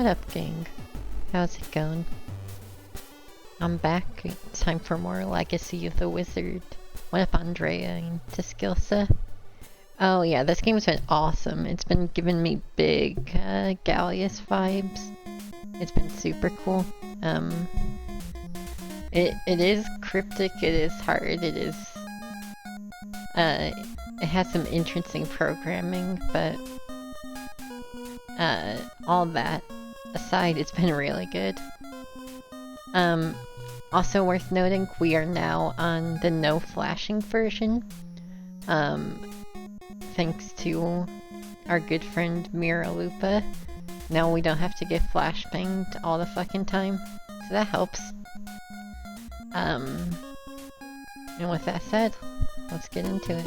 What up, gang? How's it going? I'm back. It's time for more Legacy of the Wizard. What up, Andrea and Tiskilsa? Oh yeah, this game's been awesome. It's been giving me big Gallius vibes. It's been super cool. It is cryptic, it is hard, it has some interesting programming, but all that aside, it's been really good. Also worth noting, we are now on the no flashing version. Thanks to our good friend Miralupa. Now we don't have to get flashbanged all the fucking time, so that helps. And with that said, let's get into it.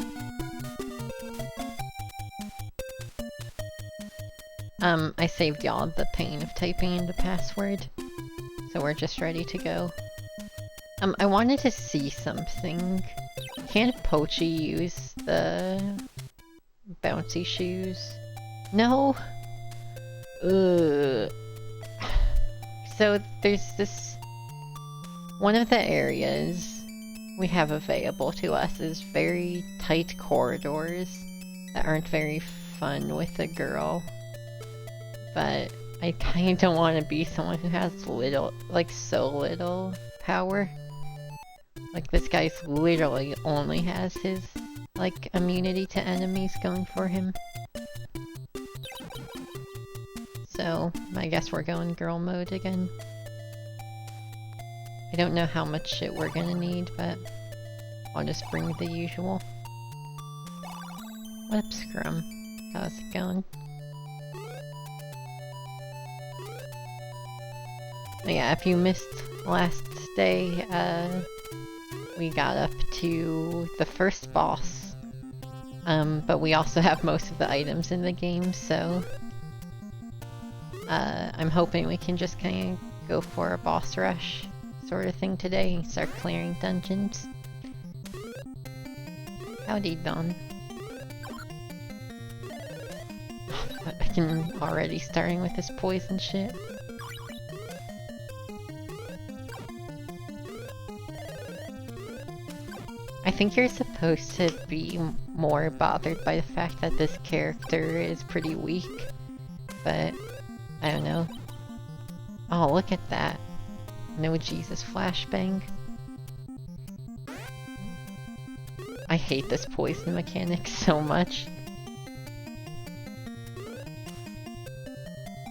I saved y'all the pain of typing in the password, so we're just ready to go. I wanted to see something. Can't Pochi use the bouncy shoes? No? Ugh. So there's this... One of the areas we have available to us is very tight corridors that aren't very fun with a girl. But I kinda don't want to be someone who has little, like so little power. Like this guy's literally only has his, like, immunity to enemies going for him. So, I guess we're going girl mode again. I don't know how much shit we're gonna need, but I'll just bring the usual. What up, Scrum? How's it going? Yeah, if you missed last day, we got up to the first boss. But we also have most of the items in the game, so... I'm hoping we can just kind of go for a boss rush sort of thing today and start clearing dungeons. Howdy, Don. I can already starting with this poison shit. I think you're supposed to be more bothered by the fact that this character is pretty weak, but I don't know. Oh, look at that. No Jesus flashbang. I hate this poison mechanic so much.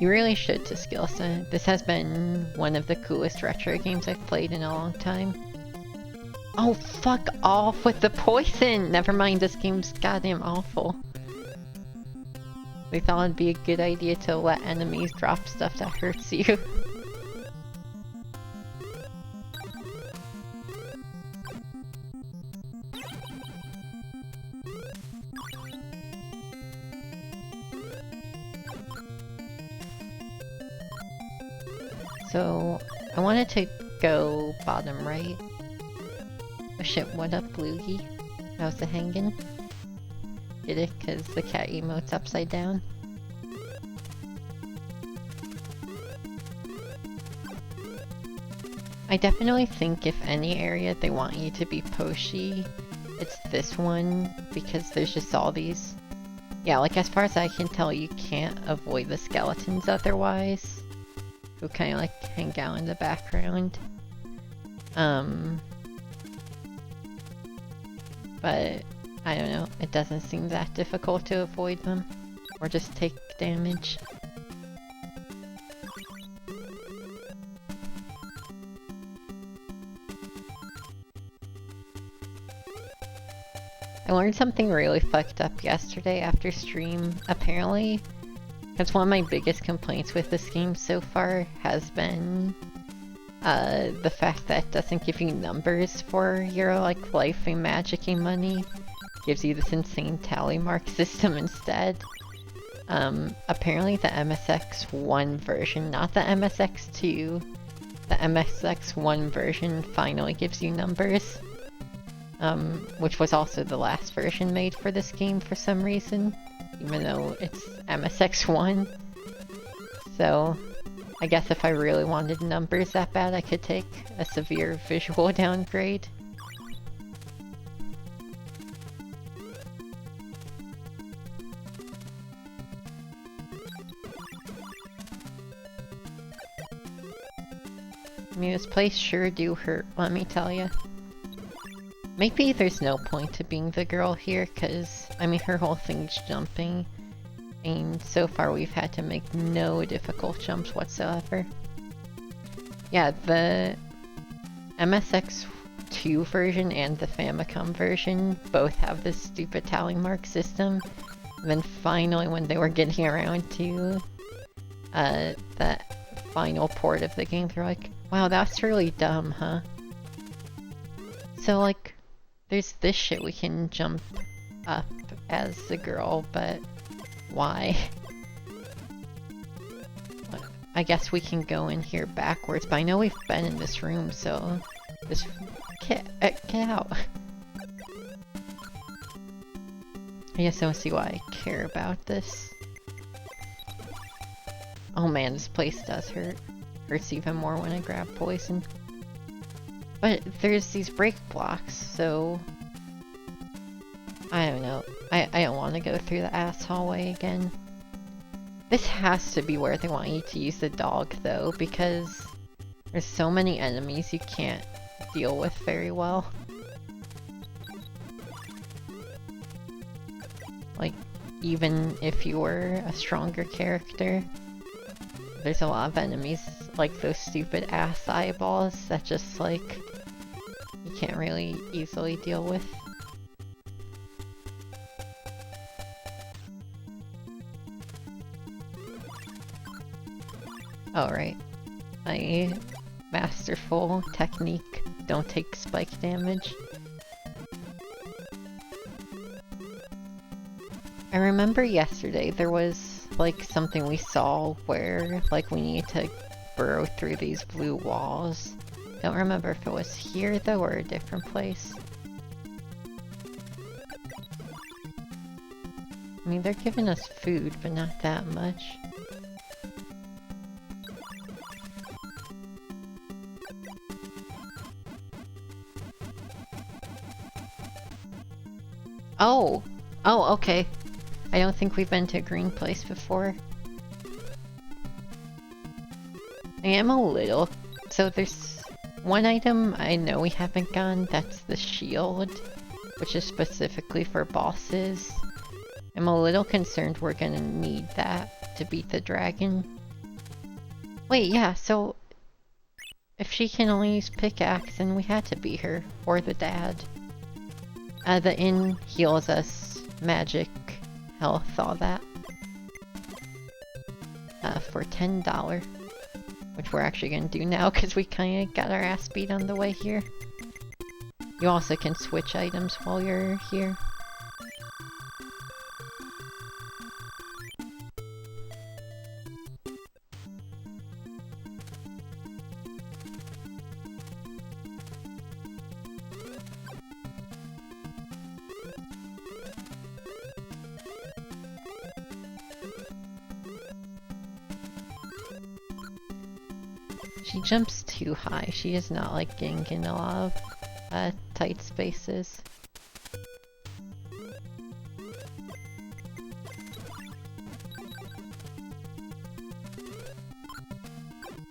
You really should to Skillset. This has been one of the coolest retro games I've played in a long time. Oh, fuck off with the poison! Never mind, this game's goddamn awful. We thought it'd be a good idea to let enemies drop stuff that hurts you. So, I wanted to go bottom right. Oh shit, what up, Bluey? How's it hanging? Get it? Cause the cat emote's upside down. I definitely think if any area they want you to be poshy, it's this one, because there's just all these... Yeah, like as far as I can tell, you can't avoid the skeletons otherwise. Who kinda like hang out in the background. But, I don't know, it doesn't seem that difficult to avoid them, or just take damage. I learned something really fucked up yesterday after stream. Apparently, that's one of my biggest complaints with this game so far has been the fact that it doesn't give you numbers for your like life and magic and money. It gives you this insane tally mark system instead. Apparently the MSX1 version, not the MSX2, the MSX1 version finally gives you numbers. Which was also the last version made for this game for some reason, even though it's MSX1. So, I guess if I really wanted numbers that bad, I could take a severe visual downgrade. I mean, this place sure do hurt, let me tell ya. Maybe there's no point to being the girl here, cause, I mean, her whole thing's jumping. And so far we've had to make no difficult jumps whatsoever. Yeah, the MSX2 version and the Famicom version both have this stupid tally mark system. And then finally, when they were getting around to the final port of the game, they're like, wow, that's really dumb, huh? So, like, there's this shit we can jump up as the girl, but why? I guess we can go in here backwards, but I know we've been in this room, so just get out. I guess I don't see why I care about this. Oh man, this place does hurt. Hurts even more when I grab poison. But there's these break blocks, so I don't know. I don't want to go through the ass hallway again. This has to be where they want you to use the dog, though, because there's so many enemies you can't deal with very well. Like, even if you were a stronger character, there's a lot of enemies, like those stupid ass eyeballs, that just, like, you can't really easily deal with. Alright. My masterful technique, don't take spike damage. I remember yesterday there was like something we saw where like we need to burrow through these blue walls. Don't remember if it was here though or a different place. I mean, they're giving us food, but not that much. Oh! Oh, okay. I don't think we've been to a green place before. I am a little... So there's one item I know we haven't gone, that's the shield, which is specifically for bosses. I'm a little concerned we're gonna need that to beat the dragon. Wait, yeah, so... if she can only use pickaxe, then we had to beat her, or the dad. The inn heals us, magic, health, all that. For $10. Which we're actually gonna do now, because we kinda got our ass beat on the way here. You also can switch items while you're here. She jumps too high. She is not like getting in a lot of tight spaces.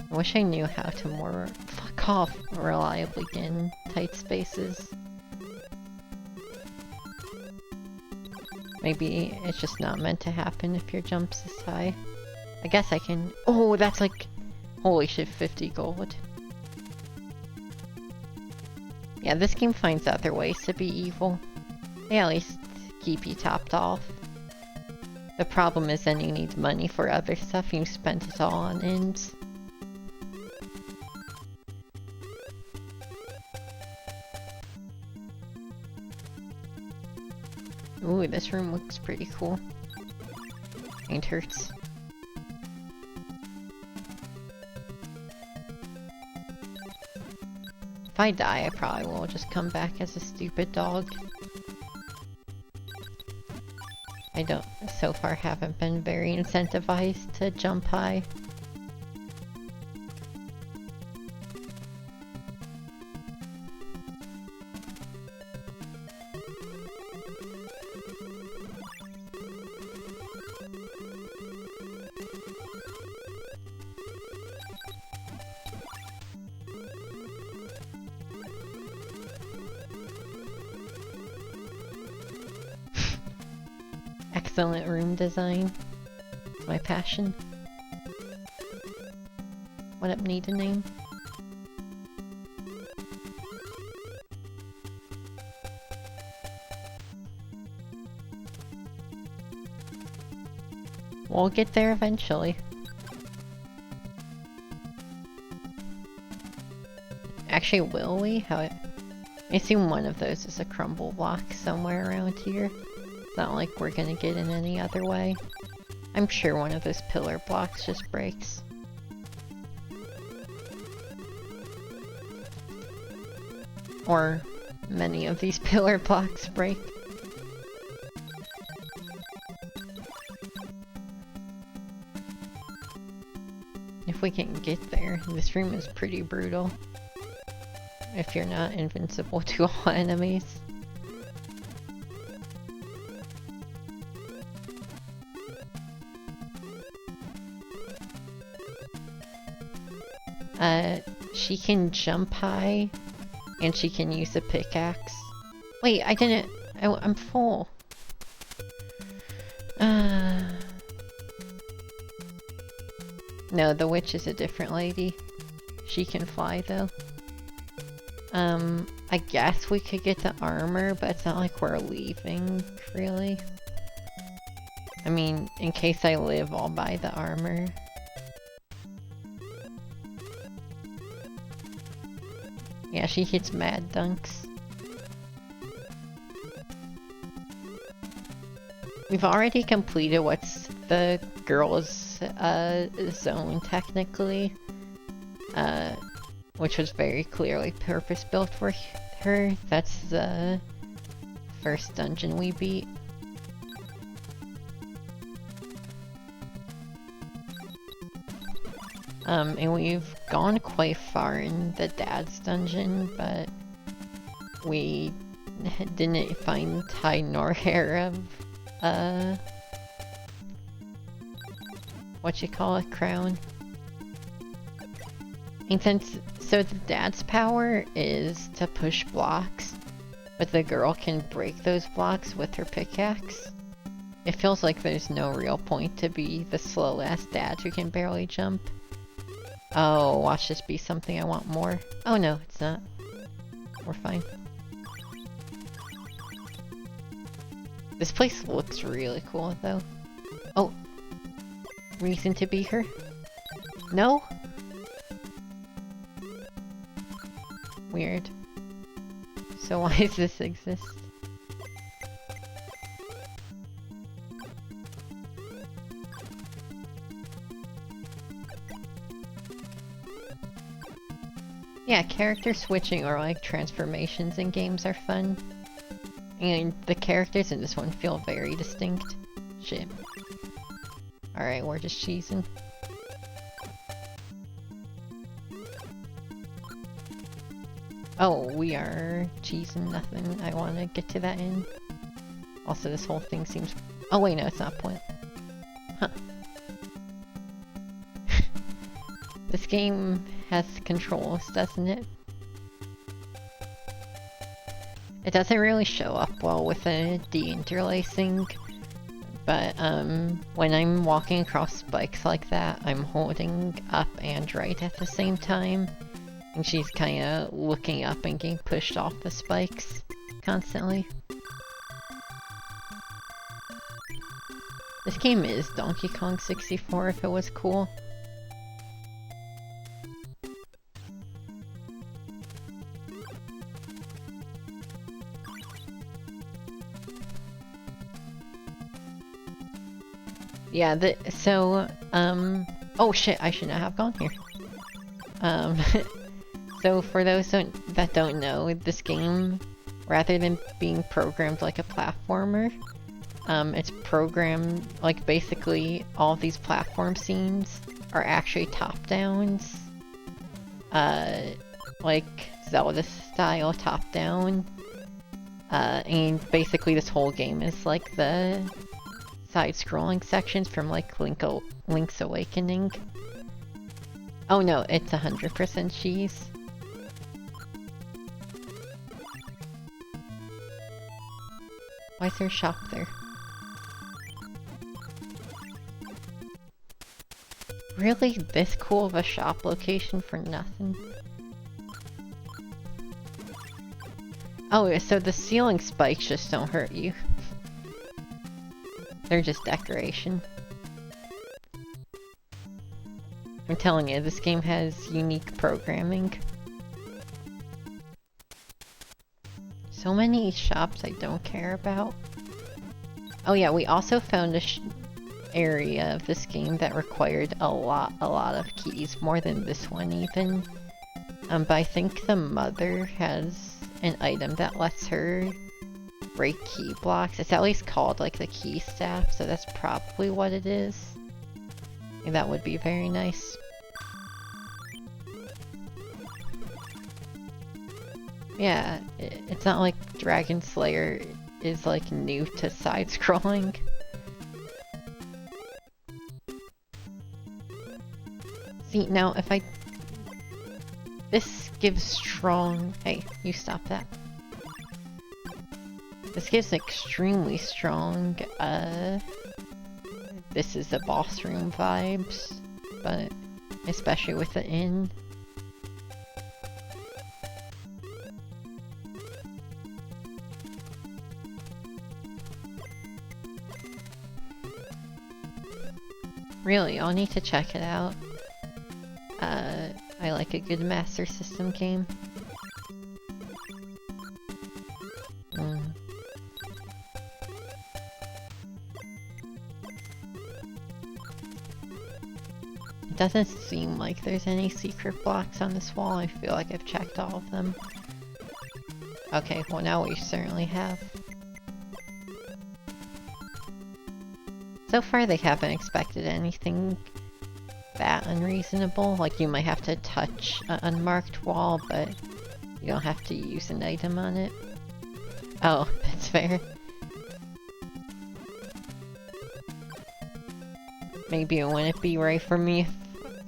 I wish I knew how to more fuck off reliably get in tight spaces. Maybe it's just not meant to happen if your jump's this high. I guess I can... Oh, that's like... Holy shit, 50 gold. Yeah, this game finds other ways to be evil. They at least keep you topped off. The problem is then you need money for other stuff and you spend it all on ends. Ooh, this room looks pretty cool. It hurts. If I die, I probably will just come back as a stupid dog. I so far haven't been very incentivized to jump high. Excellent room design. It's my passion. What up, need a name? We'll get there eventually. Actually, will we? I assume one of those is a crumble block somewhere around here. It's not like we're gonna get in any other way. I'm sure one of those pillar blocks just breaks. Or many of these pillar blocks break. If we can get there, this room is pretty brutal. If you're not invincible to all enemies. She can jump high, and she can use a pickaxe. Wait, I didn't... I'm full. No, the witch is a different lady. She can fly, though. I guess we could get the armor, but it's not like we're leaving, really. I mean, in case I live, I'll buy the armor. Yeah, she hits mad dunks. We've already completed what's the girl's zone, technically. Which was very clearly purpose-built for her. That's the first dungeon we beat. And we've gone quite far in the dad's dungeon, but we didn't find tie nor hair of, what you call it, crown. And so the dad's power is to push blocks, but the girl can break those blocks with her pickaxe. It feels like there's no real point to be the slow-ass dad who can barely jump. Oh, watch this be something I want more. Oh no, it's not. We're fine. This place looks really cool, though. Oh. Reason to be her? No? Weird. So why does this exist? Yeah, character switching or like transformations in games are fun. And the characters in this one feel very distinct. Shit. Alright, we're just cheesing. Oh, we are cheesing nothing. I want to get to that end. Also, this whole thing seems... Oh wait, no, it's not point. Huh. This game has controls, doesn't it? It doesn't really show up well with a deinterlacing, but when I'm walking across spikes like that, I'm holding up and right at the same time, and she's kinda looking up and getting pushed off the spikes constantly. This game is Donkey Kong 64 if it was cool. Yeah, oh shit, I should not have gone here. So for those that don't know, this game, rather than being programmed like a platformer, it's programmed, like basically all of these platform scenes are actually top-downs. Like Zelda-style top-down. And basically this whole game is like the side-scrolling sections from like Link's Awakening. Oh no, it's 100% cheese. Why is there a shop there? Really this cool of a shop location for nothing? Oh, so the ceiling spikes just don't hurt you. They're just decoration. I'm telling you, this game has unique programming. So many shops I don't care about. Oh yeah, we also found a area of this game that required a lot of keys, more than this one even. But I think the mother has an item that lets her break key blocks. It's at least called like the key staff, so that's probably what it is. And that would be very nice. Yeah, it's not like Dragon Slayer is like new to side-scrolling. See, now if I... This gives strong... Hey, you stop that. This gives extremely strong, this is the boss room vibes, but especially with the inn. Really, I'll need to check it out. I like a good Master System game. It doesn't seem like there's any secret blocks on this wall. I feel like I've checked all of them. Okay, well now we certainly have. So far they haven't expected anything that unreasonable. Like you might have to touch an unmarked wall, but you don't have to use an item on it. Oh, that's fair. Maybe it wouldn't be right for me if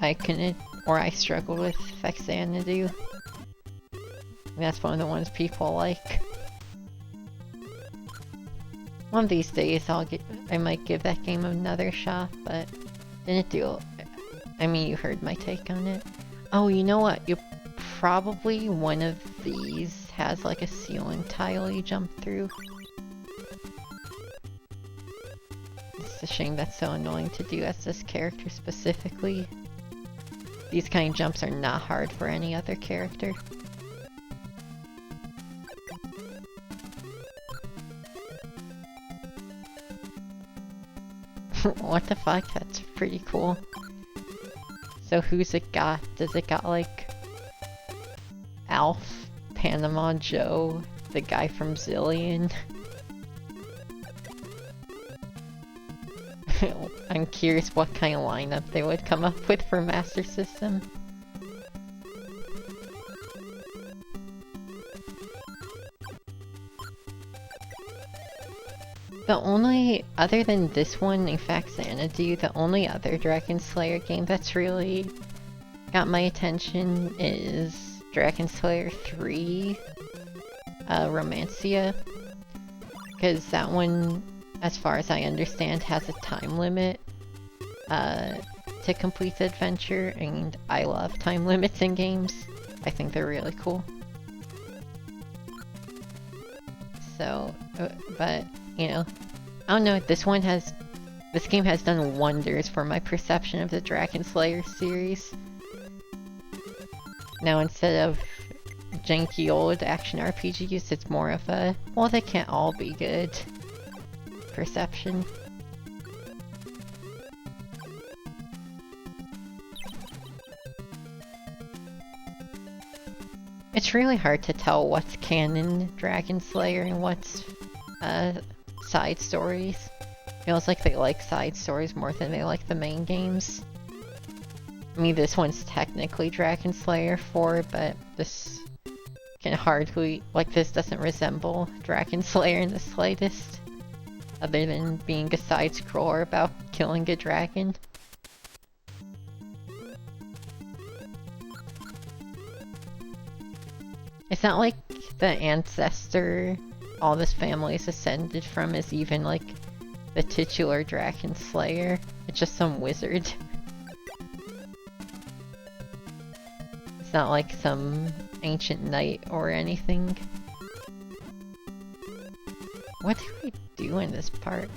I couldn't, or I struggle with Xanadu. That's one of the ones people like. One of these days I might give that game another shot, but didn't do. I mean, you heard my take on it. Oh, you know what? Probably one of these has like a ceiling tile you jump through. It's a shame that's so annoying to do as this character specifically. These kind of jumps are not hard for any other character. What the fuck? That's pretty cool. So who's it got? Does it got like Alf, Panama Joe, the guy from Zillion? I'm curious what kind of lineup they would come up with for Master System. The only, other than this one, in fact, Xanadu, the only other Dragon Slayer game that's really got my attention is Dragon Slayer 3, Romancia. Because that one, as far as I understand, has a time limit to complete the adventure, and I love time limits in games. I think they're really cool. So, but, you know, I don't know, this game has done wonders for my perception of the Dragon Slayer series. Now instead of janky old action RPGs, it's more of a, well, they can't all be good perception. It's really hard to tell what's canon Dragon Slayer and what's side stories. Feels like they like side stories more than they like the main games. I mean, this one's technically Dragon Slayer 4, but this can hardly, like, this doesn't resemble Dragon Slayer in the slightest, other than being a side scroller about killing a dragon. It's not like the ancestor all this family is ascended from is even like the titular Dragon Slayer. It's just some wizard. not like some ancient knight or anything. What do I do in this part?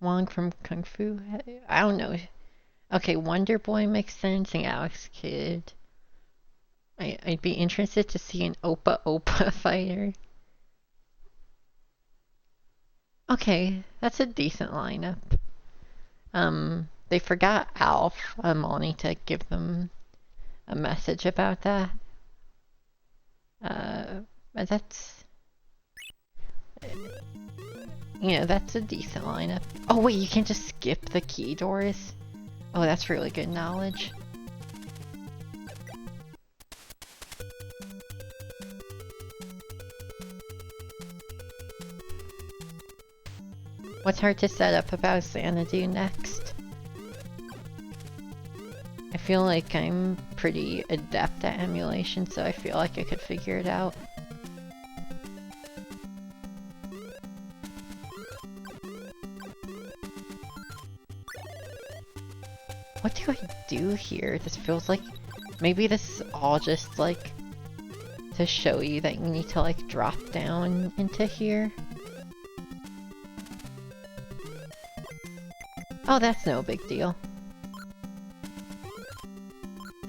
Wong from Kung Fu? I don't know. Okay, Wonder Boy makes sense and Alex Kidd. I'd be interested to see an Opa Opa fighter. Okay, that's a decent lineup. They forgot Alf. I'll need to give them a message about that. But that's... You know, that's a decent lineup. Oh wait, you can just skip the key doors? Oh, that's really good knowledge. What's hard to set up about Xanadu next? I feel like I'm pretty adept at emulation, so I feel like I could figure it out. What do I do here? This feels like... Maybe this is all just like... to show you that you need to like drop down into here. Oh, that's no big deal.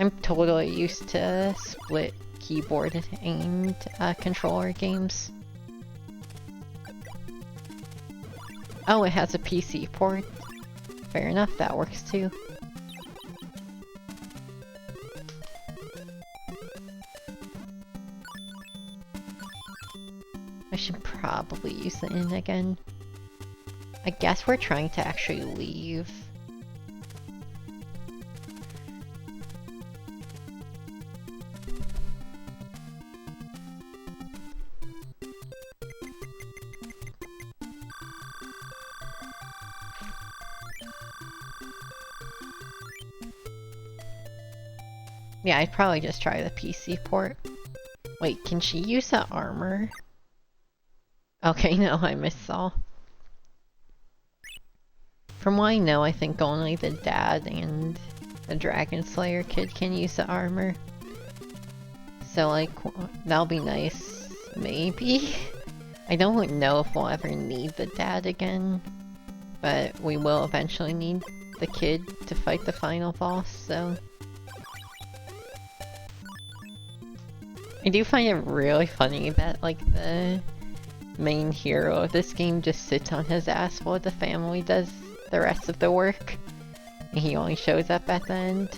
I'm totally used to split keyboard and controller games. Oh, it has a PC port. Fair enough, that works too. I should probably use the inn again. I guess we're trying to actually leave. Yeah, I'd probably just try the PC port. Wait, can she use the armor? Okay, no, I missaw. From what I know, I think only the dad and the Dragon Slayer kid can use the armor. So, like, that'll be nice. Maybe? I don't know if we'll ever need the dad again. But we will eventually need the kid to fight the final boss, so... I do find it really funny that, like, the main hero of this game just sits on his ass while the family does the rest of the work. And he only shows up at the end.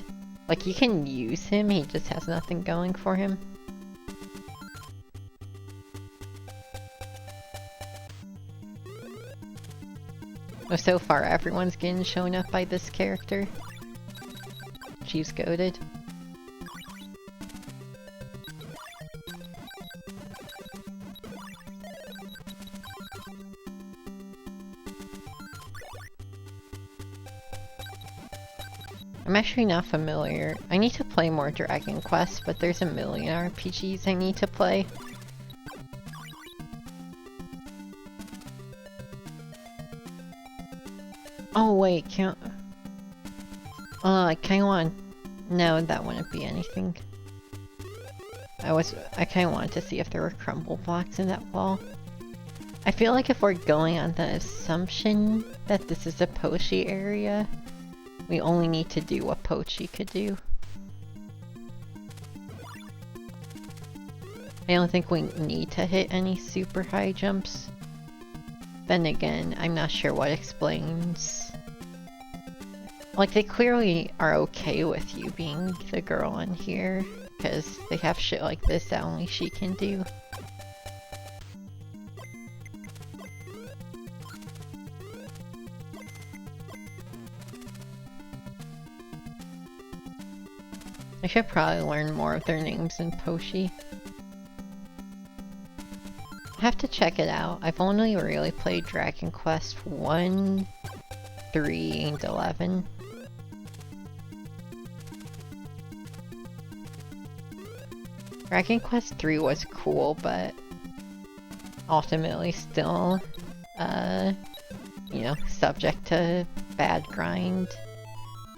Like, you can use him, he just has nothing going for him. Well, so far everyone's getting shown up by this character. She's goated. I'm actually not familiar. I need to play more Dragon Quest, but there's a million RPGs I need to play. Oh wait, can't... I kinda want... No, that wouldn't be anything. I kinda wanted to see if there were crumble blocks in that wall. I feel like if we're going on the assumption that this is a Pochi area, we only need to do what Pochi could do. I don't think we need to hit any super high jumps. Then again, I'm not sure what explains... Like, they clearly are okay with you being the girl in here, because they have shit like this that only she can do. I should probably learn more of their names in Pochi. I have to check it out. I've only really played Dragon Quest 1, 3, and 11. Dragon Quest 3 was cool, but ultimately still, you know, subject to bad grind.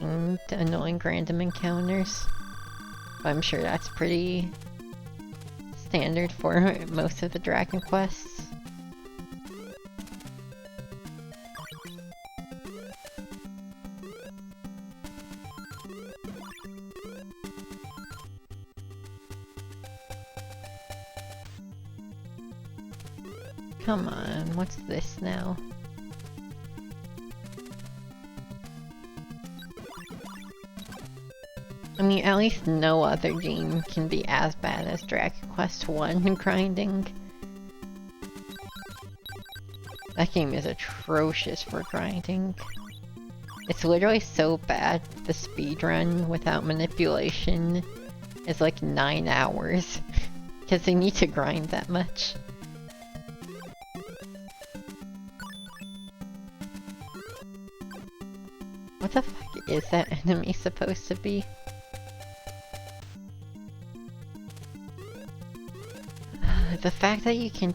and annoying random encounters. I'm sure that's pretty standard for most of the Dragon Quests. Come on, what's this now? I mean, at least no other game can be as bad as Dragon Quest 1 grinding. That game is atrocious for grinding. It's literally so bad, the speedrun without manipulation is like 9 hours. Because they need to grind that much. What the fuck is that enemy supposed to be? The fact that you can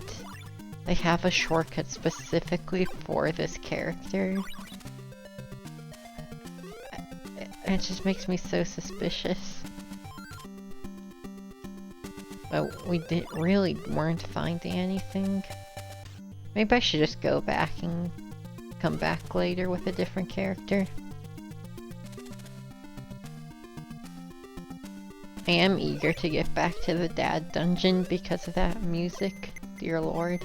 they have a shortcut specifically for this character, it just makes me so suspicious. But we really weren't finding anything. Maybe I should just go back and come back later with a different character. I am eager to get back to the dad dungeon because of that music, dear lord.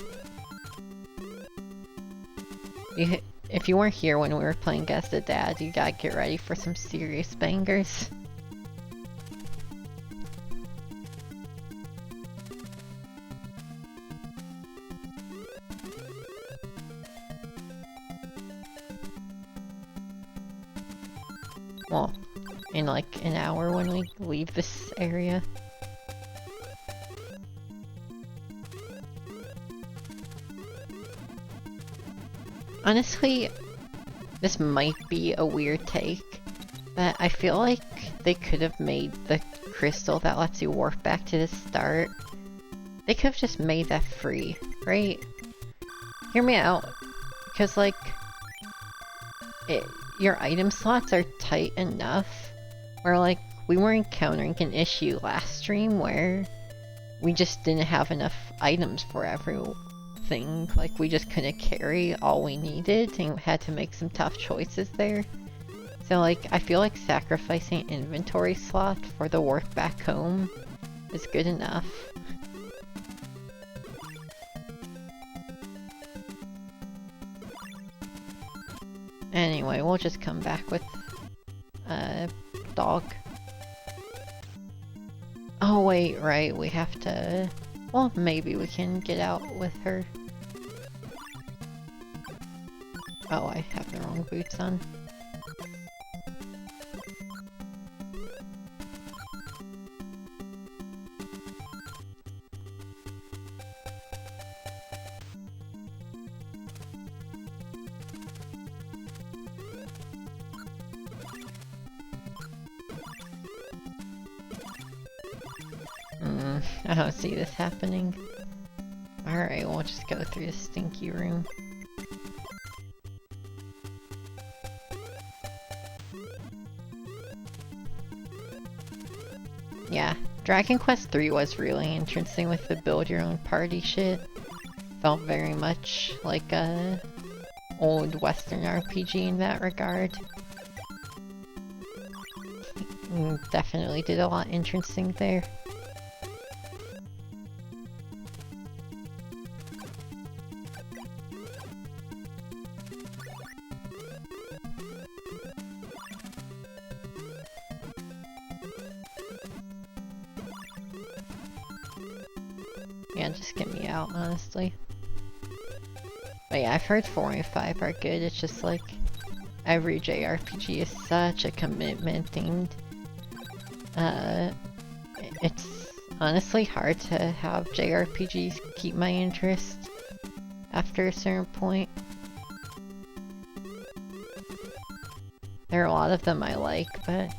If you weren't here when we were playing as the dad, you gotta get ready for some serious bangers. Well, in like an hour when we leave this area. Honestly, this might be a weird take, but I feel like they could have made the crystal that lets you warp back to the start. They could have just made that free, right? Hear me out, because like, your item slots are tight enough where like we were encountering an issue last stream where we just didn't have enough items for everything. Like we just couldn't carry all we needed and had to make some tough choices there. So like I feel like sacrificing inventory slot for the warp back home is good enough. Anyway, we'll just come back with dog. Oh wait, right, we have to... Well, maybe we can get out with her. Oh, I have the wrong boots on. I don't see this happening. Alright, we'll just go through the stinky room. Yeah, Dragon Quest 3 was really interesting with the build your own party shit. Felt very much like a old Western RPG in that regard. Definitely did a lot interesting there. Yeah, just get me out, honestly. But yeah, I've heard 4 and 5 are good, it's just like, every JRPG is such a commitment, and it's honestly hard to have JRPGs keep my interest after a certain point. There are a lot of them I like, but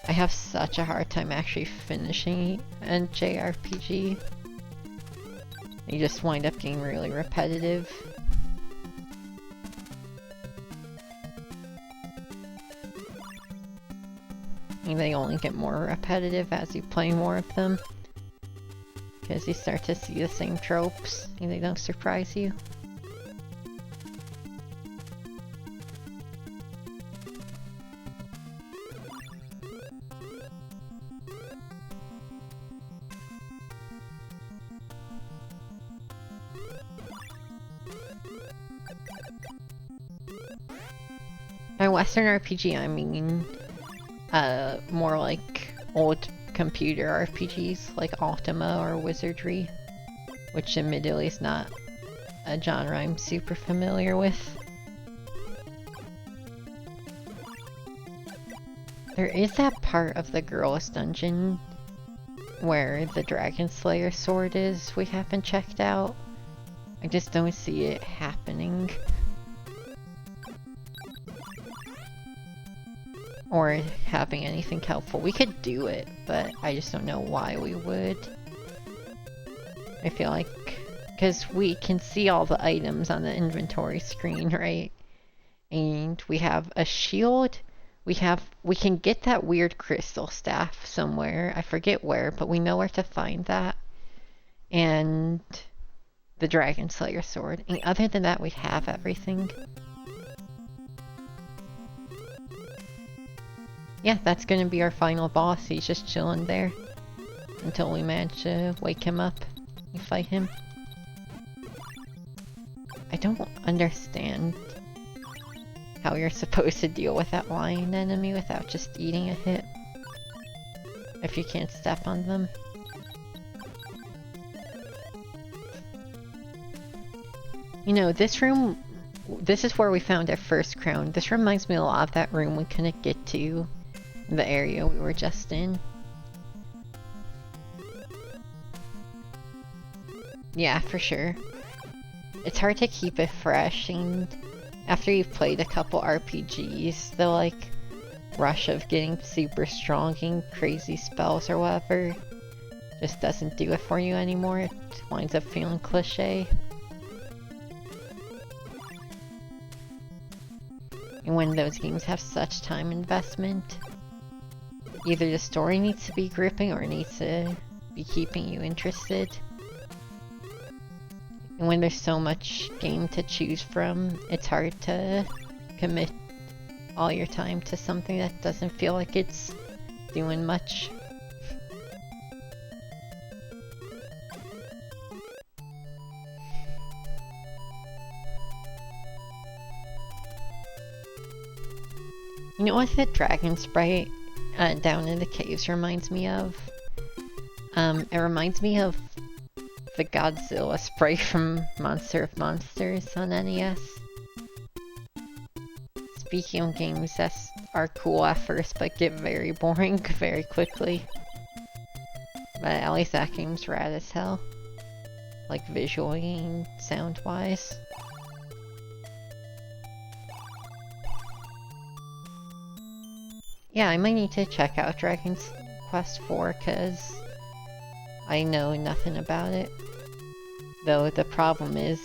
I have such a hard time actually finishing a JRPG. You just wind up getting really repetitive. And they only get more repetitive as you play more of them. Because you start to see the same tropes, and they don't surprise you. By Western RPG, I mean more like old computer RPGs like Ultima or Wizardry, which admittedly is not a genre I'm super familiar with. There is that part of the girls' dungeon where the Dragon Slayer sword is we haven't checked out. I just don't see it happening. Or having anything helpful. We could do it, but I just don't know why we would. I feel like, because we can see all the items on the inventory screen, right? And we have a shield. We can get that weird crystal staff somewhere. I forget where, but we know where to find that. And the Dragon Slayer sword. And other than that, we have everything. Yeah, that's gonna be our final boss. He's just chilling there until we manage to wake him up and fight him. I don't understand how you're supposed to deal with that lion enemy without just eating a hit. If you can't step on them. You know, this room, this is where we found our first crown. This reminds me a lot of that room we couldn't get to. The area we were just in. Yeah, for sure. It's hard to keep it fresh, and after you've played a couple RPGs, the like rush of getting super strong and crazy spells or whatever just doesn't do it for you anymore. It winds up feeling cliche. And when those games have such time investment, either the story needs to be gripping or it needs to be keeping you interested. And when there's so much game to choose from, it's hard to commit all your time to something that doesn't feel like it's doing much. You know what the dragon sprite down in the caves reminds me of? It reminds me of the Godzilla sprite from Monster of Monsters on NES. Speaking of games that are cool at first but get very boring very quickly. But at least that game's rad as hell. Like visually and sound-wise. Yeah, I might need to check out Dragon's Quest 4 because I know nothing about it. Though the problem is,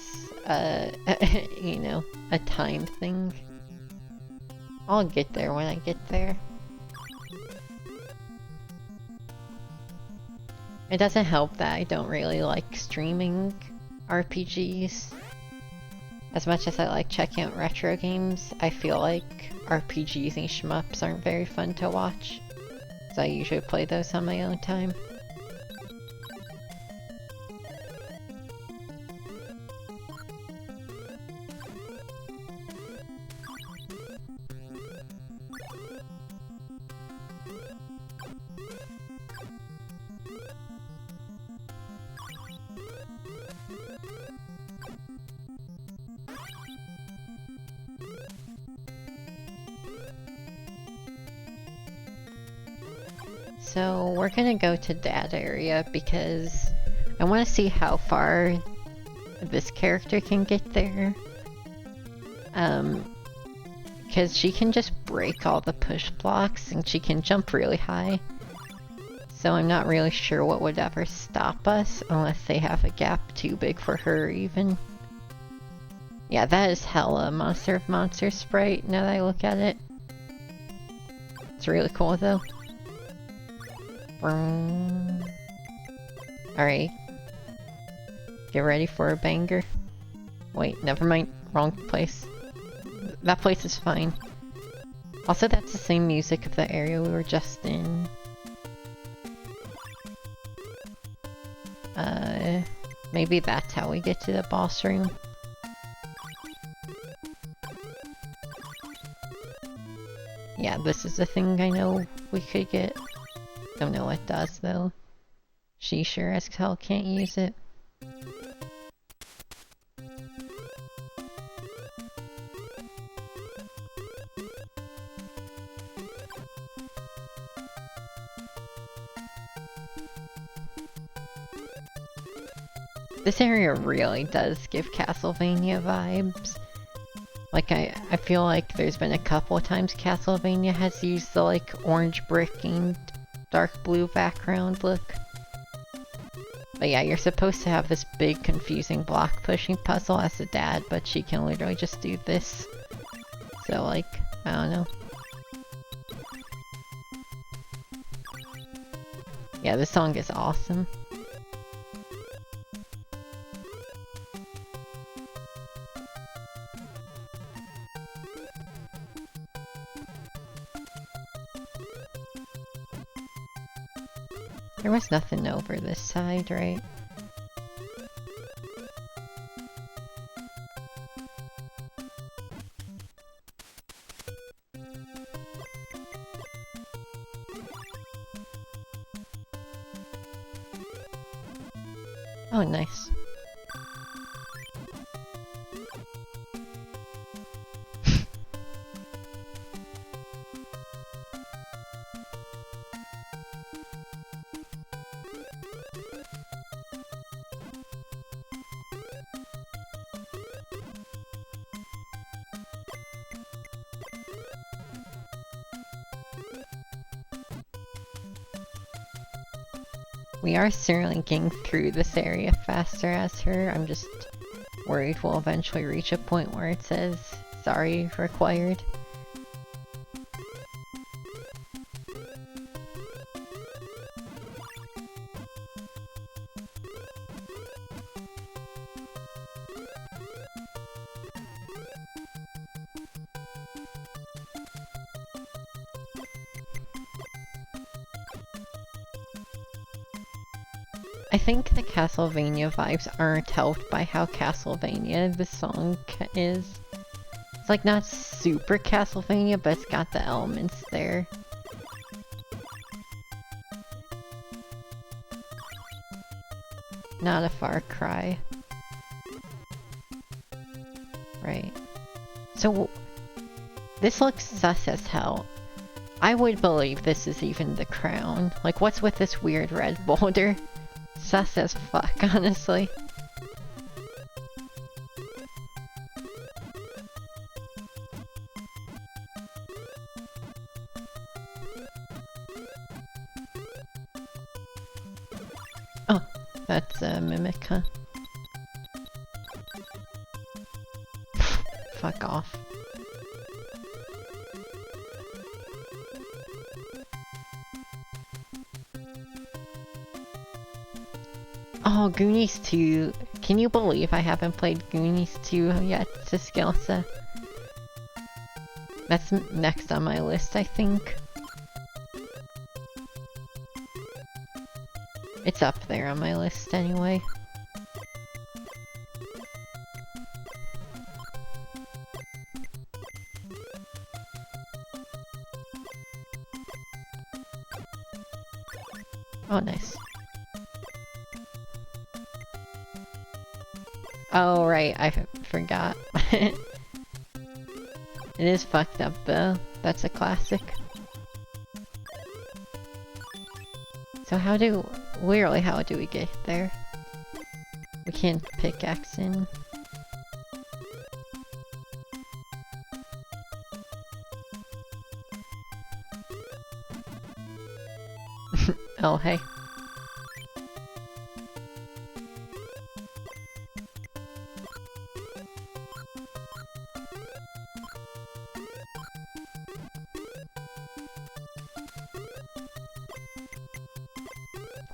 you know, a time thing. I'll get there when I get there. It doesn't help that I don't really like streaming RPGs. As much as I like checking out retro games, I feel like RPGs and shmups aren't very fun to watch. So I usually play those on my own time. So we're gonna go to that area because I want to see how far this character can get there. Because she can just break all the push blocks and she can jump really high. So I'm not really sure what would ever stop us unless they have a gap too big for her even. Yeah, that is hella Monster of Monsters sprite now that I look at it. It's really cool though. Alright. Get ready for a banger. Wait, never mind. Wrong place. That place is fine. Also, that's the same music of the area we were just in. Maybe that's how we get to the boss room. Yeah, this is the thing I know we could get. Don't know what it does, though. She sure as hell can't use it. This area really does give Castlevania vibes. Like, I feel like there's been a couple of times Castlevania has used the, like, orange brick and dark blue background look. But yeah, you're supposed to have this big, confusing block pushing puzzle as a dad, but she can literally just do this. So, like, I don't know. Yeah, this song is awesome. There was nothing over this side, right? Oh, nice. We are certainly getting through this area faster as her. I'm just worried we'll eventually reach a point where it says, sorry, required. I think the Castlevania vibes aren't helped by how Castlevania the song is. It's like not super Castlevania, but it's got the elements there. Not a Far Cry. Right. So, this looks sus as hell. I would believe this is even the crown. Like, what's with this weird red boulder? Sus as fuck, honestly. Oh, that's a mimic, huh? Fuck off. Oh, Goonies 2. Can you believe I haven't played Goonies 2 yet, Siskilsa? That's next on my list, I think. It's up there on my list anyway. Oh, nice. Oh, right, I forgot. It is fucked up, though. That's a classic. So literally how do we get there? We can't pickaxe in. Oh, hey.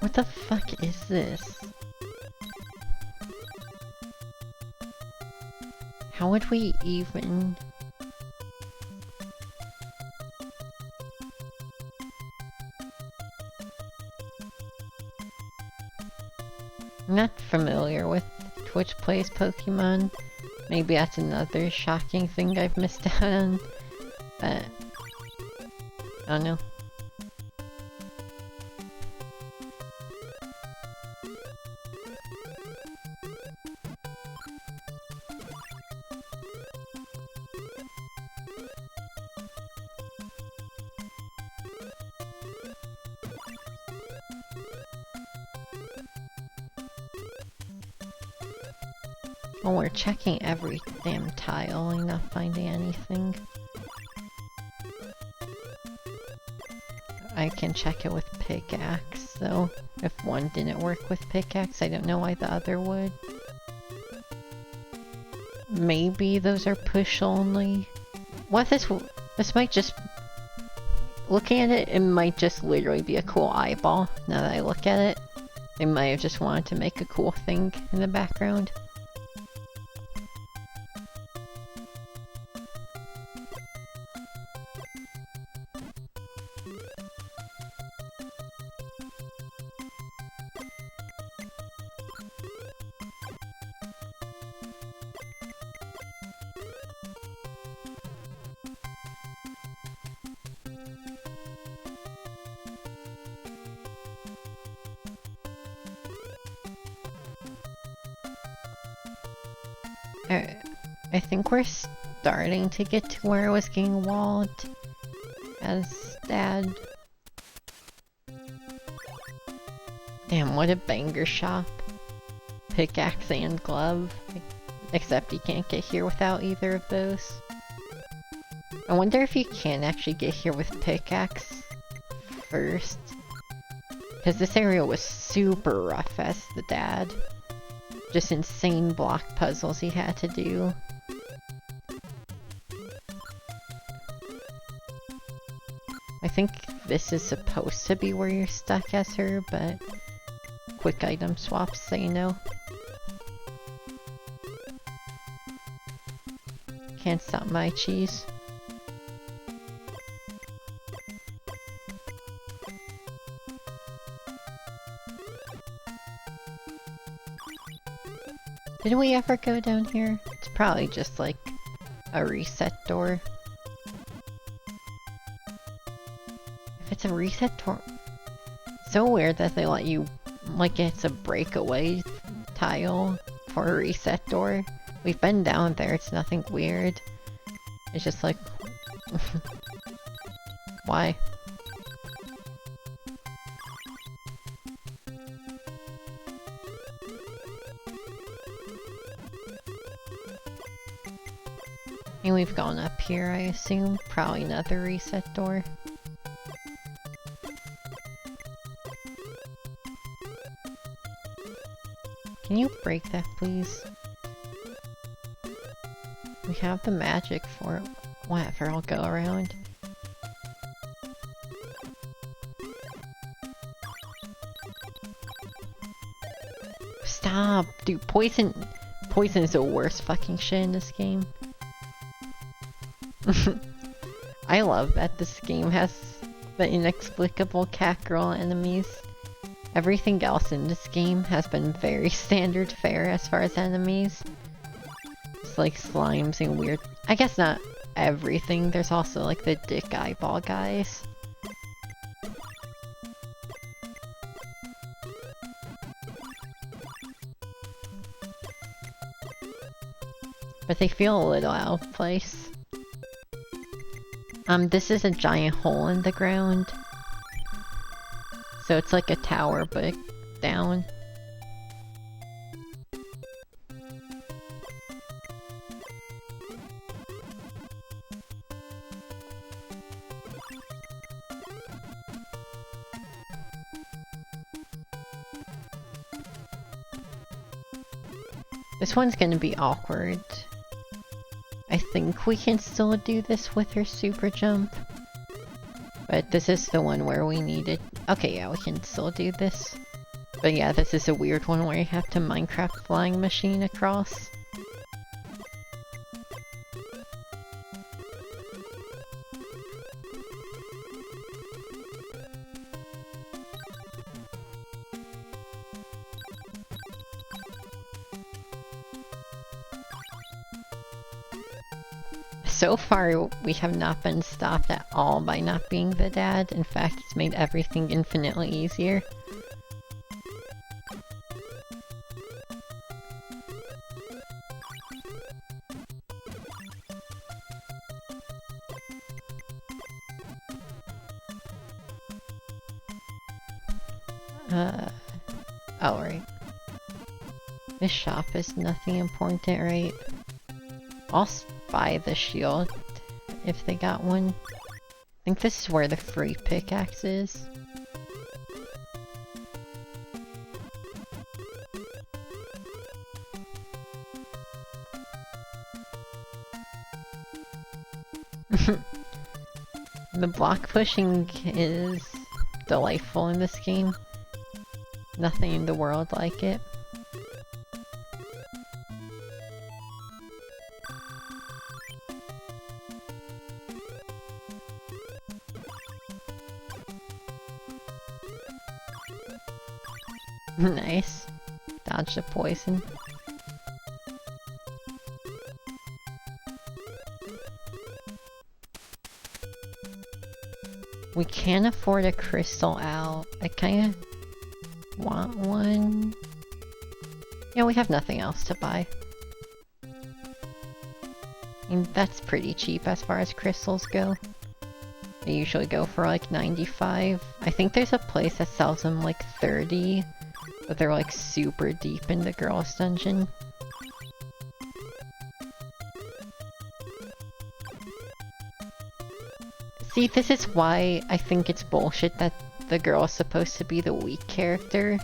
What the fuck is this? How would we even... I'm not familiar with Twitch Plays Pokemon. Maybe that's another shocking thing I've missed out on, but I don't know. Well, we're checking every damn tile and not finding anything. I can check it with pickaxe, so if one didn't work with pickaxe, I don't know why the other would. Maybe those are push only. What if this might just... Looking at it, it might just literally be a cool eyeball, now that I look at it. They might have just wanted to make a cool thing in the background. I think we're starting to get to where I was getting walled as Dad. Damn, what a banger shop. Pickaxe and glove. Except you can't get here without either of those. I wonder if you can actually get here with pickaxe first. Because this area was super rough as the Dad. Just insane block puzzles he had to do. I think this is supposed to be where you're stuck as her, but quick item swaps say no. Can't stop my cheese. Did we ever go down here? It's probably just like a reset door. If it's a reset door... So weird that they let you... Like it's a breakaway tile for a reset door. We've been down there, it's nothing weird. It's just like... Why? And we've gone up here, I assume. Probably another reset door. Can you break that, please? We have the magic for it. Whatever, I'll go around. Stop! Dude, poison is the worst fucking shit in this game. I love that this game has the inexplicable cat girl enemies. Everything else in this game has been very standard fare as far as enemies. It's like slimes and weird... I guess not everything, there's also like the dick eyeball guys. But they feel a little out of place. This is a giant hole in the ground. So it's like a tower, but down. This one's gonna be awkward. I think we can still do this with her super jump. But this is the one where we needed... Okay, yeah, we can still do this. But yeah, this is a weird one where you have to Minecraft flying machine across. So far, we have not been stopped at all by not being the dad. In fact, it's made everything infinitely easier. Oh, right. This shop is nothing important, right? I'll buy the shield if they got one. I think this is where the free pickaxe is. The block pushing is delightful in this game. Nothing in the world like it. Nice. Dodge the poison. We can't afford a crystal out. I kinda want one. Yeah, we have nothing else to buy. I mean, that's pretty cheap as far as crystals go. They usually go for like 95. I think there's a place that sells them like 30, but they're like super deep in the girls' dungeon. See, this is why I think it's bullshit that the girl is supposed to be the weak character.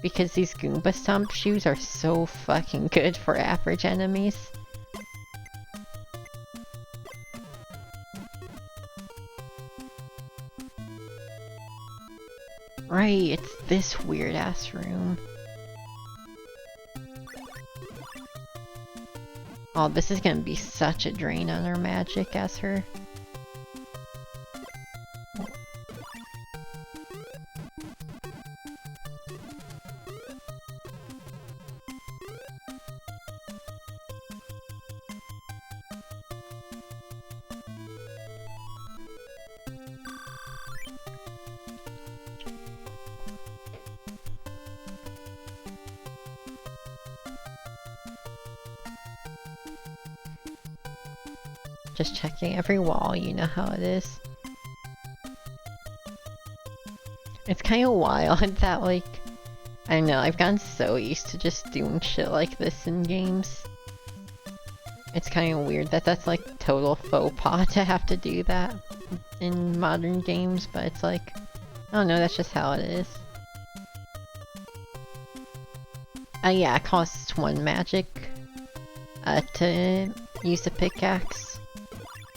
Because these Goomba Stomp shoes are so fucking good for average enemies. Right, it's this weird ass room. Oh, this is gonna be such a drain on our magic as her. Just checking every wall, you know how it is. It's kind of wild that, like, I don't know, I've gotten so used to just doing shit like this in games. It's kind of weird that that's like total faux pas to have to do that in modern games, but it's like, I don't know, that's just how it is. Yeah, it costs 1 magic to use the pickaxe.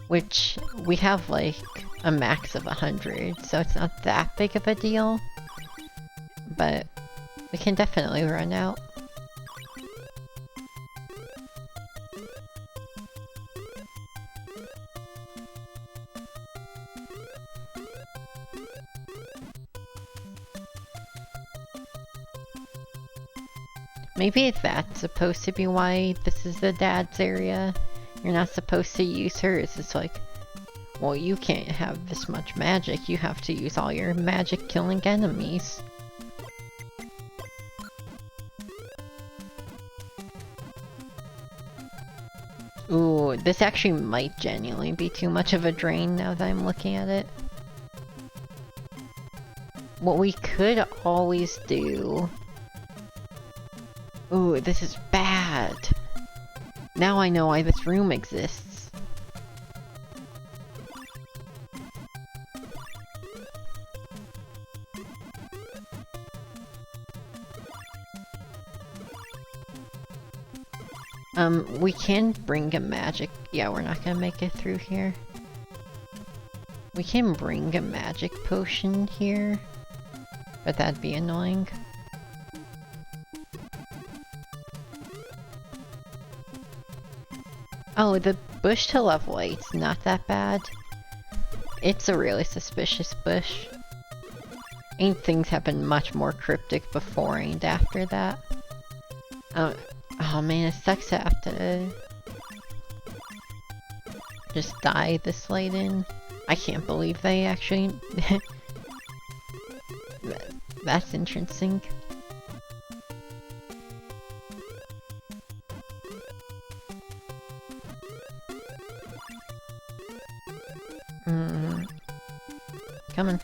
Which, we have like a max of 100, so it's not that big of a deal. But we can definitely run out. Maybe that's supposed to be why this is the dad's area. You're not supposed to use hers. It's like, well, you can't have this much magic. You have to use all your magic killing enemies. Ooh, this actually might genuinely be too much of a drain now that I'm looking at it. What we could always do... Ooh, this is bad. Now I know why this room exists. We can bring a magic... Yeah, we're not gonna make it through here. We can bring a magic potion here, but that'd be annoying. Oh, the bush to level 8's not that bad. It's a really suspicious bush. And things have been much more cryptic before and after that. Oh man, it sucks to have to just die this late in. I can't believe they actually... That's interesting. Coming.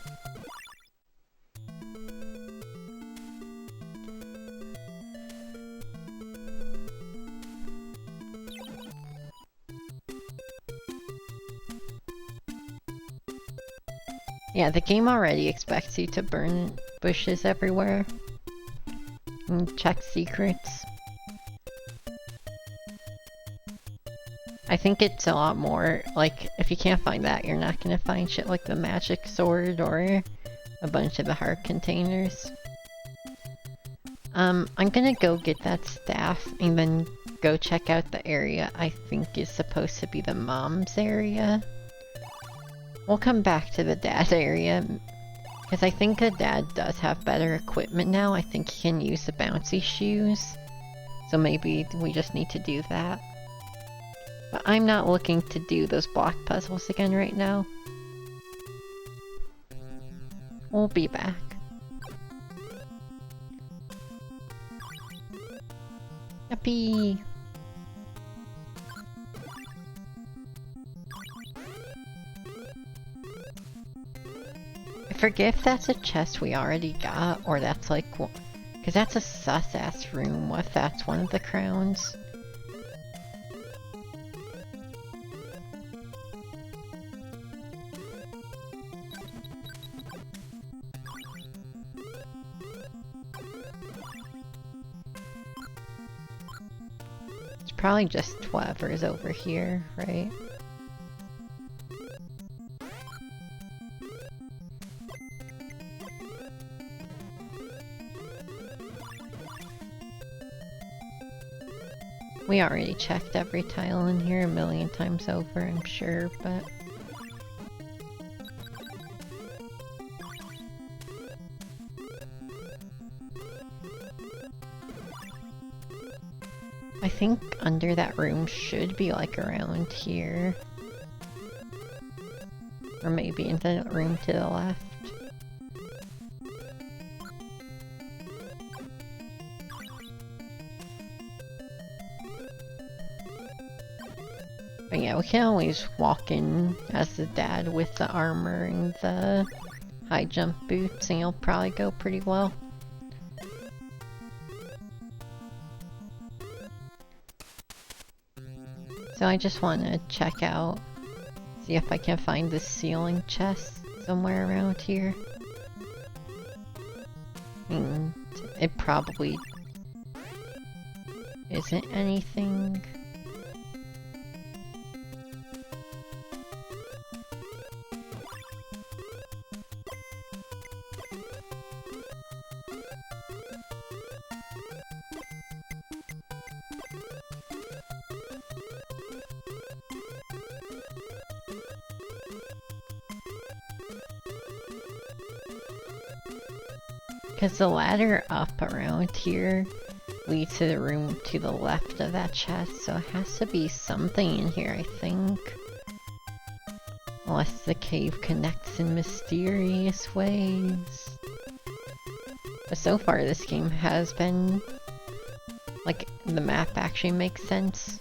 Yeah, the game already expects you to burn bushes everywhere and check secrets. I think it's a lot more, like, if you can't find that, you're not gonna find shit like the magic sword or a bunch of the heart containers. I'm gonna go get that staff and then go check out the area I think is supposed to be the mom's area. We'll come back to the dad area, because I think the dad does have better equipment now. I think he can use the bouncy shoes, so maybe we just need to do that. But I'm not looking to do those block puzzles again right now. We'll be back. Yuppie! I forget if that's a chest we already got, or that's like... Because that's a sus-ass room, what if that's one of the crowns? Probably just whatever's over here, right? We already checked every tile in here a million times over, I'm sure, but... I think under that room should be like around here. Or maybe in the room to the left. But yeah, we can always walk in as the dad with the armor and the high jump boots and it'll probably go pretty well. So I just want to check out, see if I can find this ceiling chest somewhere around here. And it probably isn't anything. Because the ladder up around here leads to the room to the left of that chest, so it has to be something in here, I think. Unless the cave connects in mysterious ways. But so far this game has been... like, the map actually makes sense.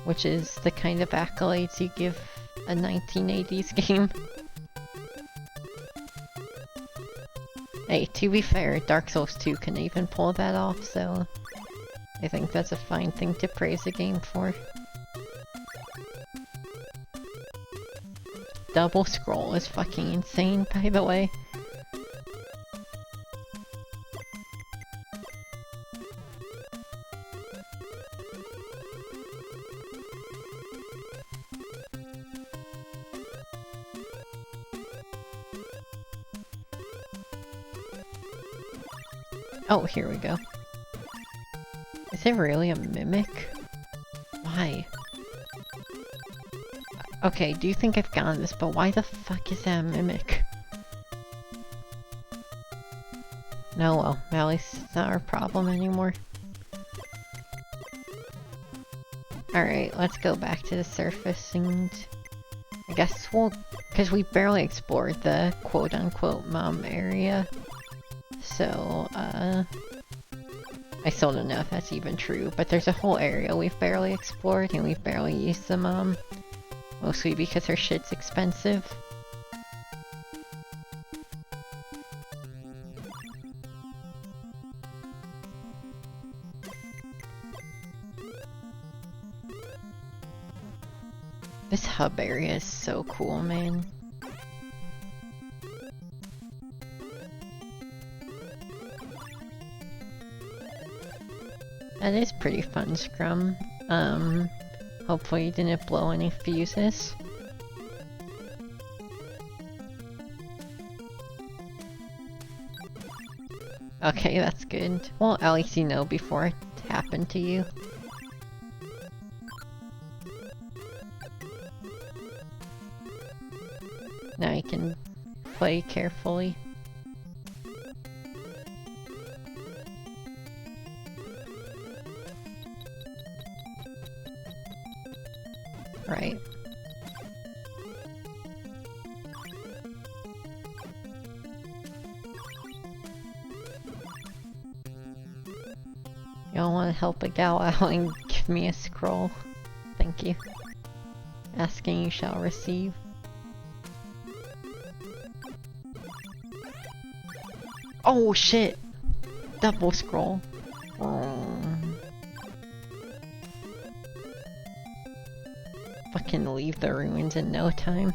Which is the kind of accolades you give a 1980s game. Hey, to be fair, Dark Souls 2 can even pull that off, so I think that's a fine thing to praise a game for. Double scroll is fucking insane, by the way. Oh, here we go. Is it really a mimic? Why? Okay, do you think I've gotten this, but why the fuck is that a mimic? No, well, at least it's not our problem anymore. Alright, let's go back to the surface and... I guess we'll... because we barely explored the quote-unquote mom area. So, I still don't know if that's even true, but there's a whole area we've barely explored and we've barely used the mom. Mostly because her shit's expensive. This hub area is so cool, man. That is pretty fun, Scrum. Hopefully you didn't blow any fuses. Okay, that's good. Well, at least you know before it happened to you. Now you can play carefully. Right. You don't want to help a gal out and give me a scroll. Thank you. Asking you shall receive. Oh shit! Double scroll. Fucking leave the ruins in no time.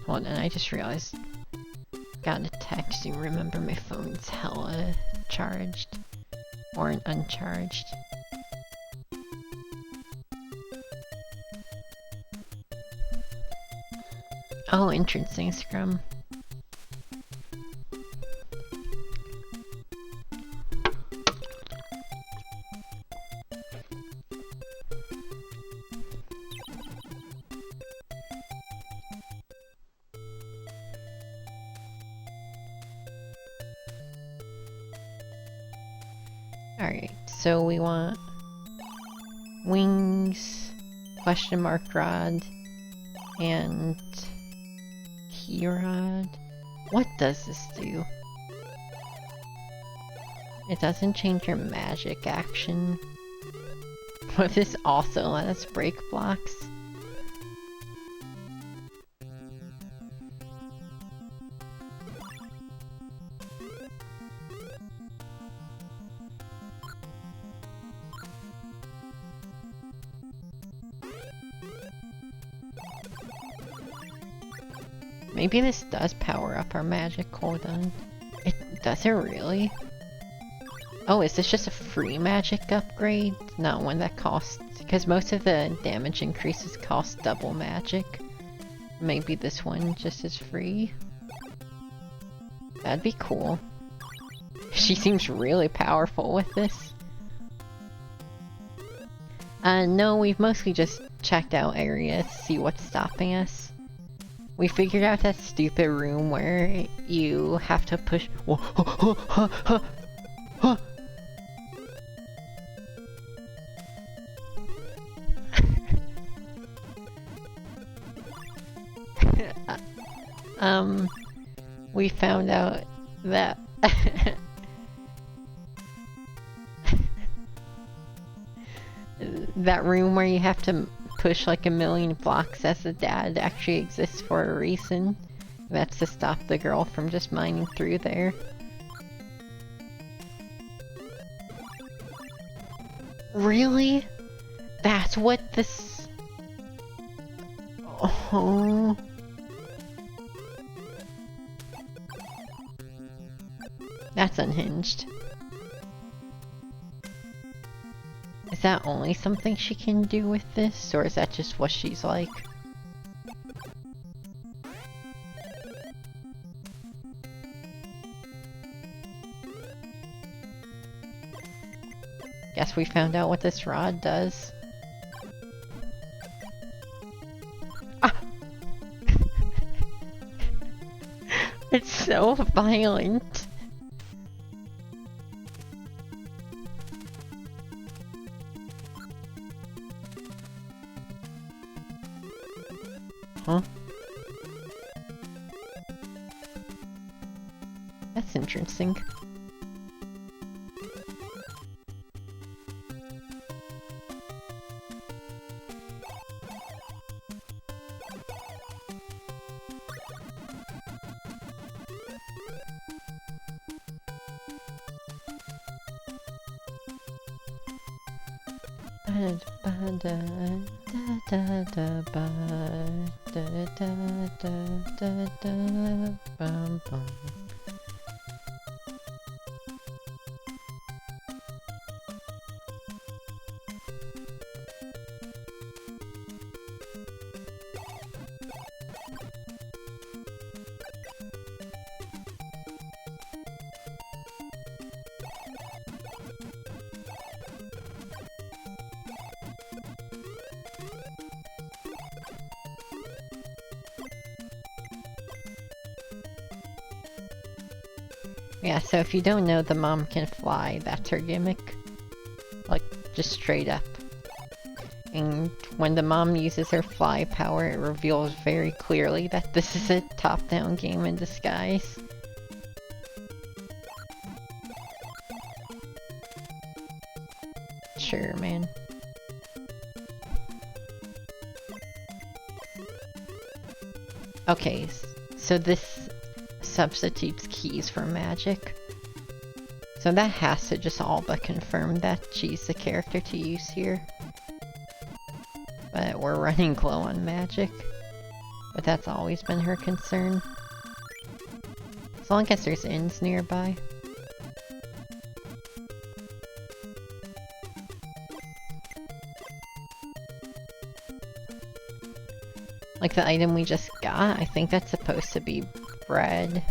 Hold on, I just realized. Got a text, you remember my phone's hella charged. Or uncharged. Oh, interesting, Scrum. Alright, so we want wings, question mark rod, and key rod. What does this do? It doesn't change your magic action. What if this also let us break blocks? Maybe this does power up our magic, hold on. Does it really? Oh, is this just a free magic upgrade? Not one that costs... because most of the damage increases cost double magic. Maybe this one just is free? That'd be cool. She seems really powerful with this. No, we've mostly just checked out areas to see what's stopping us. We figured out that stupid room where you have to push... we found out that... that room where you have to push like 1,000,000 blocks as a dad actually exists for a reason. That's to stop the girl from just mining through there. Really? That's what this... Oh... That's unhinged. Is that only something she can do with this, or is that just what she's like? Guess we found out what this rod does. Ah! It's so violent. Huh? That's interesting. Yeah, so if you don't know the mom can fly, that's her gimmick. Like, just straight up. And when the mom uses her fly power, it reveals very clearly that this is a top-down game in disguise. Sure, man. Okay, so this substitutes keys for magic. So that has to just all but confirm that she's the character to use here. But we're running low on magic. But that's always been her concern. As long as there's inns nearby. Like the item we just got, I think that's supposed to be bread.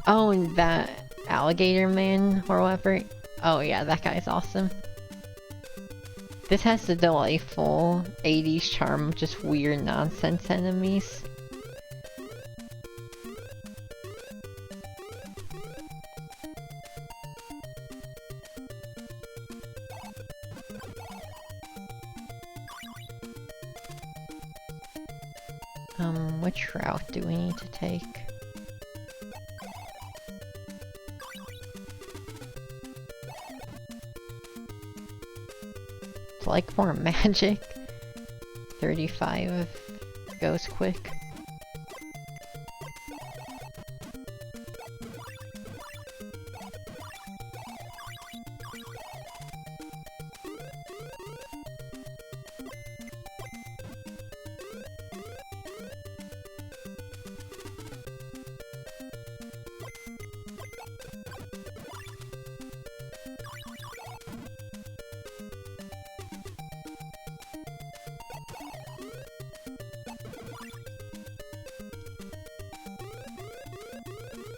Oh, and that alligator man or whatever. Oh yeah, that guy's awesome. This has the delightful 80s charm of just weird nonsense enemies. Which route do we need to take? It's like more magic. 35 goes quick.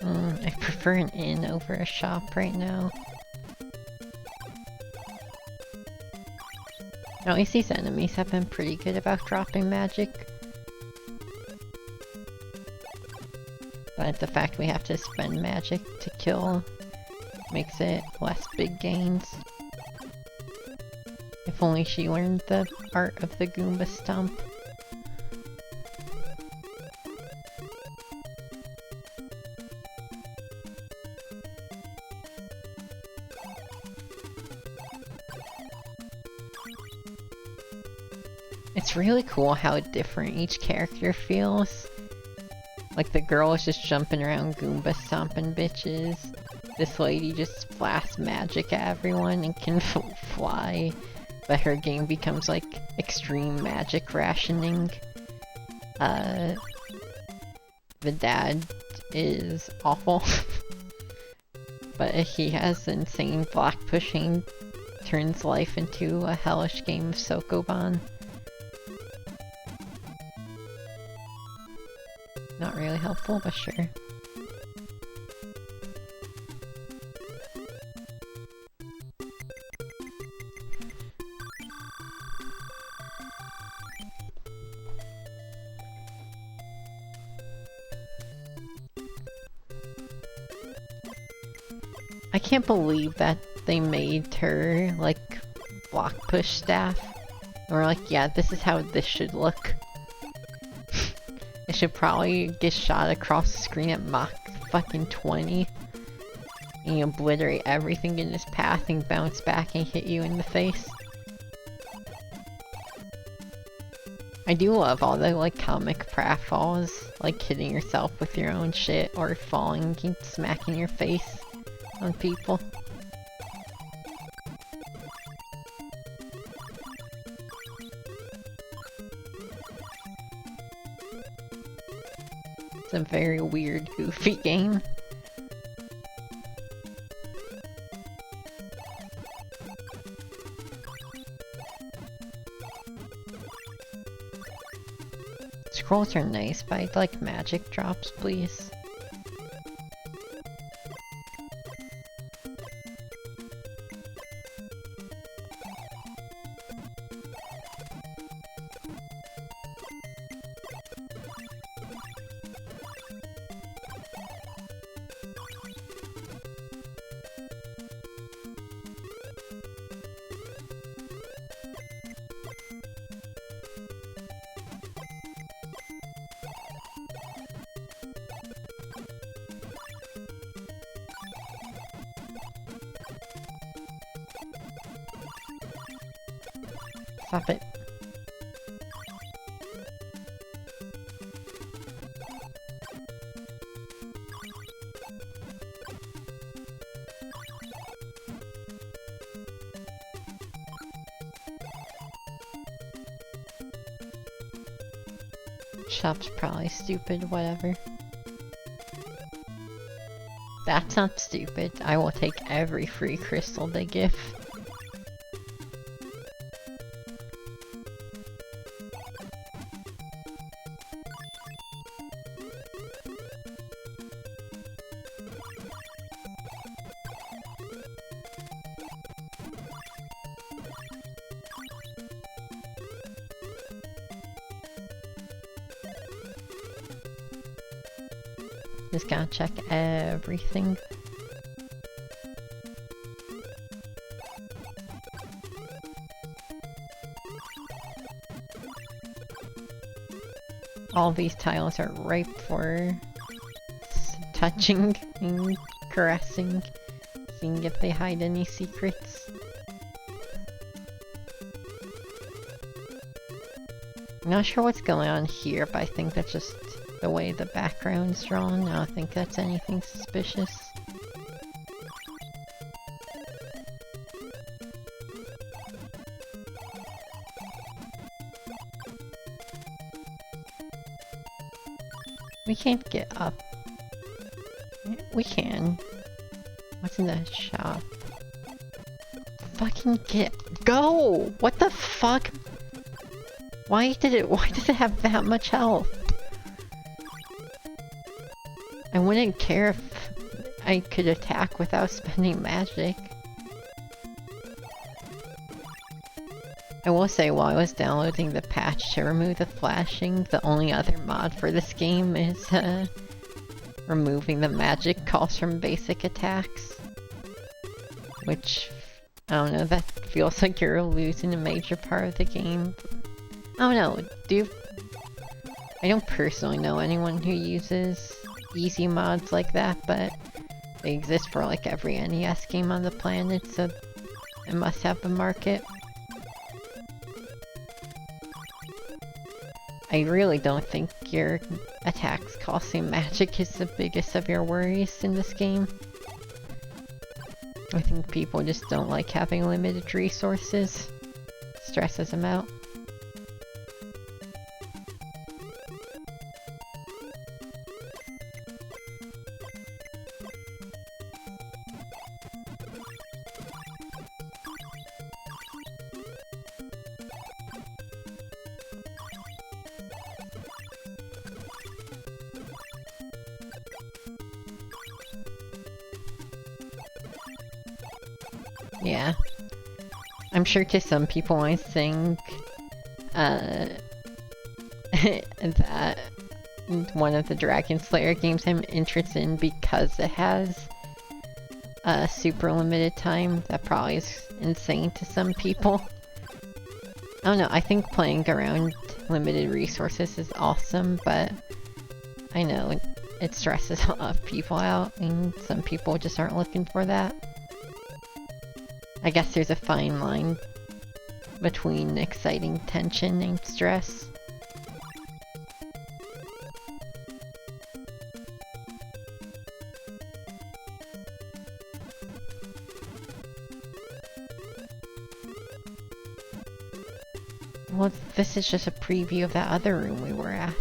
I prefer an inn over a shop right now. At least these enemies have been pretty good about dropping magic. But the fact we have to spend magic to kill makes it less big gains. If only she learned the art of the Goomba Stomp. It's really cool how different each character feels. Like the girl is just jumping around Goomba stomping bitches. This lady just blasts magic at everyone and can fly. But her game becomes like extreme magic rationing. The dad is awful. But he has insane block pushing, turns life into a hellish game of Sokoban. Not really helpful, but sure. I can't believe that they made her, like, block push staff. Or like, yeah, this is how this should look. It should probably get shot across the screen at Mach fucking 20. And obliterate everything in its path and bounce back and hit you in the face. I do love all the, like, comic pratfalls, like hitting yourself with your own shit or falling and smacking your face on people. It's a very weird, goofy game. Scrolls are nice, but I'd like magic drops, please. Stop it. Shop's probably stupid, whatever. That's not stupid. I will take every free crystal they give. Just gotta check everything. All these tiles are ripe for touching and caressing, seeing if they hide any secrets. I'm not sure what's going on here, but I think that's just the way the background's drawn. I don't think that's anything suspicious. We can't get up. We can. What's in the shop? Fucking go! What the fuck? Why does it have that much health? I wouldn't care if I could attack without spending magic. I will say, while I was downloading the patch to remove the flashing, the only other mod for this game is removing the magic calls from basic attacks. Which, I don't know, that feels like you're losing a major part of the game. I don't know, I don't personally know anyone who uses easy mods like that, but they exist for like every NES game on the planet, so it must have a market. I really don't think your attacks costing magic is the biggest of your worries in this game. I think people just don't like having limited resources. Stresses them out. Yeah. I'm sure to some people I think that one of the Dragon Slayer games I'm interested in because it has super limited time. That probably is insane to some people. I don't know, I think playing around limited resources is awesome, but I know it stresses a lot of people out, and some people just aren't looking for that. I guess there's a fine line between exciting tension and stress. Well, this is just a preview of that other room we were at.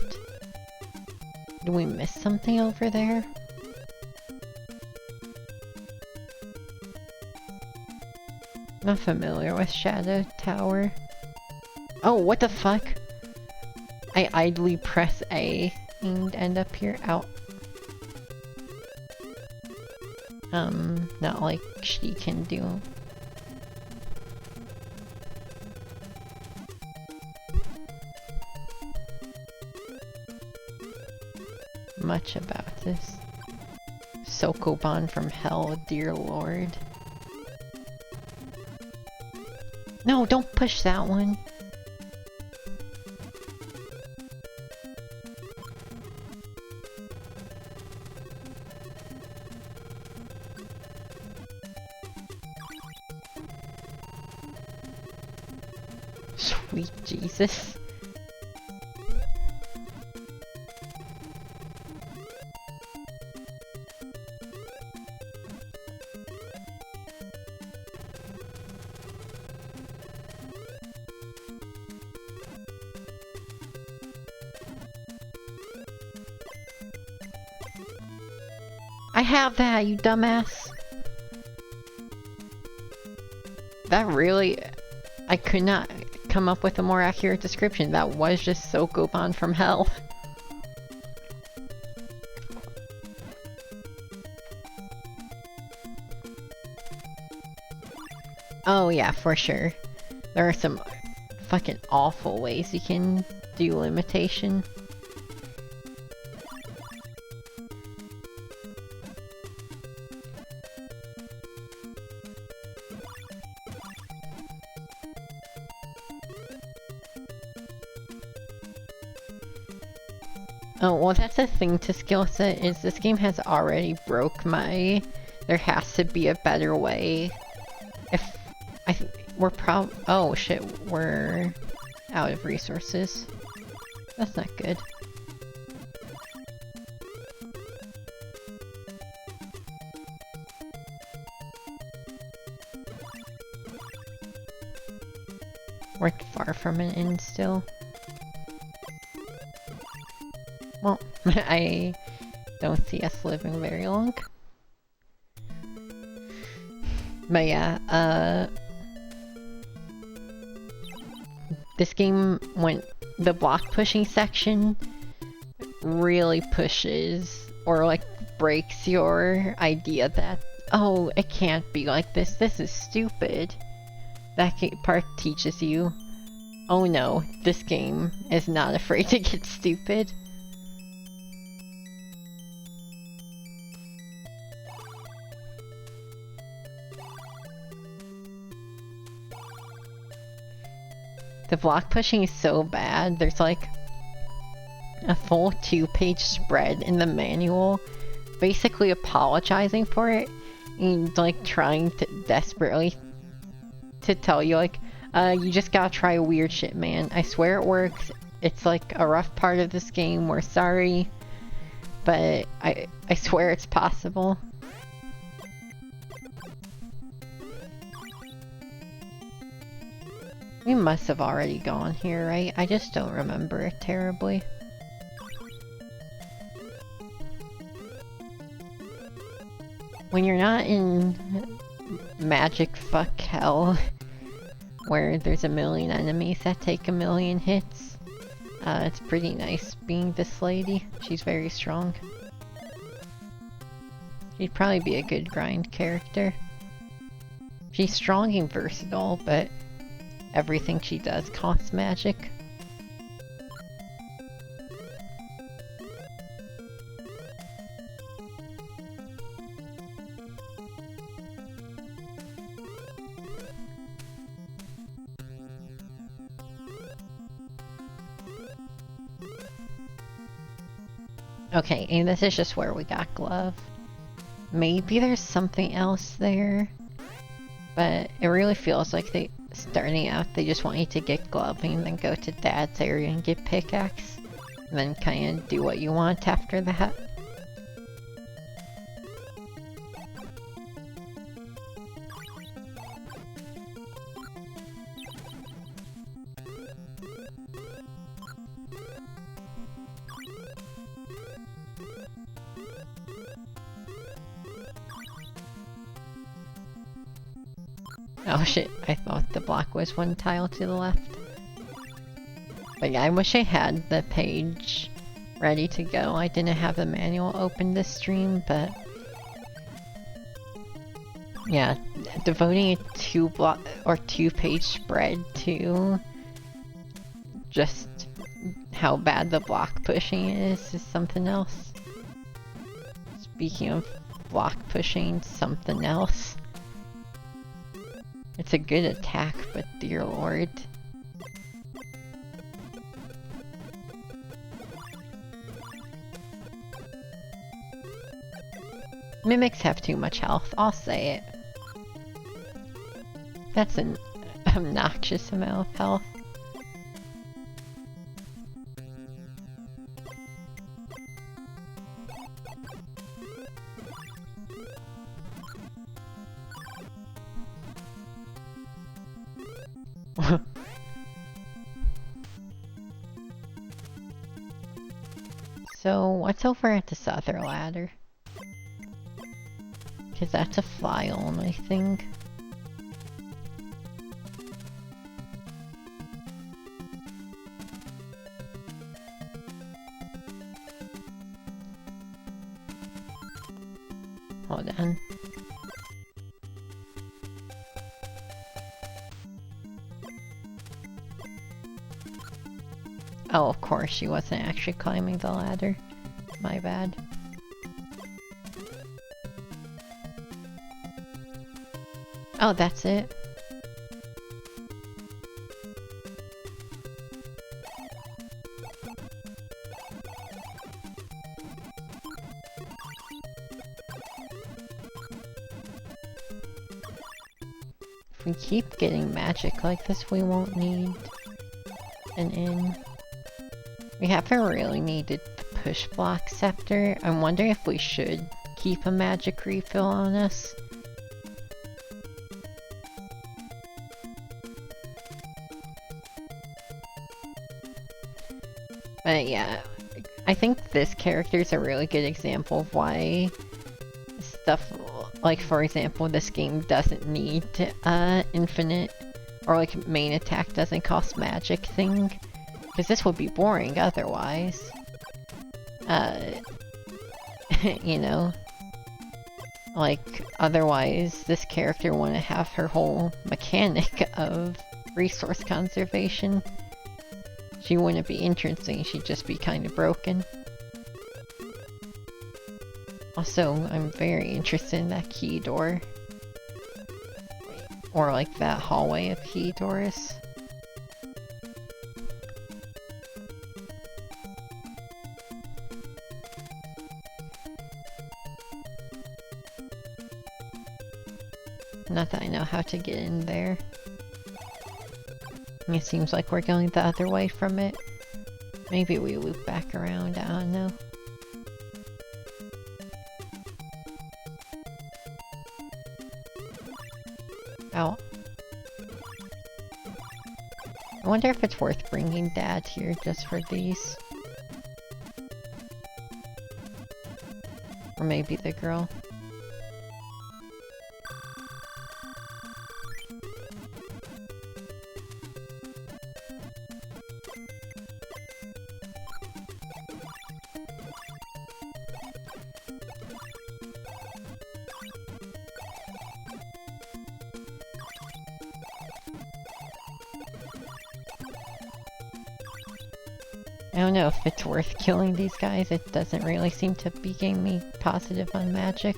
Did we miss something over there? Not familiar with Shadow Tower. Oh, what the fuck? I idly press A and end up here. Out. Not like she can do. Much about this. Sokoban from hell, dear lord. No, don't push that one. Sweet Jesus. I have that, you dumbass! That really... I could not come up with a more accurate description. That was just Sokoban from hell. Oh yeah, for sure. There are some fucking awful ways you can do limitation. Oh, well that's the thing to skill set, is this game has already broke my... There has to be a better way. If... we're oh shit, we're out of resources. That's not good. We're far from an inn still. Well, I don't see us living very long. But yeah, this game the block pushing section really pushes or like breaks your idea that, oh, it can't be like this is stupid. That part teaches you, oh no, this game is not afraid to get stupid. The block pushing is so bad, there's like a full 2-page spread in the manual basically apologizing for it and like trying to desperately to tell you like, you just gotta try weird shit, man. I swear it works. It's like a rough part of this game, we're sorry, but I swear it's possible. We must have already gone here, right? I just don't remember it terribly. When you're not in magic fuck hell, where there's a million enemies that take a million hits, it's pretty nice being this lady. She's very strong. She'd probably be a good grind character. She's strong and versatile, but everything she does costs magic. Okay, and this is just where we got glove. Maybe there's something else there, but it really feels like starting out, they just want you to get glove and then go to Dad's area and get pickaxe, and then kind of do what you want after that. Oh shit, I thought the block was one tile to the left. But yeah, I wish I had the page ready to go. I didn't have the manual open this stream, but yeah, devoting a two-page spread to just how bad the block pushing is something else. Speaking of block pushing, something else. It's a good attack, but dear lord. Mimics have too much health, I'll say it. That's an obnoxious amount of health. So, what's over at this other ladder? Because that's a fly only thing. Hold on. Oh, of course, she wasn't actually climbing the ladder. My bad. Oh, that's it? If we keep getting magic like this, we won't need an inn. We haven't really needed the push block scepter. I wonder if we should keep a magic refill on us. But yeah, I think this character is a really good example of why stuff, like for example, this game doesn't need infinite, or like main attack doesn't cost magic thing. Because this would be boring otherwise. You know? Like, otherwise, this character wouldn't have her whole mechanic of resource conservation. She wouldn't be interesting, she'd just be kind of broken. Also, I'm very interested in that key door. Or like that hallway of key doors. Not that I know how to get in there. It seems like we're going the other way from it. Maybe we loop back around, I don't know. Ow. I wonder if it's worth bringing Dad here just for these. Or maybe the girl. I don't know if it's worth killing these guys. It doesn't really seem to be getting me positive on magic.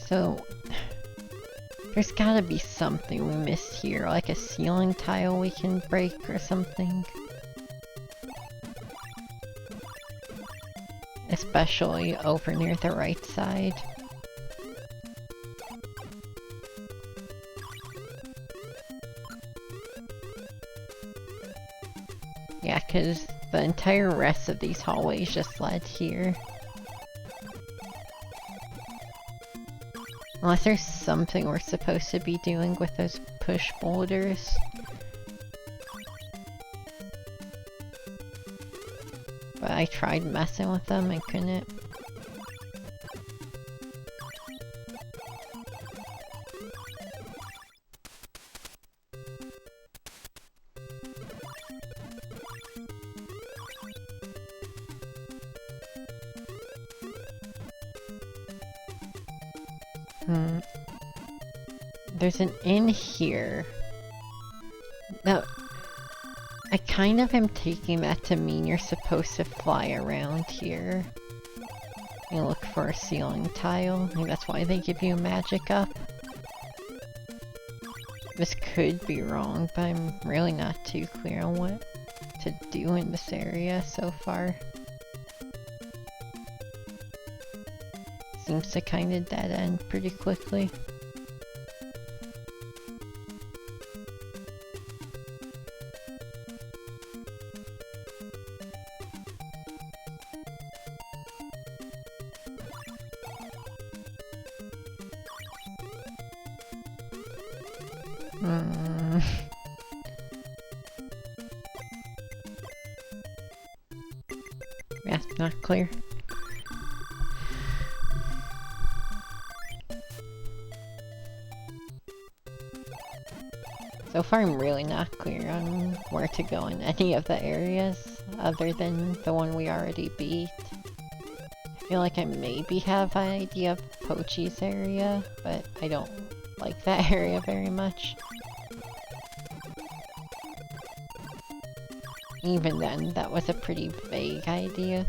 So, there's gotta be something we missed here, like a ceiling tile we can break or something. Especially over near the right side. Yeah, because the entire rest of these hallways just led here. Unless there's something we're supposed to be doing with those push boulders. But I tried messing with them and couldn't. There's an inn here. Now, I kind of am taking that to mean you're supposed to fly around here and look for a ceiling tile. Maybe that's why they give you magic up. This could be wrong, but I'm really not too clear on what to do in this area so far. Seems to kind of dead end pretty quickly. Yeah, not clear. So far I'm really not clear on where to go in any of the areas other than the one we already beat. I feel like I maybe have an idea of Pochi's area, but I don't like that area very much. Even then, that was a pretty vague idea.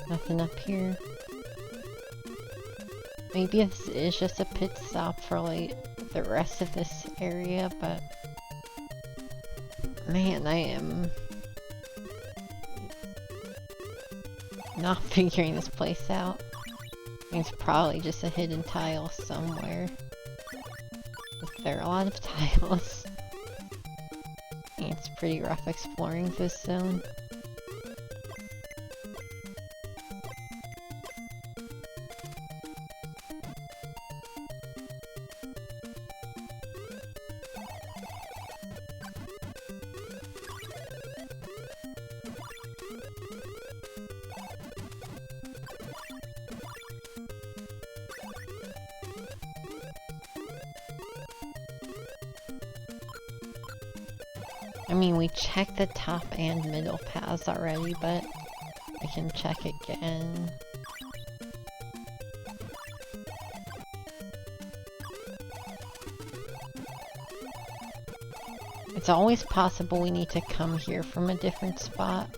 Nothing up here. Maybe this is just a pit stop for like the rest of this area, but man, I am not figuring this place out. It's probably just a hidden tile somewhere. There are a lot of tiles. It's pretty rough exploring this zone. I mean, we checked the top and middle paths already, but I can check again. It's always possible we need to come here from a different spot.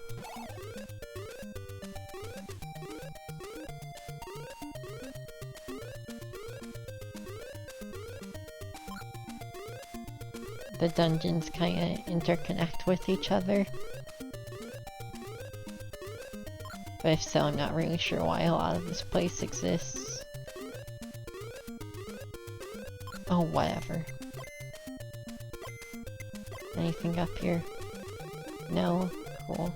The dungeons kind of interconnect with each other. But if so, I'm not really sure why a lot of this place exists. Oh, whatever. Anything up here? No? Cool.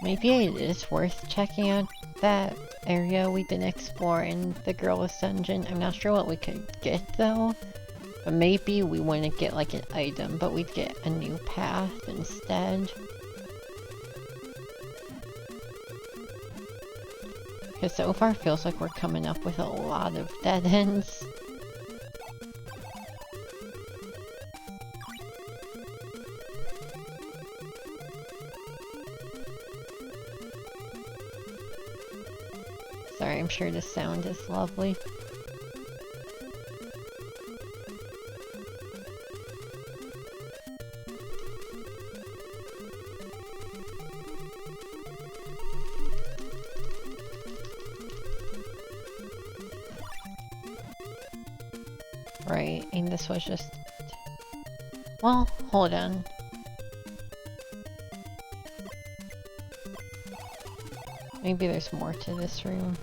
Maybe it is worth checking out that area we didn't explore in the Girl's Dungeon. I'm not sure what we could get though. But maybe we wouldn't get like an item, but we'd get a new path instead. Because so far it feels like we're coming up with a lot of dead ends. Sorry, I'm sure the sound is lovely. Right, and this was just... Well, hold on. Maybe there's more to this room.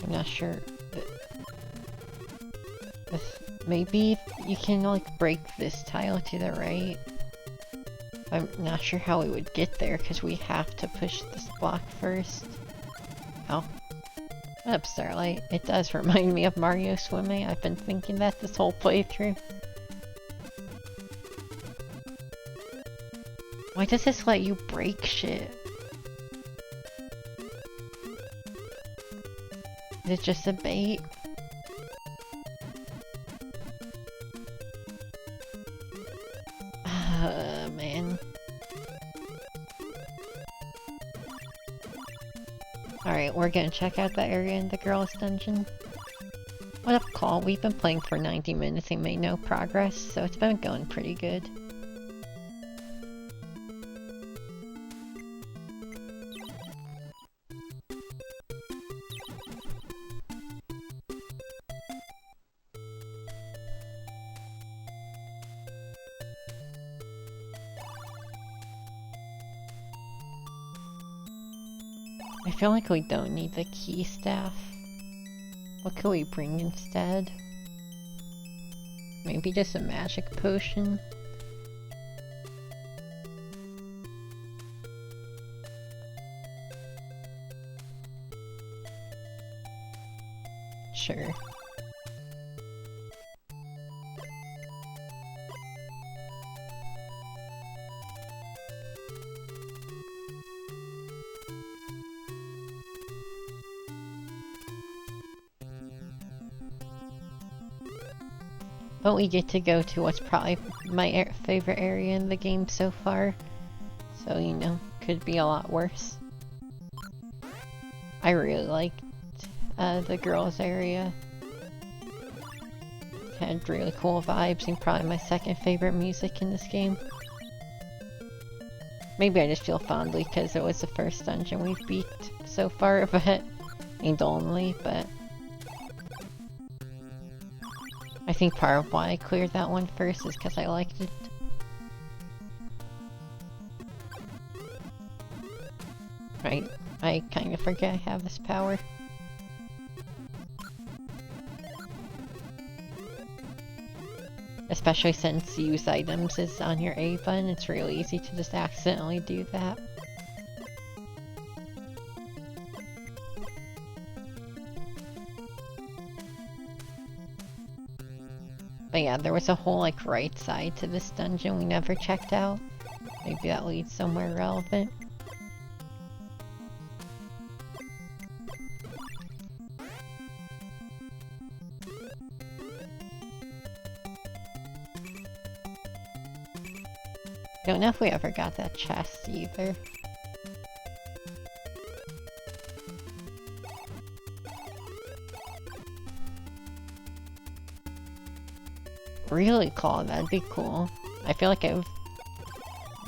I'm not sure. Maybe you can like break this tile to the right. I'm not sure how we would get there because we have to push this block first. Oh. What up, Starlight? It does remind me of Mario swimming. I've been thinking that this whole playthrough. Why does this let you break shit? Is it just a bait? Man. Alright, we're gonna check out that area in the Girl's Dungeon. What up, Call? We've been playing for 90 minutes and made no progress, so it's been going pretty good. I feel like we don't need the key staff. What could we bring instead? Maybe just a magic potion? Sure. But we get to go to what's probably my favorite area in the game so far. So, you know, could be a lot worse. I really liked the girls area. Had really cool vibes and probably my second favorite music in this game. Maybe I just feel fondly because it was the first dungeon we've beat so far, but ain't only, but I think part of why I cleared that one first is because I liked it. Right, I kind of forget I have this power. Especially since use items is on your A button, it's really easy to just accidentally do that. But yeah, there was a whole like right side to this dungeon we never checked out. Maybe that leads somewhere relevant. Don't know if we ever got that chest either. Really cool, that'd be cool. I feel like I've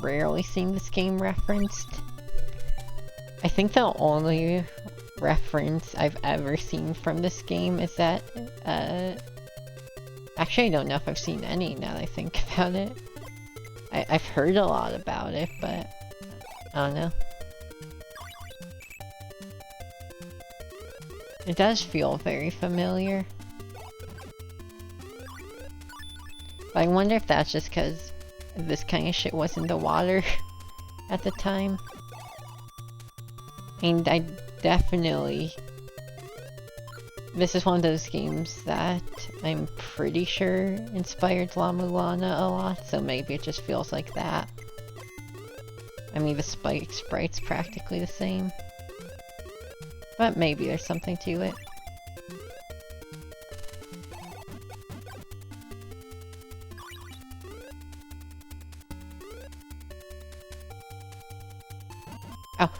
rarely seen this game referenced. I think the only reference I've ever seen from this game is that, actually I don't know if I've seen any now that I think about it. I've heard a lot about it, but I don't know. It does feel very familiar. But I wonder if that's just because this kind of shit was in the water. at the time. And I definitely... This is one of those games that I'm pretty sure inspired La Mulana a lot, so maybe it just feels like that. I mean, the sprite's practically the same. But maybe there's something to it. Oh,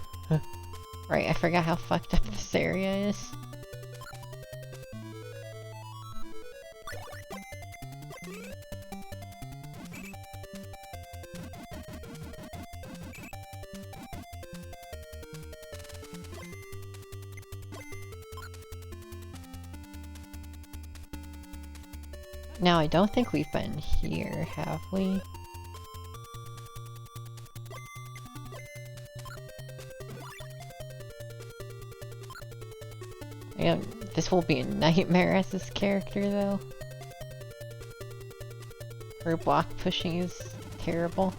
right, I forgot how fucked up this area is. Now, I don't think we've been here, have we? This will be a nightmare as this character, though. Her block pushing is terrible.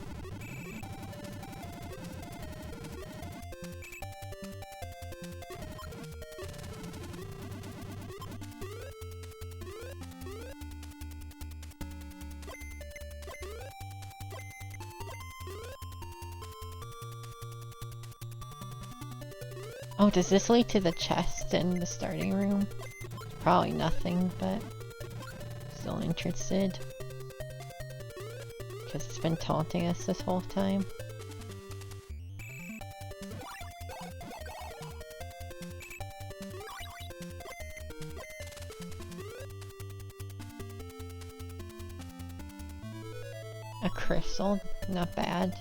Oh, does this lead to the chest in the starting room? Probably nothing, but still interested. Because it's been taunting us this whole time. A crystal, not bad.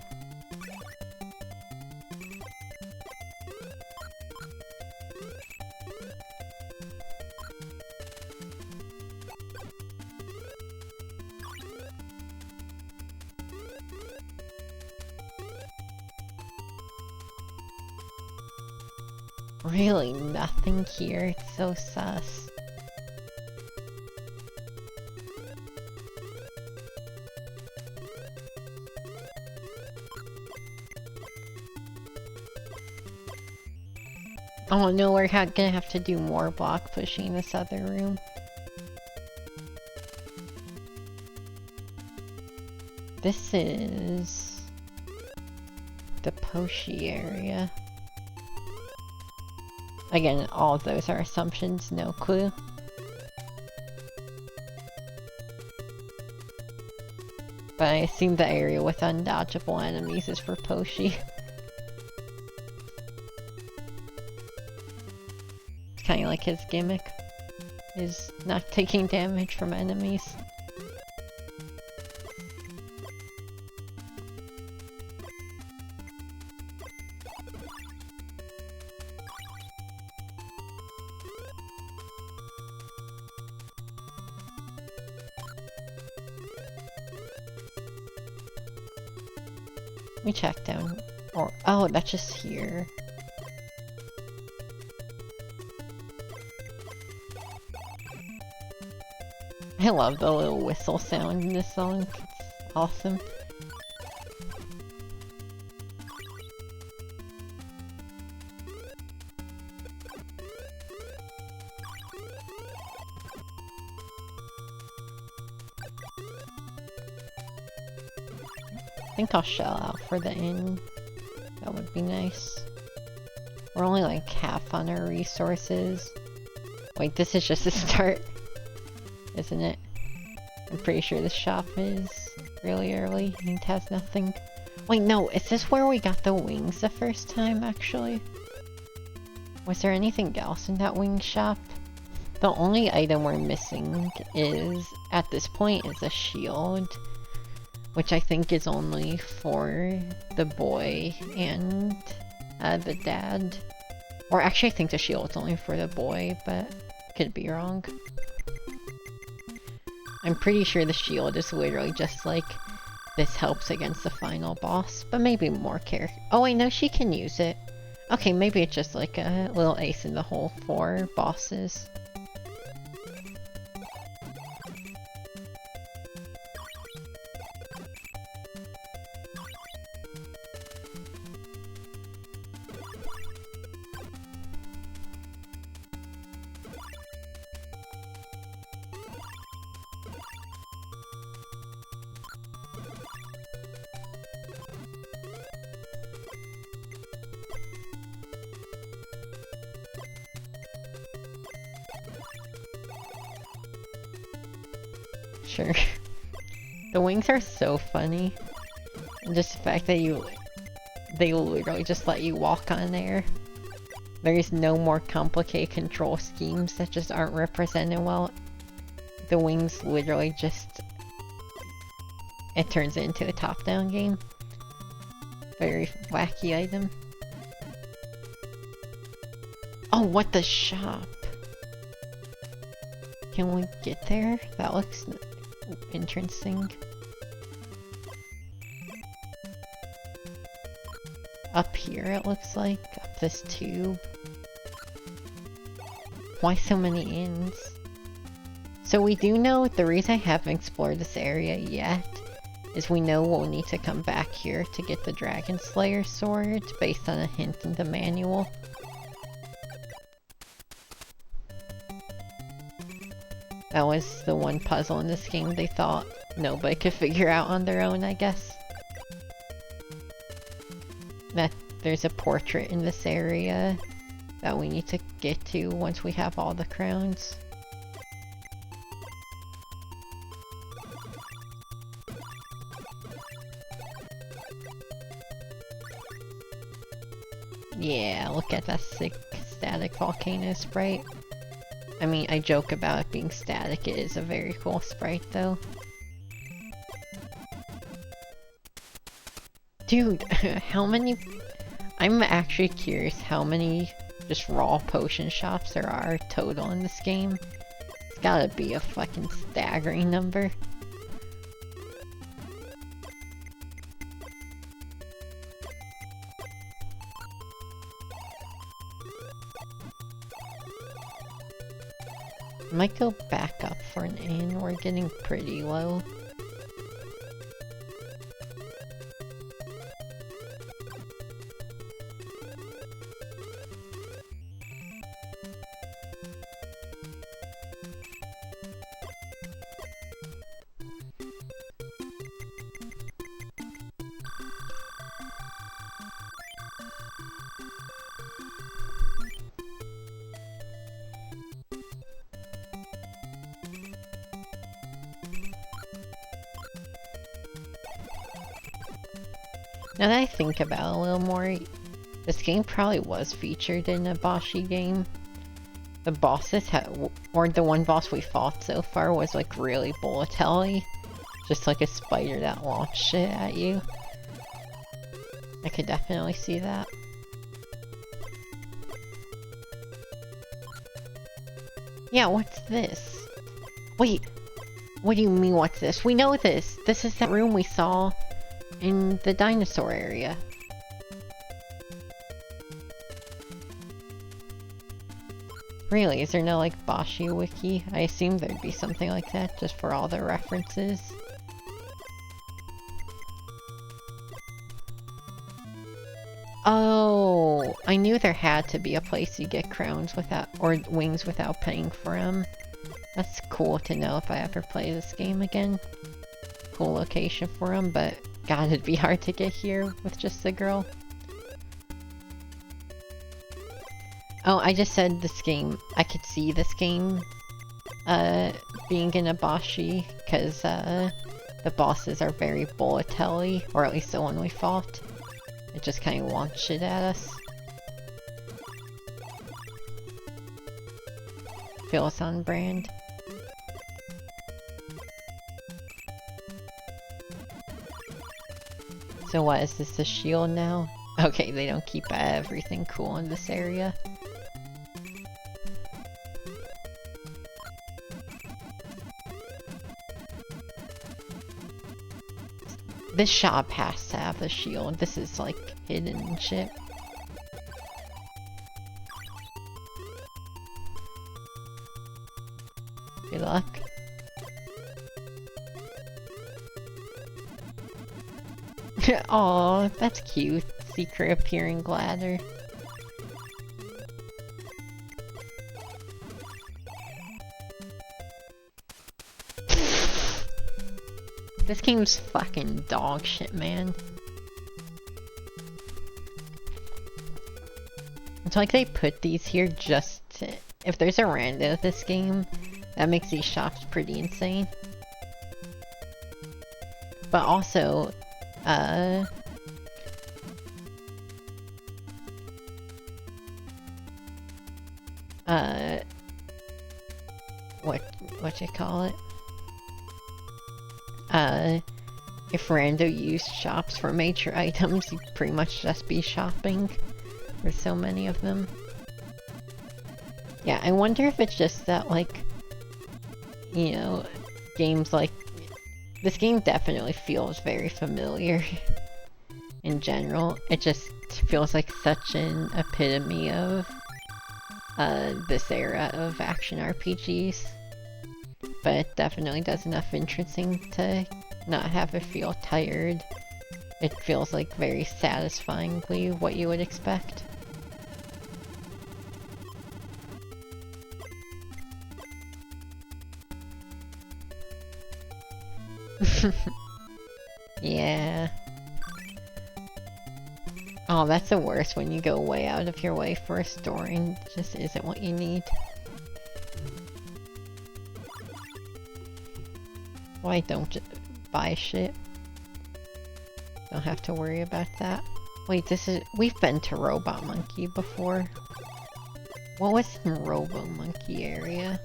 Really nothing here, it's so sus. Oh no, we're gonna have to do more block pushing in this other room. This is the Poshi area. Again, all of those are assumptions, no clue. But I assume the area with undodgeable enemies is for Poshi. It's kind of like his gimmick, is not taking damage from enemies. Let me check down, or oh, that's just here. I love the little whistle sound in this song, it's awesome. I think I'll shell out for the inn. That would be nice. We're only like half on our resources. Wait, this is just a start, isn't it? I'm pretty sure this shop is really early and it has nothing. Wait, no, is this where we got the wings the first time, actually? Was there anything else in that wing shop? The only item we're missing is, at this point, is a shield. Which I think is only for the boy and the dad. Or actually I think the shield's only for the boy, but could be wrong. I'm pretty sure the shield is literally just like, this helps against the final boss, but maybe more character. Oh wait, no, she can use it. Okay, maybe it's just like a little ace in the hole for bosses. Sure. The wings are so funny. And just the fact that they literally just let you walk on air. There is no more complicated control schemes that just aren't represented well. The wings literally just... It turns it into a top-down game. Very wacky item. Oh, what the shop? Can we get there? That looks interesting. Up here it looks like, up this tube. Why so many inns? So we do know, the reason I haven't explored this area yet is we know we'll need to come back here to get the Dragon Slayer sword based on a hint in the manual. That was the one puzzle in this game they thought nobody could figure out on their own, I guess. That there's a portrait in this area that we need to get to once we have all the crowns. Yeah, look at that sick static volcano sprite. I mean, I joke about it being static, it is a very cool sprite though. Dude, how many... I'm actually curious how many just raw potion shops there are total in this game. It's gotta be a fucking staggering number. Might go back up for an inn, we're getting pretty low. Now that I think about it a little more, this game probably was featured in a Boshi game. The bosses or the one boss we fought so far was like really bullet-helly. Just like a spider that launched shit at you. I could definitely see that. Yeah, what's this? Wait, what do you mean what's this? We know this! This is that room we saw in the dinosaur area. Really? Is there no like Boshi wiki? I assume there'd be something like that just for all the references. Oh, I knew there had to be a place you get crowns without, or wings without paying for them. That's cool to know if I ever play this game again. Cool location for them, but God, it'd be hard to get here with just a girl. Oh, I just said this game, I could see this game being in a Boshi, because the bosses are very bullet-helly, or at least the one we fought. It just kind of wants shit at us. Feels on brand. So what, is this a shield now? Okay, they don't keep everything cool in this area. This shop has to have a shield. This is like hidden and shit. Good luck. Aw, that's cute. Secret appearing ladder. This game's fucking dog shit, man. It's like they put these here just to... If there's a rando of this game, that makes these shops pretty insane. But also, what you call it? If Rando used shops for major items, you'd pretty much just be shopping. There's so many of them. Yeah, I wonder if it's just that, like, you know, games like... This game definitely feels very familiar in general. It just feels like such an epitome of this era of action RPGs. But it definitely does enough interesting to not have it feel tired. It feels like very satisfyingly what you would expect. Yeah. Oh, that's the worst when you go way out of your way for a store and it just isn't what you need. Why don't you buy shit? Don't have to worry about that. Wait, we've been to Robot Monkey before. What was in Robo Monkey area?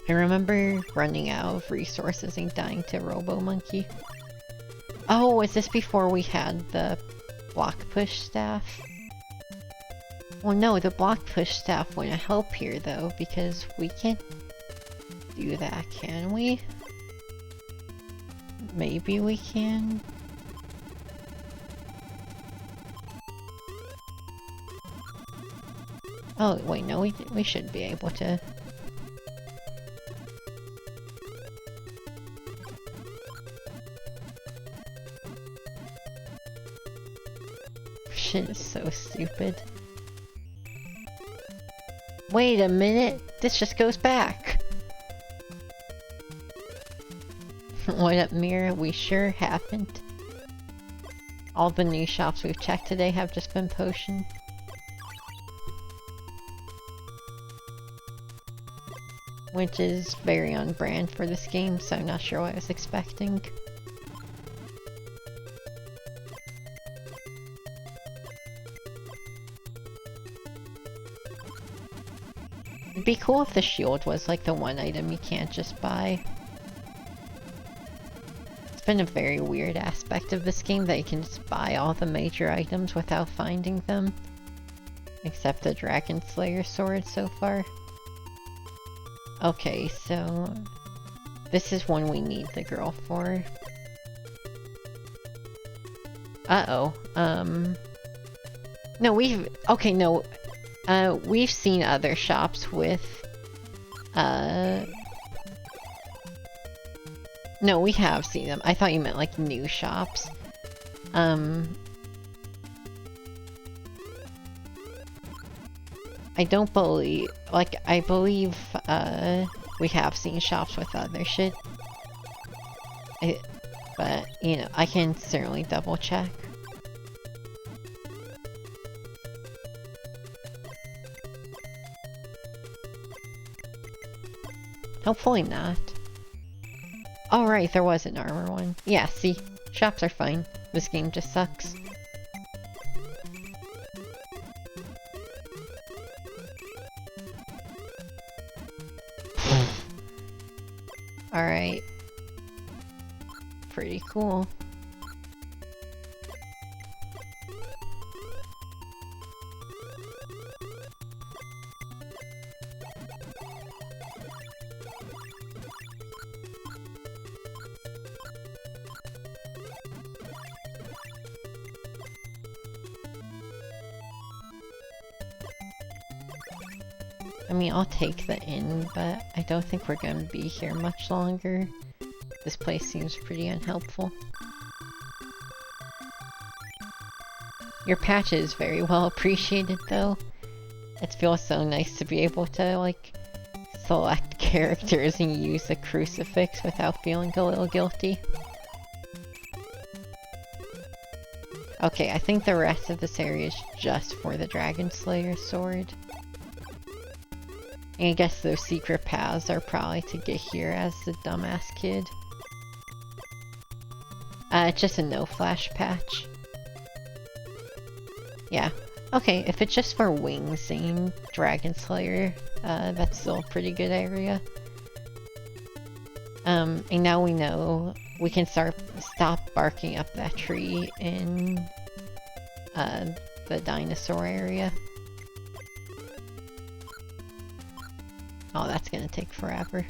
I remember running out of resources and dying to Robo Monkey. Oh, was this before we had the block push staff? Well, no, the block push staff wouldn't help here though, because we can't do that, can we? Maybe we can? Oh, wait, no, we should be able to. Shit is so stupid. Wait a minute, this just goes back. What up, Mira? We sure haven't. All the new shops we've checked today have just been potion. Which is very on brand for this game, so I'm not sure what I was expecting. It'd be cool if the shield was like the one item you can't just buy. It's been a very weird aspect of this game that you can just buy all the major items without finding them. Except the Dragon Slayer sword so far. Okay, so... this is one we need the girl for. Uh-oh. No, we've... okay, no. We've seen other shops with... no, we have seen them. I thought you meant, like, new shops. I don't believe... like, I believe, we have seen shops with other shit. But, you know, I can certainly double check. Hopefully not. Oh right, there was an armor one. Yeah, see? Shops are fine. This game just sucks. Alright. Pretty cool. I mean, I'll take the inn, but I don't think we're gonna be here much longer. This place seems pretty unhelpful. Your patch is very well appreciated, though. It feels so nice to be able to, like, select characters and use the crucifix without feeling a little guilty. Okay, I think the rest of this area is just for the Dragon Slayer sword. And I guess those secret paths are probably to get here as the dumbass kid. It's just a no flash patch. Yeah. Okay, if it's just for Wings and Dragon Slayer, that's still a pretty good area. And now we know we can stop barking up that tree in the dinosaur area. Oh, that's gonna take forever.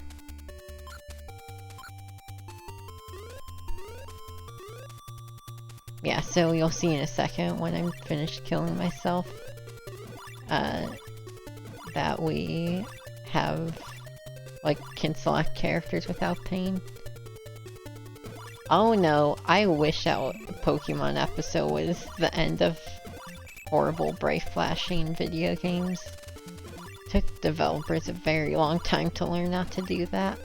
Yeah, so you'll see in a second when I'm finished killing myself, that we have, like, can select characters without pain. Oh no, I wish that Pokemon episode was the end of horrible bright flashing video games. Took developers a very long time to learn not to do that.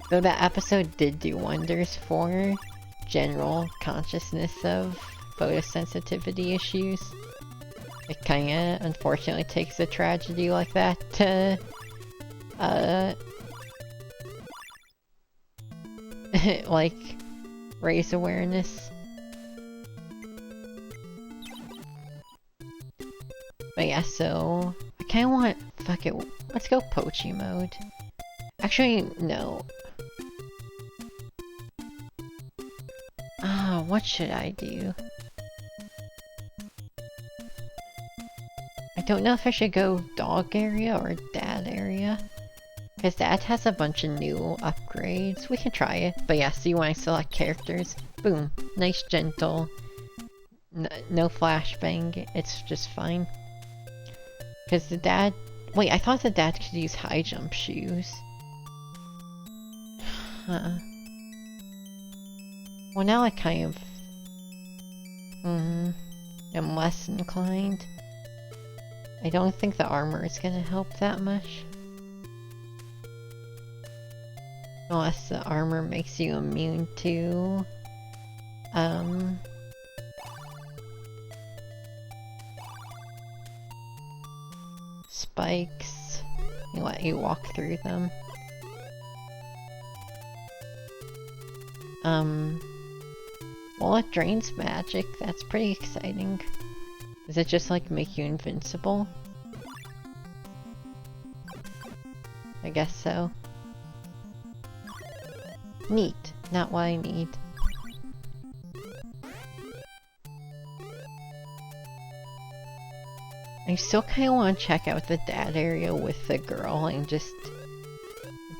Though that episode did do wonders for general consciousness of photosensitivity issues. It kinda, unfortunately, takes a tragedy like that to, like, raise awareness. But yeah, so, I kinda want, fuck it, let's go Pochi mode. Actually, no. What should I do? I don't know if I should go dog area or dad area. Because dad has a bunch of new upgrades. We can try it. But yeah, see when I select characters. Boom. Nice, gentle. No flashbang. It's just fine. Because the dad... Wait, I thought the dad could use high jump shoes. Huh. Well, now I kind of... am less inclined. I don't think the armor is gonna help that much. Unless the armor makes you immune to... spikes. You let you walk through them. Well, it drains magic. That's pretty exciting. Does it just, like, make you invincible? I guess so. Neat. Not what I need. I still kinda wanna check out the dad area with the girl and just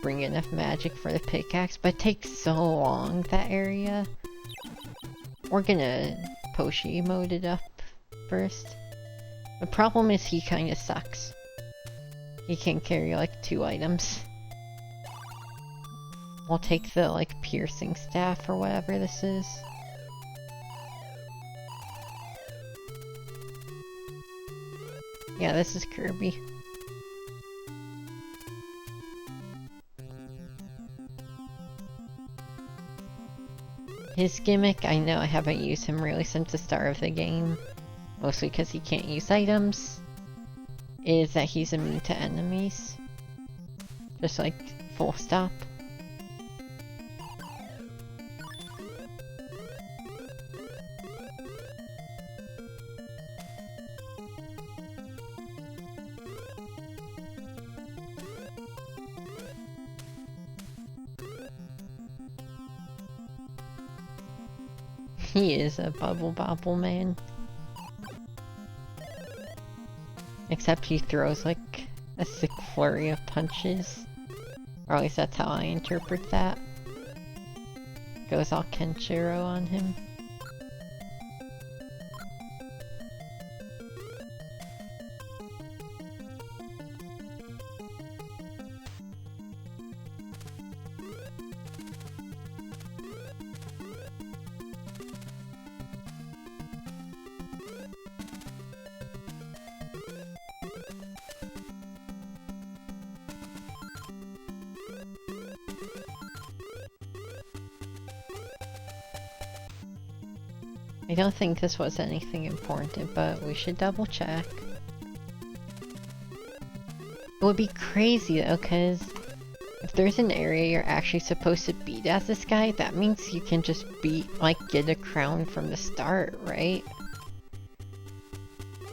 bring enough magic for the pickaxe, but it takes so long, that area. We're gonna Pochi mode it up first. The problem is he kinda sucks. He can carry like 2 items. We'll take the like piercing staff or whatever this is. Yeah, this is Kirby. His gimmick, I know I haven't used him really since the start of the game, mostly because he can't use items, is that he's immune to enemies. Just like, full stop. He is a bubble bobble man. Except he throws like a sick flurry of punches. Or at least that's how I interpret that. Goes all Kenshiro on him. I don't think this was anything important, but we should double check. It would be crazy though, cause If there's an area you're actually supposed to beat as this guy, that means you can just get a crown from the start, right?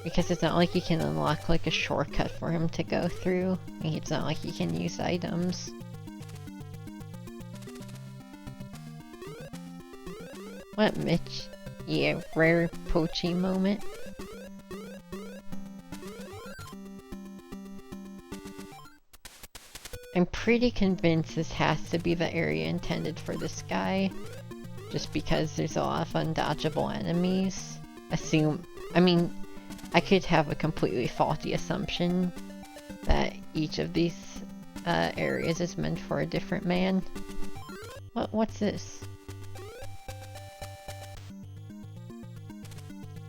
Because it's not like you can unlock like a shortcut for him to go through. It's not like you can use items. What, Mitch? Yeah, rare Pochi moment. I'm pretty convinced this has to be the area intended for this guy, just because there's a lot of undodgeable enemies. I mean, I could have a completely faulty assumption that each of these areas is meant for a different man. What's this?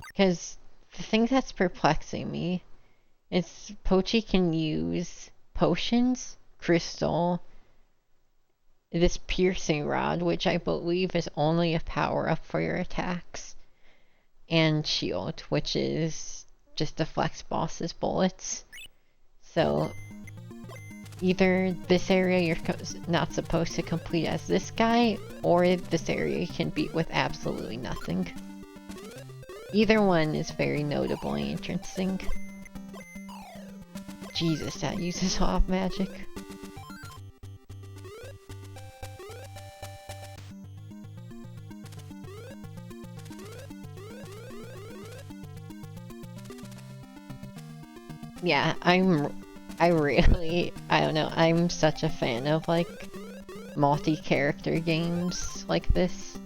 Because the thing that's perplexing me is Pochi can use potions, crystal, this piercing rod, which I believe is only a power-up for your attacks, and shield, which is just deflects bosses' bullets. So either this area you're not supposed to complete as this guy, or this area you can beat with absolutely nothing. Either one is very notable and interesting. Jesus, that uses off magic. Yeah, I don't know, I'm such a fan of like multi-character games like this.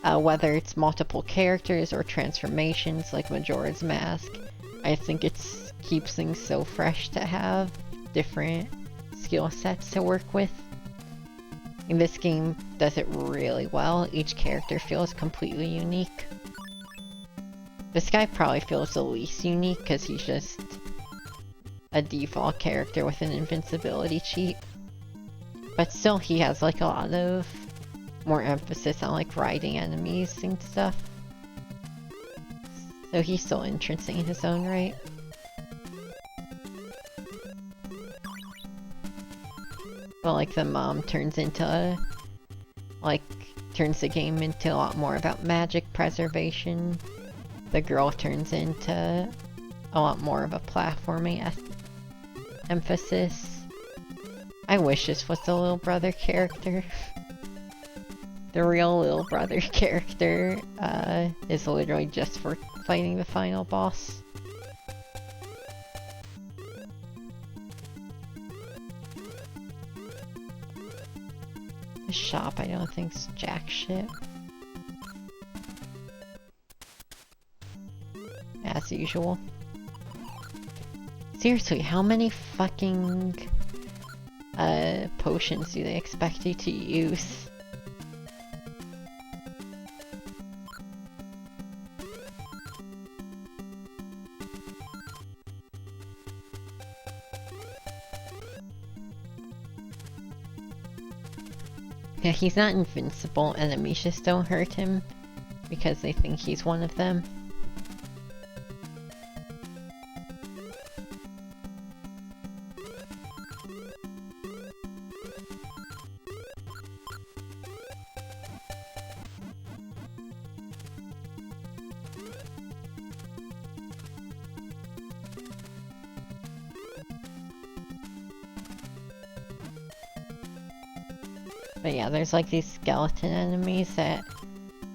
Whether it's multiple characters or transformations like Majora's Mask, I think it keeps things so fresh to have different skill sets to work with. And this game does it really well. Each character feels completely unique. This guy probably feels the least unique because he's just a default character with an invincibility cheat. But still, he has like a lot of more emphasis on like riding enemies and stuff. So he's still interesting in his own right. But like the mom turns into turns the game into a lot more about magic preservation. The girl turns into a lot more of a platforming emphasis. I wish this was the little brother character. The real little brother character is literally just for fighting the final boss. The shop I don't think's jack shit. As usual. Seriously, how many fucking potions do they expect you to use? Yeah, he's not invincible, enemies just don't hurt him because they think he's one of them. But yeah, there's like these skeleton enemies that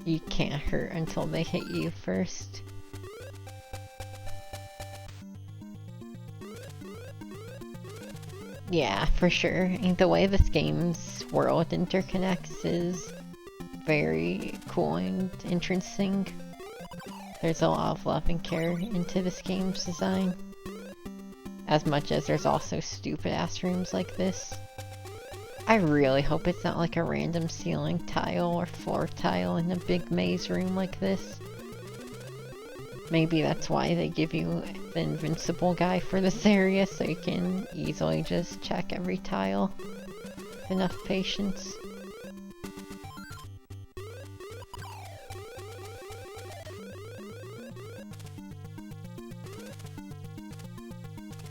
you can't hurt until they hit you first. Yeah, for sure. And the way this game's world interconnects is very cool and interesting. There's a lot of love and care into this game's design. As much as there's also stupid ass rooms like this. I really hope it's not like a random ceiling tile or floor tile in a big maze room like this. Maybe that's why they give you the invincible guy for this area, so you can easily just check every tile with enough patience.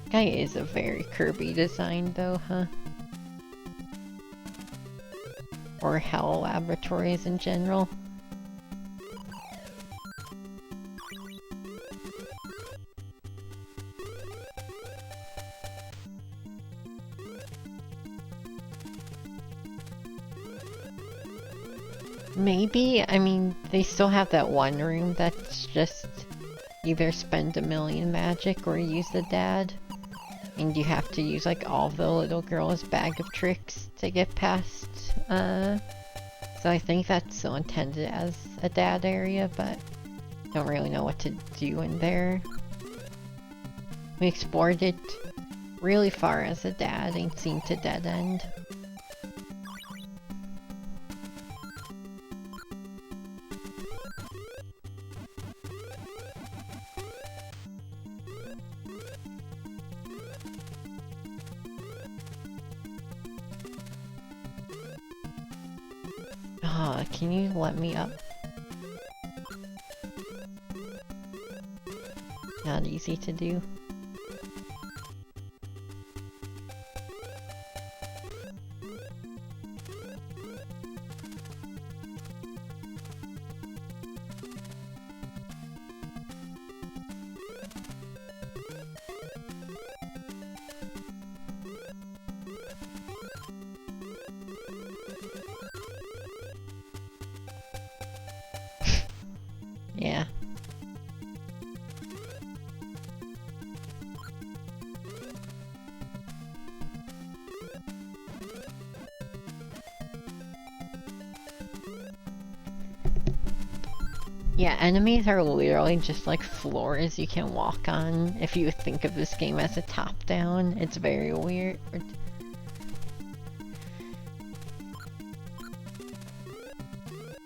Guy is a very Kirby design though, huh? or Hell Laboratories in general. Maybe, I mean, they still have that one room that's just either spend 1,000,000 magic or use the dad. And you have to use like all the little girl's bag of tricks to get past. So I think that's still intended as a dad area, but don't really know what to do in there. We explored it really far as a dad and seemed to dead end. Can you let me up? Not easy to do. Yeah. Yeah, enemies are literally just like floors you can walk on. If you think of this game as a top-down, it's very weird.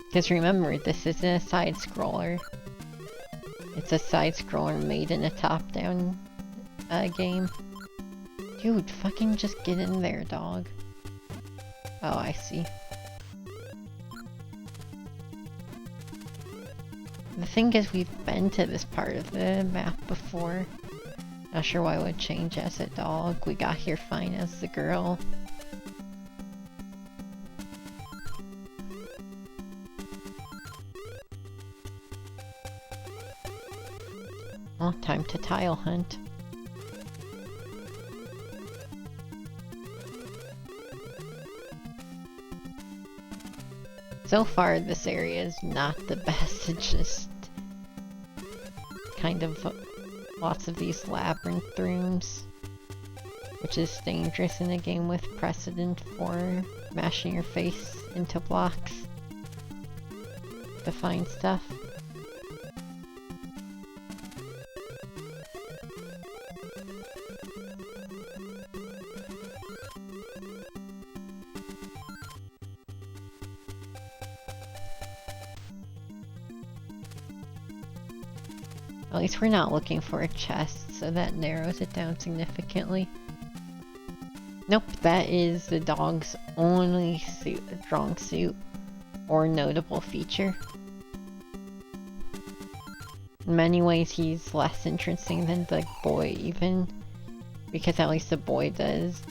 Because remember, this isn't a side-scroller. It's a side-scroller made in a top-down game. Dude, fucking just get in there, dog. Oh, I see. The thing is, we've been to this part of the map before. Not sure why it would change as a dog. We got here fine as the girl. Well, time to tile hunt. So far, this area is not the best. It's just kind of lots of these labyrinth rooms, which is dangerous in a game with precedent for mashing your face into blocks to find stuff. At least we're not looking for a chest, so that narrows it down significantly. Nope, that is the dog's only strong suit or notable feature. In many ways, he's less interesting than the boy even, because at least the boy does,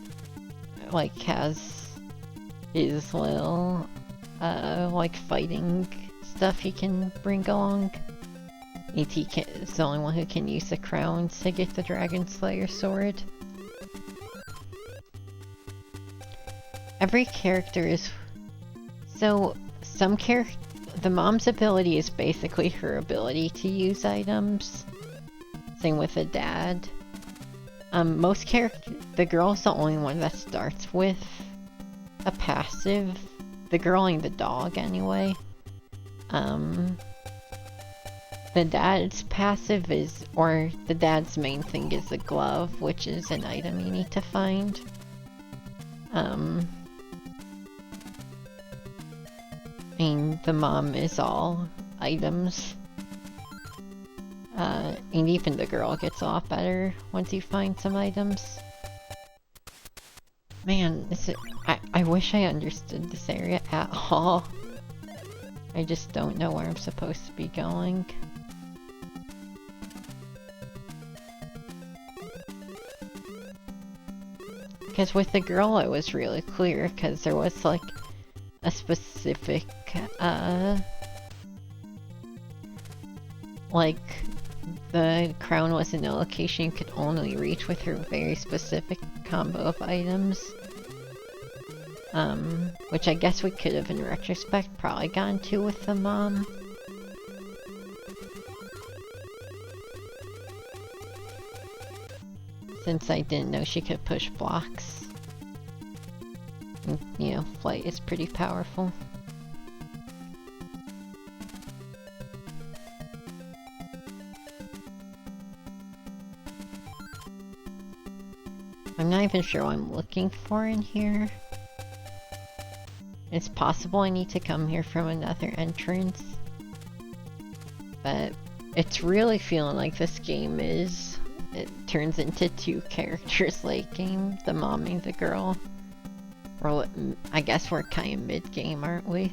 like, has his little, like, fighting stuff he can bring along. E.T. is the only one who can use the crowns to get the Dragon Slayer sword. Every character is... So, the mom's ability is basically her ability to use items. Same with the dad. The girl's the only one that starts with a passive. The girl and the dog, anyway. The dad's passive is, or the dad's main thing is the glove, which is an item you need to find. And the mom is all items. And even the girl gets a lot better once you find some items. Man, I wish I understood this area at all. I just don't know where I'm supposed to be going. Because with the girl it was really clear, because there was like a specific, like, the crown was in a location you could only reach with her very specific combo of items. Which I guess we could have in retrospect probably gone to with the mom. Since I didn't know she could push blocks. And, you know, flight is pretty powerful. I'm not even sure what I'm looking for in here. It's possible I need to come here from another entrance. But it's really feeling like this game is... It turns into two characters late game, the mom and the girl. Or I guess we're kind of mid-game, aren't we?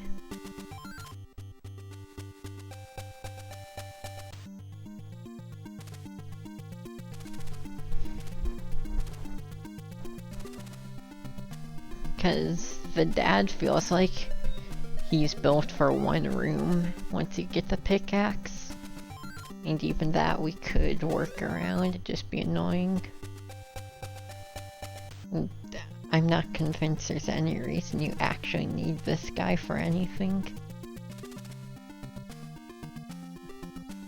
Because the dad feels like he's built for one room once you get the pickaxe. And even that we could work around, it'd just be annoying. And I'm not convinced there's any reason you actually need this guy for anything.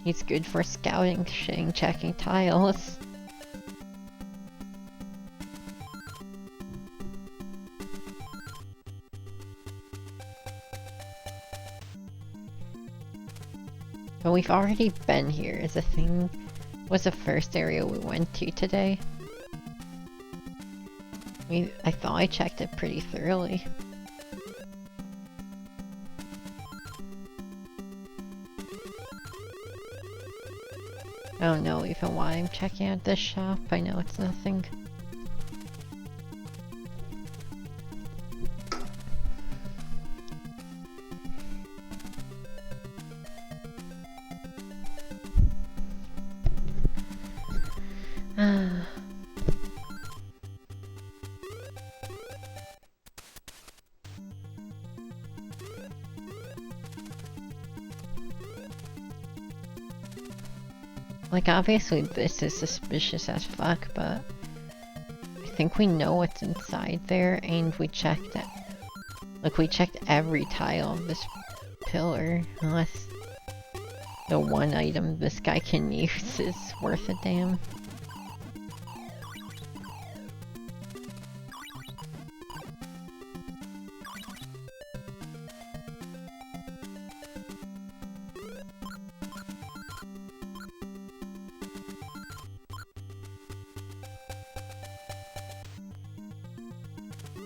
He's good for scouting, checking tiles. But we've already been here as a thing. Was the first area we went to today. I thought I checked it pretty thoroughly. I don't know even why I'm checking out this shop. I know it's nothing. Like, obviously this is suspicious as fuck, but I think we know what's inside there, and we checked it. Like, we checked every tile of this pillar, unless the one item this guy can use is worth a damn.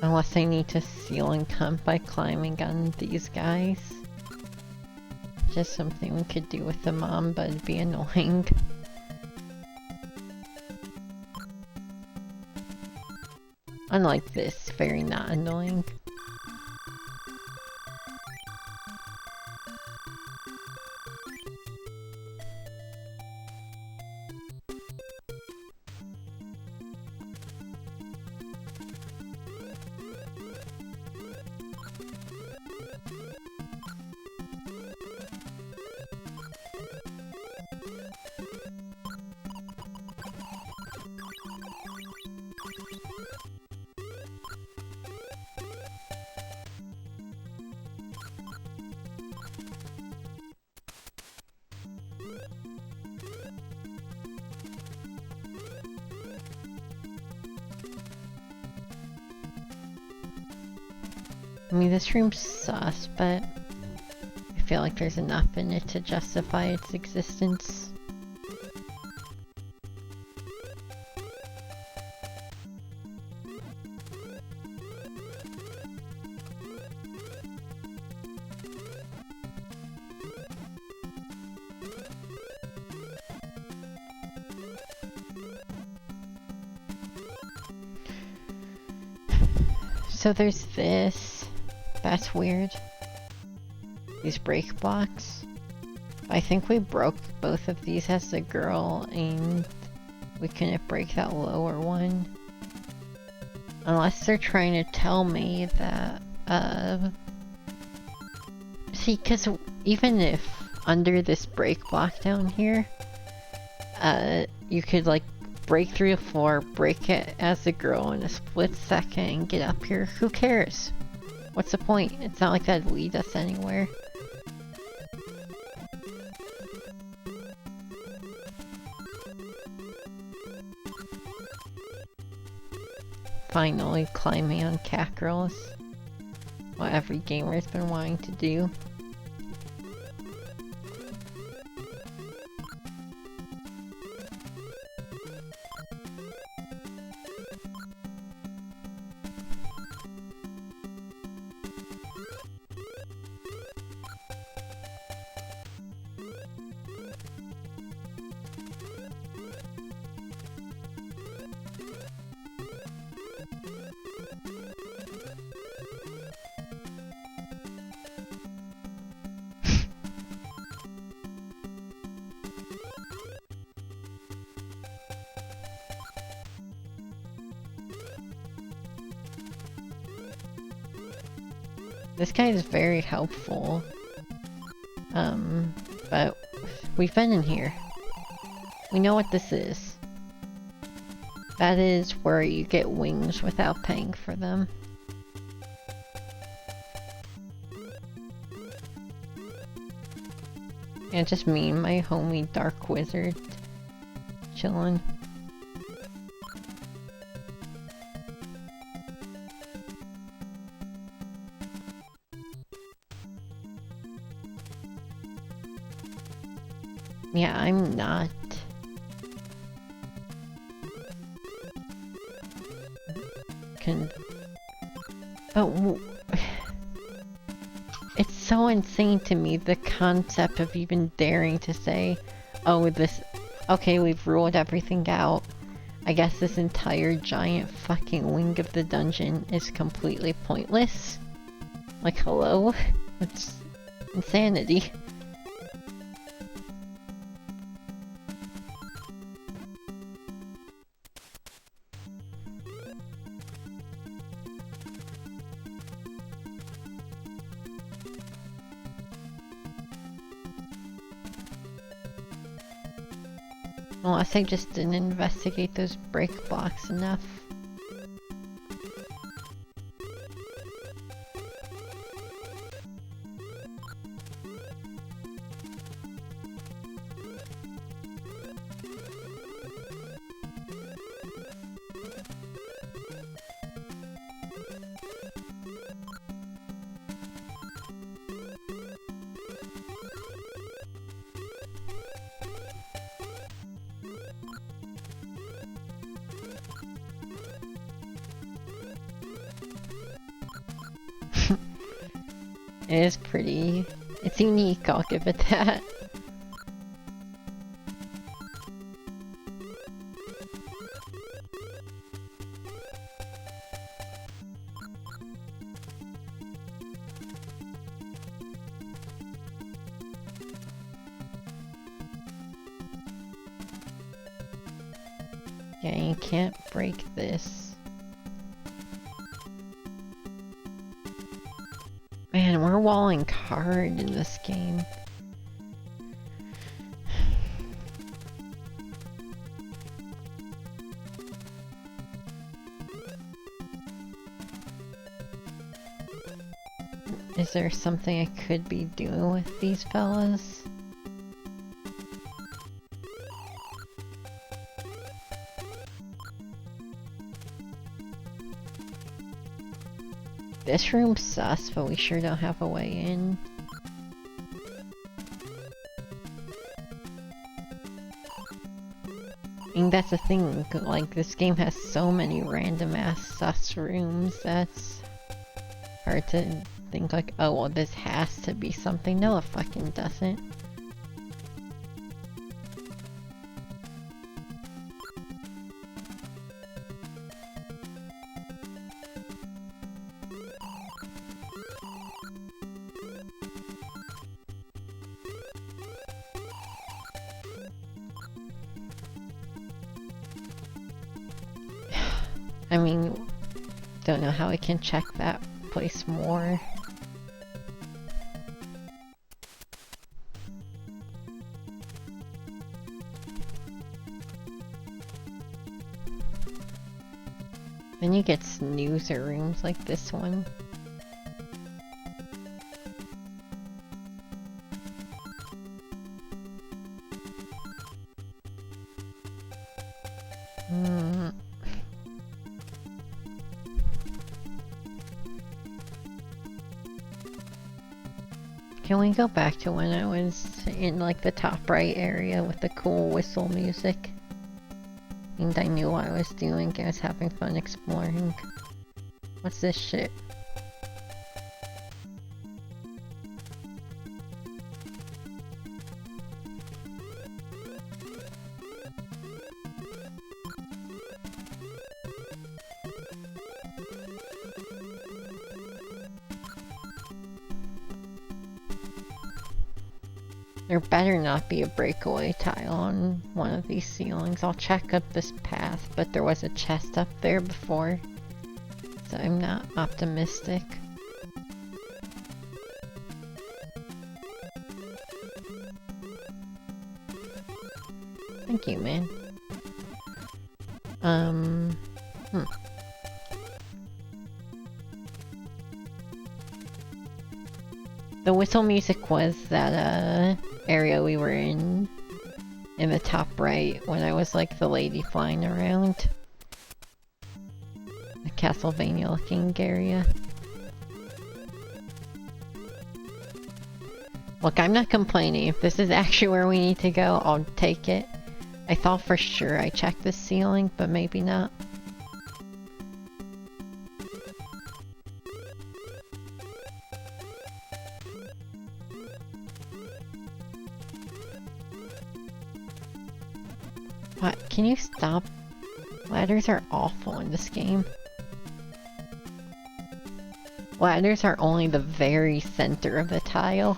Unless I need to ceiling comp by climbing on these guys. Just something we could do with the mom, but it'd be annoying. Unlike this, very not annoying. I mean, this room's sus, but I feel like there's enough in it to justify its existence. So there's this. That's weird. These break blocks. I think we broke both of these as a girl, and we couldn't break that lower one. Unless they're trying to tell me that, See, because even if under this break block down here, you could like break through the floor, break it as a girl in a split second and get up here, who cares? What's the point? It's not like that'd lead us anywhere. Finally climbing on cat girls. What every gamer's been wanting to do. This guy is very helpful. But we've been in here. We know what this is. That is where you get wings without paying for them. And just me and my homie dark wizard chillin'. Yeah, I'm not. But it's so insane to me, the concept of even daring to say, oh, okay, we've ruled everything out. I guess this entire giant fucking wing of the dungeon is completely pointless. Like, hello? It's insanity. Unless I just didn't investigate those break blocks enough. It is pretty. It's unique, I'll give it that. Yeah, you can't break this. Man, we're walling hard in this game. Is there something I could be doing with these fellas? This room's sus, but we sure don't have a way in. I mean, that's the thing, like, this game has so many random ass sus rooms, that's hard to think like, oh well, this has to be something. No, it fucking doesn't. I mean, don't know how I can check that place more. Then you get snoozer rooms like this one. Can we go back to when I was in like the top right area with the cool whistle music? And I knew what I was doing, I was having fun exploring. What's this shit? There better not be a breakaway tile on one of these ceilings. I'll check up this path, but there was a chest up there before, so I'm not optimistic. Thank you, man. The whistle music was that, area we were in the top right when I was like the lady flying around. The Castlevania looking area. Look, I'm not complaining. If this is actually where we need to go, I'll take it. I thought for sure I checked the ceiling, but maybe not. What? Can you stop? Ladders are awful in this game. Ladders are only the very center of the tile.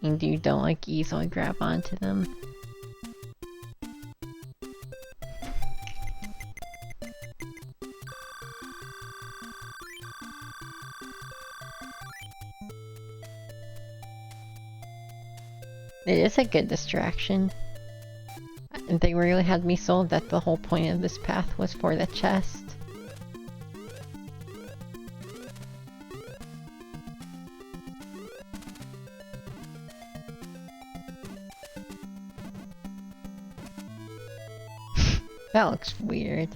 And you don't like easily grab onto them. It is a good distraction. And they really had me sold that the whole point of this path was for the chest. That looks weird.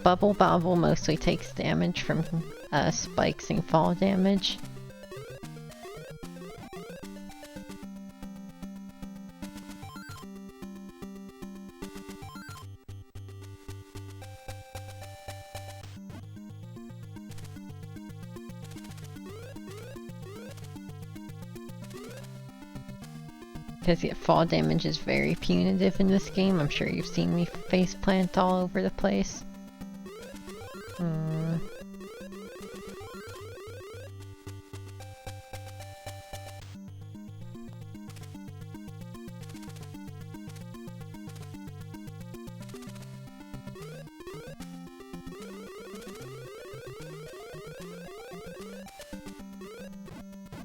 Bubble Bobble mostly takes damage from spikes and fall damage. Because fall damage is very punitive in this game. I'm sure you've seen me faceplant all over the place.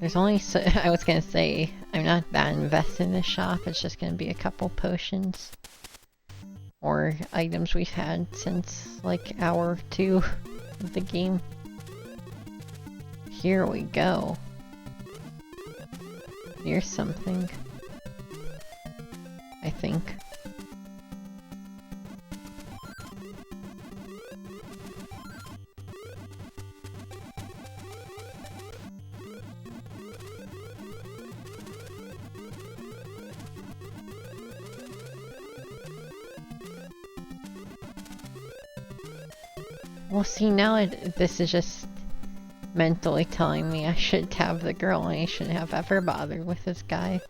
There's only so I was gonna say, I'm not that invested in this shop, it's just gonna be a couple potions. Or items we've had since like hour 2 of the game. Here we go. Here's something. I think. Well, see, now this is just mentally telling me I should have the girl and I shouldn't have ever bothered with this guy.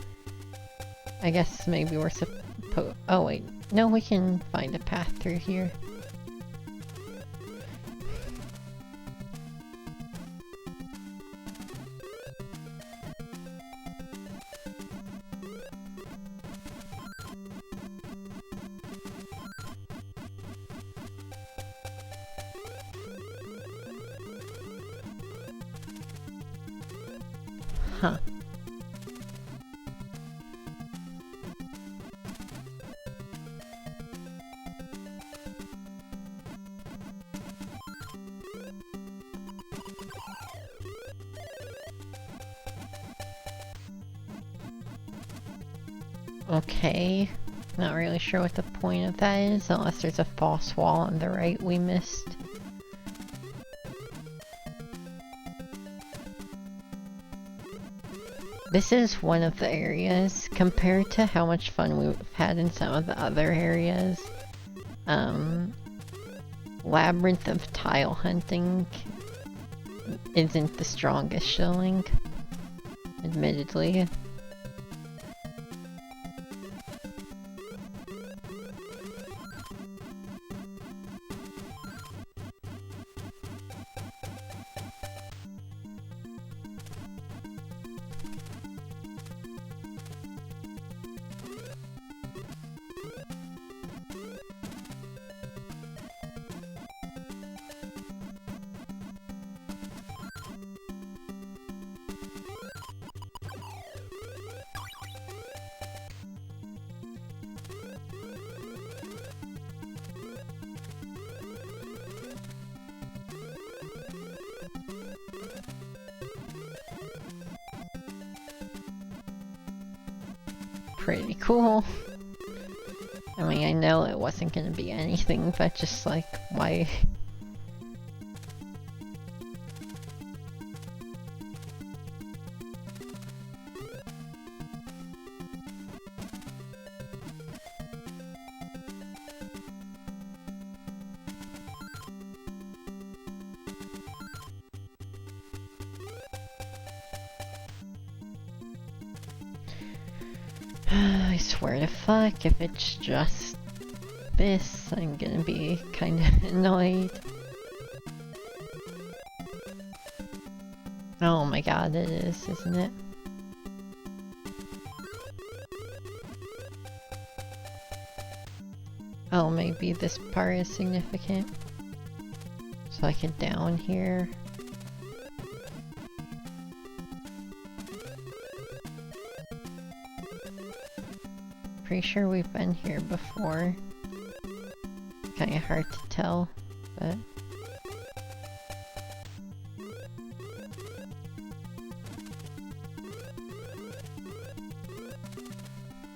I guess maybe we're supposed... Oh wait, no, we can find a path through here. Huh. Okay. Not really sure what the point of that is, unless there's a false wall on the right we missed. This is one of the areas, compared to how much fun we've had in some of the other areas. Labyrinth of Tile hunting isn't the strongest showing, admittedly. Pretty cool. I mean, I know it wasn't gonna be anything, but just like, why? I swear to fuck, if it's just this, I'm gonna be kind of annoyed. Oh my god, it is, isn't it? Oh, maybe this part is significant. So I can down here. Pretty sure we've been here before. Kinda hard to tell, but...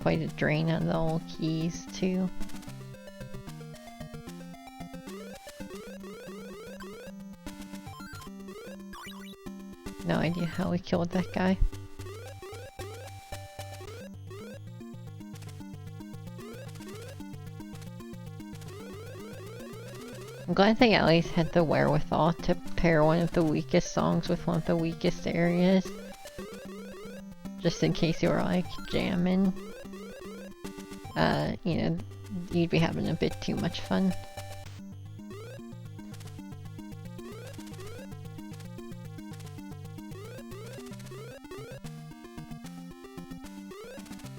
quite a drain on the old keys, too. No idea how we killed that guy. I'm glad they at least had the wherewithal to pair one of the weakest songs with one of the weakest areas. Just in case you were like jamming. You know, you'd be having a bit too much fun.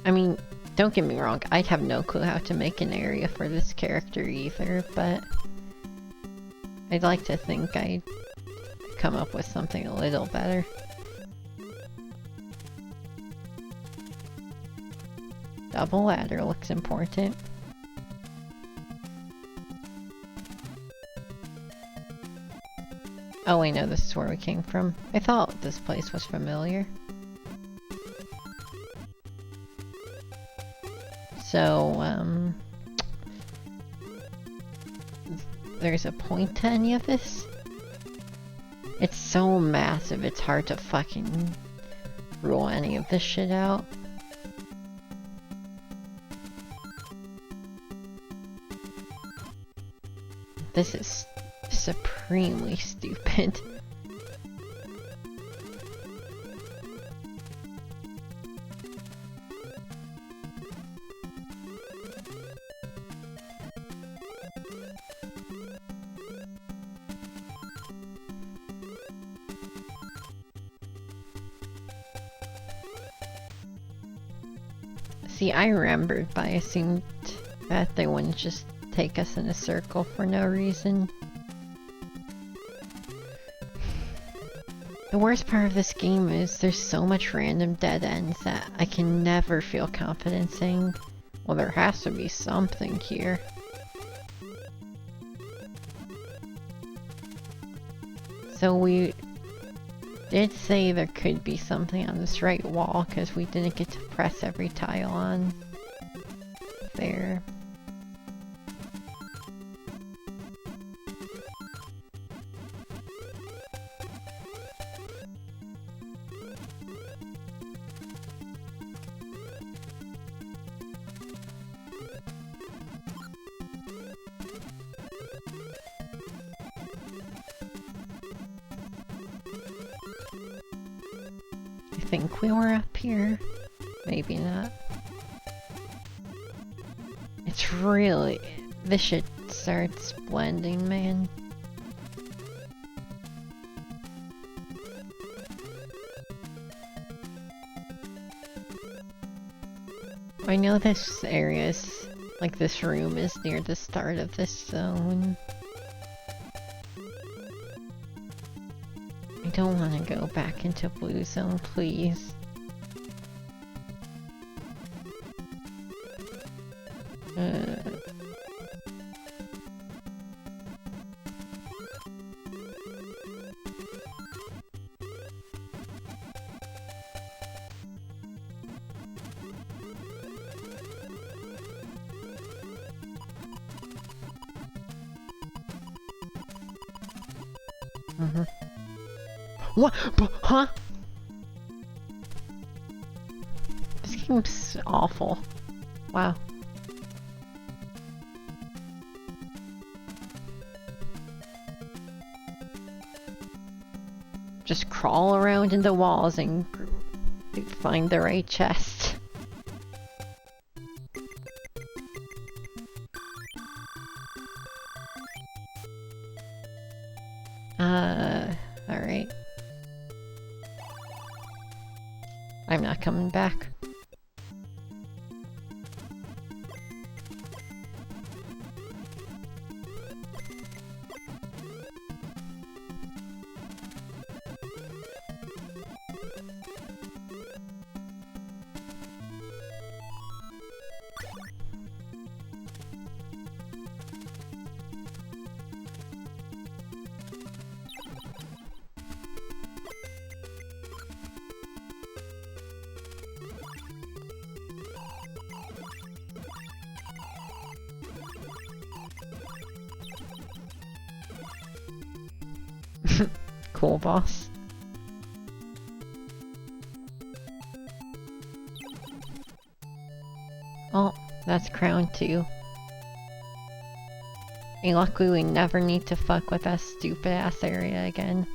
I mean, don't get me wrong, I'd have no clue how to make an area for this character either, but I'd like to think I'd come up with something a little better. Double ladder looks important. Oh, I know this is where we came from. I thought this place was familiar. So, there's a point to any of this? It's so massive, it's hard to fucking rule any of this shit out. This is supremely stupid. See, I remembered, but I assumed that they wouldn't just take us in a circle for no reason. The worst part of this game is there's so much random dead ends that I can never feel confident saying, well, there has to be something here. So we did say there could be something on this right wall because we didn't get to press every tile on there. I think we were up here. Maybe not. It's really... This shit starts blending, man. I know this area is... Like, this room is near the start of this zone. I don't want to go back into blue zone, please. What? Huh? This game's awful. Wow. Just crawl around in the walls and find the right chest. Alright. I'm not coming back. Cool, boss. Oh, that's crown too. And luckily we never need to fuck with that stupid ass area again.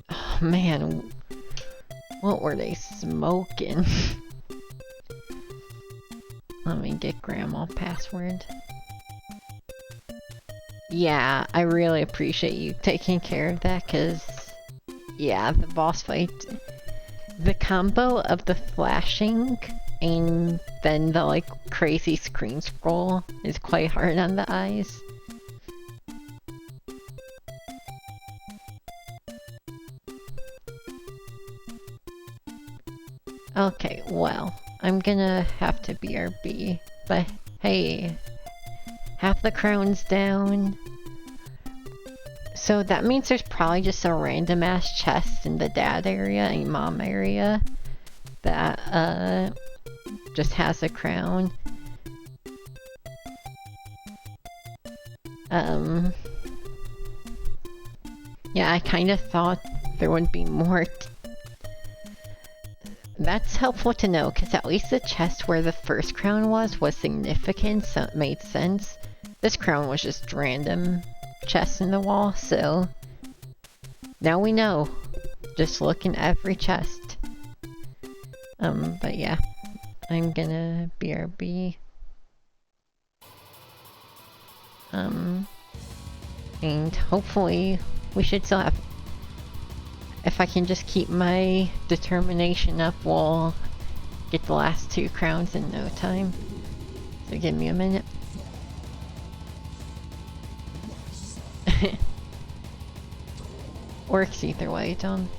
Oh man, what were they smoking? Let me get grandma password. Yeah, I really appreciate you taking care of that, cause yeah, the boss fight, the combo of the flashing and then the like crazy screen scroll is quite hard on the eyes. Okay, well, I'm gonna have to BRB, but hey, half the crown's down. So that means there's probably just a random ass chest in the dad area and mom area that just has a crown. Yeah, I kind of thought there would be more. That's helpful to know, because at least the chest where the first crown was significant, so it made sense. This crown was just random chest in the wall, so now we know. Just look in every chest. But yeah, I'm gonna BRB. And hopefully we should still have... If I can just keep my determination up, we'll get the last 2 crowns in no time. So give me a minute. Works either way, Tom.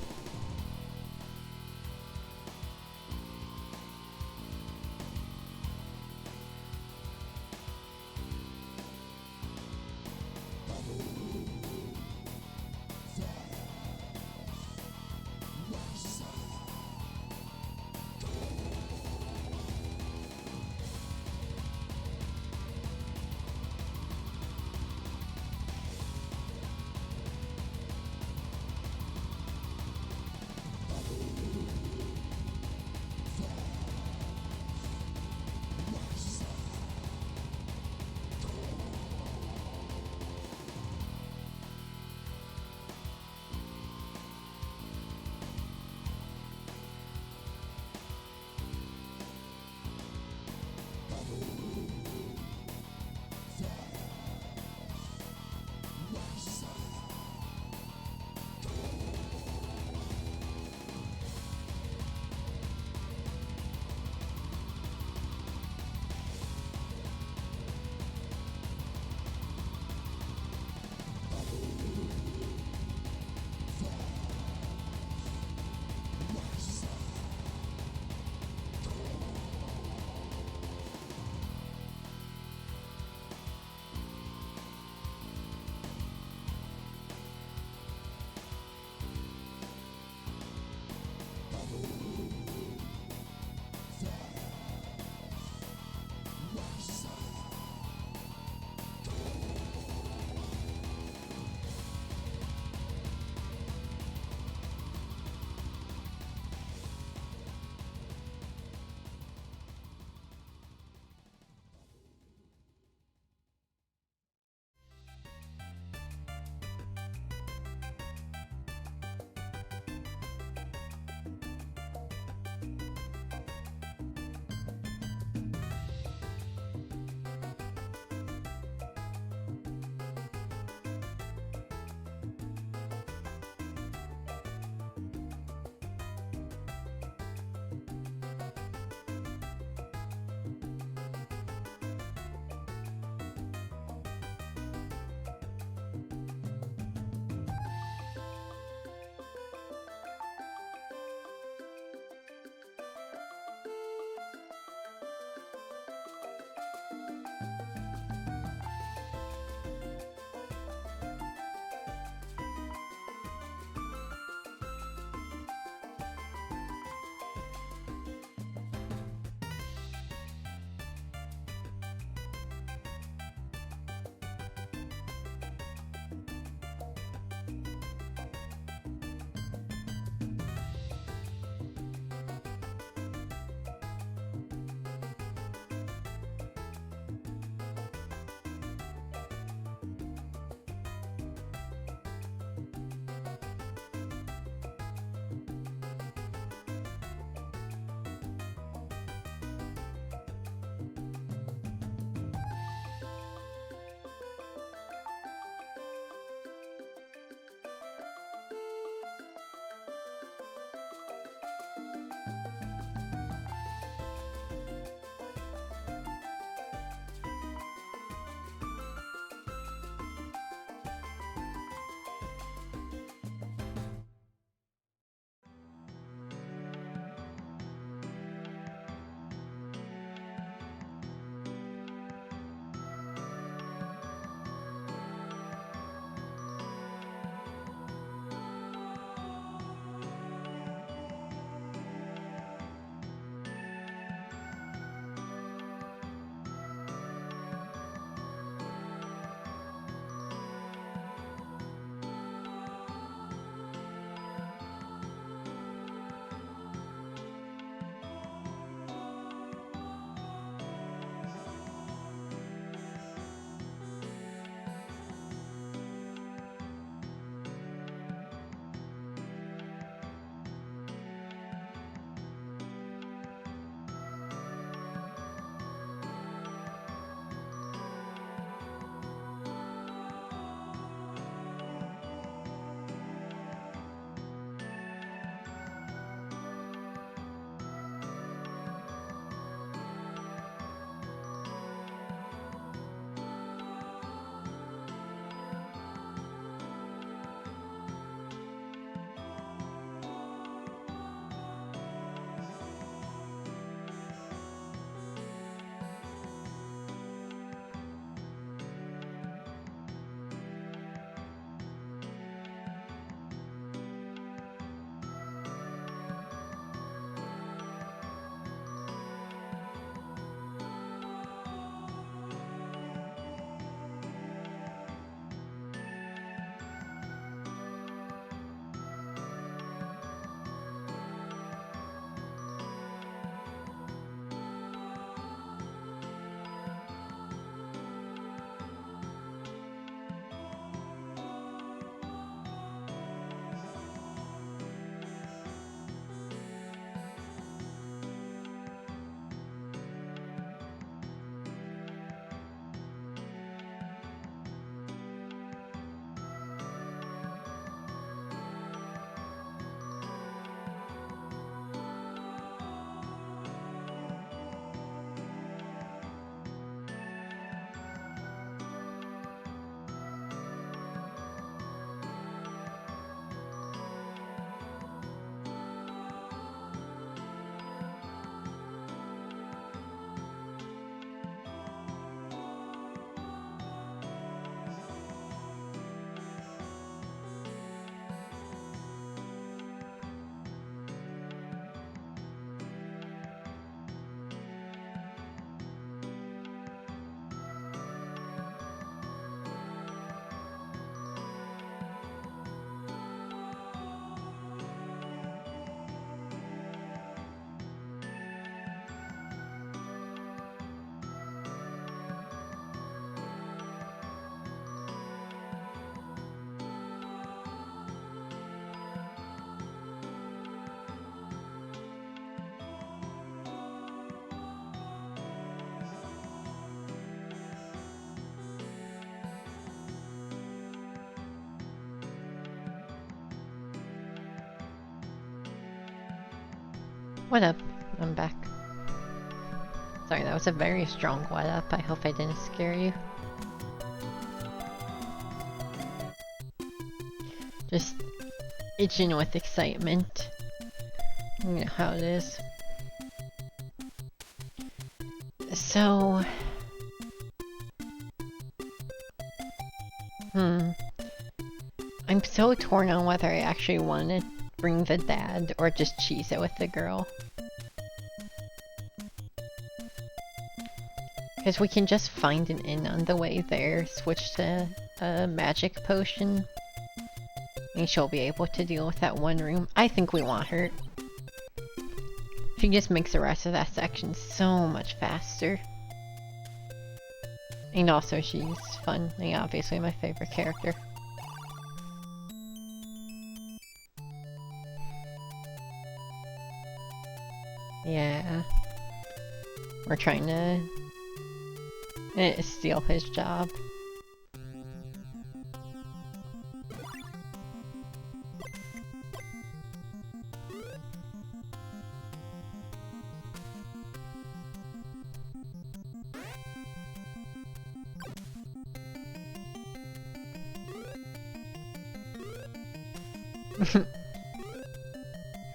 What up? I'm back. Sorry, that was a very strong what up. I hope I didn't scare you. Just itching with excitement. You know how it is. So... I'm so torn on whether I actually want to bring the dad or just cheese it with the girl. Because we can just find an inn on the way there, switch to a magic potion, and she'll be able to deal with that one room. I think we want her. She just makes the rest of that section so much faster. And also she's fun, and obviously my favorite character. Yeah. We're trying to steal his job.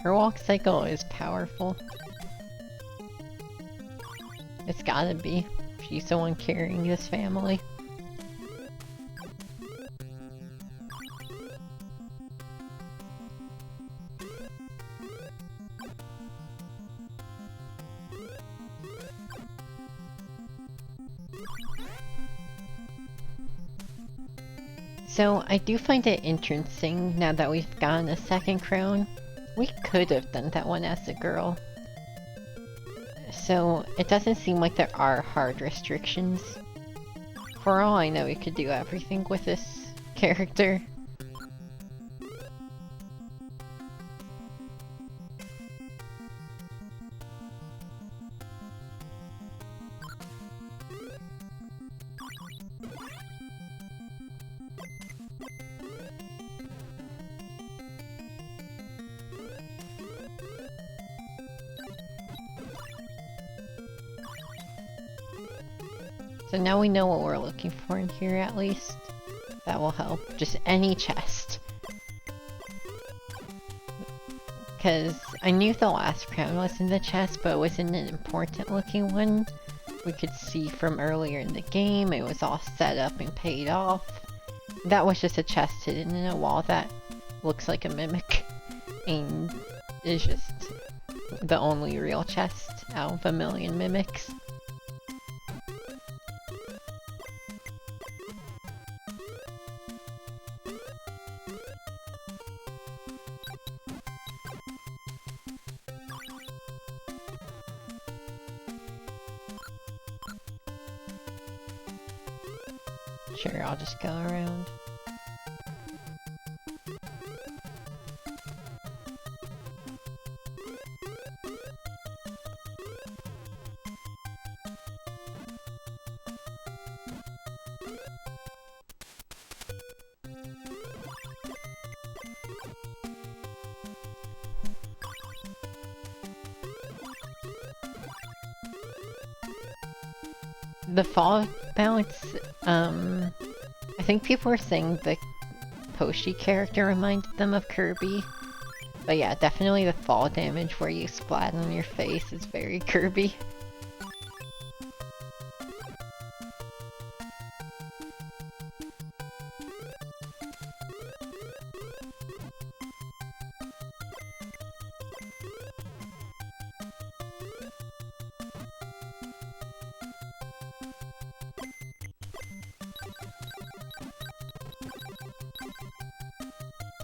Her walk cycle is powerful. It's gotta be. She's the one carrying this family. So I do find it interesting now that we've gotten a second crown. We could have done that one as a girl. So it doesn't seem like there are hard restrictions. For all I know, we could do everything with this character. So now we know what we're looking for in here at least. That will help. Just any chest. Because I knew the last crown was in the chest, but it wasn't an important looking one. We could see from earlier in the game, it was all set up and paid off. That was just a chest hidden in a wall that looks like a mimic. And is just the only real chest out of a million mimics. Sure, I'll just go around. The fall balance, I think people were saying the Poshi character reminded them of Kirby. But yeah, definitely the fall damage where you splat on your face is very Kirby.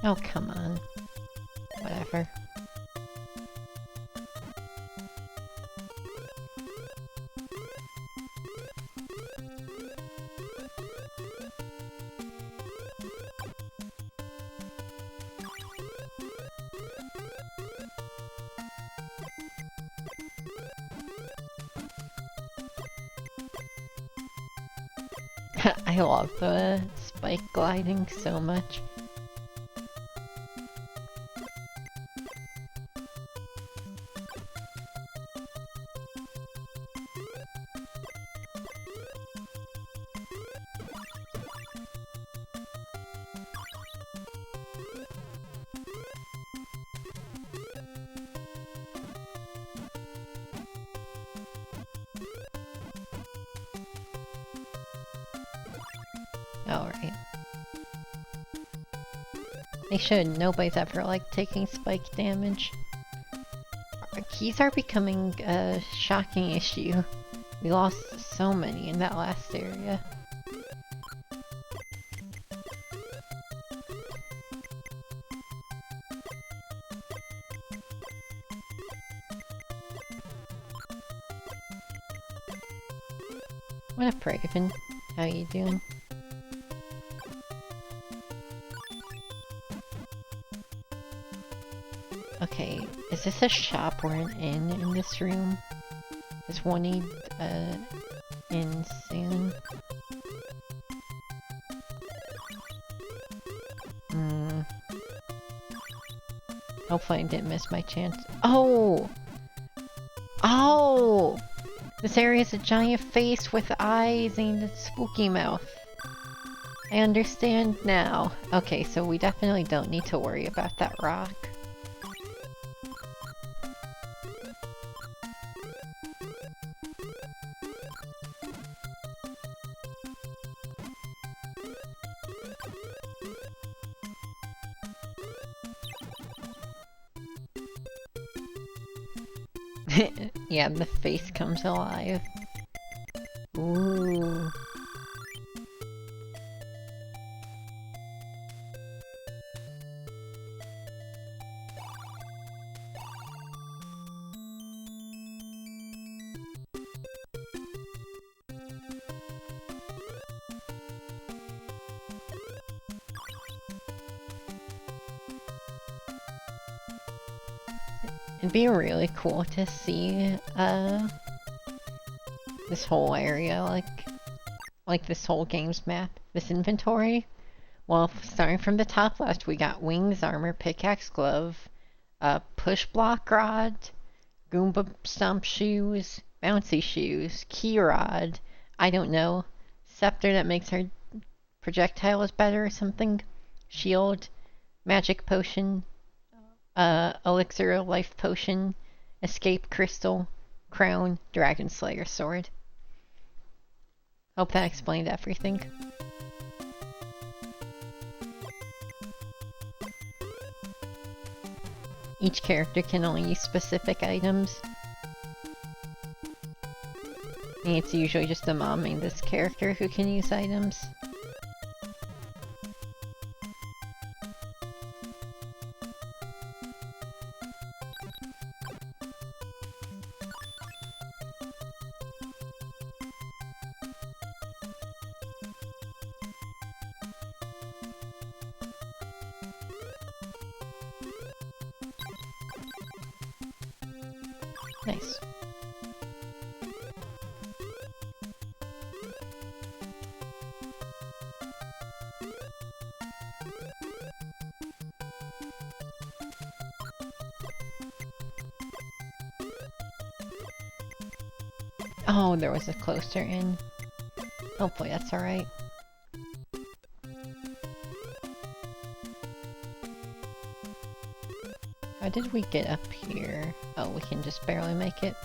Oh, come on. Whatever. I love the spike gliding so much. Alright. They should. Nobody's ever liked taking spike damage. Our keys are becoming a shocking issue. We lost so many in that last area. What up, Raven? How you doing? Okay, is this a shop or an inn in this room? Is one need in soon? Hopefully I didn't miss my chance. Oh! Oh! This area is a giant face with eyes and a spooky mouth. I understand now. Okay, so we definitely don't need to worry about that rock. Yeah, the face comes alive. Ooh. It'd be really cool to see, this whole area, like this whole game's map, this inventory. Well, starting from the top left, we got wings, armor, pickaxe, glove, push block rod, Goomba stomp shoes, bouncy shoes, key rod, I don't know, scepter that makes her projectiles better or something, shield, magic potion, elixir life potion, escape crystal, crown, dragon slayer sword. Hope that explained everything. Each character can only use specific items. And it's usually just the mom and this character who can use items. Nice. Oh, there was a closer in. Hopefully that's alright. How did we get up here? Oh, we can just barely make it.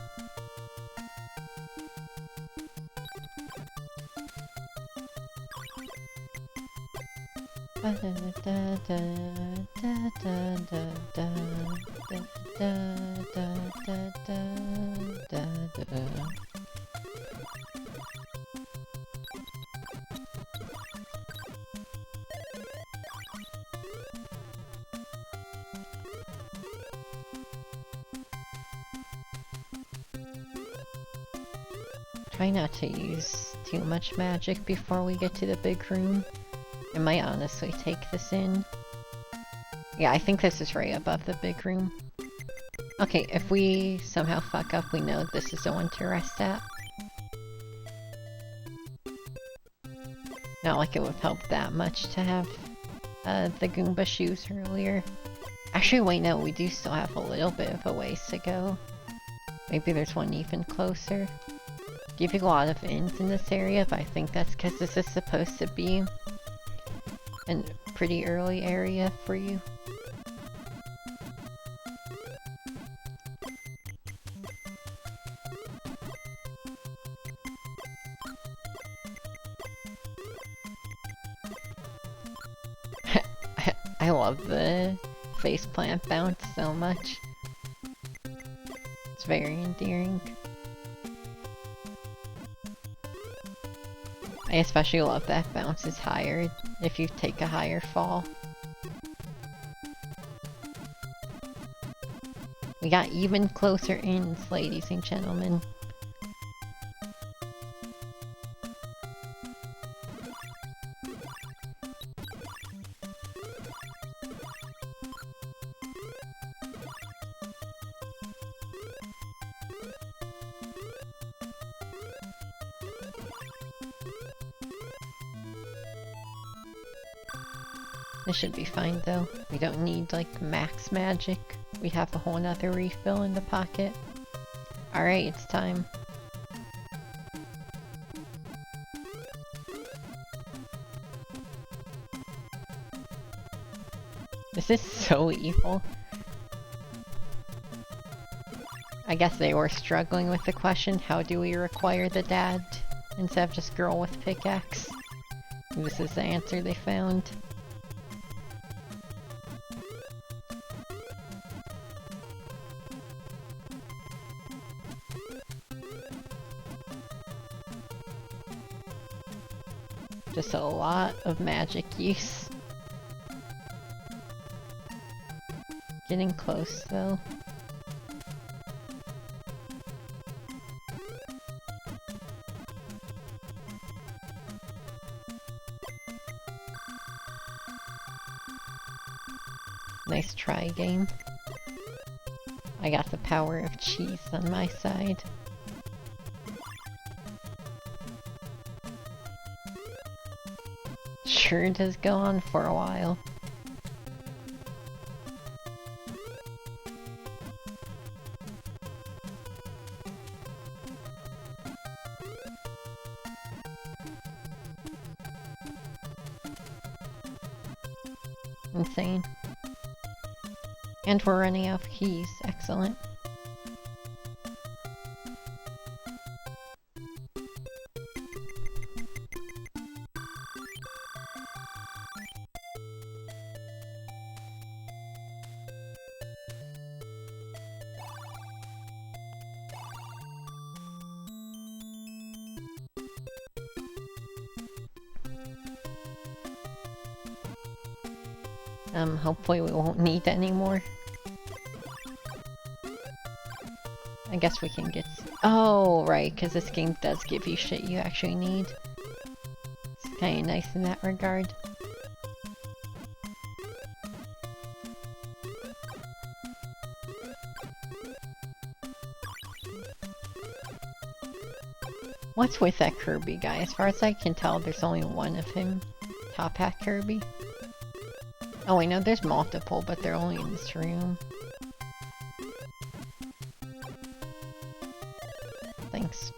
Try not to use too much magic before we get to the big room. I might honestly take this in. Yeah, I think this is right above the big room. Okay, if we somehow fuck up, we know this is the one to rest at. Not like it would help that much to have the Goomba shoes earlier. Actually, wait, no, we do still have a little bit of a ways to go. Maybe there's one even closer. Give you a lot of inns in this area, but I think that's because this is supposed to be a pretty early area for you. I love the faceplant bounce so much. It's very endearing. I especially love that bounce is higher if you take a higher fall. We got even closer ins, ladies and gentlemen. This should be fine though. We don't need like max magic. We have a whole nother refill in the pocket. Alright, it's time. This is so evil. I guess they were struggling with the question, how do we require the dad instead of just girl with pickaxe? This is the answer they found. Just a lot of magic use. Getting close though. Nice try, game. I got the power of cheese on my side. Sure does go on for a while. Insane. And we're running out of keys. Excellent. Hopefully we won't need any more. I guess we can get... Oh, right, because this game does give you shit you actually need. It's kind of nice in that regard. What's with that Kirby guy? As far as I can tell, there's only one of him. Top Hat Kirby. Oh, I know there's multiple, but they're only in this room. Thanks.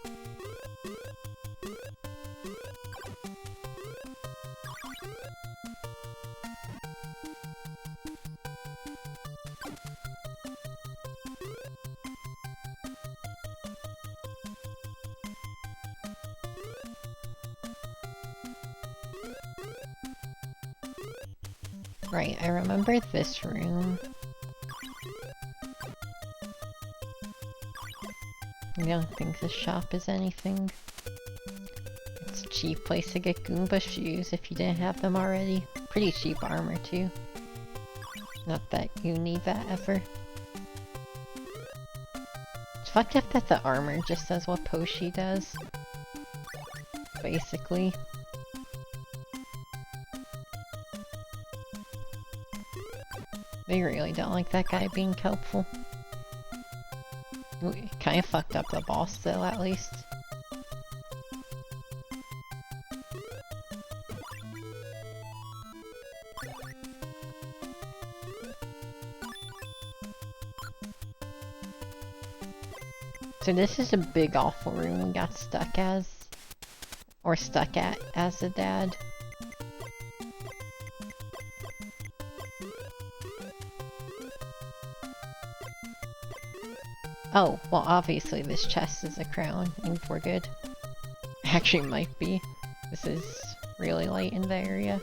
Right, I remember this room. I don't think this shop is anything. It's a cheap place to get Goomba shoes if you didn't have them already. Pretty cheap armor too. Not that you need that ever. It's fucked up that the armor just does what Poshi does. Basically. They really don't like that guy being helpful. Kind of fucked up the boss though, at least. So this is a big awful room we got stuck as. Or stuck at as a dad. Oh, well obviously this chest is a crown, and we're good. Actually might be. This is really light in the area.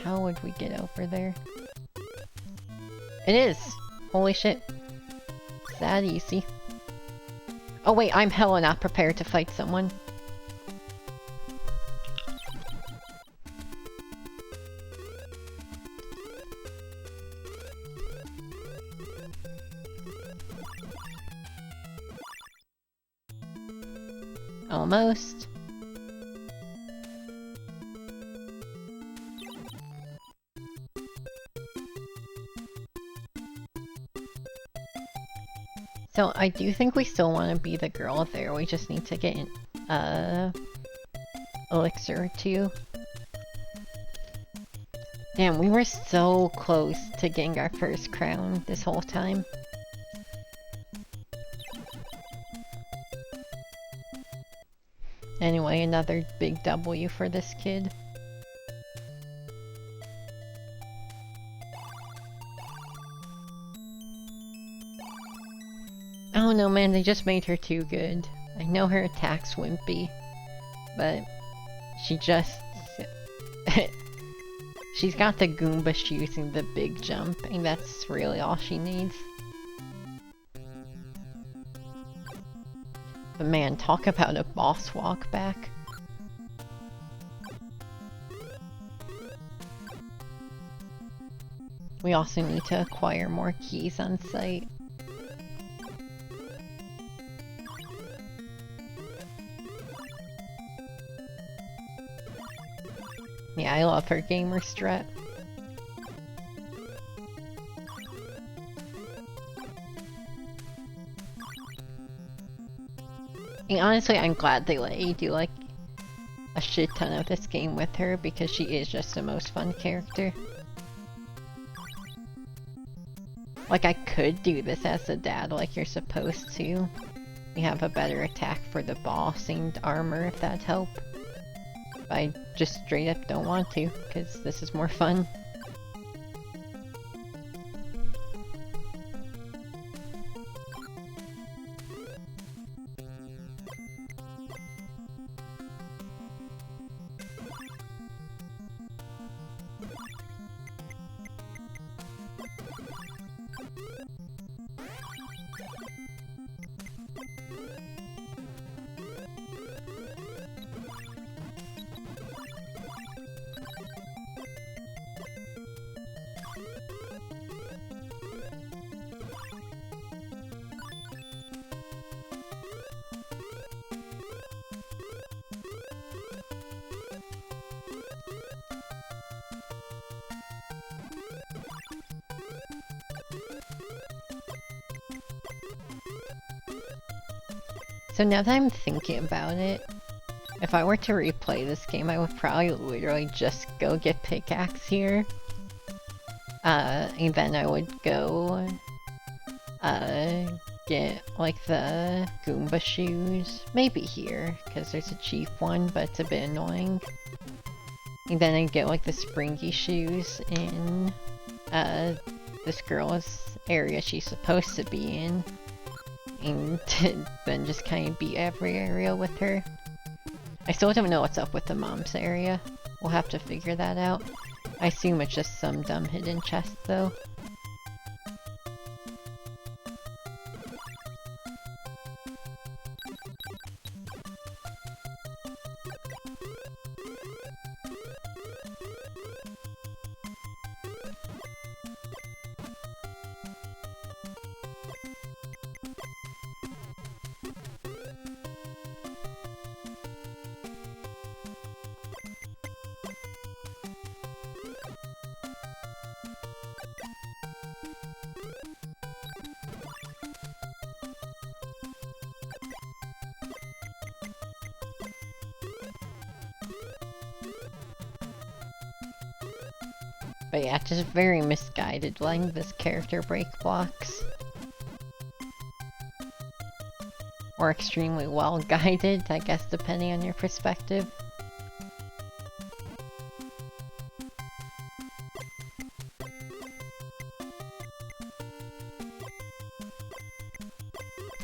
How would we get over there? It is! Holy shit. It's that easy. Oh wait, I'm hella not prepared to fight someone. Almost. So I do think we still want to be the girl there, we just need to get elixir or 2. Damn, we were so close to getting our first crown this whole time. Anyway, another big W for this kid. Oh no man, they just made her too good. I know her attack's wimpy, but she just... she's got the Goomba shoes and the big jump, and that's really all she needs. But man, talk about a boss walk back. We also need to acquire more keys on site. Yeah, I love her gamer strut. And honestly, I'm glad they let you do like a shit ton of this game with her because she is just the most fun character. Like, I could do this as a dad like you're supposed to. You have a better attack for the boss and armor if that'd help. But I just straight up don't want to, because this is more fun. So now that I'm thinking about it, if I were to replay this game, I would probably literally just go get pickaxe here. And then I would go, get, like, the Goomba shoes. Maybe here, because there's a cheap one, but it's a bit annoying. And then I'd get, like, the springy shoes in, this girl's area she's supposed to be in. And then just kind of beat every area with her. I still don't know what's up with the mom's area. We'll have to figure that out. I assume it's just some dumb hidden chest though. But yeah, just very misguided letting this character break blocks. Or extremely well guided, I guess, depending on your perspective.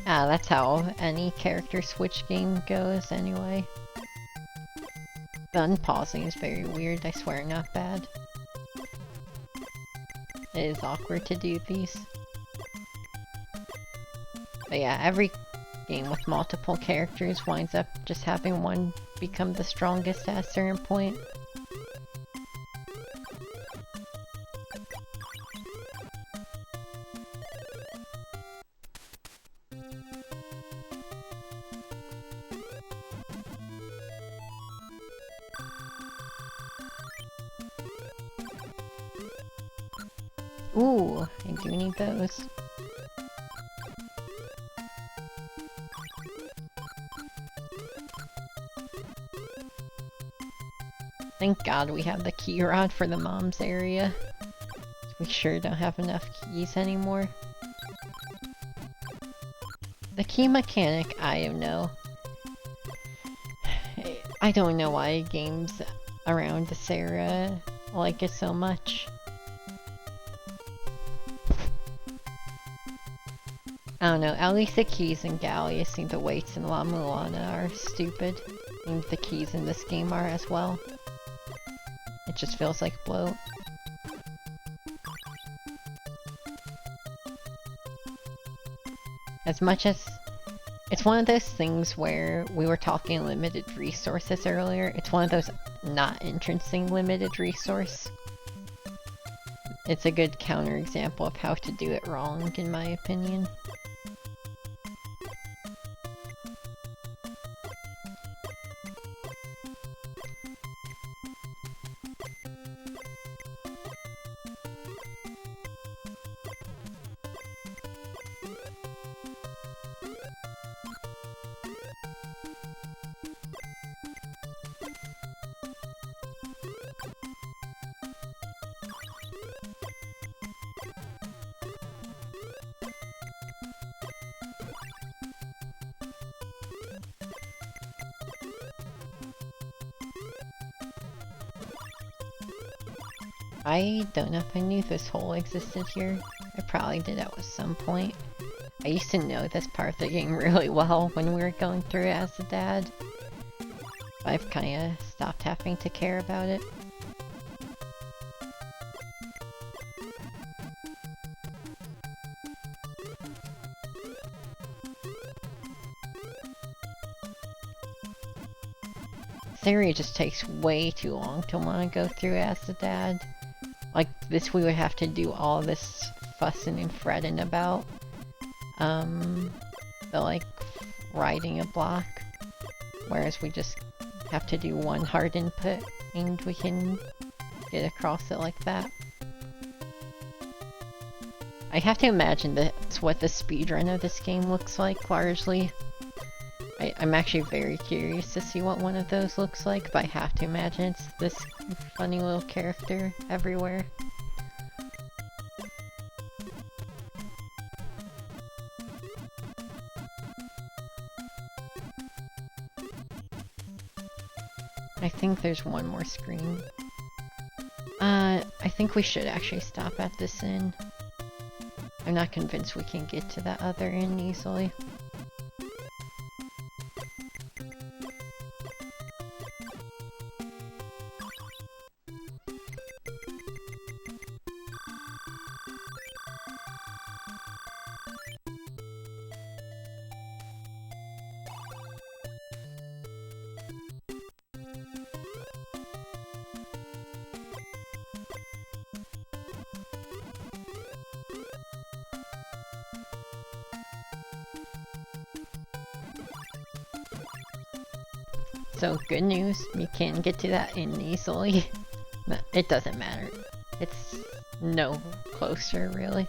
Ah, that's how any character switch game goes anyway. The unpausing is very weird, I swear not bad. It is awkward to do these. But yeah, every game with multiple characters winds up just having one become the strongest at a certain point. Ooh, I do need those. Thank God we have the key rod for the mom's area. We sure don't have enough keys anymore. The key mechanic, I don't know. I don't know why games around this era like it so much. I don't know, at least the keys in Gallius and the weights in La Mulana are stupid. And the keys in this game are as well. It just feels like bloat. As much as... It's one of those things where we were talking limited resources earlier. It's one of those not entrancing limited resource. It's a good counterexample of how to do it wrong, in my opinion. I don't know if I knew this hole existed here. I probably did at some point. I used to know this part of the game really well when we were going through it as a dad. But I've kinda stopped having to care about it. This area just takes way too long to want to go through it as a dad. Like, this we would have to do all this fussing and fretting about. The, like, riding a block. Whereas we just have to do one hard input and we can get across it like that. I have to imagine that's what the speedrun of this game looks like, largely. I'm actually very curious to see what one of those looks like, but I have to imagine it's this funny little character everywhere. I think there's one more screen. I think we should actually stop at this inn. I'm not convinced we can get to that other inn easily. So, good news, you can get to that inn easily. But it doesn't matter. It's no closer, really.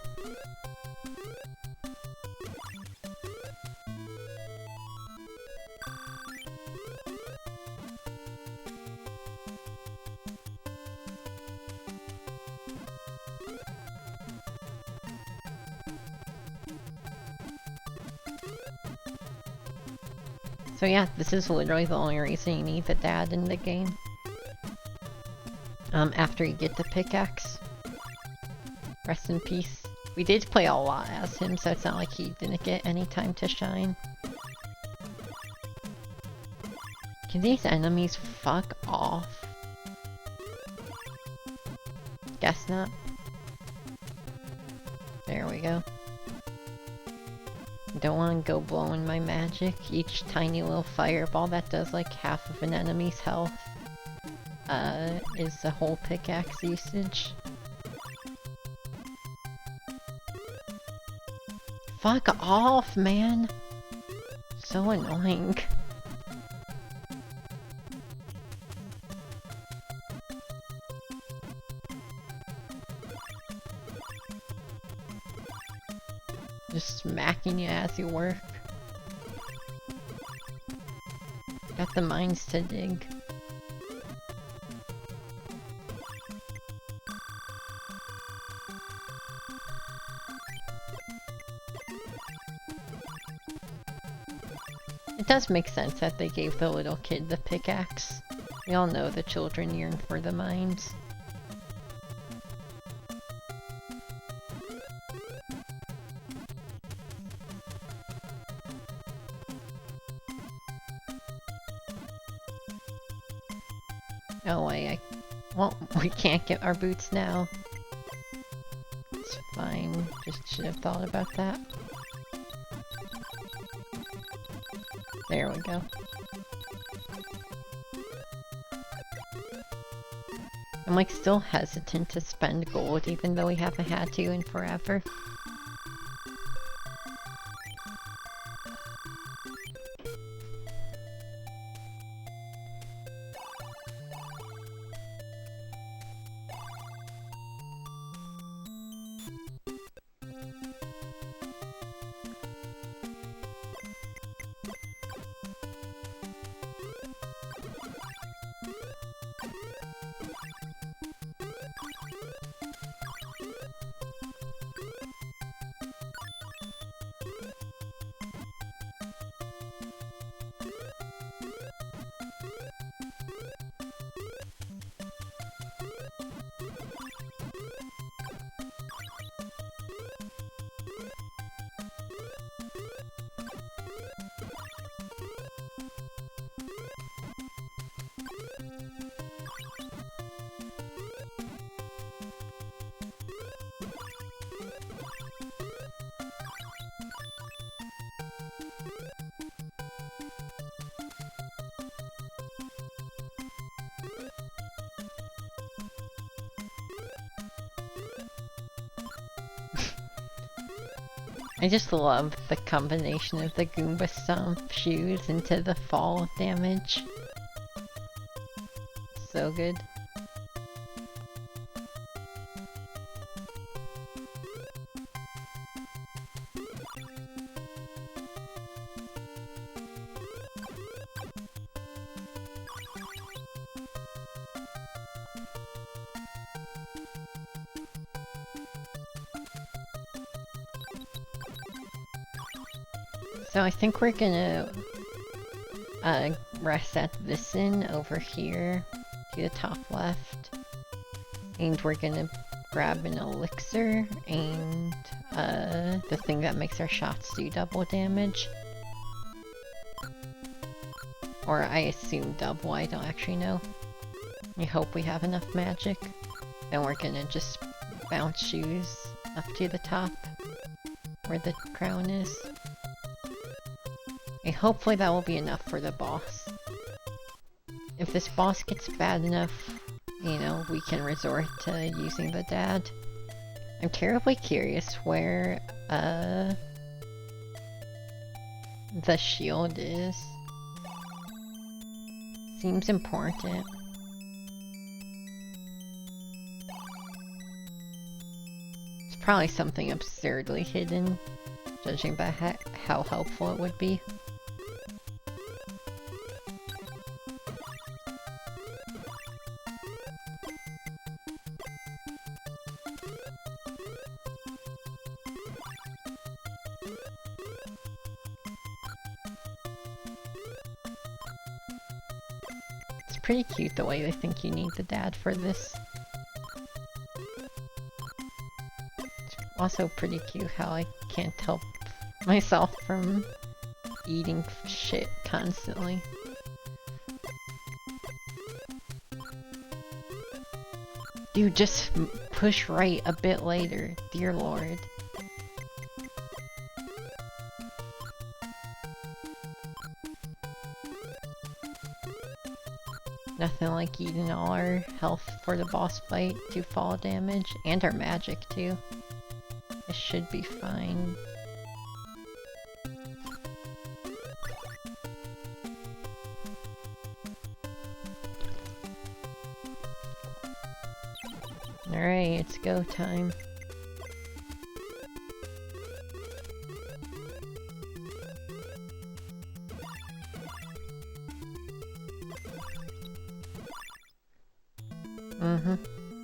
So yeah, this is literally the only reason you need the dad in the game. After you get the pickaxe. Rest in peace. We did play a lot as him, so it's not like he didn't get any time to shine. Can these enemies fuck off? Guess not. There we go. Don't want to go blowing my magic. Each tiny little fireball that does like half of an enemy's health is the whole pickaxe usage. Fuck off, man! So annoying. Just smacking you as you work. Got the mines to dig. It does make sense that they gave the little kid the pickaxe. We all know the children yearn for the mines. Oh wait, well, we can't get our boots now. It's fine, just should have thought about that. There we go. I'm like still hesitant to spend gold even though we haven't had to in forever. I just love the combination of the Goomba Stomp shoes into the fall damage. So good. So I think we're gonna reset this in over here to the top left, and we're gonna grab an elixir and the thing that makes our shots do double damage. Or I assume double, I don't actually know. I hope we have enough magic. Then we're gonna just bounce shoes up to the top where the crown is. And hopefully that will be enough for the boss. If this boss gets bad enough, you know, we can resort to using the dad. I'm terribly curious where the shield is. Seems important. It's probably something absurdly hidden, judging by how helpful it would be. Pretty cute the way they think you need the dad for this. It's also pretty cute how I can't help myself from eating shit constantly. Dude, just push right a bit later, dear lord. Nothing like eating all our health for the boss fight to fall damage, and our magic too. It should be fine. Alright, it's go time.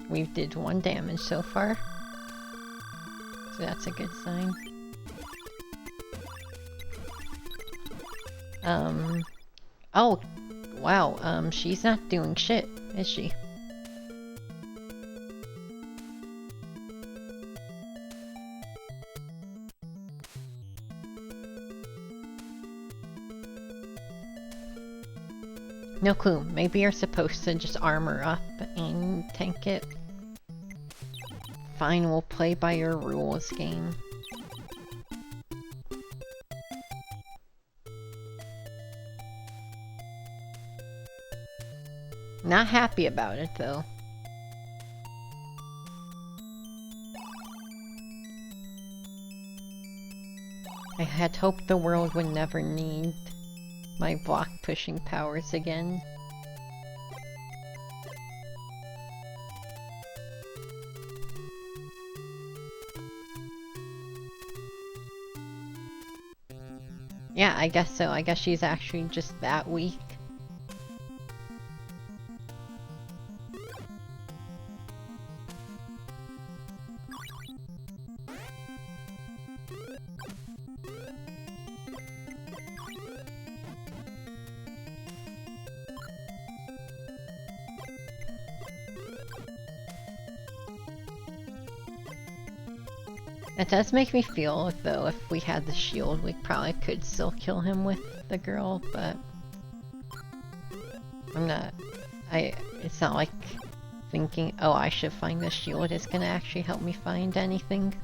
We did 1 damage so far. So that's a good sign. Oh, wow, she's not doing shit, is she? No clue. Maybe you're supposed to just armor up and tank it. Fine, we'll play by your rules, game. Not happy about it, though. I had hoped the world would never need my block pushing powers again. Yeah, I guess so. I guess she's actually just that weak. It does make me feel, though, if we had the shield, we probably could still kill him with the girl, but I'm not... it's not like thinking, oh, I should find the shield is gonna actually help me find anything.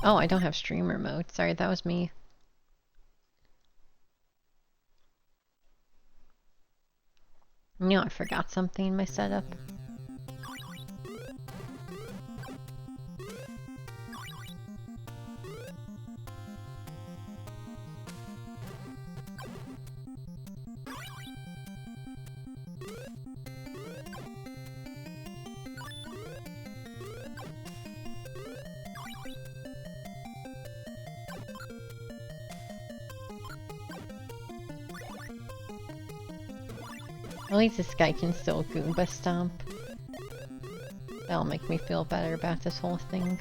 Oh, I don't have streamer mode. Sorry, that was me. You know, I forgot something in my setup. At least this guy can still Goomba Stomp. That'll make me feel better about this whole thing.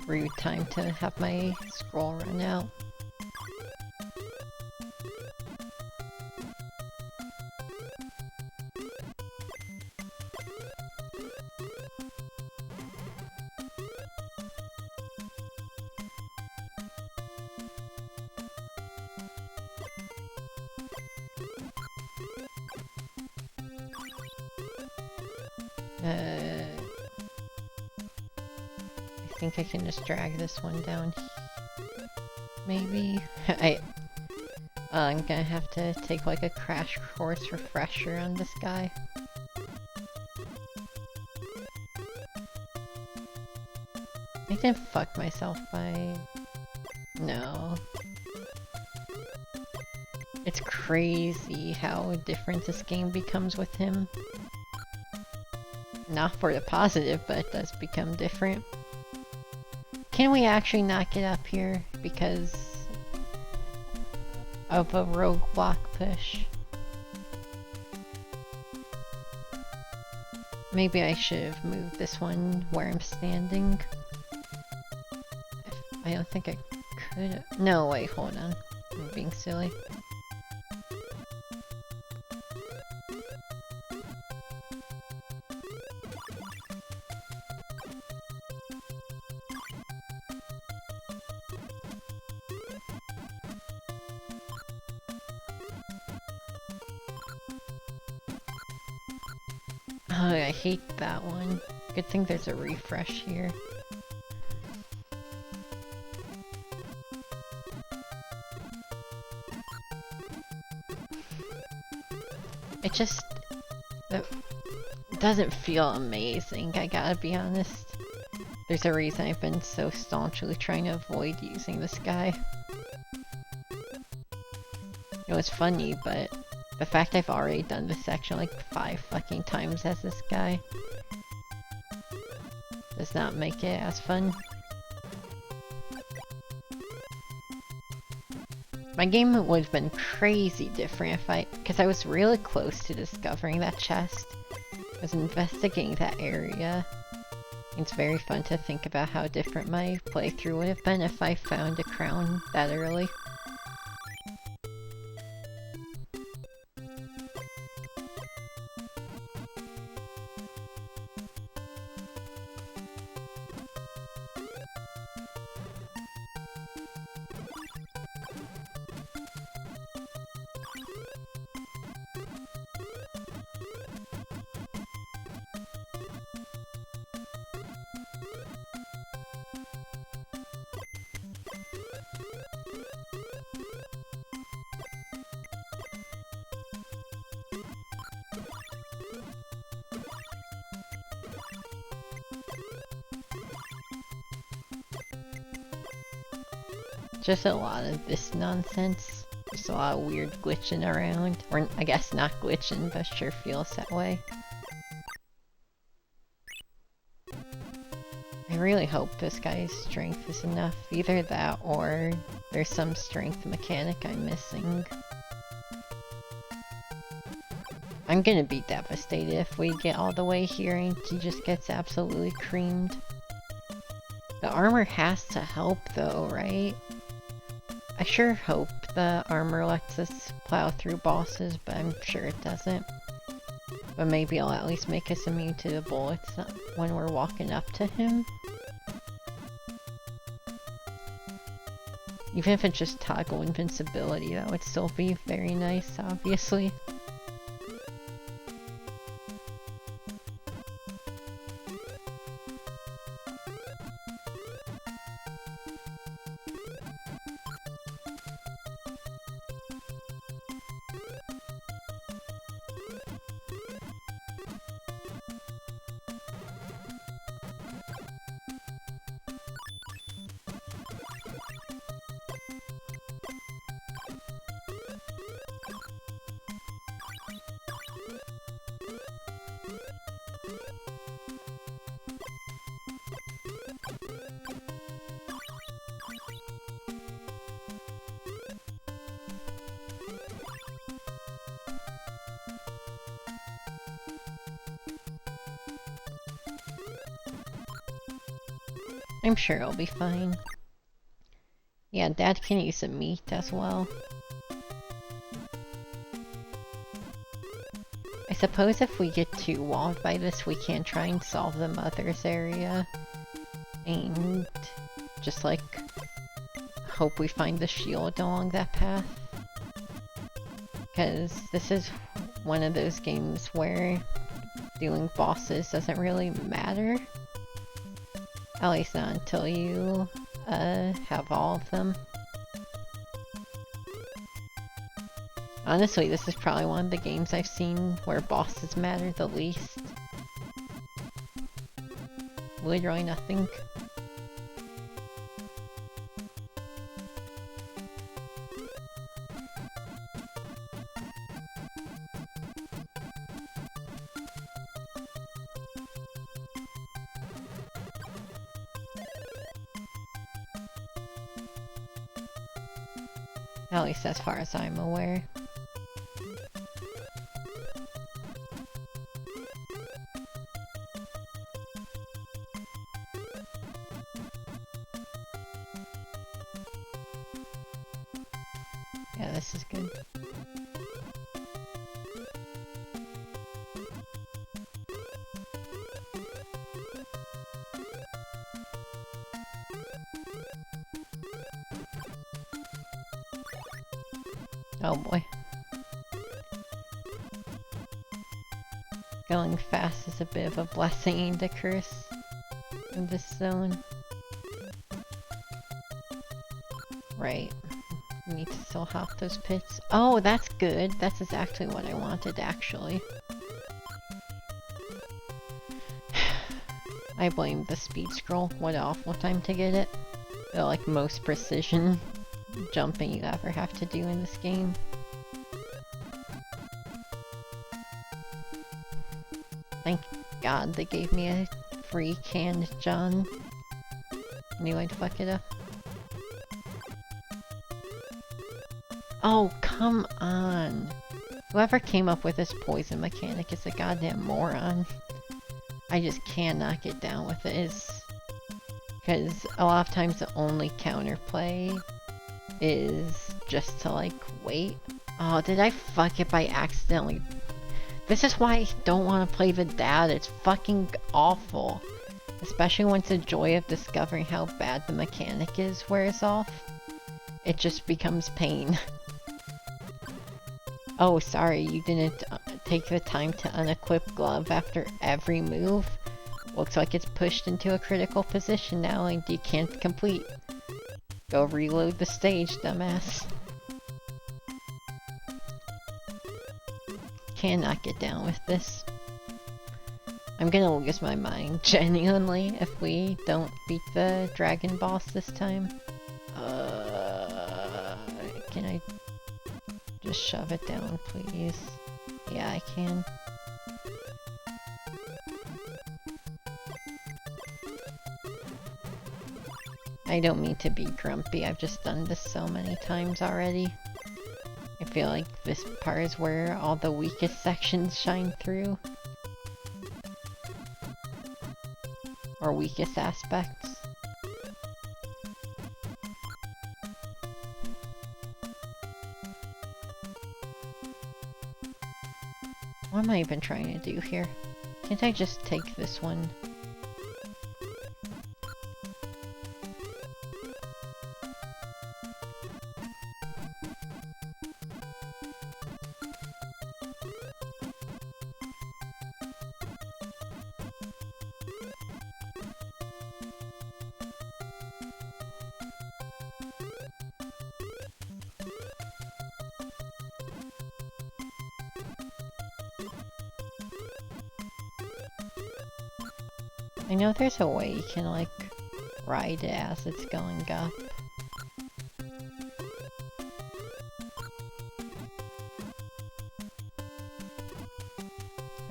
Rude time to have my scroll run out. I think I can just drag this one down. Maybe? I'm gonna have to take like a crash course refresher on this guy. I didn't fuck myself by... No. It's crazy how different this game becomes with him. Not for the positive, but it does become different. Can we actually not get up here because of a rogue block push? Maybe I should have moved this one where I'm standing. I don't think I could. No, wait, hold on. I'm being silly. Oh, I hate that one. Good thing there's a refresh here. It just... it doesn't feel amazing, I gotta be honest. There's a reason I've been so staunchly trying to avoid using this guy. It was funny, but the fact I've already done this section like 5 fucking times as this guy does not make it as fun. My game would have been crazy different if because I was really close to discovering that chest. I was investigating that area. It's very fun to think about how different my playthrough would have been if I found a crown that early. Just a lot of this nonsense. Just a lot of weird glitching around. Or I guess not glitching, but sure feels that way. I really hope this guy's strength is enough. Either that or there's some strength mechanic I'm missing. I'm gonna be devastated if we get all the way here and he just gets absolutely creamed. The armor has to help though, right? I sure hope the armor lets us plow through bosses, but I'm sure it doesn't. But maybe it'll at least make us immune to the bullets when we're walking up to him. Even if it's just toggle invincibility, that would still be very nice, obviously. I'm sure it'll be fine. Yeah, Dad can use some meat as well. I suppose if we get too walled by this, we can try and solve the mother's area. And just like hope we find the shield along that path. Because this is one of those games where doing bosses doesn't really matter. At least not until you have all of them. Honestly, this is probably one of the games I've seen where bosses matter the least. Literally nothing. At least as far as I'm aware. Yeah, this is good. Oh boy. Going fast is a bit of a blessing and a curse in this zone. Right. We need to still hop those pits. Oh, that's good. That's exactly what I wanted, actually. I blame the speed scroll. What an awful time to get it. The, like, most precision jumping you ever have to do in this game. Thank God they gave me a free canned John. Knew I'd fuck it up. Oh, come on! Whoever came up with this poison mechanic is a goddamn moron. I just cannot get down with it. Because a lot of times the only counterplay is just to, like, wait. Oh, did I fuck it by accidentally? This is why I don't want to play the dad. It's fucking awful. Especially once the joy of discovering how bad the mechanic is wears off. It just becomes pain. Oh, sorry, you didn't take the time to unequip glove after every move. Looks like it's pushed into a critical position now and you can't complete. Go reload the stage, dumbass. Cannot get down with this. I'm gonna lose my mind, genuinely, if we don't beat the dragon boss this time. Can I just shove it down, please? Yeah, I can. I don't mean to be grumpy, I've just done this so many times already. I feel like this part is where all the weakest sections shine through. Or weakest aspects. What am I even trying to do here? Can't I just take this one? I know there's a way you can, like, ride it as it's going up.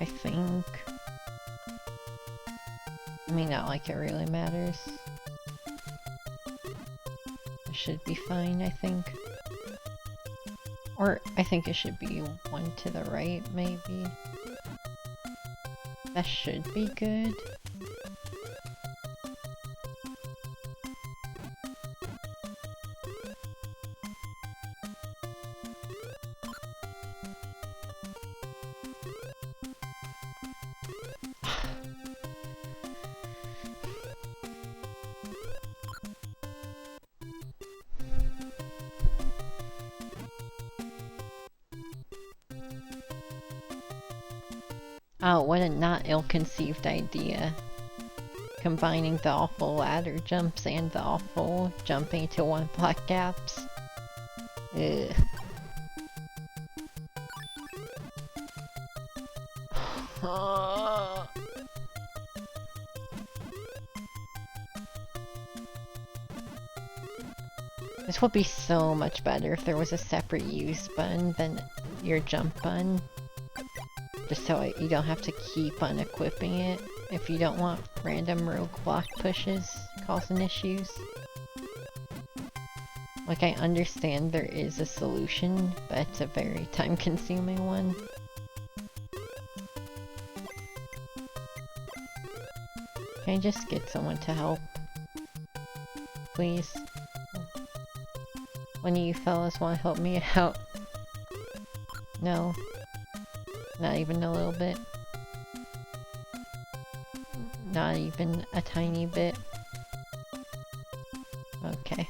I think. I mean, not like it really matters. It should be fine, I think. Or, I think it should be one to the right, maybe. That should be good. Oh, what a not ill-conceived idea. Combining the awful ladder jumps and the awful jumping to one block gaps. Ugh. This would be so much better if there was a separate use button than your jump button. Just so you don't have to keep on equipping it if you don't want random rogue block pushes causing issues. Like, I understand there is a solution, but it's a very time-consuming one. Can I just get someone to help? Please? One of you fellas want to help me out? No. Not even a little bit. Not even a tiny bit. Okay.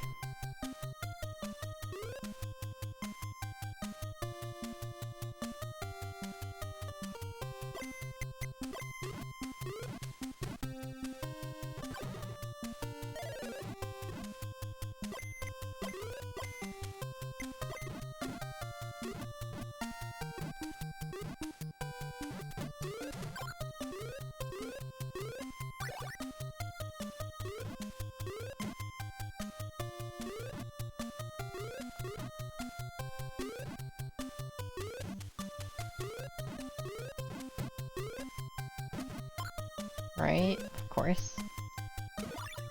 right? Of course.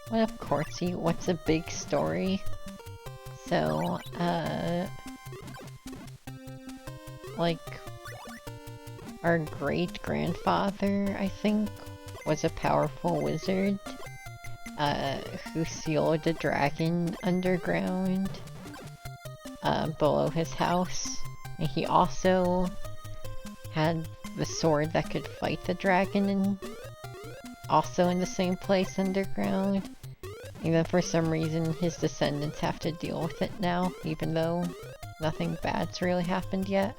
What of coursey? What's a big story? So, like, our great-grandfather, I think, was a powerful wizard, who sealed a dragon underground, below his house. And he also had the sword that could fight the dragon, and also in the same place underground. And then for some reason his descendants have to deal with it now, even though nothing bad's really happened yet.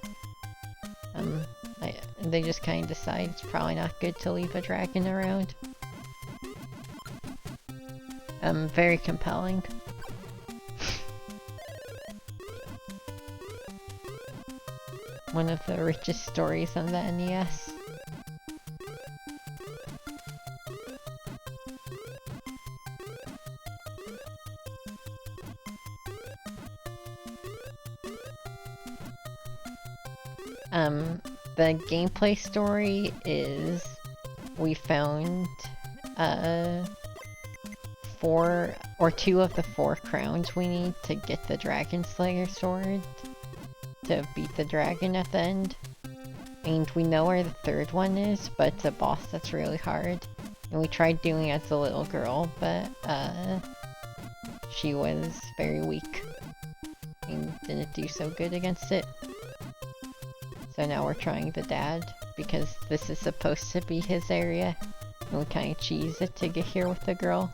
They just kind of decide it's probably not good to leave a dragon around. Very compelling. One of the richest stories on the NES. The gameplay story is we found, 4 or 2 of the 4 crowns we need to get the Dragon Slayer sword to beat the dragon at the end. And we know where the 3rd one is, but it's a boss that's really hard. And we tried doing it as a little girl, but, she was very weak and didn't do so good against it. So now we're trying the dad, because this is supposed to be his area, and we kinda cheese it to get here with the girl.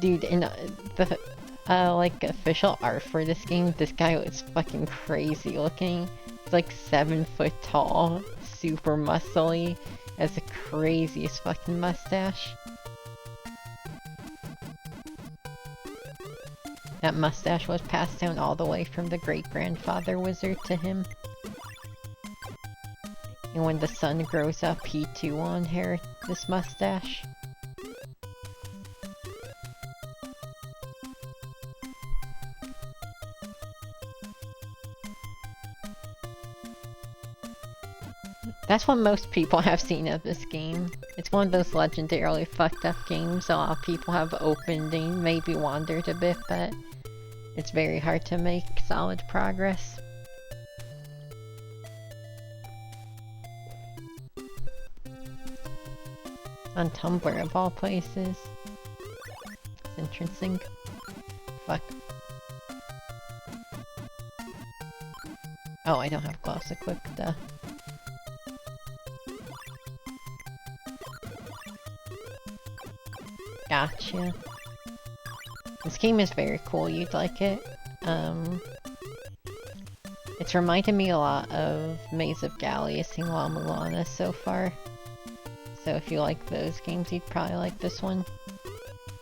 Dude, in the, like, official art for this game, this guy was fucking crazy looking. He's like 7 foot tall, super muscly, has the craziest fucking mustache. That mustache was passed down all the way from the great-grandfather wizard to him. And when the son grows up, he too will inherit this mustache. That's what most people have seen of this game. It's one of those legendarily fucked up games a lot of people have opened and maybe wandered a bit, but it's very hard to make solid progress. On Tumblr of all places. It's interesting. Fuck. Oh, I don't have gloves equipped, duh. Gotcha. This game is very cool, you'd like it. It's reminded me a lot of Maze of Gallius and La Mulana so far. So if you like those games, you'd probably like this one.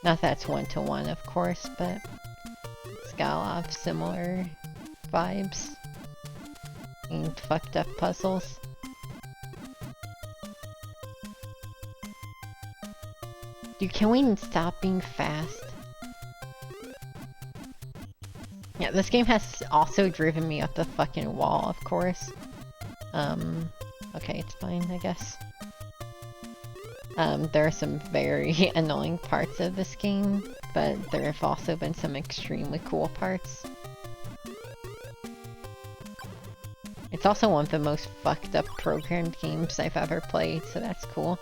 Not that it's 1-to-1, of course, but it's got a lot of similar vibes. And fucked up puzzles. Dude, can we stop being fast? Yeah, this game has also driven me up the fucking wall, of course. Okay, it's fine, I guess. There are some very annoying parts of this game, but there have also been some extremely cool parts. It's also one of the most fucked up programmed games I've ever played, so that's cool.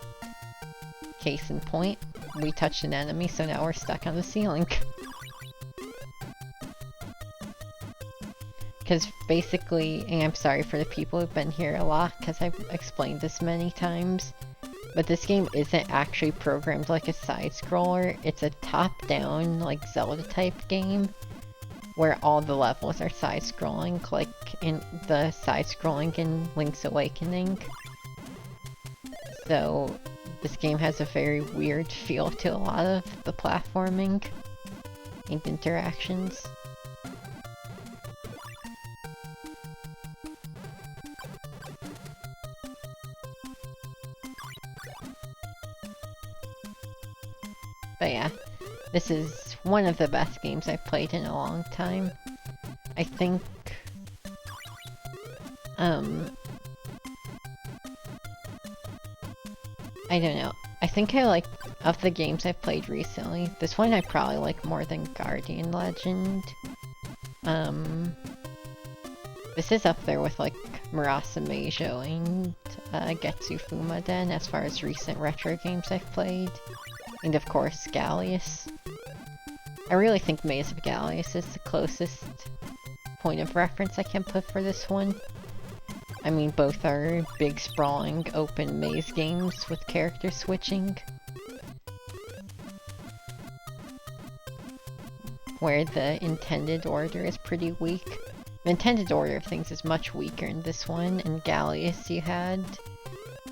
Case in point, we touched an enemy, so now we're stuck on the ceiling. Because basically, and I'm sorry for the people who've been here a lot, because I've explained this many times, but this game isn't actually programmed like a side-scroller. It's a top-down, like Zelda-type game, where all the levels are side-scrolling, like in the side-scrolling in Link's Awakening. So this game has a very weird feel to a lot of the platforming and interactions. But yeah, this is one of the best games I've played in a long time. I think, I don't know. I think I like, of the games I've played recently, this one I probably like more than Guardian Legend. This is up there with like Murasa Meijo and Getsu Fumaden as far as recent retro games I've played. And of course, Gallius. I really think Maze of Gallius is the closest point of reference I can put for this one. I mean, both are big, sprawling, open maze games with character switching, where the intended order is pretty weak. The intended order of things is much weaker in this one. In Gallius, you had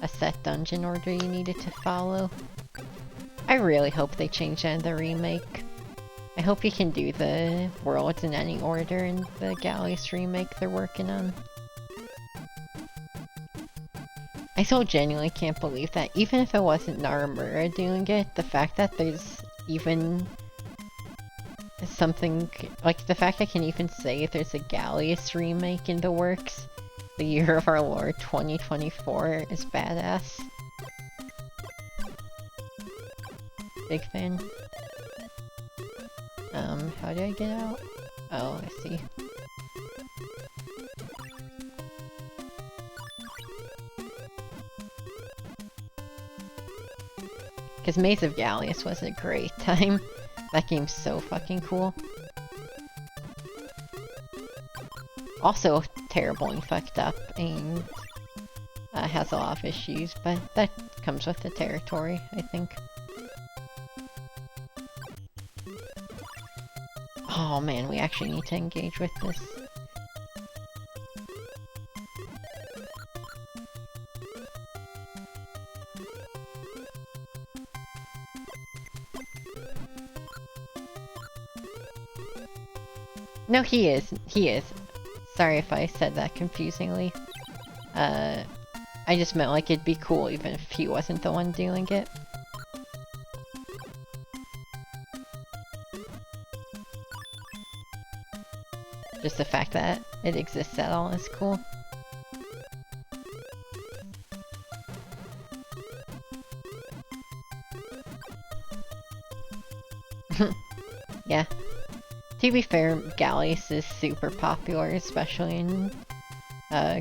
a set dungeon order you needed to follow. I really hope they change that in the remake. I hope you can do the worlds in any order in the Gallius remake they're working on. I so genuinely can't believe that, even if it wasn't Naramura doing it, the fact that there's even something, like the fact I can even say there's a Gallius remake in the works, the year of our Lord 2024, is badass. Big fan. How do I get out? Oh, I see. Because Maze of Gallius was a great time. That game's so fucking cool. Also terrible and fucked up, and has a lot of issues, but that comes with the territory, I think. Oh man, we actually need to engage with this. No, he is. He is. Sorry if I said that confusingly. I just meant like it'd be cool even if he wasn't the one doing it. Just the fact that it exists at all is cool. Yeah. To be fair, Gallius is super popular, especially in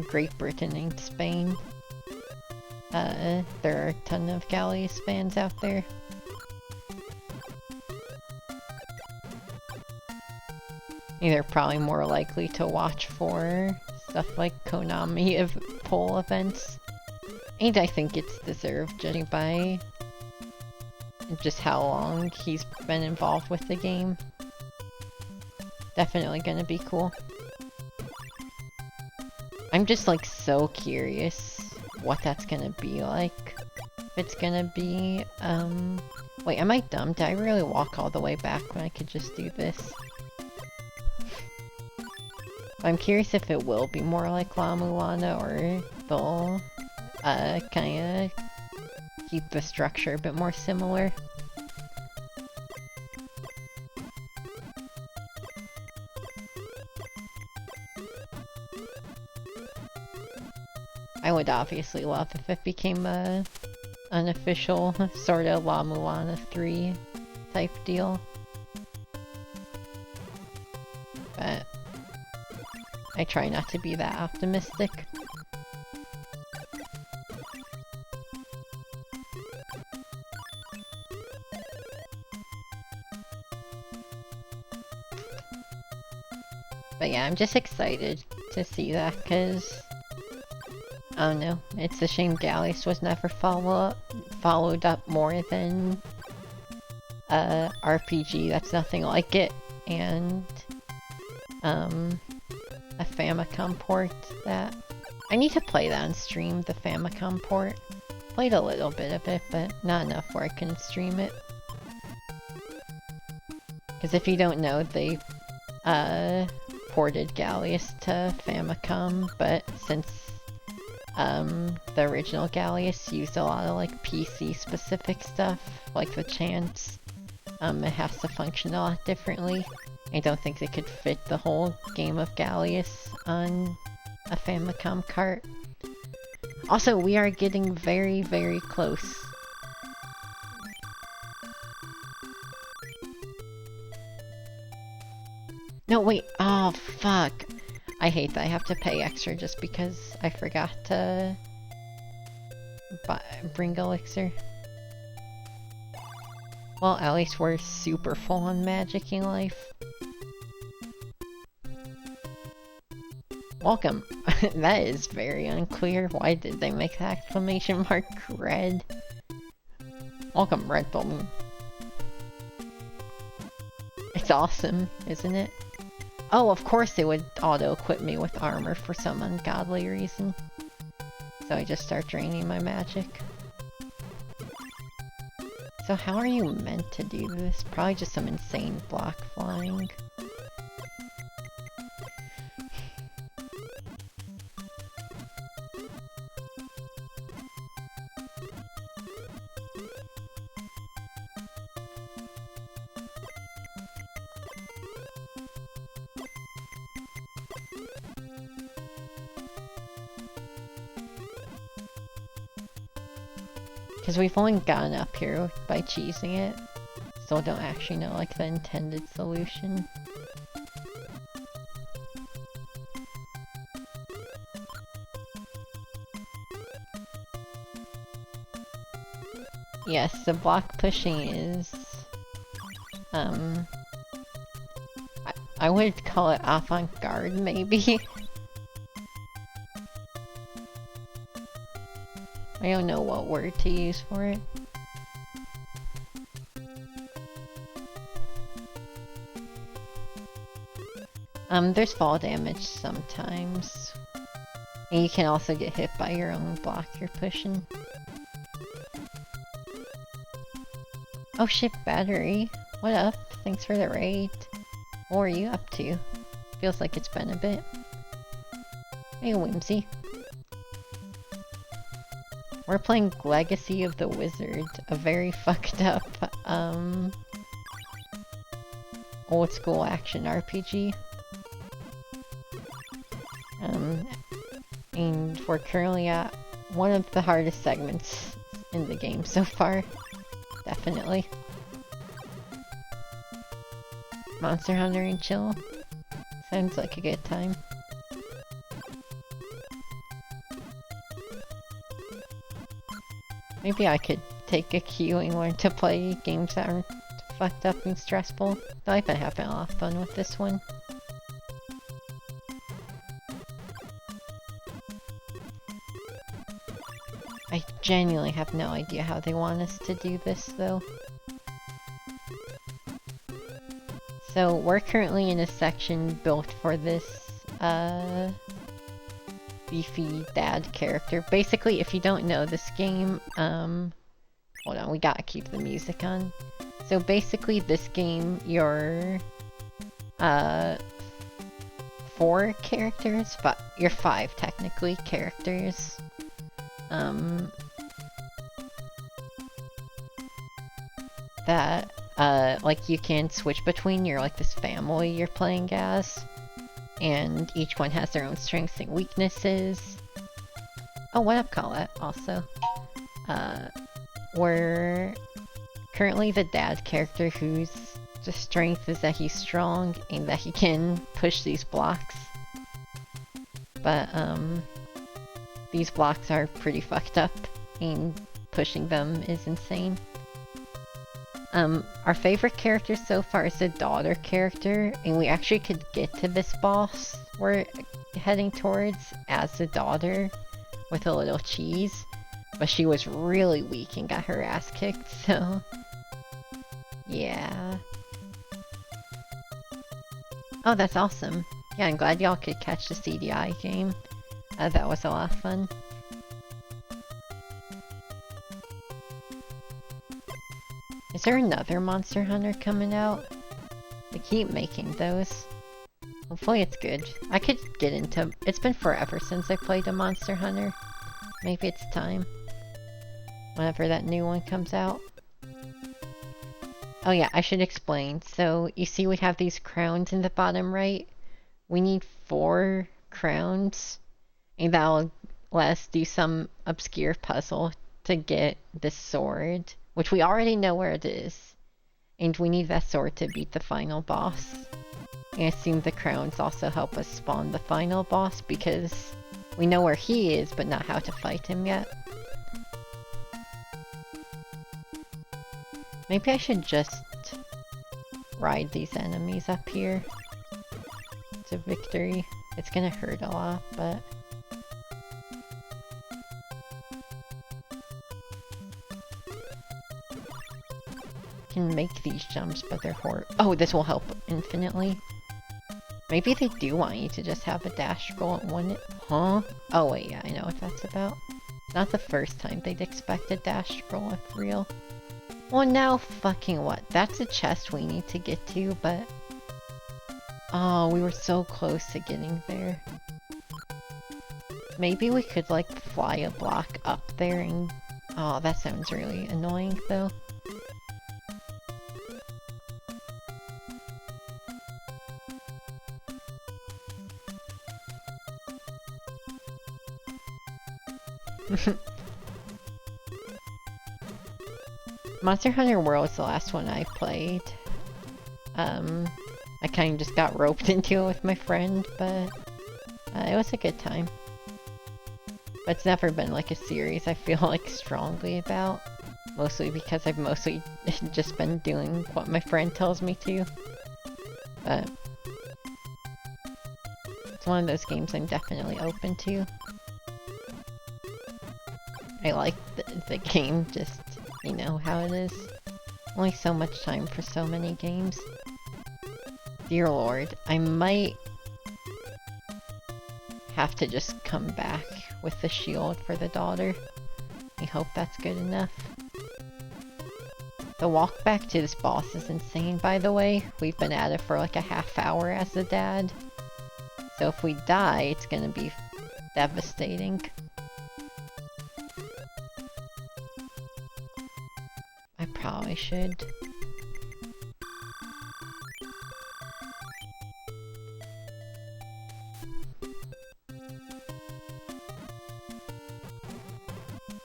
Great Britain and Spain. There are a ton of Gallius fans out there. They're probably more likely to watch for stuff like Konami poll events. And I think it's deserved, judging by just how long he's been involved with the game. Definitely gonna be cool. I'm just like so curious what that's gonna be like. If it's gonna be, wait, am I dumb? Did I really walk all the way back when I could just do this? I'm curious if it will be more like La Mulana, or they'll, kinda keep the structure a bit more similar. I would obviously love if it became a unofficial sort of La Mulana 3 type deal. But I try not to be that optimistic. But yeah, I'm just excited to see that, because I don't know, it's a shame Gallius was never followed up more than RPG that's nothing like it, and a Famicom port that... I need to play that on stream, the Famicom port. Played a little bit of it, but not enough where I can stream it. Because if you don't know, they ported Gallius to Famicom, but since the original Gallius used a lot of like PC specific stuff, like the chants, it has to function a lot differently. I don't think they could fit the whole game of Gallius on a Famicom cart. Also, we are getting very, very close. No, wait. Oh, fuck. I hate that I have to pay extra just because I forgot to bring elixir. Well, at least we're super full on magicking life. Welcome. That is very unclear. Why did they make the exclamation mark red? Welcome, Red Balloon. It's awesome, isn't it? Oh, of course it would auto-equip me with armor for some ungodly reason. So I just start draining my magic. So how are you meant to do this? Probably just some insane block flying. Because we've only gotten up here by cheesing it. Still don't actually know, like, the intended solution. Yes, the block pushing is... I would call it avant-garde, maybe? I don't know what word to use for it. There's fall damage sometimes. And you can also get hit by your own block you're pushing. Oh shit, battery. What up? Thanks for the raid. What are you up to? Feels like it's been a bit. Hey, Whimsy. We're playing Legacy of the Wizard, a very fucked up, old school action RPG. And we're currently at one of the hardest segments in the game so far. Definitely. Monster Hunter and chill. Sounds like a good time. Maybe I could take a cue and learn to play games that aren't fucked up and stressful. Though I've been having a lot of fun with this one. I genuinely have no idea how they want us to do this, though. So, we're currently in a section built for this, beefy dad character. Basically, if you don't know this game, hold on, we gotta keep the music on. So basically, this game, you're, 4 characters, but you're 5 technically characters. That, like you can switch between, you're like this family you're playing as. And each one has their own strengths and weaknesses. Oh, what up, Colette, also. We're currently the dad character whose strength is that he's strong and that he can push these blocks. But, these blocks are pretty fucked up, and pushing them is insane. Our favorite character so far is the daughter character, and we actually could get to this boss we're heading towards as the daughter with a little cheese, but she was really weak and got her ass kicked, so... yeah. Oh, that's awesome. Yeah, I'm glad y'all could catch the CDI game. That was a lot of fun. Is there another Monster Hunter coming out? They keep making those. Hopefully it's good. I could get into... It's been forever since I played a Monster Hunter. Maybe it's time. Whenever that new one comes out. Oh yeah, I should explain. So you see we have these crowns in the bottom right. We need 4 crowns, and that'll let us do some obscure puzzle to get this sword, which we already know where it is. And we need that sword to beat the final boss. And I assume the crowns also help us spawn the final boss because we know where he is, but not how to fight him yet. Maybe I should just ride these enemies up here to victory. It's gonna hurt a lot, but... can make these jumps, but they're horrible. Oh, this will help infinitely. Maybe they do want you to just have a dash scroll at one... Huh? Oh wait, yeah, I know what that's about. Not the first time they'd expect a dash scroll if real. Well, now fucking what? That's a chest we need to get to, but... Oh, we were so close to getting there. Maybe we could, like, fly a block up there and... Oh, that sounds really annoying, though. Monster Hunter World was the last one I played. I kind of just got roped into it with my friend, but it was a good time. But it's never been like a series I feel like strongly about. Mostly because I've mostly just been doing what my friend tells me to. But it's one of those games I'm definitely open to. I like the game, just, you know how it is. Only so much time for so many games. Dear Lord, I might have to just come back with the shield for the daughter. I hope that's good enough. The walk back to this boss is insane, by the way. We've been at it for like a half hour as the dad. So if we die, it's gonna be devastating. I probably should.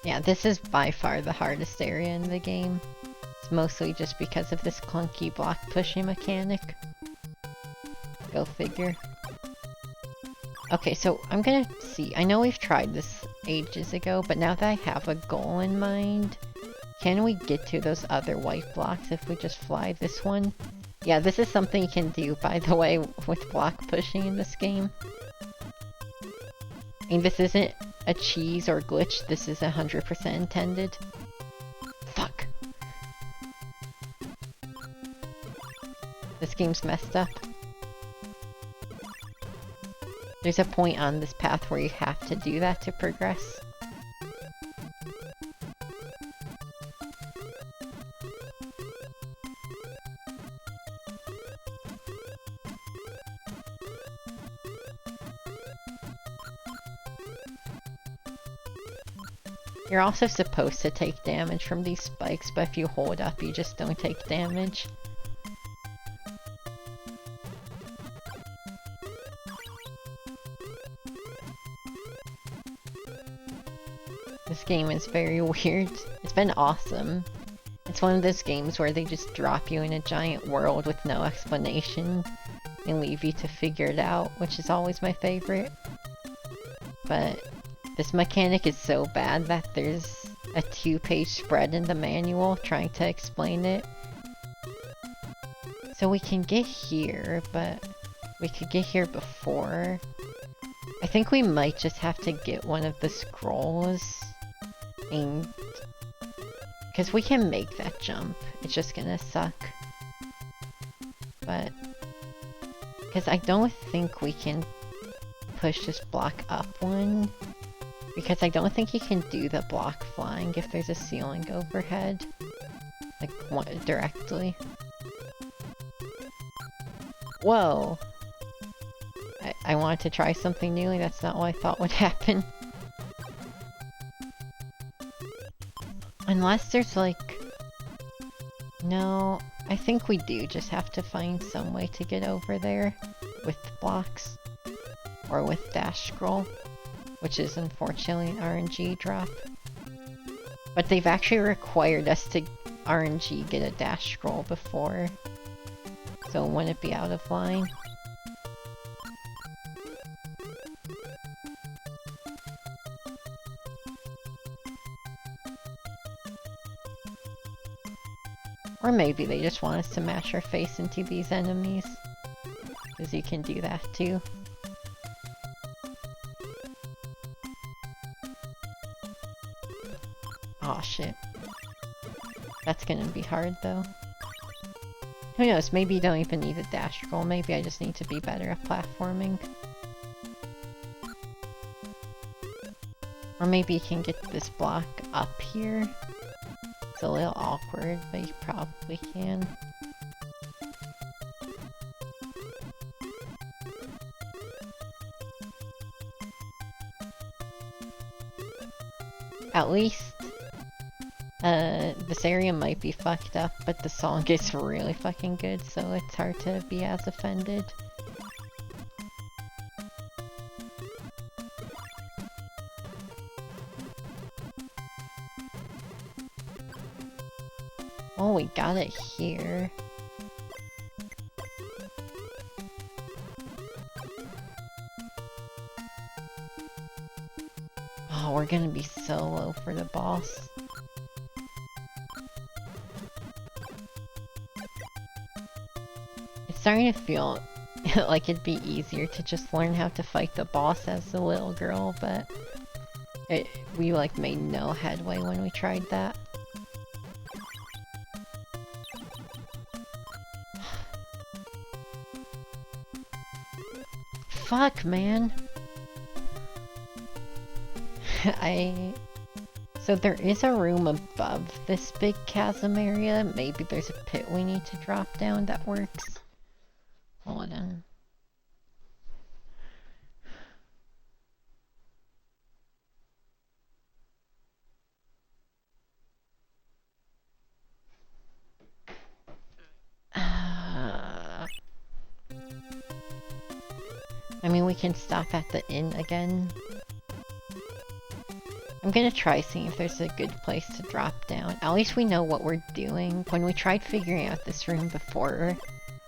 Yeah, this is by far the hardest area in the game. It's mostly just because of this clunky block pushing mechanic. Go figure. Okay, so I'm gonna see. I know we've tried this ages ago, but now that I have a goal in mind, can we get to those other white blocks if we just fly this one? Yeah, this is something you can do, by the way, with block pushing in this game. And this isn't a cheese or glitch, this is 100% intended. Fuck. This game's messed up. There's a point on this path where you have to do that to progress. You're also supposed to take damage from these spikes, but if you hold up, you just don't take damage. This game is very weird. It's been awesome. It's one of those games where they just drop you in a giant world with no explanation and leave you to figure it out, which is always my favorite. But this mechanic is so bad that there's a 2-page spread in the manual trying to explain it. So we can get here, but we could get here before. I think we might just have to get one of the scrolls. And because we can make that jump, it's just gonna suck. But because I don't think we can push this block up one. Because I don't think you can do the block flying if there's a ceiling overhead. Like, directly. Whoa! I wanted to try something new, and that's not what I thought would happen. Unless there's like... No, I think we do just have to find some way to get over there with blocks or with dash scroll, which is unfortunately an RNG drop. But they've actually required us to RNG get a dash scroll before, so wouldn't it be out of line? Or maybe they just want us to mash our face into these enemies, because you can do that too. Aw, shit. That's gonna be hard though. Who knows, maybe you don't even need a dash scroll, maybe I just need to be better at platforming. Or maybe you can get this block up here. It's a little awkward, but you probably can. At least, this area might be fucked up, but the song is really fucking good, so it's hard to be as offended. Oh, we got it here. Oh, we're gonna be so low for the boss. It's starting to feel like it'd be easier to just learn how to fight the boss as a little girl, but we like made no headway when we tried that. Fuck, man. So there is a room above this big chasm area. Maybe there's a pit we need to drop down that works. Hold on. I mean, we can stop at the inn again. I'm gonna try seeing if there's a good place to drop down. At least we know what we're doing. When we tried figuring out this room before,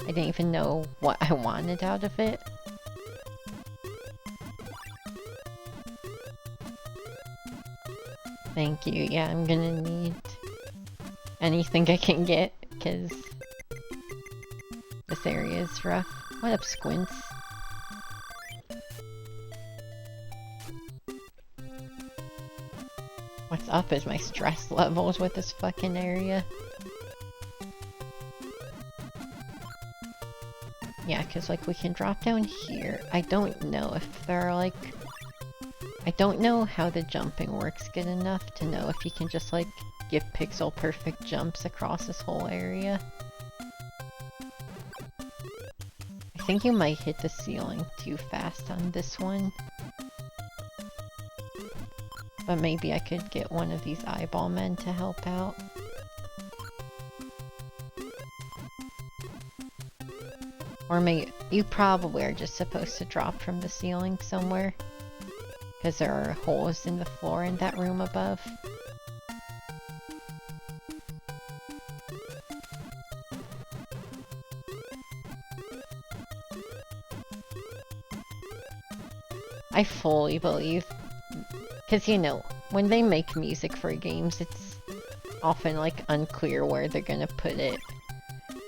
I didn't even know what I wanted out of it. Thank you. Yeah, I'm gonna need anything I can get, because this area is rough. What up, Squints? What's up is my stress levels with this fucking area. Yeah, because like we can drop down here. I don't know if there are like... I don't know how the jumping works good enough to know if you can just like give pixel perfect jumps across this whole area. I think you might hit the ceiling too fast on this one. But maybe I could get one of these eyeball men to help out. Or you probably are just supposed to drop from the ceiling somewhere. Because there are holes in the floor in that room above. I fully believe, because you know, when they make music for games, it's often like unclear where they're gonna put it.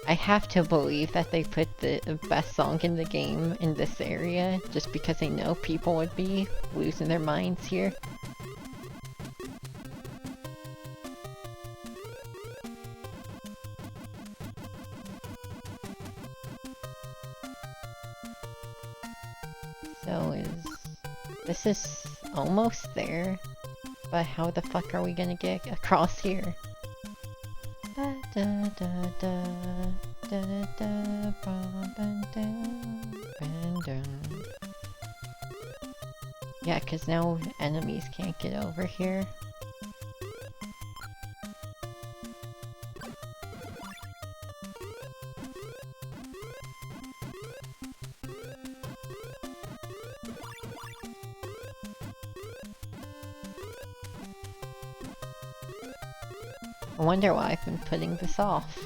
I have to believe that they put the best song in the game in this area, just because they know people would be losing their minds here. So this is almost there, but how the fuck are we gonna get across here? Da, da, da, da, da, da, da, bum, bum, dum, bum, dum. Yeah, because now enemies can't get over here. I wonder why I've been putting this off.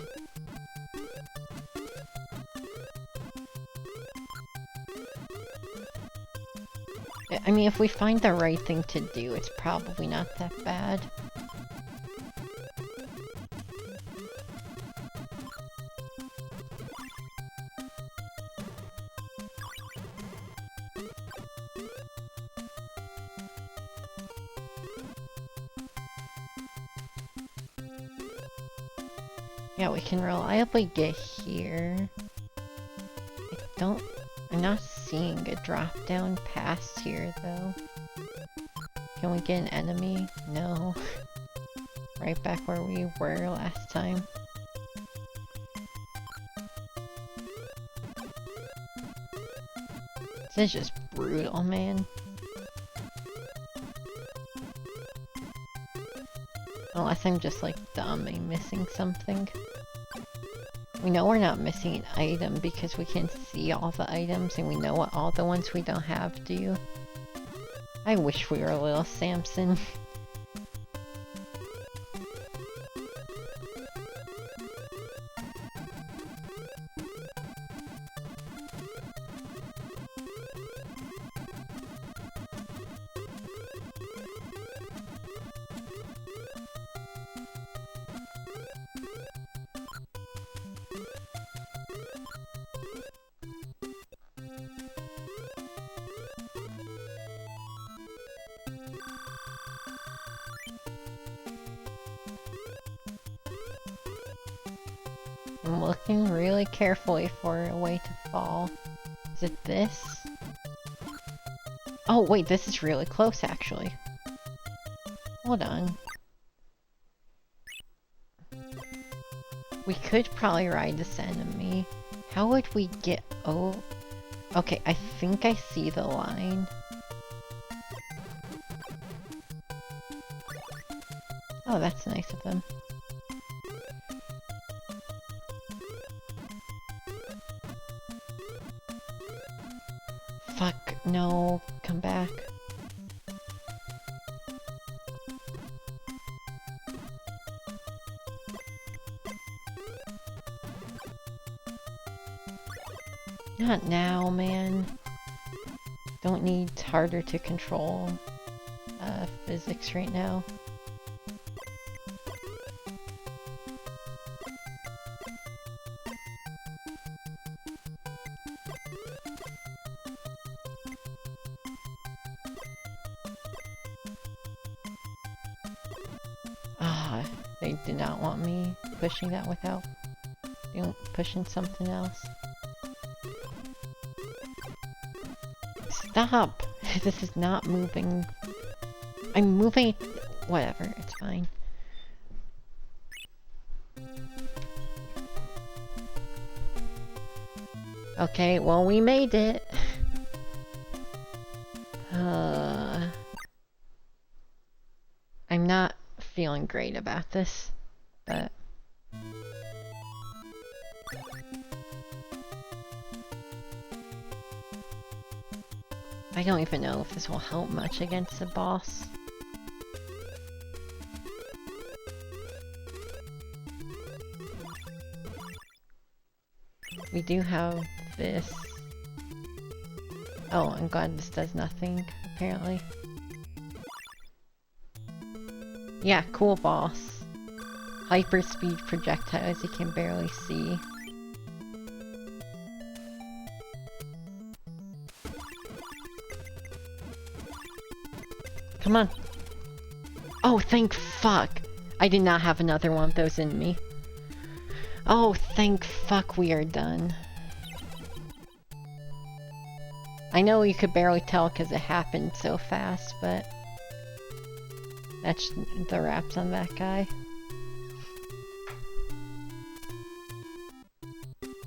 I mean, if we find the right thing to do, it's probably not that bad. Yeah, we can reliably get here. I'm not seeing a drop down past here though. Can we get an enemy? No. Right back where we were last time. This is just brutal, man. Unless I'm just like dumb and missing something. We know we're not missing an item because we can see all the items and we know what all the ones we don't have do. I wish we were a little Samson. I'm looking really carefully for a way to fall. Is it this? Oh wait, this is really close actually. Hold on. We could probably ride this enemy. How would we get... Oh... Okay, I think I see the line. Oh, that's nice of them. Fuck, no, come back. Not now, man. Don't need harder to control physics right now. They did not want me pushing that without pushing something else. Stop! This is not moving. I'm moving. Whatever, it's fine. Okay, well, we made it. I'm not feeling great about this, but... I don't even know if this will help much against the boss. We do have this. Oh, I'm glad this does nothing, apparently. Yeah, cool boss. Hyperspeed projectiles you can barely see. Come on. Oh, thank fuck. I did not have another one of those in me. Oh, thank fuck we are done. I know you could barely tell because it happened so fast, but... that's the wraps on that guy.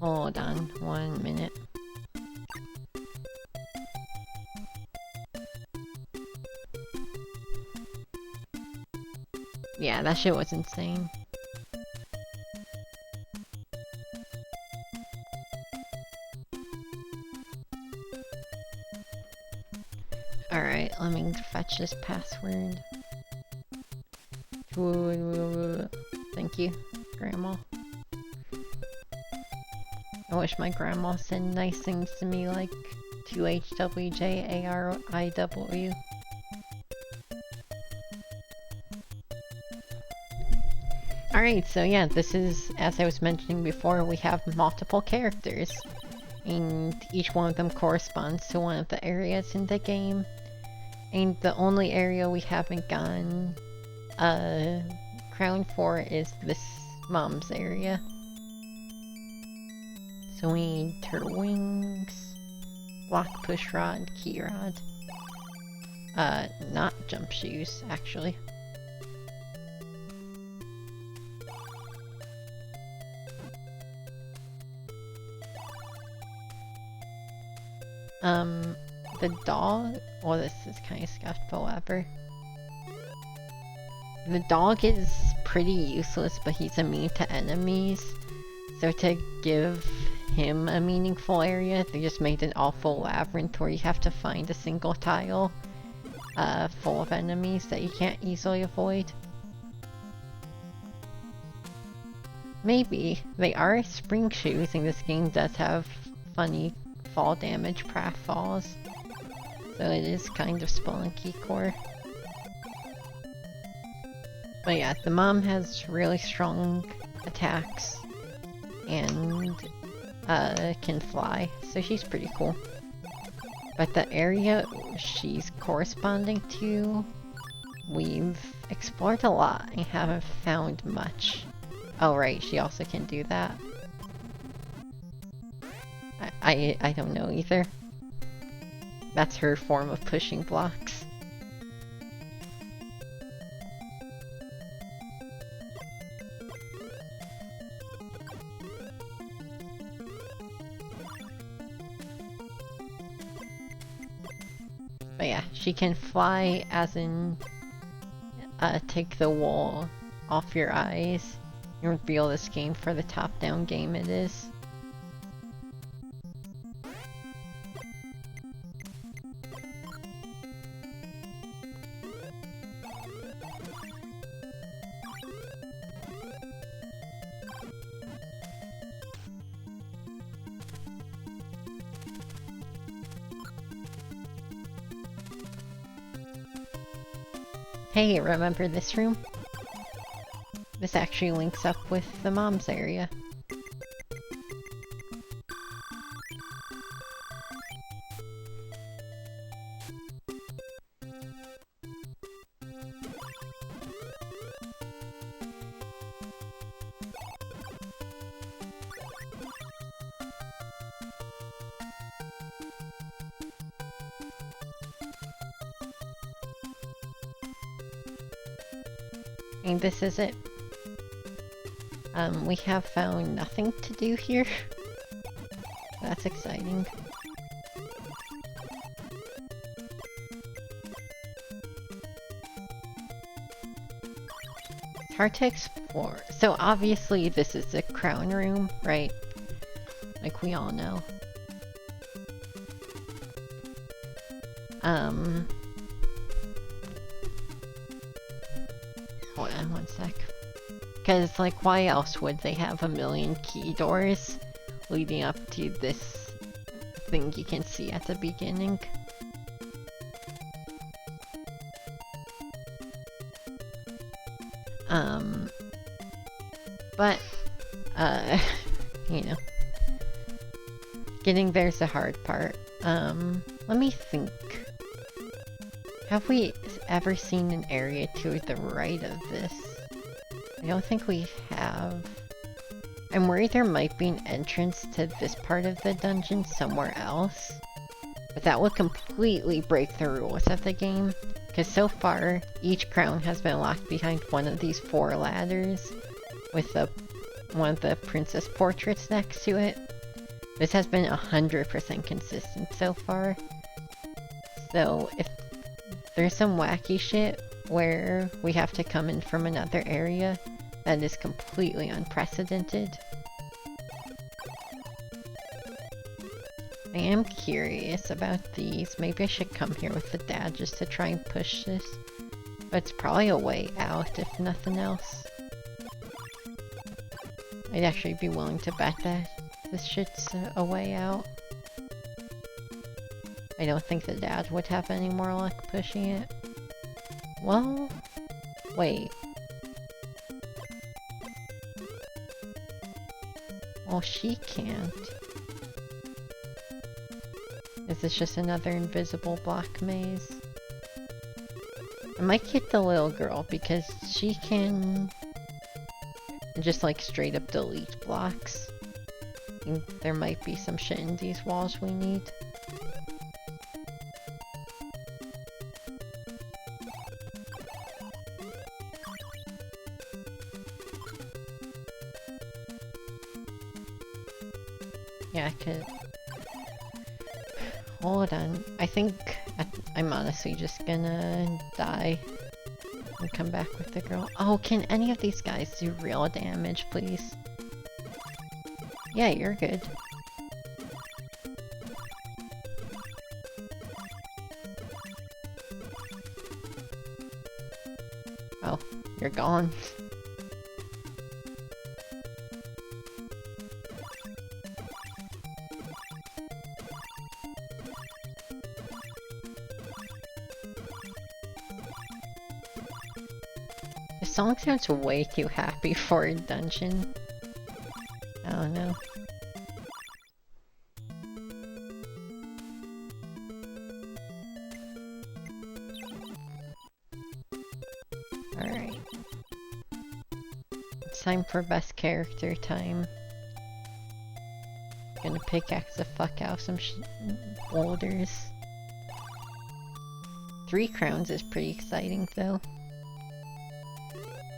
Hold on 1 minute. Yeah, that shit was insane. Alright, let me fetch this password. Thank you, Grandma. I wish my grandma said nice things to me like 2HWJARIW. Alright, so yeah, this is, as I was mentioning before, we have multiple characters. And each one of them corresponds to one of the areas in the game. And the only area we haven't gotten crown for is this mom's area. So we need turtle wings, block push rod, key rod. Not jump shoes, actually. The dog, well, this is kind of scuffed, but whatever. The dog is pretty useless, but he's immune to enemies. So to give him a meaningful area, they just made an awful labyrinth where you have to find a single tile full of enemies that you can't easily avoid. Maybe. They are spring shoes, and this game does have funny fall damage pratfalls. So it is kind of Spelunky core. But yeah, the mom has really strong attacks and can fly, so she's pretty cool. But the area she's corresponding to, we've explored a lot and haven't found much. Oh right, she also can do that. I don't know either. That's her form of pushing blocks. But yeah, she can fly as in take the wool off your eyes and reveal this game for the top-down game it is. Hey, remember this room? This actually links up with the mom's area. And this is it. We have found nothing to do here. That's exciting. It's hard to explore. So obviously this is the crown room, right? Like we all know. Hold on one sec. Because, like, why else would they have a million key doors leading up to this thing you can see at the beginning? But, you know, getting there's the hard part. Let me think. Have we ever seen an area to the right of this? I don't think we have. I'm worried there might be an entrance to this part of the dungeon somewhere else. But that would completely break the rules of the game. Because so far, each crown has been locked behind one of these 4 ladders with one of the princess portraits next to it. This has been 100% consistent so far. So if there's some wacky shit where we have to come in from another area, that is completely unprecedented. I am curious about these. Maybe I should come here with the dad just to try and push this. But it's probably a way out, if nothing else. I'd actually be willing to bet that this shit's a way out. I don't think the dad would have any more luck pushing it. Well, wait. Well, she can't. Is this just another invisible block maze? I might get the little girl because she can just like straight up delete blocks. And there might be some shit in these walls we need. Yeah, I could... Hold on. I think I'm honestly just gonna die and come back with the girl. Oh, can any of these guys do real damage, please? Yeah, you're good. Oh, you're gone. The song sounds way too happy for a dungeon. I don't know. Alright. It's time for best character time. Gonna pickaxe the fuck out some boulders. 3 crowns is pretty exciting though.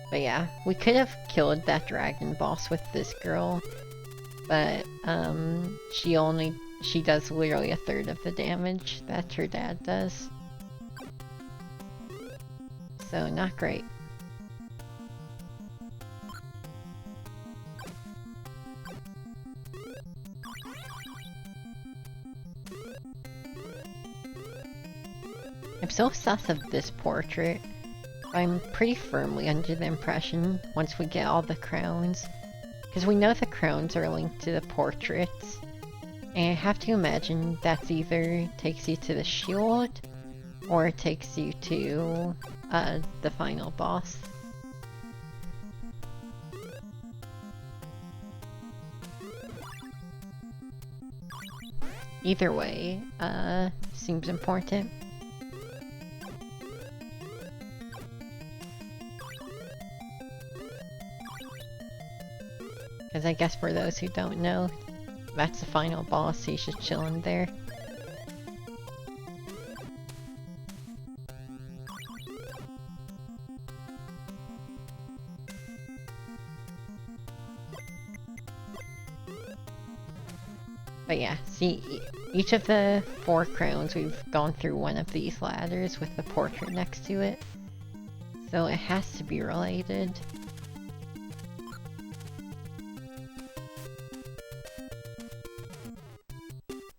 But yeah, we could have killed that dragon boss with this girl, but she does literally a third of the damage that her dad does. So not great. I'm so obsessed with this portrait. I'm pretty firmly under the impression, once we get all the crowns, because we know the crowns are linked to the portraits, and I have to imagine that's either takes you to the shield, or it takes you to the final boss. Either way, seems important. Because I guess for those who don't know, that's the final boss, he's just chilling there. But yeah, see, each of the 4 crowns we've gone through one of these ladders with the portrait next to it. So it has to be related.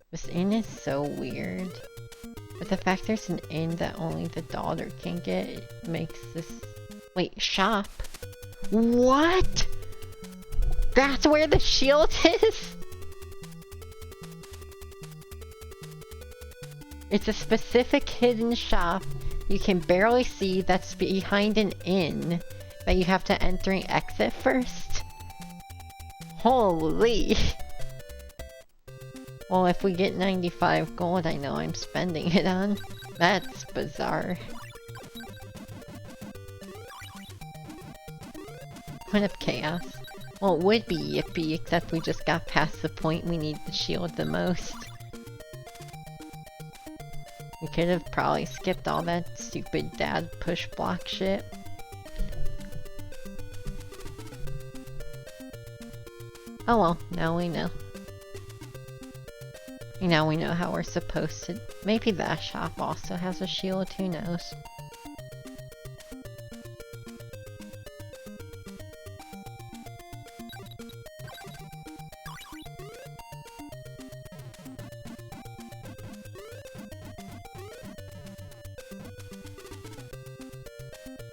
This inn is so weird. But the fact there's an inn that only the daughter can get makes this... Wait, shop? What? That's where the shield is? It's a specific hidden shop you can barely see that's behind an inn that you have to enter and exit first. Holy... Well, if we get 95 gold, I know I'm spending it on. That's bizarre. Point of chaos. Well, it would be Yippee, except we just got past the point we need the shield the most. We could have probably skipped all that stupid dad push block shit. Oh well, now we know. Now we know how we're supposed to... Maybe that shop also has a shield, who knows?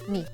Neat.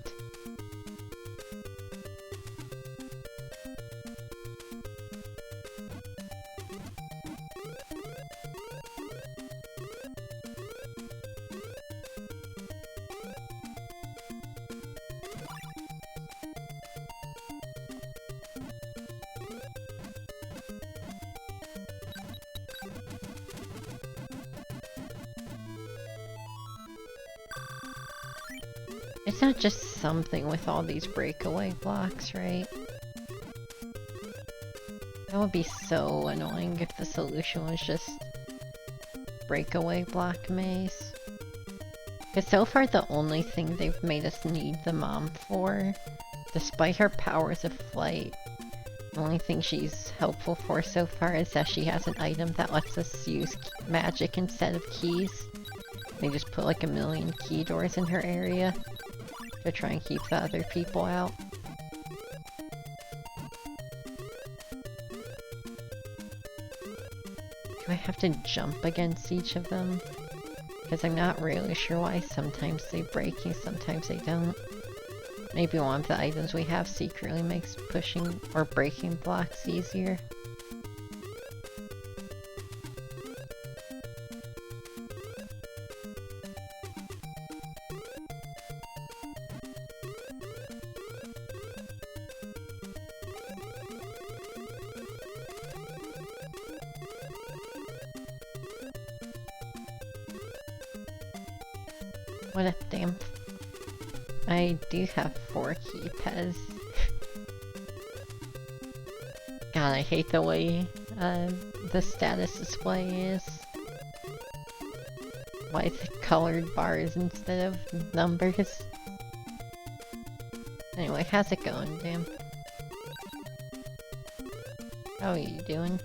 It's not just something with all these breakaway blocks, right? That would be so annoying if the solution was just breakaway block maze. Because so far the only thing they've made us need the mom for, despite her powers of flight, the only thing she's helpful for so far is that she has an item that lets us use magic instead of keys. They just put like 1,000,000 key doors in her area to try and keep the other people out. Do I have to jump against each of them? Because I'm not really sure why sometimes they break and sometimes they don't. Maybe one of the items we have secretly makes pushing or breaking blocks easier. What a damn... I do have 4 keypads. God, I hate the way the status display is. Why is it colored bars instead of numbers? Anyway, how's it going, damn? How are you doing?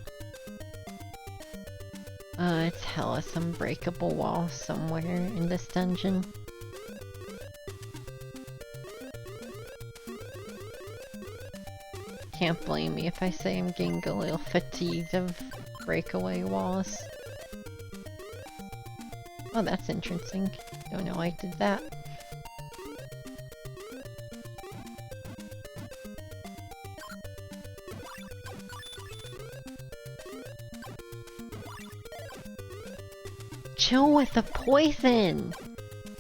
It's hella some breakable wall somewhere in this dungeon. Can't blame me if I say I'm getting a little fatigued of breakaway walls. Oh, that's interesting. Don't know why I did that. Chill with the poison!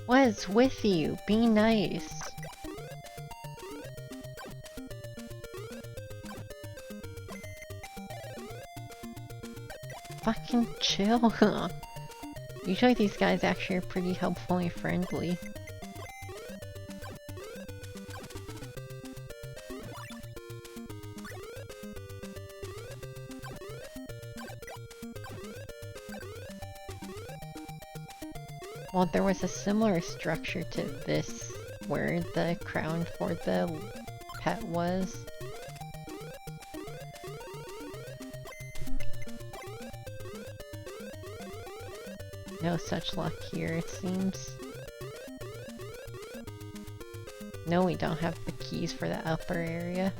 What is with you? Be nice. Fucking chill. Usually these guys actually are pretty helpful and friendly. Well, there was a similar structure to this, where the crown for the pet was. No such luck here, it seems. No, we don't have the keys for the upper area.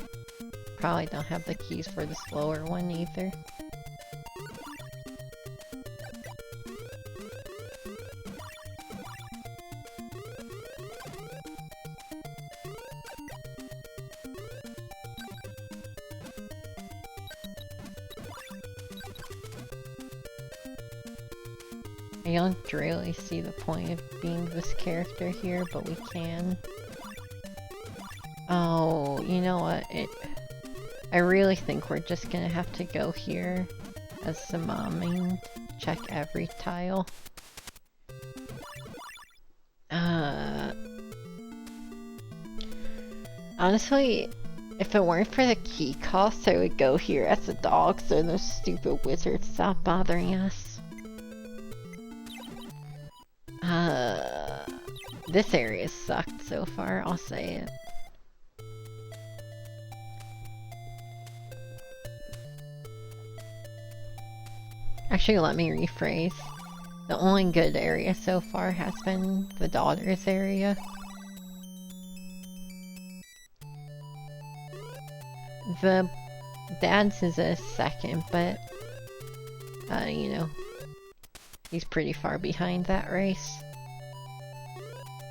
Probably don't have the keys for this lower one either. I don't really see the point of being this character here, but we can. Oh, you know what? I really think we're just gonna have to go here as the mom and check every tile. Honestly, if it weren't for the key cost, I would go here as a dog so those stupid wizards stop bothering us. This area sucked so far, I'll say it. Actually, let me rephrase. The only good area so far has been the daughter's area. The dad's is a second, but, you know, he's pretty far behind that race.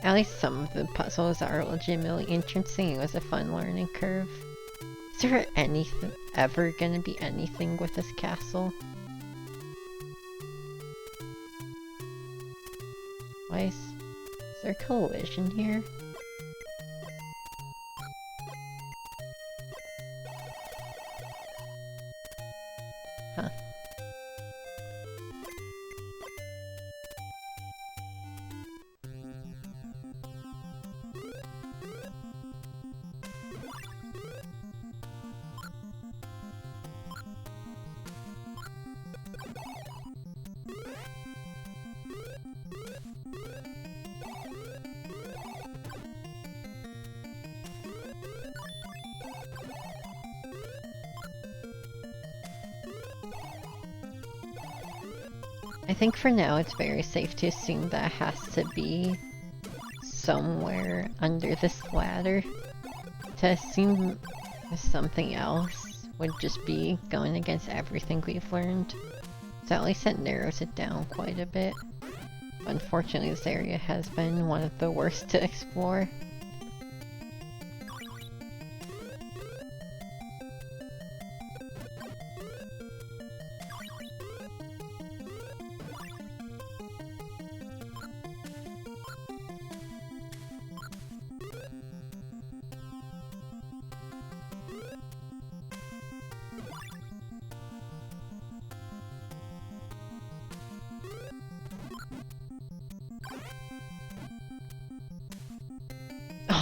At least some of the puzzles are legitimately interesting. It was a fun learning curve. Is there anything ever gonna be anything with this castle? Why is there collision here? Huh. I think for now it's very safe to assume that has to be somewhere under this ladder. To assume something else would just be going against everything we've learned. So at least it narrows it down quite a bit. Unfortunately, this area has been one of the worst to explore.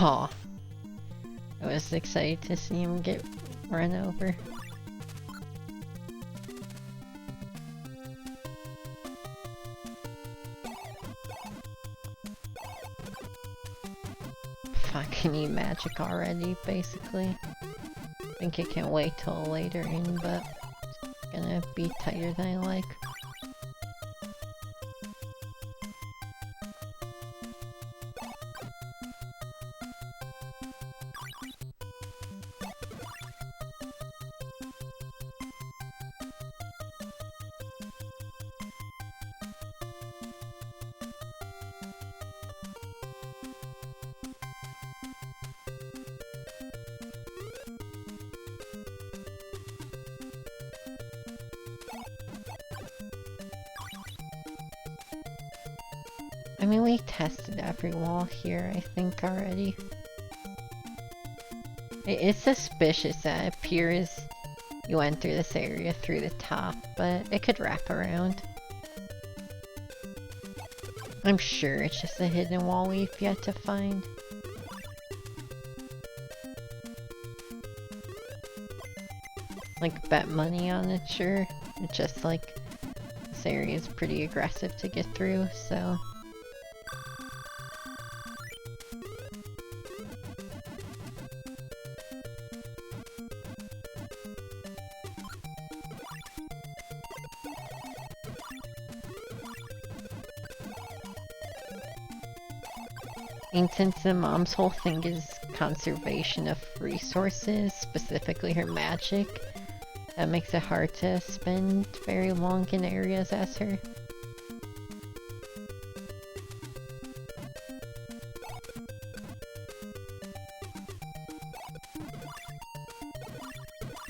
Aw. I was excited to see him get run over. Fuck, I need magic already, basically. I think it can wait till later in, but it's gonna be tighter than I like. I mean, we tested every wall here, I think, already. It is suspicious that it appears you enter this area through the top, but it could wrap around. I'm sure it's just a hidden wall we've yet to find. Like, bet money on it, sure. It's just like, this area is pretty aggressive to get through, so... And since the mom's whole thing is conservation of resources, specifically her magic, that makes it hard to spend very long in areas as her.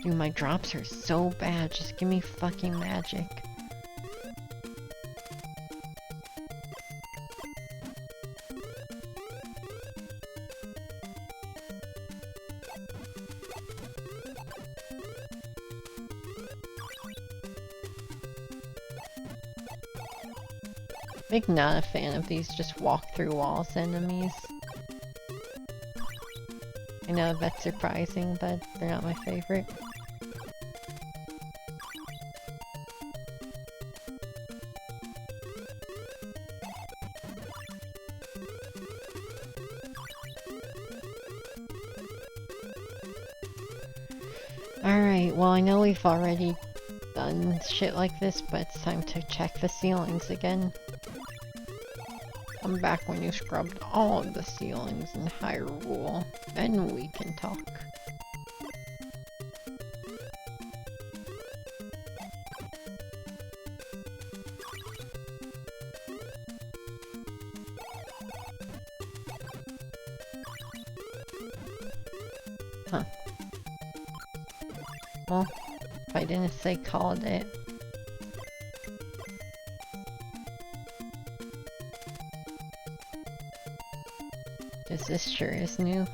Dude, my drops are so bad, just give me fucking magic. Like, not a fan of these just walk through walls enemies. I know that's surprising, but they're not my favorite. Alright, well, I know we've already done shit like this, but it's time to check the ceilings again. Come back when you scrubbed all of the ceilings in Hyrule, then we can talk. Huh. Well, if I didn't say called it. This sure is new.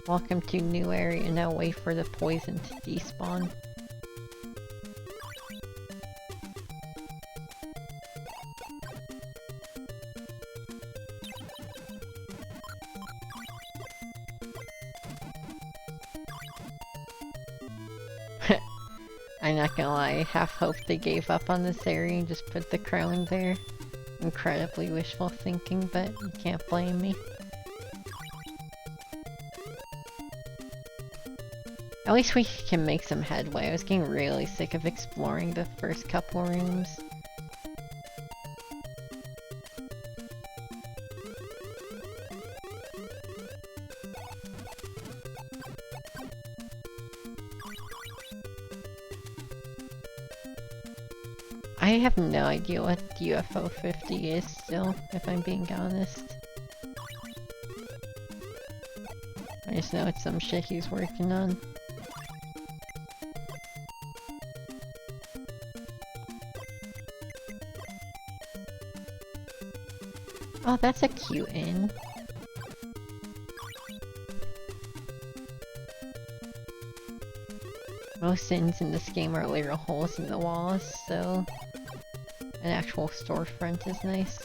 Welcome to new area, now wait for the poison to despawn. I'm not gonna lie, I half hoped they gave up on this area and just put the crown there. Incredibly wishful thinking, but you can't blame me. At least we can make some headway. I was getting really sick of exploring the first couple rooms. I have no idea what UFO 50 is still, if I'm being honest. I just know it's some shit he's working on. Oh, that's a cute inn. Most inns in this game are literal holes in the walls, so an actual storefront is nice.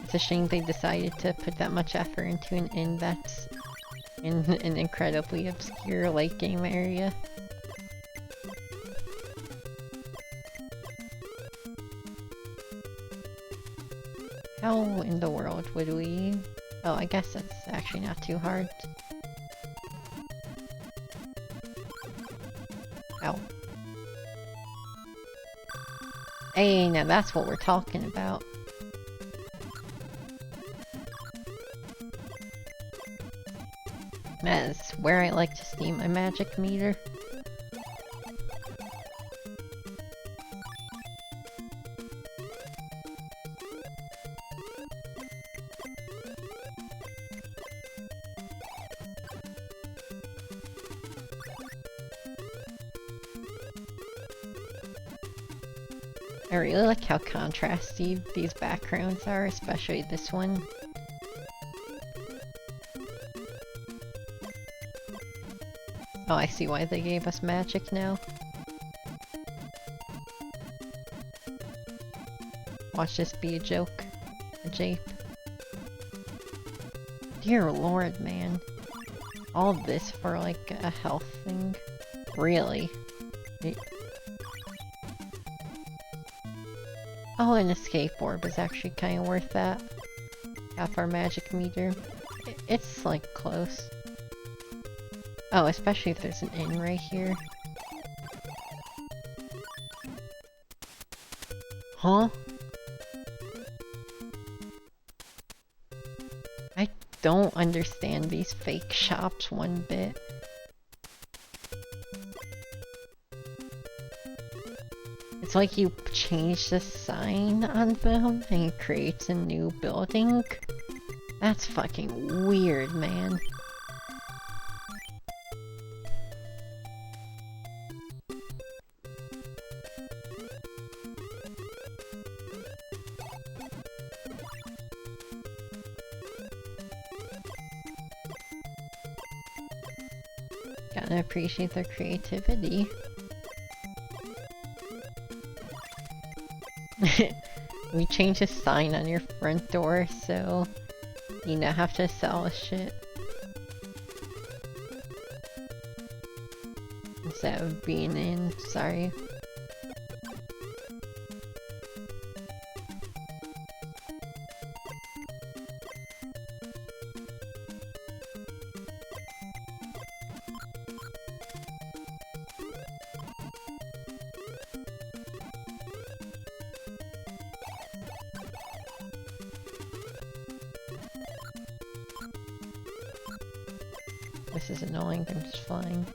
It's a shame they decided to put that much effort into an inn that's in an incredibly obscure late game area. How in the world would we... Oh, I guess that's actually not too hard. Ow. Hey, now that's what we're talking about. That's where I like to steam my magic meter. I really like how contrasty these backgrounds are, especially this one. Oh, I see why they gave us magic now. Watch this be a joke. A jape. Dear lord, man. All this for like a health thing? Really? Oh, and a skateboard was actually kind of worth that. Half our magic meter. It's like close. Oh, especially if there's an inn right here. Huh? I don't understand these fake shops one bit. It's like you change the sign on them and it creates a new building. That's fucking weird, man. Gotta appreciate their creativity. We changed the sign on your front door, so you now have to sell a shit. Instead of being in, sorry. This is annoying, I'm just flying.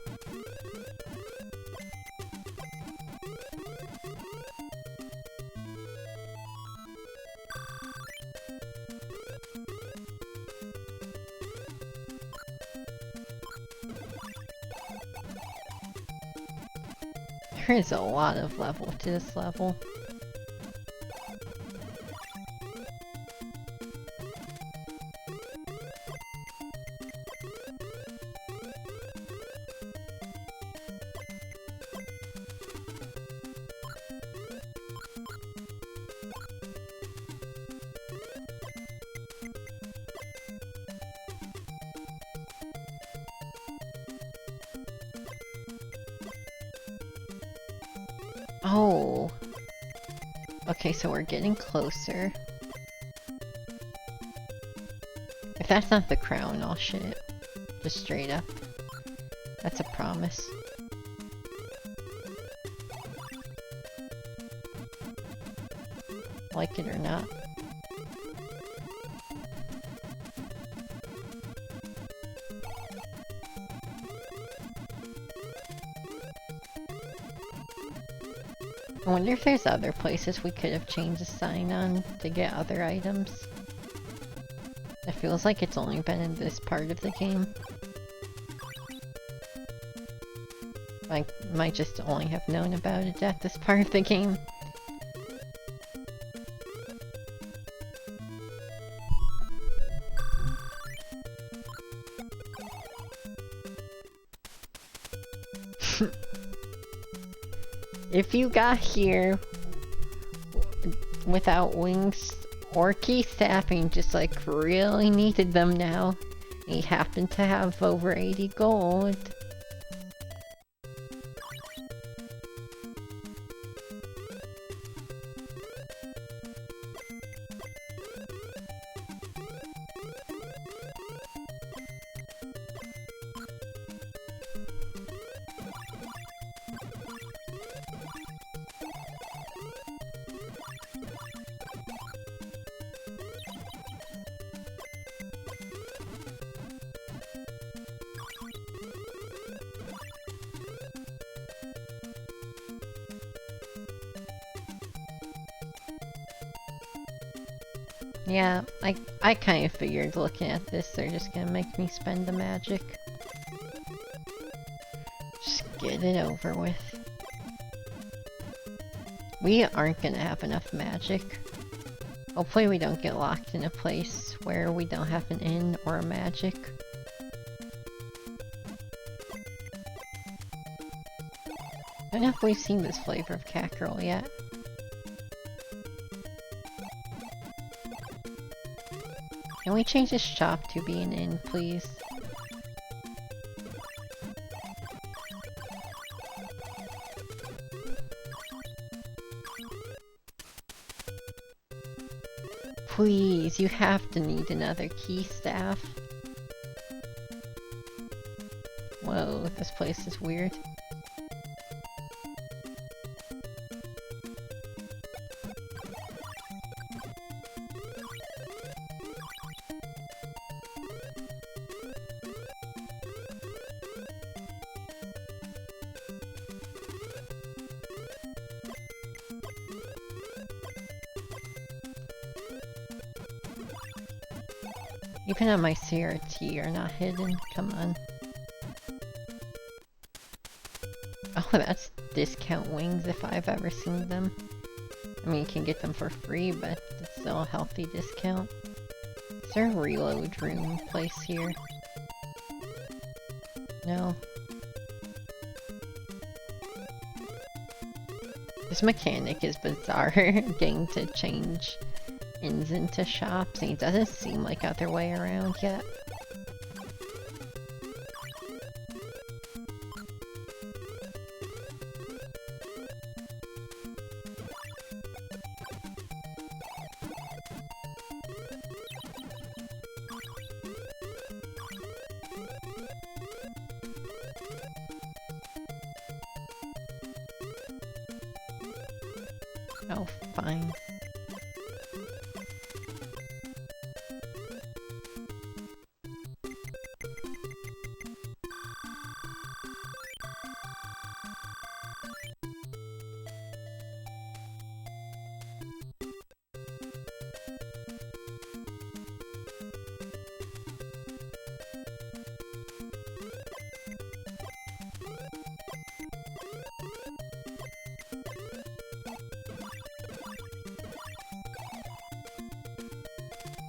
There is a lot of level to this level. Oh. Okay, so we're getting closer. If that's not the crown, I'll shit. Just straight up. That's a promise. Like it or not. I wonder if there's other places we could have changed the sign on to get other items. It feels like it's only been in this part of the game. I might just only have known about it at this part of the game. If you got here without wings or key staffing, just like really needed them now, and you happen to have over 80 gold. Yeah, I kind of figured looking at this, they're just gonna make me spend the magic. Just get it over with. We aren't gonna have enough magic. Hopefully we don't get locked in a place where we don't have an inn or a magic. I don't know if we've seen this flavor of cackerel yet. Can we change this shop to be an inn, please? Please, you have to need another key staff. Whoa, this place is weird. Even on my CRT are not hidden, come on. Oh, that's discount wings if I've ever seen them. I mean, you can get them for free, but it's still a healthy discount. Is there a reload room place here? No. This mechanic is bizarre, getting to change inns into shops, and it doesn't seem like other way around yet. Oh, fine.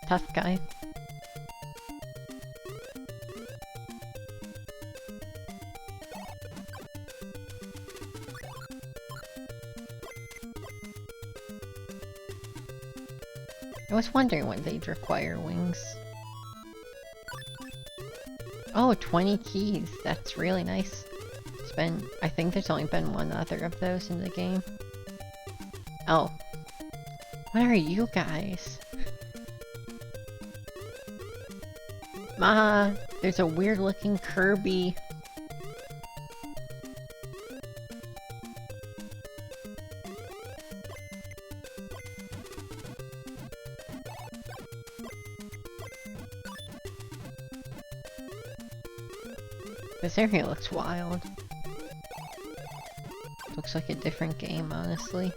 Tough guy. I was wondering when they'd require wings. Oh, 20 keys. That's really nice. I think there's only been one other of those in the game. Oh. What are you guys? There's a weird looking Kirby. This area looks wild. Looks like a different game, honestly.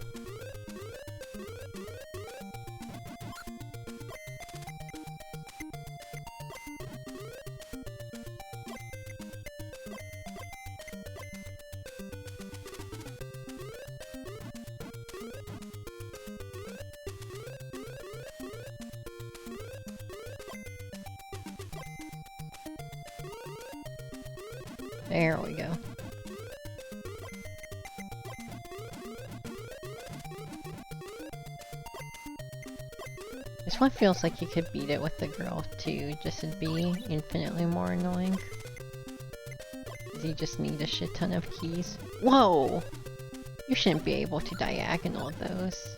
There we go. This one feels like you could beat it with the girl too, just it'd be infinitely more annoying. You just need a shit ton of keys. Whoa! You shouldn't be able to diagonal those.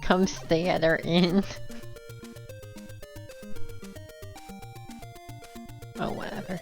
Come stay at our inn. Oh, whatever.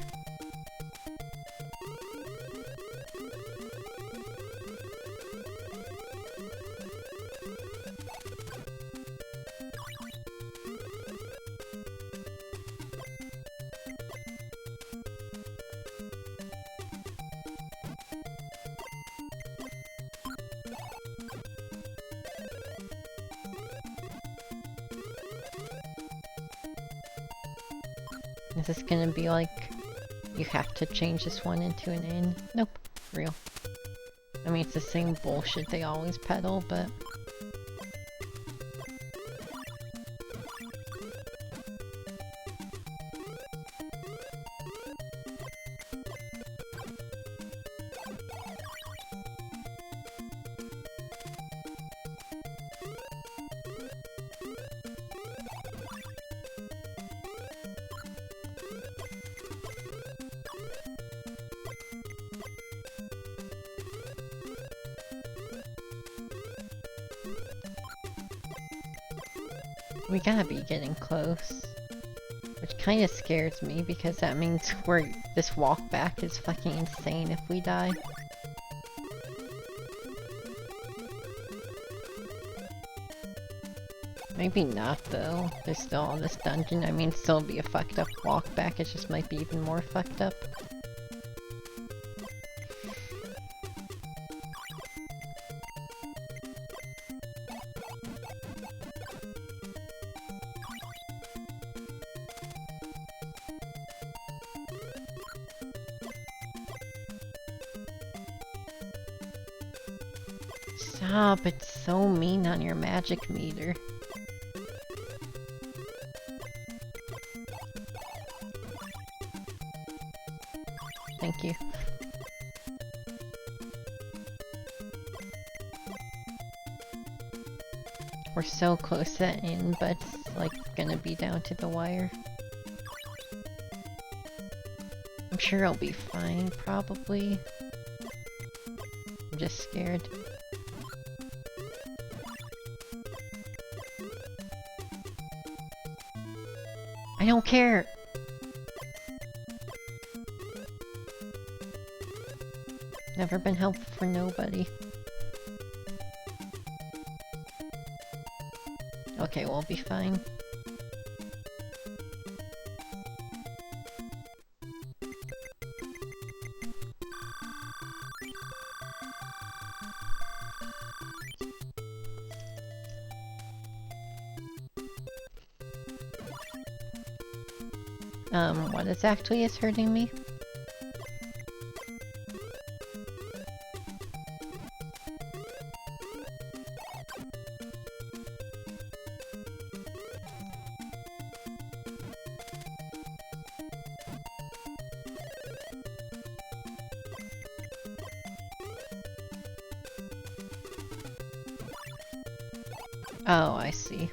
Is this gonna be like, you have to change this one into an inn? Nope. Real. I mean, it's the same bullshit they always peddle, but... We gotta be getting close. Which kinda scares me, because that means this walk back is fucking insane if we die. Maybe not though. There's still all this dungeon. I mean, still be a fucked up walk back, it just might be even more fucked up. Stop, it's so mean on your magic meter. Thank you. We're so close to that end, but it's like gonna be down to the wire. I'm sure I'll be fine, probably. I'm just scared. I don't care! Never been helpful for nobody. Okay, we'll be fine. What exactly is hurting me? Oh, I see.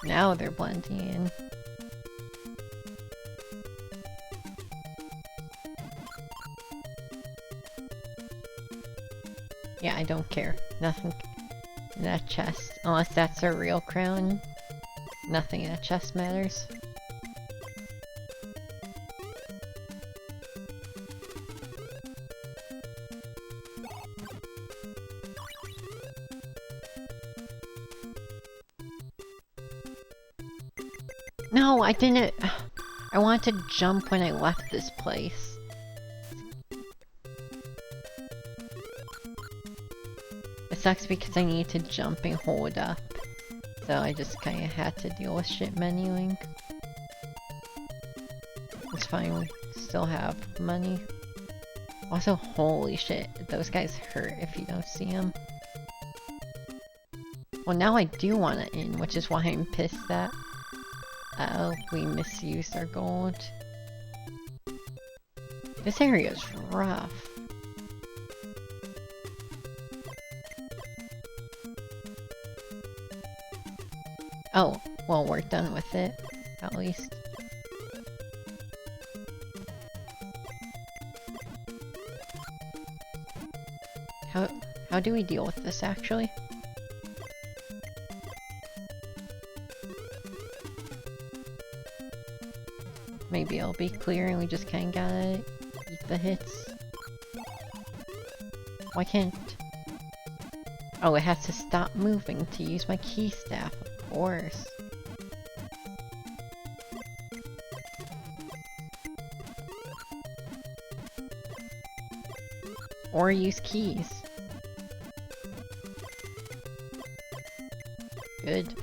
Now they're blending in. Yeah, I don't care. Nothing in that chest. Unless that's a real crown. Nothing in that chest matters. No, I didn't. I wanted to jump when I left this place. It sucks because I need to jump and hold up. So I just kinda had to deal with shit menuing. It's fine, we still have money. Also, holy shit, those guys hurt if you don't see them. Well, now I do want to in, which is why I'm pissed that we misused our gold. This area is rough. Oh, well, we're done with it, at least. How do we deal with this, actually? Maybe it'll be clear and we just kinda gotta eat the hits. Why can't... Oh, it has to stop moving to use my key staff, of course. Or use keys. Good.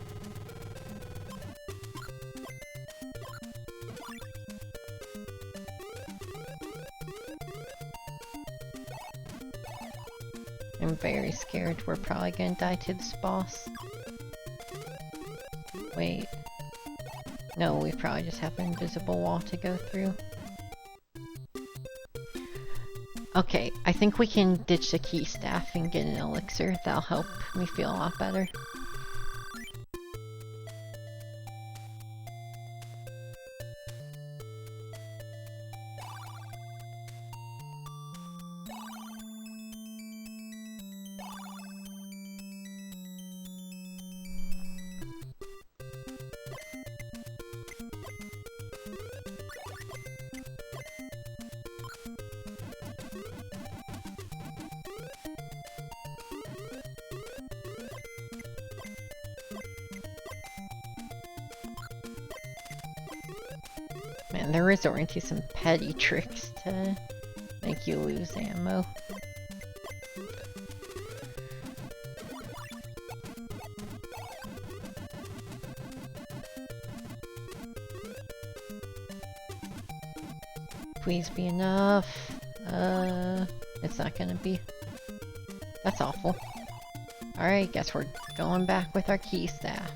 I'm very scared we're probably gonna die to this boss. Wait. No, we probably just have an invisible wall to go through. Okay, I think we can ditch the key staff and get an elixir. That'll help me feel a lot better. Man, they're resorting to some petty tricks to make you lose ammo. Please be enough. It's not gonna be. That's awful. Alright, guess we're going back with our key staff.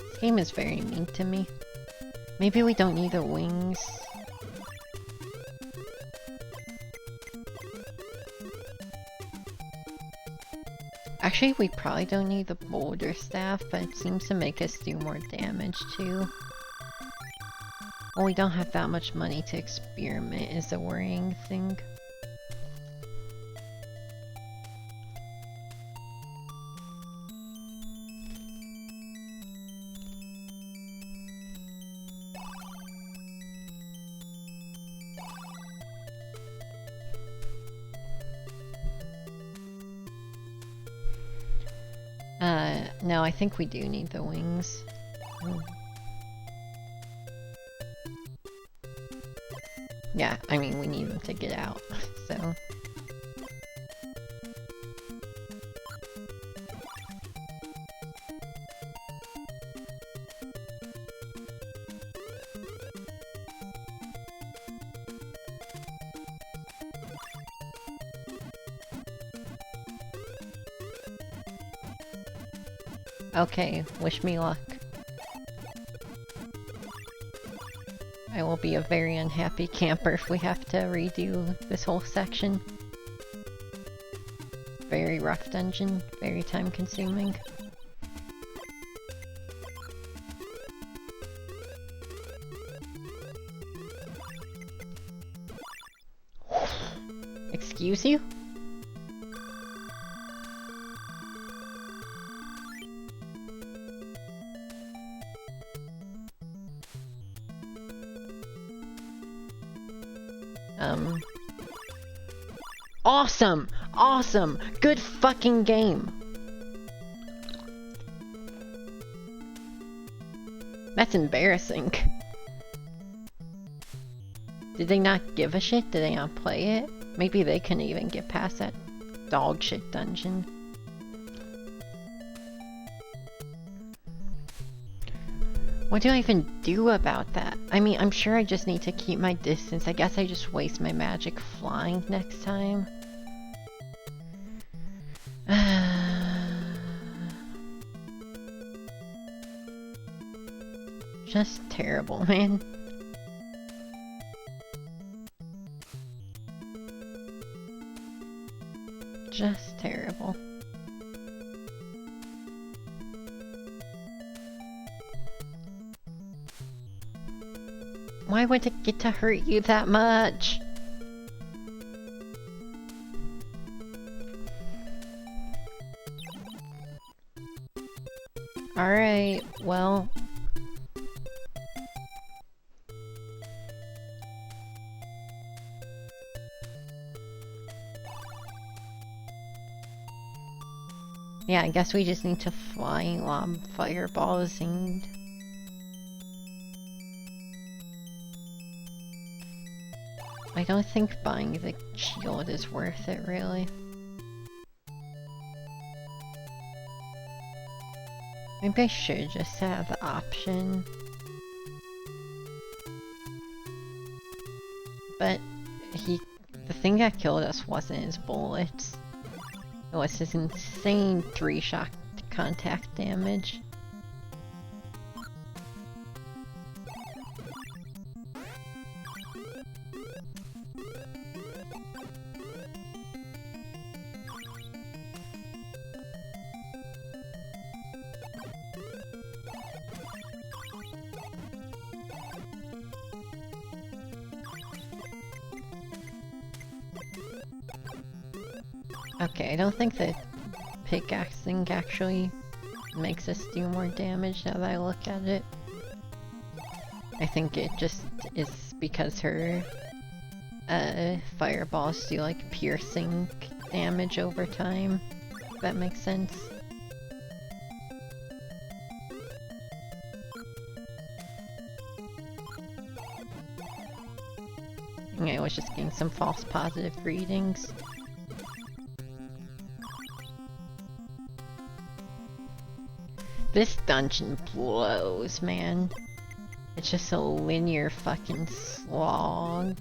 This game is very mean to me. Maybe we don't need the wings. Actually, we probably don't need the boulder staff, but it seems to make us do more damage too. Well, we don't have that much money to experiment is a worrying thing. No, I think we do need the wings. Yeah, I mean, we need them to get out, so... Okay, wish me luck. I will be a very unhappy camper if we have to redo this whole section. Very rough dungeon, very time consuming. Excuse you? Awesome! Awesome! Good fucking game! That's embarrassing. Did they not give a shit? Did they not play it? Maybe they couldn't even get past that dog shit dungeon. What do I even do about that? I mean, I'm sure I just need to keep my distance. I guess I just waste my magic flying next time. Just terrible, man. Just terrible. Why would it get to hurt you that much? Alright, well... yeah, I guess we just need to flying lob fireballs and... I don't think buying the shield is worth it, really. Maybe I should just have the option. But the thing that killed us wasn't his bullets. It was his insane 3-shot contact damage. Okay, I don't think the pickaxing actually makes us do more damage now that I look at it. I think it just is because her fireballs do like piercing damage over time, if that makes sense. Okay, I was just getting some false positive readings. This dungeon blows, man. It's just a linear fucking slog.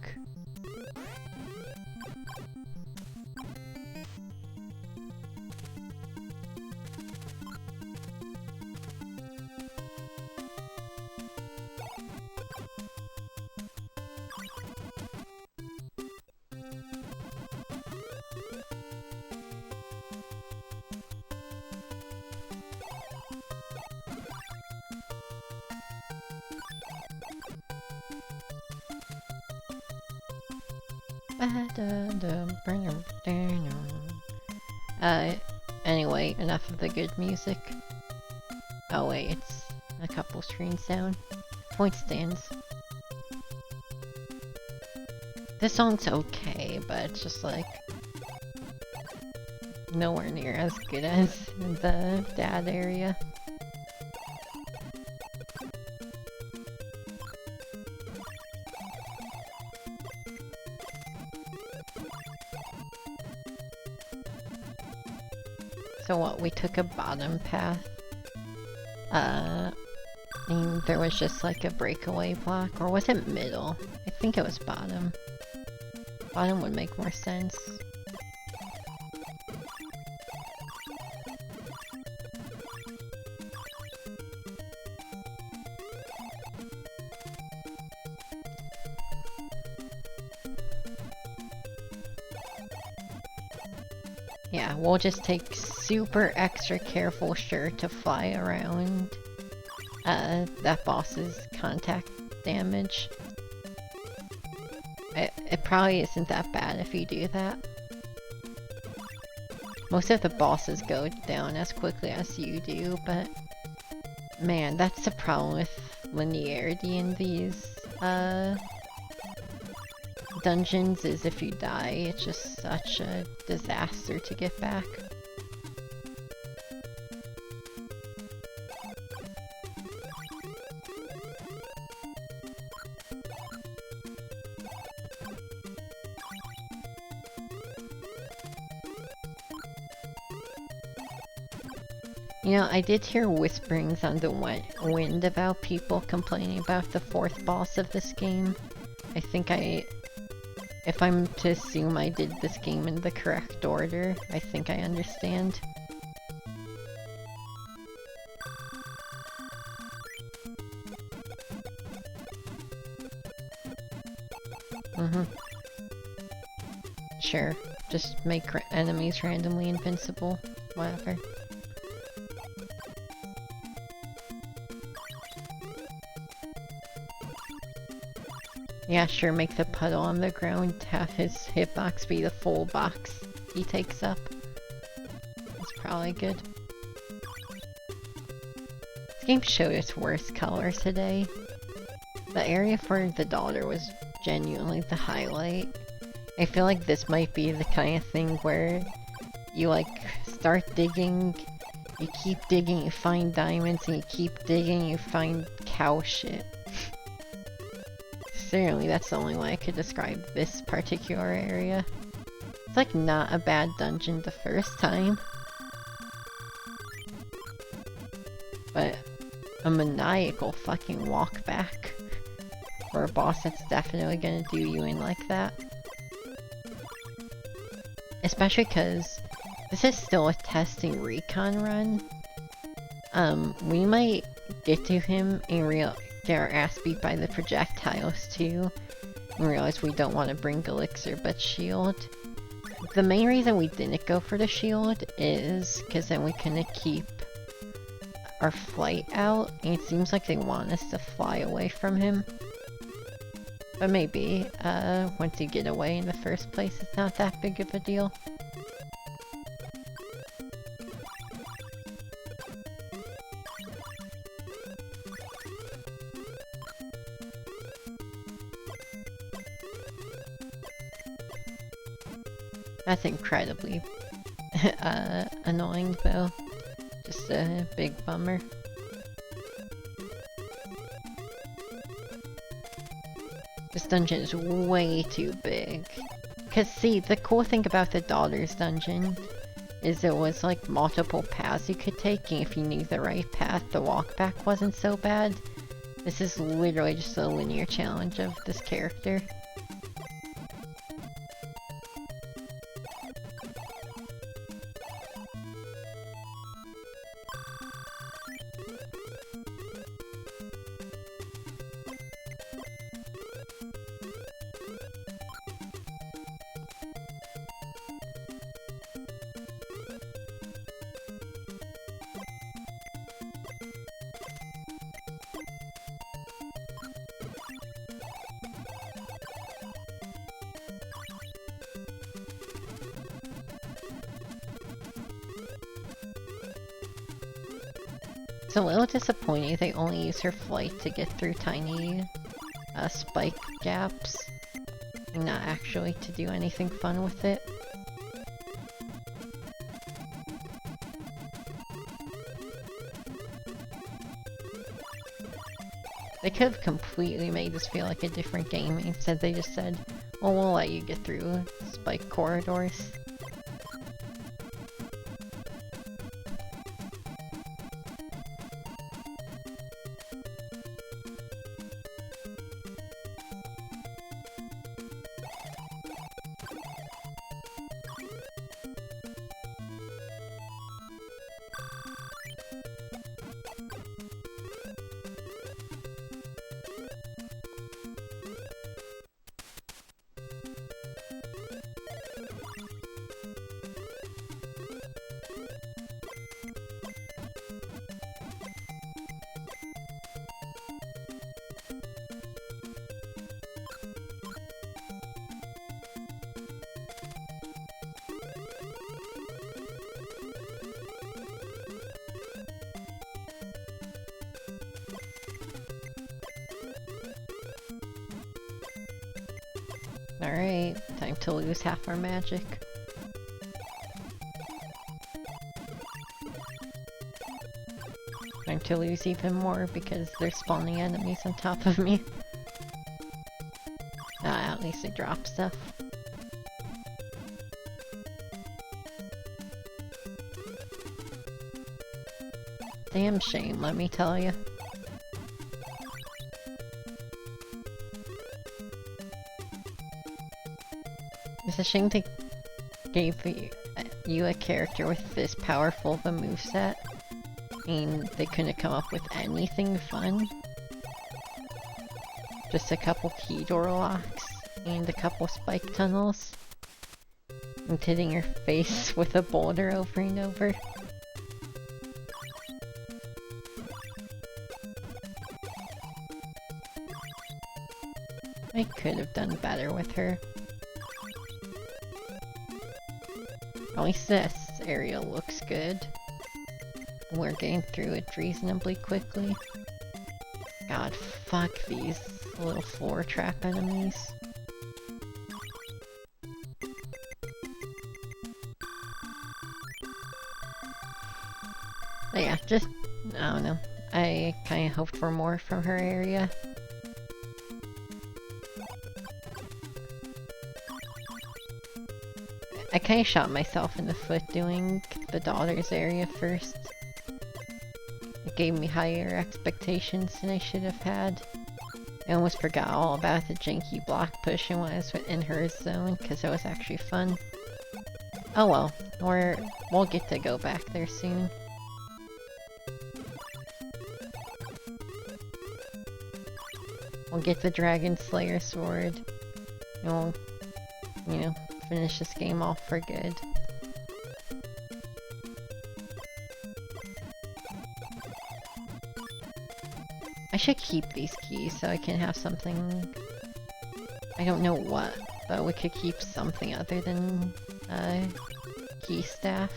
Anyway, enough of the good music. Oh wait, it's a couple screens down. Point stands. This song's okay, but it's just like nowhere near as good as the dad area. So what, we took a bottom path. And there was just like a breakaway block, or was it middle? I think it was bottom. Bottom would make more sense. Yeah, we'll just take super extra careful sure to fly around that boss's contact damage. It probably isn't that bad if you do that. Most of the bosses go down as quickly as you do, but man, that's the problem with linearity in these dungeons, is if you die, it's just such a disaster to get back. You know, I did hear whisperings on the wind about people complaining about the fourth boss of this game. I think if I'm to assume I did this game in the correct order, I think I understand. Sure, just make enemies randomly invincible, whatever. Yeah, sure, make the puddle on the ground have his hitbox be the full box he takes up. That's probably good. This game showed its worst color today. The area for the daughter was genuinely the highlight. I feel like this might be the kind of thing where you like start digging, you keep digging, you find diamonds, and you keep digging, you find cow shit. Certainly that's the only way I could describe this particular area. It's like not a bad dungeon the first time, but a maniacal fucking walk back for a boss that's definitely gonna do you in like that. Especially because this is still a testing recon run. We might get to him and get our ass beat by the projectiles too, and realize we don't want to bring Elixir but shield. The main reason we didn't go for the shield is because then we couldn't keep our flight out, and it seems like they want us to fly away from him. But maybe, once you get away in the first place, it's not that big of a deal. That's incredibly annoying though. Just a big bummer. This dungeon is way too big. Cause see, the cool thing about the daughter's dungeon is it was like multiple paths you could take, and if you knew the right path, the walk back wasn't so bad. This is literally just a linear challenge of this character. It's a little disappointing they only use her flight to get through tiny spike gaps, and not actually to do anything fun with it. They could have completely made this feel like a different game. Instead they just said, well, we'll let you get through spike corridors. Alright, time to lose half our magic. Time to lose even more because they're spawning enemies on top of me. At least they drop stuff. damn shame, let me tell you. It's a shame they gave you a character with this powerful of a moveset, and they couldn't come up with anything fun. Just a couple key door locks, and a couple spike tunnels, and hitting your face with a boulder over and over. I could have done better with her. At least this area looks good. We're getting through it reasonably quickly. God, fuck these little floor trap enemies. But yeah, just, I don't know. I kinda hoped for more from her area. I kinda shot myself in the foot doing the daughter's area first. It gave me higher expectations than I should have had. I almost forgot all about the janky block push when I was in her zone, because it was actually fun. Oh well, we'll get to go back there soon. We'll get the Dragon Slayer sword, and we'll, you know, finish this game off for good. I should keep these keys so I can have something. I don't know what, but we could keep something other than key staff.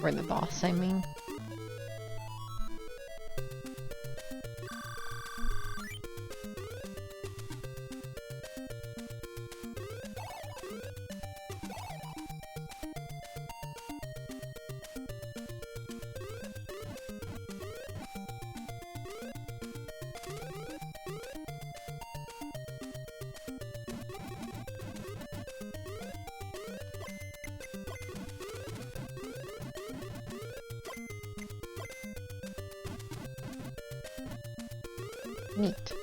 For the boss, I mean. Neat.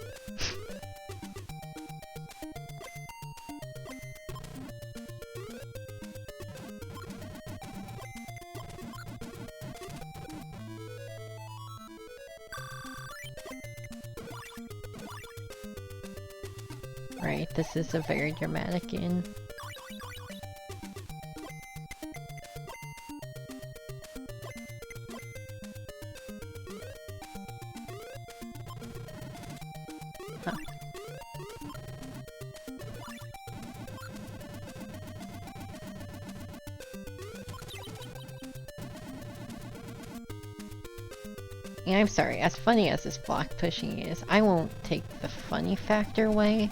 Right, this is a very dramatic inn. Huh. Yeah, I'm sorry, as funny as this block pushing is, I won't take the funny factor away.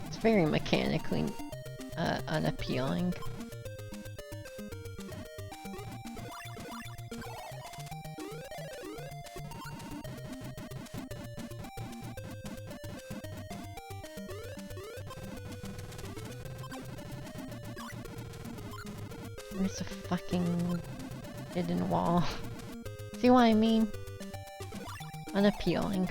It's very mechanically unappealing. Where's the fucking hidden wall? See what I mean? Unappealing.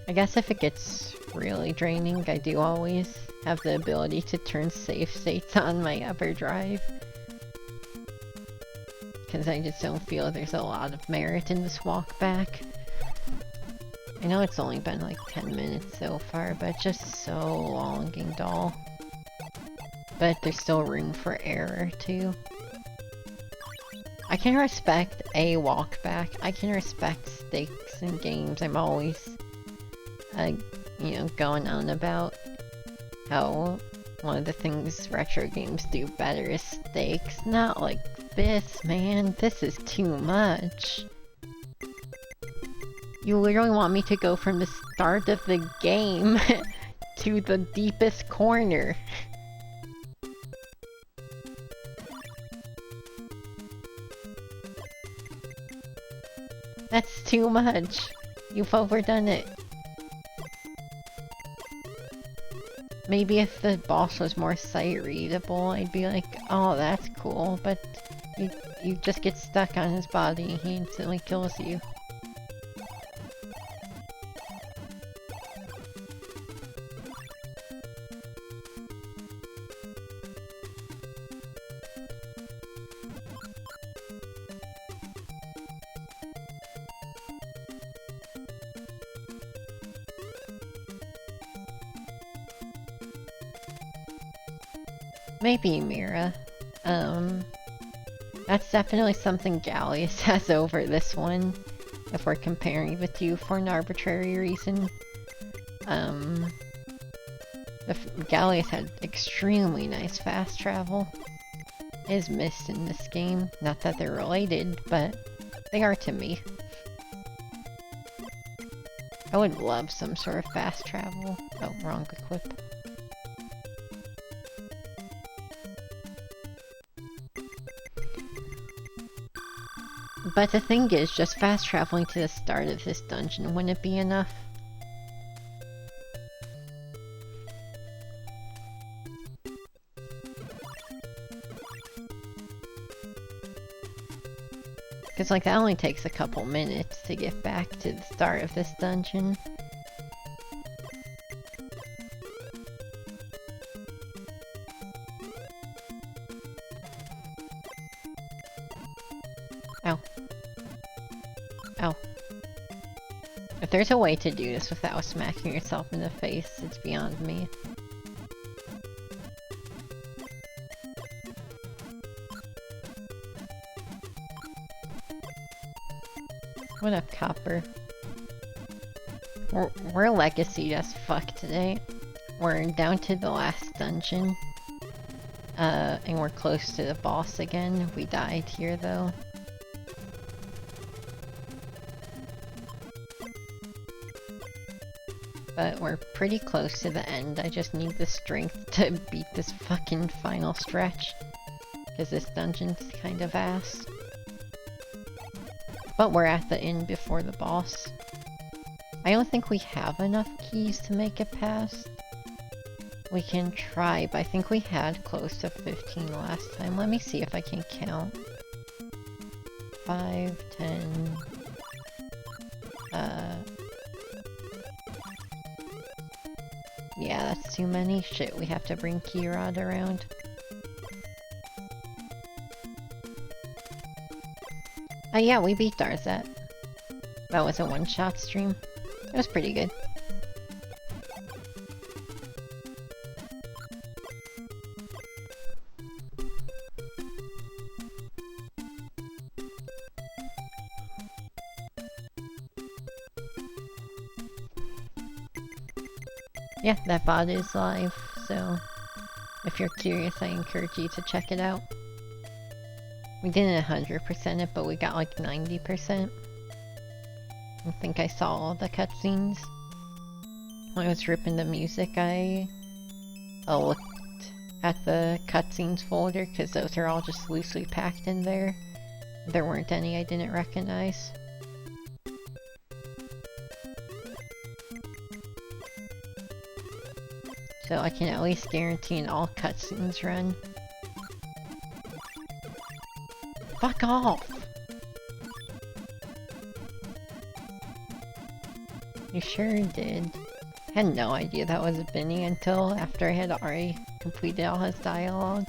I guess if it gets really draining, I do always have the ability to turn save states on my upper drive. Because I just don't feel there's a lot of merit in this walk back. I know it's only been like 10 minutes so far, but just so longing doll. But there's still room for error, too. I can respect a walk back. I can respect stakes in games. I'm always, you know, going on about how one of the things retro games do better is stakes. Not like this, man. This is too much. You literally want me to go from the start of the game to the deepest corner. That's too much. You've overdone it. Maybe if the boss was more sight-readable, I'd be like, oh, that's cool, but you just get stuck on his body, he instantly kills you. Maybe Mira. That's definitely something Gallius has over this one, if we're comparing the two for an arbitrary reason. Gallius had extremely nice fast travel. It is missed in this game. Not that they're related, but they are to me. I would love some sort of fast travel. Oh, wrong equip. But the thing is, just fast traveling to the start of this dungeon wouldn't be enough. Because, like, that only takes a couple minutes to get back to the start of this dungeon. Ow. Ow. If there's a way to do this without smacking yourself in the face, it's beyond me. What up, Copper? We're legacy as fuck today. We're down to the last dungeon. And we're close to the boss again. We died here, though. But we're pretty close to the end. I just need the strength to beat this fucking final stretch. Because this dungeon's kind of ass. But we're at the end before the boss. I don't think we have enough keys to make it past. We can try, but I think we had close to 15 last time. Let me see if I can count. 5, 10... Yeah, that's too many. Shit, we have to bring Keyrod around. Oh yeah, we beat Darzet. That was a one-shot stream. It was pretty good. Yeah, that VOD is live, so if you're curious, I encourage you to check it out. We didn't 100% it, but we got like 90%. I think I saw all the cutscenes. When I was ripping the music, I looked at the cutscenes folder, because those are all just loosely packed in there. There weren't any I didn't recognize. So I can at least guarantee an all cutscenes run. Fuck off! You sure did. I had no idea that was Benny until after I had already completed all his dialogue.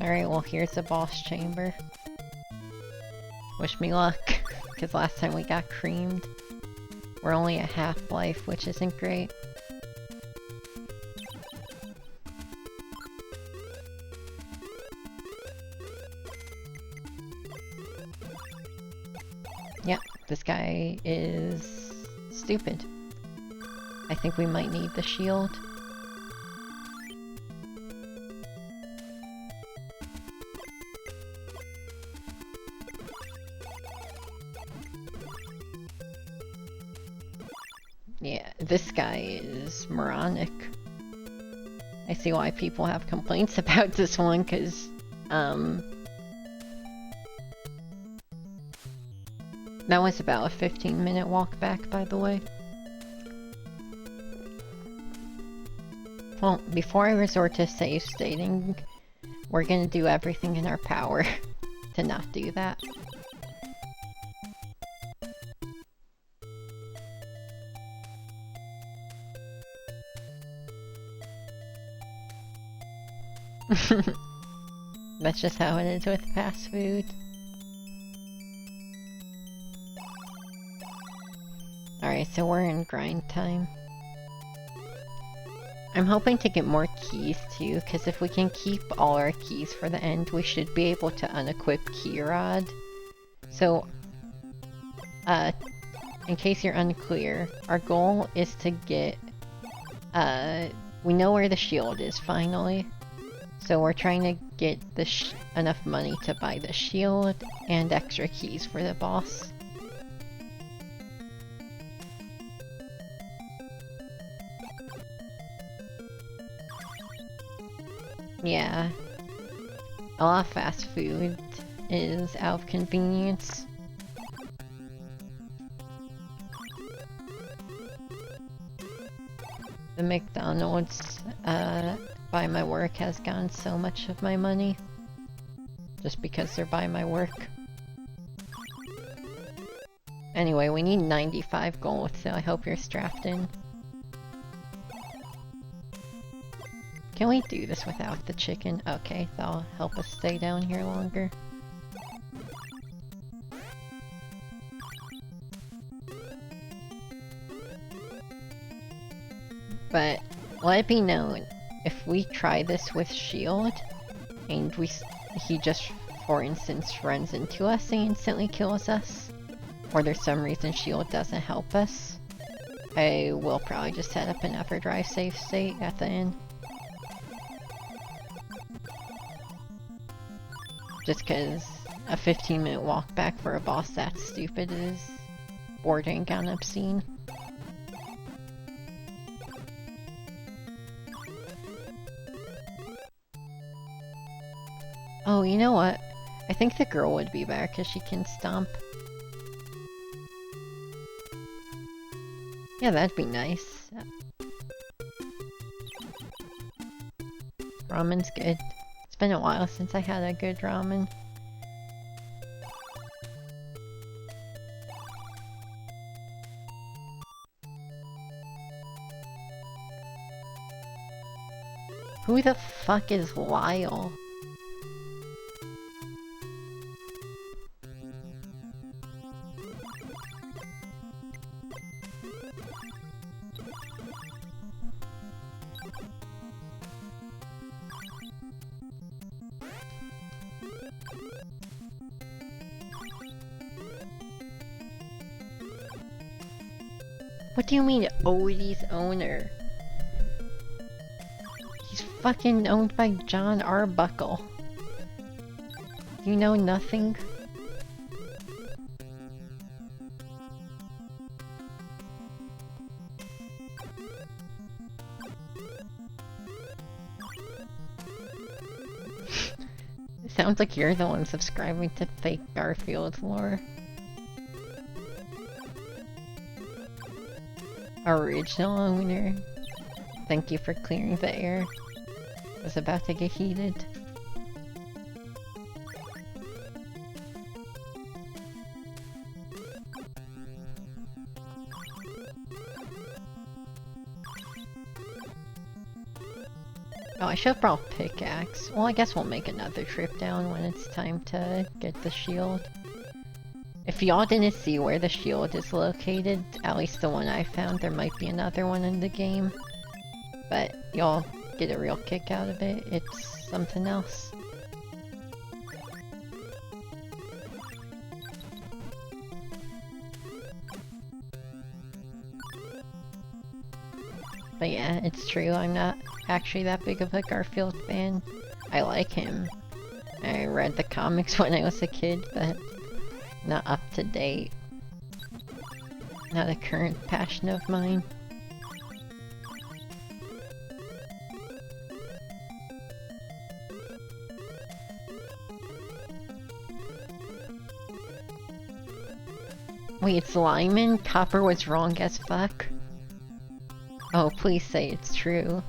Alright, well here's the boss chamber. Wish me luck, because last time we got creamed. We're only at half-life, which isn't great. Yep, this guy is stupid. I think we might need the shield. Yeah, this guy is moronic. I see why people have complaints about this one, because, that was about a 15-minute walk back, by the way. Well, before I resort to save stating, we're gonna do everything in our power to not do that. That's just how it is with fast food. Alright, so we're in grind time. I'm hoping to get more keys too, because if we can keep all our keys for the end, we should be able to unequip Key Rod. So, in case you're unclear, our goal is to get, we know where the shield is finally. So we're trying to get enough money to buy the shield and extra keys for the boss. Yeah. A lot of fast food is out of convenience. The McDonald's, by my work has gotten so much of my money. Just because they're by my work. Anyway, we need 95 gold, so I hope you're strapped in. Can we do this without the chicken? Okay, that'll help us stay down here longer. But let it be known, if we try this with shield, and he just, for instance, runs into us and instantly kills us, or there's some reason shield doesn't help us, I will probably just set up an Everdrive save state at the end. Just cause a 15-minute walk back for a boss that stupid is bordering on obscene. Oh, you know what? I think the girl would be better because she can stomp. Yeah, that'd be nice. Ramen's good. It's been a while since I had a good ramen. Who the fuck is Lyle? What do you mean, Odie's owner? He's fucking owned by John Arbuckle. You know nothing? It sounds like you're the one subscribing to fake Garfield lore. Original owner. Thank you for clearing the air. I was about to get heated. Oh, I should have brought pickaxe. Well, I guess we'll make another trip down when it's time to get the shield. If y'all didn't see where the shield is located, at least the one I found, there might be another one in the game. But y'all get a real kick out of it. It's something else. But yeah, it's true, I'm not actually that big of a Garfield fan. I like him. I read the comics when I was a kid, but not up to date. Not a current passion of mine. Wait, it's Lyman? Copper was wrong as fuck? Oh, please say it's true.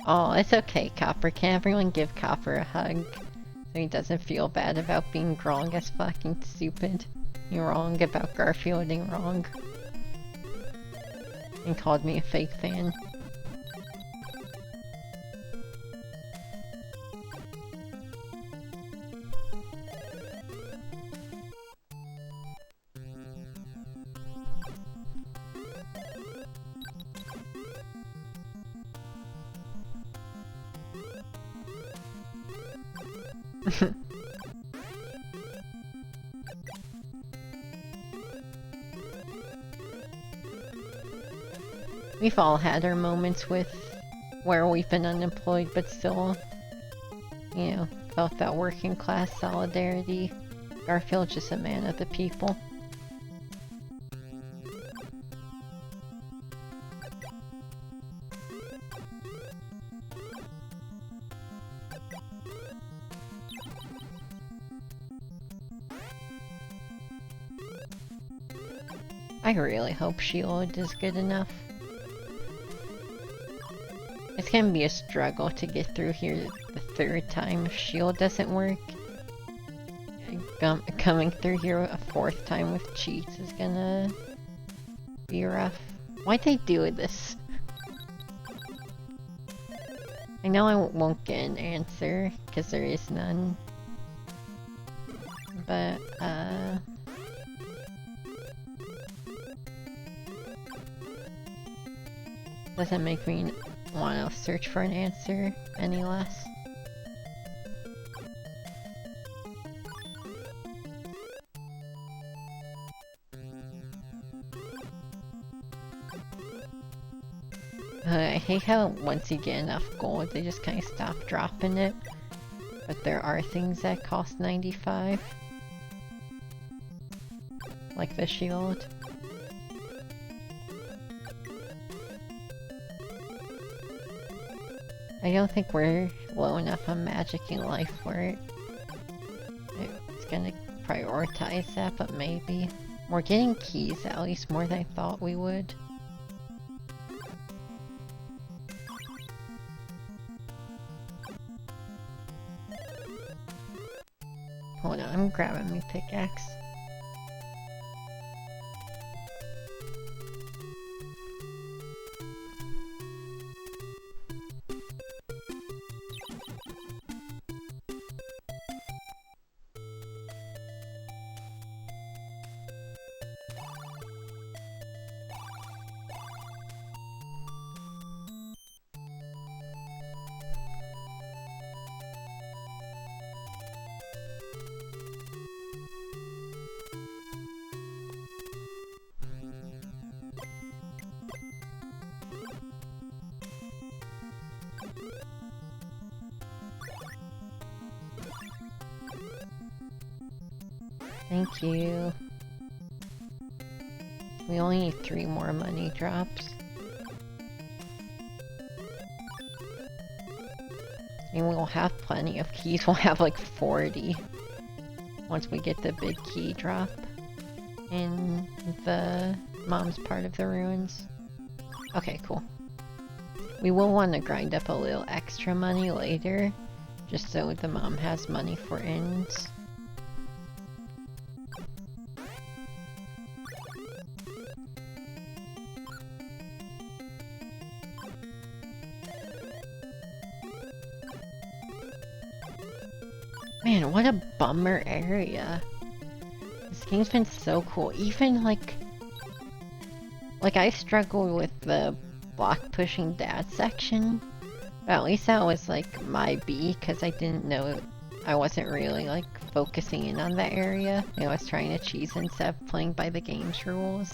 Oh, it's okay, Copper. Can everyone give Copper a hug? So he doesn't feel bad about being wrong as fucking stupid. You're wrong about Garfielding wrong. And called me a fake fan. We've all had our moments with where we've been unemployed but still, you know, felt that working class solidarity. Garfield's just a man of the people. I really hope Shield is good enough. It's gonna be a struggle to get through here the third time if Shield doesn't work. Coming through here a fourth time with cheats is gonna be rough. Why'd they do this? I know I won't get an answer, because there is none. But, doesn't make me want to search for an answer any less. I hate how once you get enough gold, they just kind of stop dropping it. But there are things that cost 95. Like the shield. I don't think we're low enough on magicking life where it's gonna prioritize that, but maybe. We're getting keys at least more than I thought we would. Hold on, I'm grabbing my pickaxe. Thank you. We only need 3 more money drops. And we'll have plenty of keys. We'll have like 40 once we get the big key drop in the mom's part of the ruins. Okay, cool. We will want to grind up a little extra money later, just so the mom has money for ends. Man, what a bummer area. This game's been so cool. Even like I struggled with the block pushing dad section. But at least that was like my B, because I didn't know I wasn't really like focusing in on that area. I was trying to cheese instead of playing by the game's rules.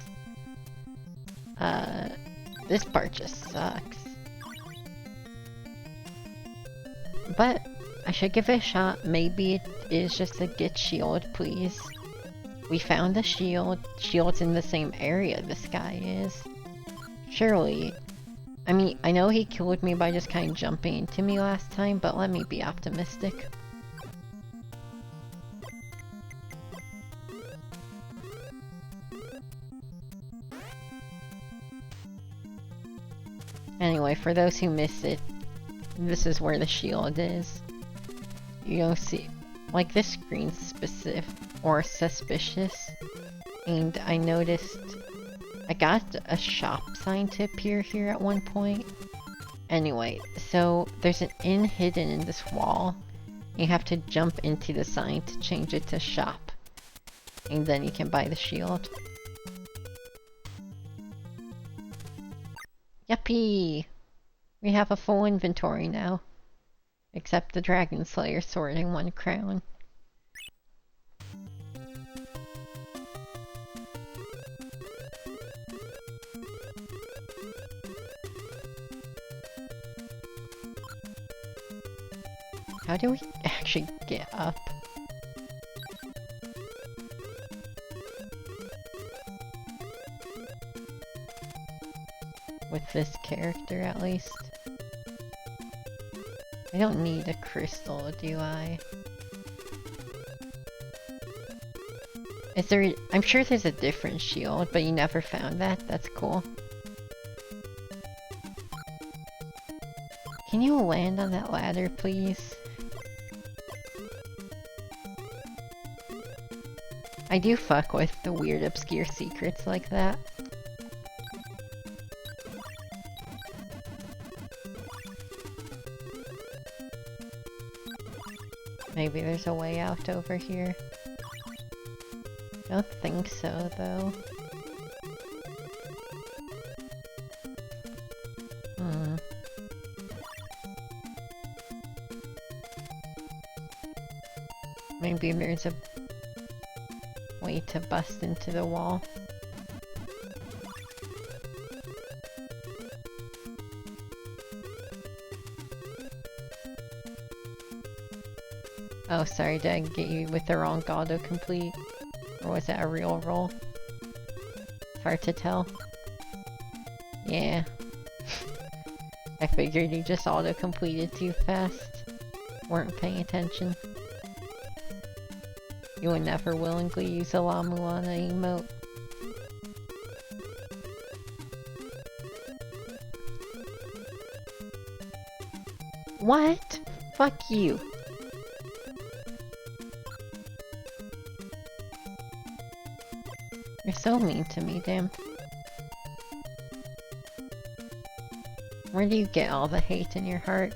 This part just sucks. But I should give it a shot. Maybe it is just a get shield, please. We found a shield. Shield's in the same area this guy is. Surely. I mean, I know he killed me by just kind of jumping into me last time, but let me be optimistic. Anyway, for those who missed it, this is where the shield is. You don't see, like, this screen's specific or suspicious, and I noticed I got a shop sign to appear here at one point. Anyway, so there's an inn hidden in this wall. You have to jump into the sign to change it to shop, and then you can buy the shield. Yuppie! We have a full inventory now. Except the Dragon Slayer sword and 1 crown. How do we actually get up? With this character, at least. I don't need a crystal, do I? Is there... I'm sure there's a different shield, but you never found that? That's cool. Can you land on that ladder, please? I do fuck with the weird obscure secrets like that. Maybe there's a way out over here. Don't think so, though. Maybe there's a way to bust into the wall. Oh, sorry, did I get you with the wrong autocomplete? Or was that a real roll? It's hard to tell. Yeah. I figured you just auto-completed too fast. Weren't paying attention. You would never willingly use a La Mulana emote. What? Fuck you. You're so mean to me, damn. Where do you get all the hate in your heart?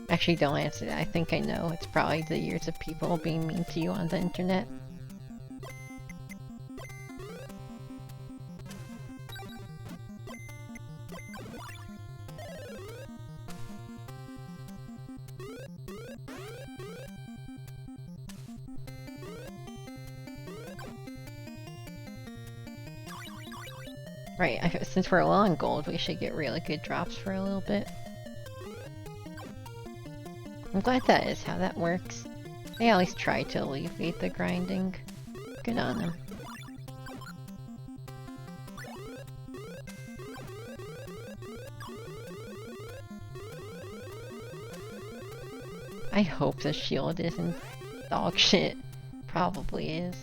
Actually, don't answer that. I think I know. It's probably the years of people being mean to you on the internet. Right, since we're low on gold, we should get really good drops for a little bit. I'm glad that is how that works. They at least try to alleviate the grinding. Good on them. I hope the shield isn't dog shit. Probably is.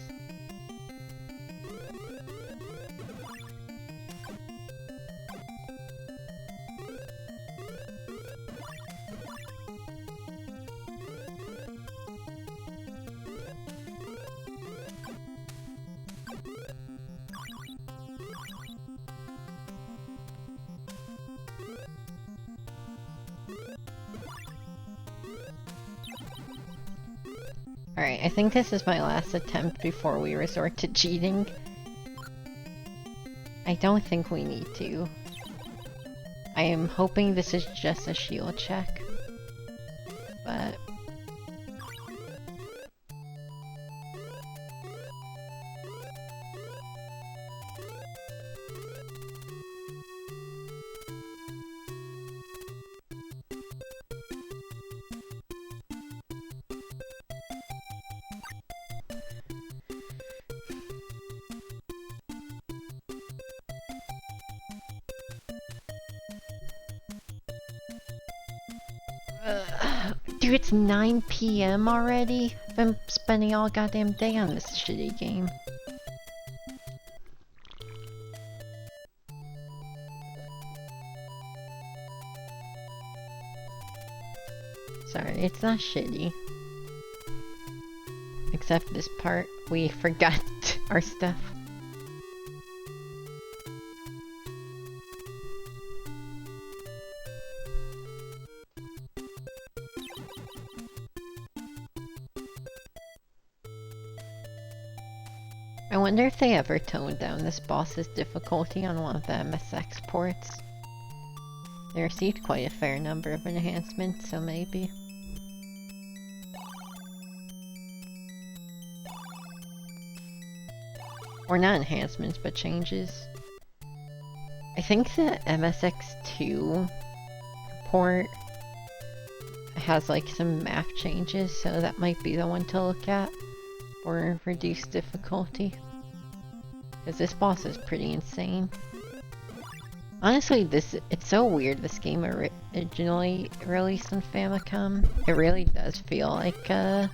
Alright, I think this is my last attempt before we resort to cheating. I don't think we need to. I am hoping this is just a shield check. But... dude, it's 9 PM already? I've been spending all goddamn day on this shitty game. Sorry, it's not shitty. Except this part, we forgot our stuff. I wonder if they ever toned down this boss's difficulty on one of the MSX ports. They received quite a fair number of enhancements, so maybe. Or not enhancements, but changes. I think the MSX2 port has like some map changes, so that might be the one to look at. Or reduced difficulty. Because this boss is pretty insane. Honestly, it's so weird this game originally released on Famicom. It really does feel like a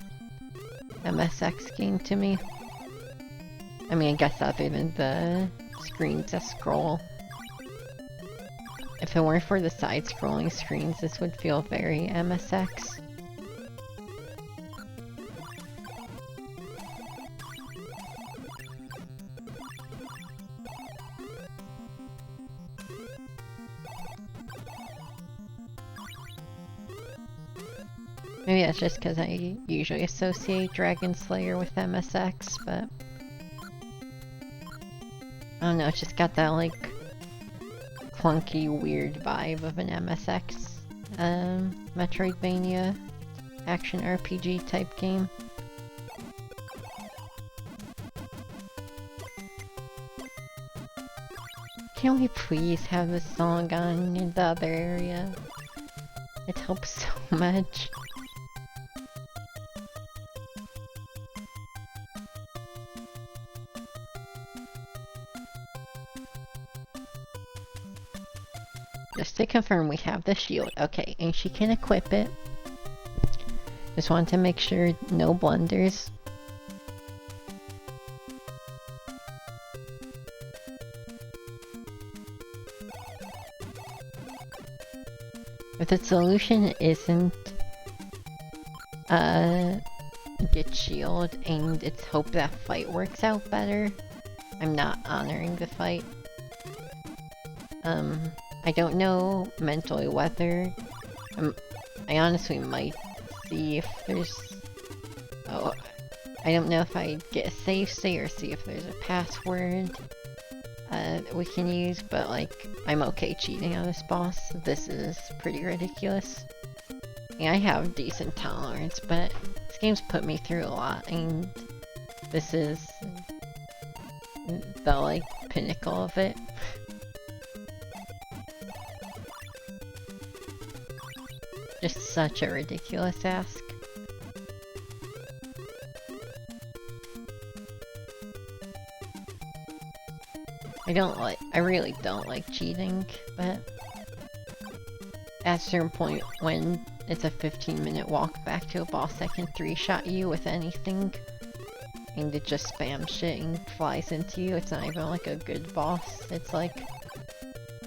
MSX game to me. I mean, I guess other than the screens that scroll. If it weren't for the side-scrolling screens, this would feel very MSX. Maybe that's just because I usually associate Dragon Slayer with MSX, but... I don't know, it's just got that, like, clunky, weird vibe of an MSX, Metroidvania, action RPG type game. Can we please have this song on in the other area? It helps so much. Just to confirm, we have the shield. Okay, and she can equip it. Just want to make sure no blunders. If the solution isn't get shield and it's hope that fight works out better, I'm not honoring the fight. I don't know mentally whether... I honestly might see if there's... Oh, I don't know if I get a save state or see if there's a password we can use, but like, I'm okay cheating on this boss. This is pretty ridiculous. Yeah, I have decent tolerance, but this game's put me through a lot, and this is the like pinnacle of it. Just such a ridiculous ask. I really don't like cheating, but at a certain point when it's a 15-minute walk back to a boss that can 3-shot you with anything, and it just spams shit and flies into you, it's not even like a good boss. It's like,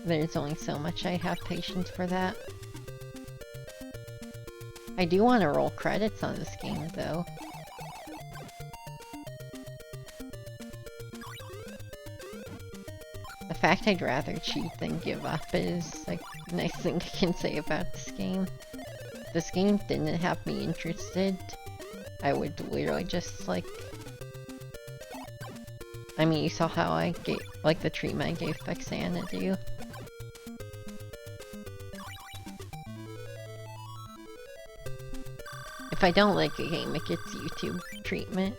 there's only so much I have patience for that. I do want to roll credits on this game, though. The fact I'd rather cheat than give up is like a nice thing I can say about this game. This game didn't have me interested I would literally just, like... I mean, you saw how I gave, like, the treatment I gave Vexana to you. If I don't like a game, it gets YouTube treatment.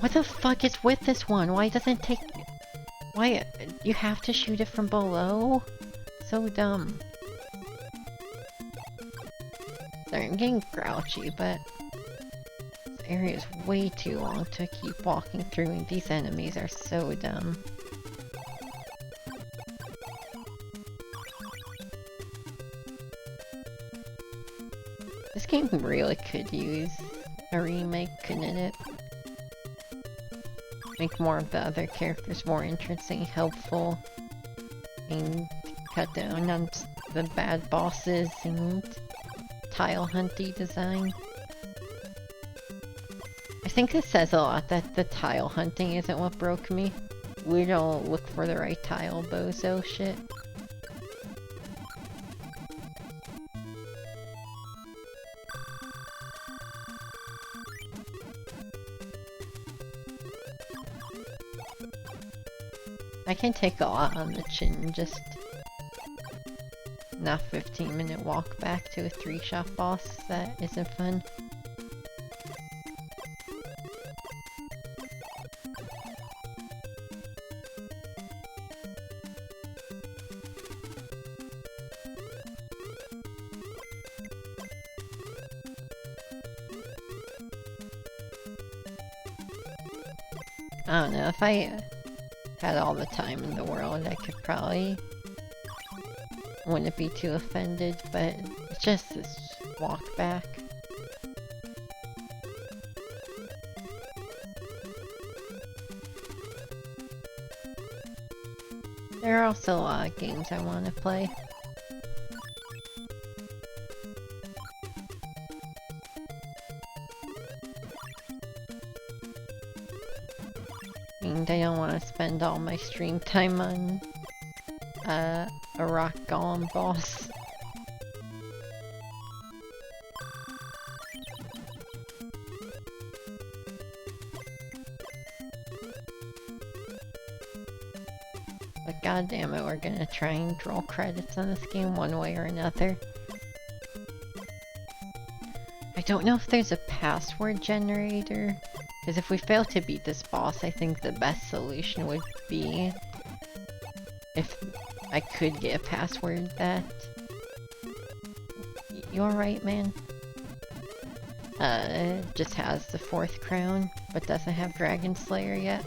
What the fuck is with this one? Why doesn't it take... Why... You have to shoot it from below? So dumb. Sorry, I'm getting grouchy, but... This area is way too long to keep walking through, and these enemies are so dumb. This game really could use a remake, couldn't it? Make more of the other characters more interesting, helpful, and cut down on the bad bosses and tile hunty design. I think it says a lot that the tile hunting isn't what broke me. We don't look for the right tile, bozo shit. I can take a lot on the chin, just not 15-minute walk back to a 3-shot boss. That isn't fun. I don't know, if I had all the time in the world, I could probably... wouldn't be too offended, but it's just this walk back. There are also a lot of games I want to play. And I don't want to spend all my stream time on a rock golem boss. But goddammit, we're gonna try and roll credits on this game one way or another. I don't know if there's a password generator. Because if we fail to beat this boss, I think the best solution would be if I could get a password that... You alright, man? Just has the 4th crown, but doesn't have Dragon Slayer yet.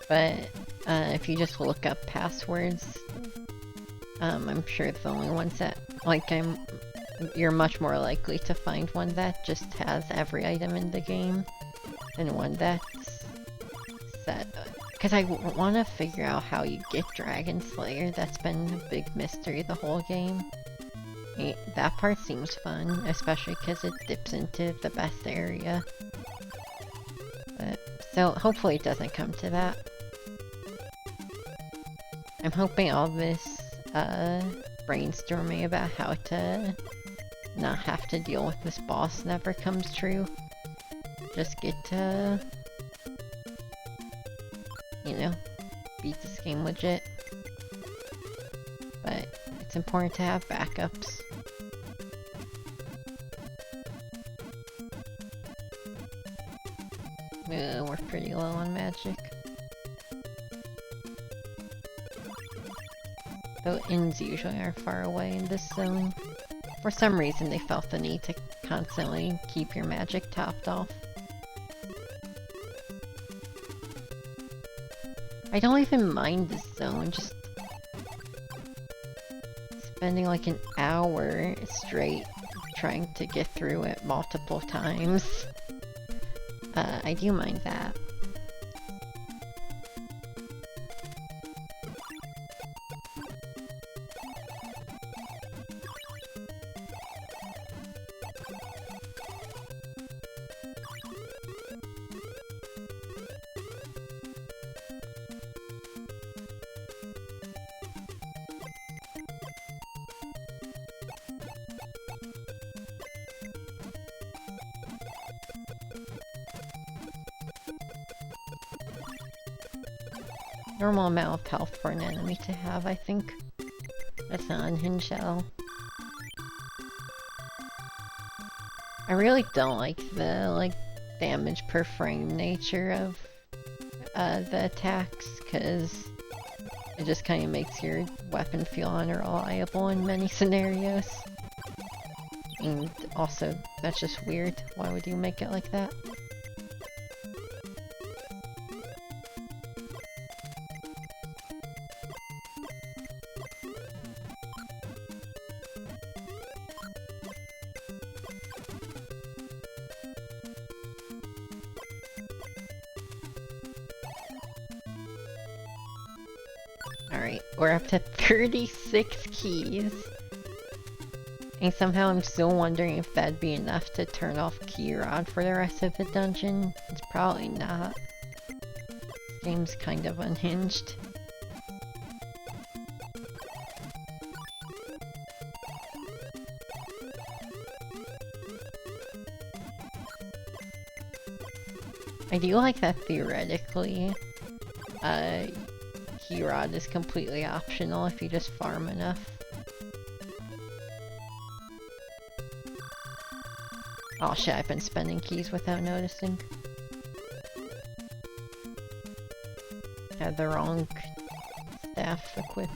But if you just look up passwords, I'm sure the only ones that, like, you're much more likely to find one that just has every item in the game than one that's set. Because I want to figure out how you get Dragon Slayer. That's been a big mystery the whole game. That part seems fun, especially because it dips into the best area. But, so hopefully it doesn't come to that. I'm hoping all this brainstorming about how to not have to deal with this boss never comes true. Just get to, you know, beat this game legit. But it's important to have backups. We're pretty low on magic. Though inns usually are far away in this zone. For some reason they felt the need to constantly keep your magic topped off. I don't even mind this zone, just spending like an hour straight trying to get through it multiple times. I do mind that. normal amount of health for an enemy to have, I think. That's not unhinged at all. I really don't like the, like, damage per frame nature of the attacks, because it just kind of makes your weapon feel unreliable in many scenarios. And also, that's just weird. Why would you make it like that? Alright, we're up to 36 keys. And somehow I'm still wondering if that'd be enough to turn off Key Rod for the rest of the dungeon. It's probably not. This game's kind of unhinged. I do like that theoretically, Key Rod is completely optional if you just farm enough. Oh shit, I've been spending keys without noticing. Had the wrong staff equipped.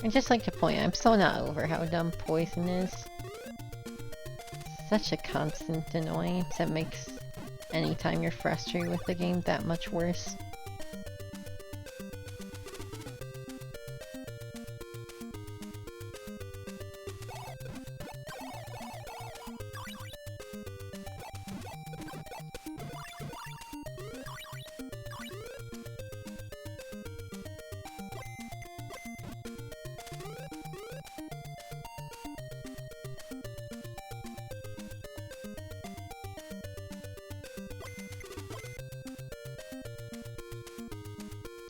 I'd just like to point out, I'm still not over how dumb poison is. Such a constant annoyance that makes any time you're frustrated with the game that much worse.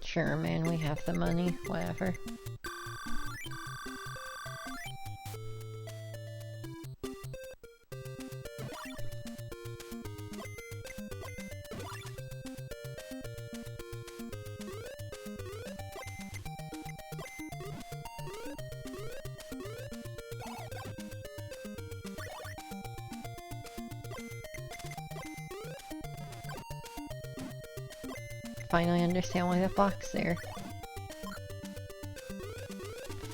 Sure, man, we have the money, whatever. Finally understand why the block's there.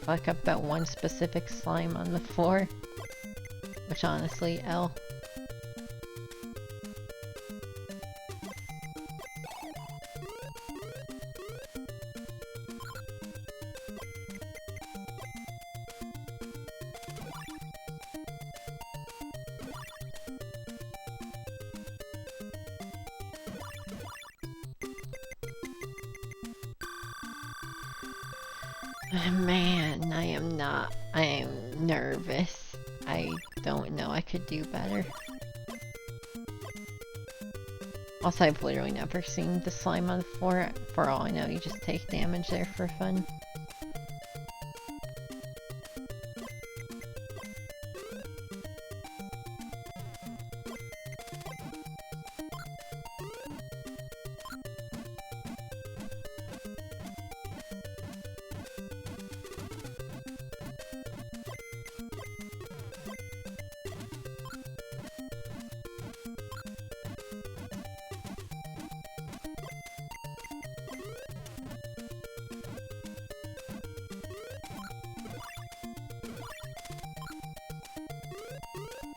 Fuck up that one specific slime on the floor. Which honestly, L. Man, I am not. I am nervous. I don't know. I could do better. Also, I've literally never seen the slime on the floor. For all I know, you just take damage there for fun.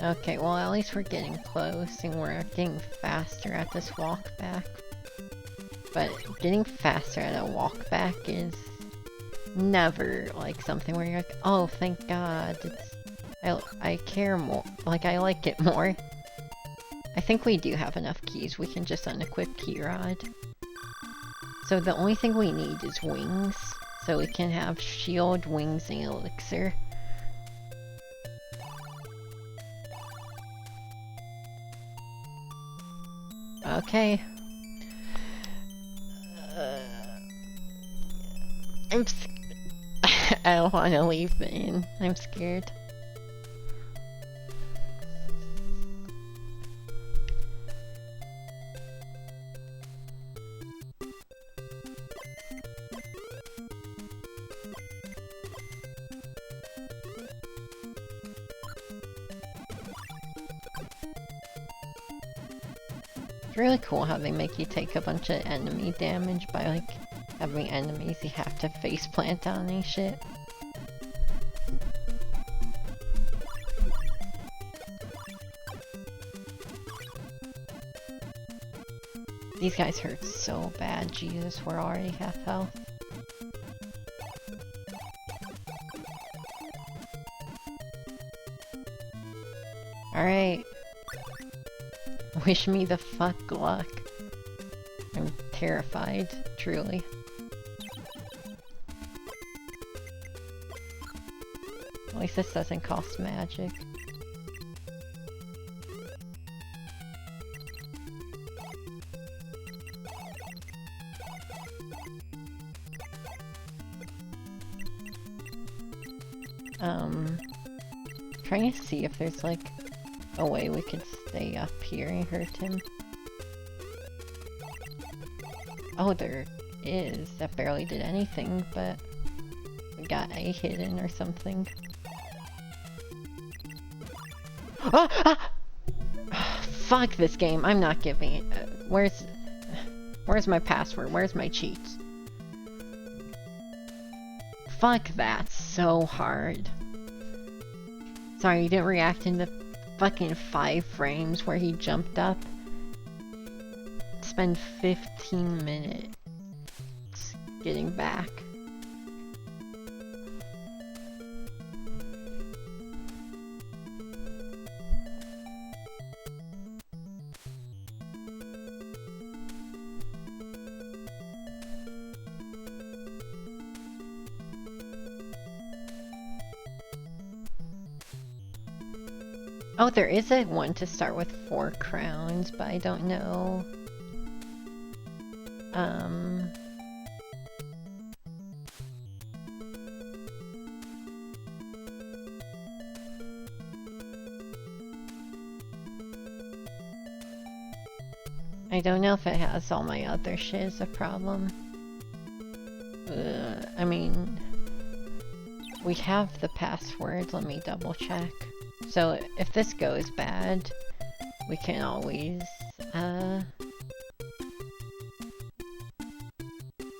Okay, well at least we're getting close and we're getting faster at this walk back. But getting faster at a walk back is never like something where you're like, oh thank god, I care more, like I like it more. I think we do have enough keys, we can just unequip Key Rod. So the only thing we need is wings. so we can have shield, wings, and elixir. Okay. I don't want to leave the inn. I'm scared. It's really cool how they make you take a bunch of enemy damage by like having enemies you have to face plant on and shit. These guys hurt so bad, Jesus, we're already half health. Alright. Wish me the fuck luck. I'm terrified, truly. At least this doesn't cost magic. Trying to see if there's like a way we could stay up here and hurt him. Oh, there is. That barely did anything, but we got a hidden or something. Oh, ah! Fuck this game. I'm not giving it. Where's my password? Where's my cheats? Fuck that so hard. Sorry, you didn't react in the fucking 5 frames where he jumped up. Spend 15 minutes getting back. Oh, there is a one to start with 4 crowns, but I don't know. I don't know if it has all my other shit is a problem. I mean, we have the password, let me double check. So if this goes bad, we can always,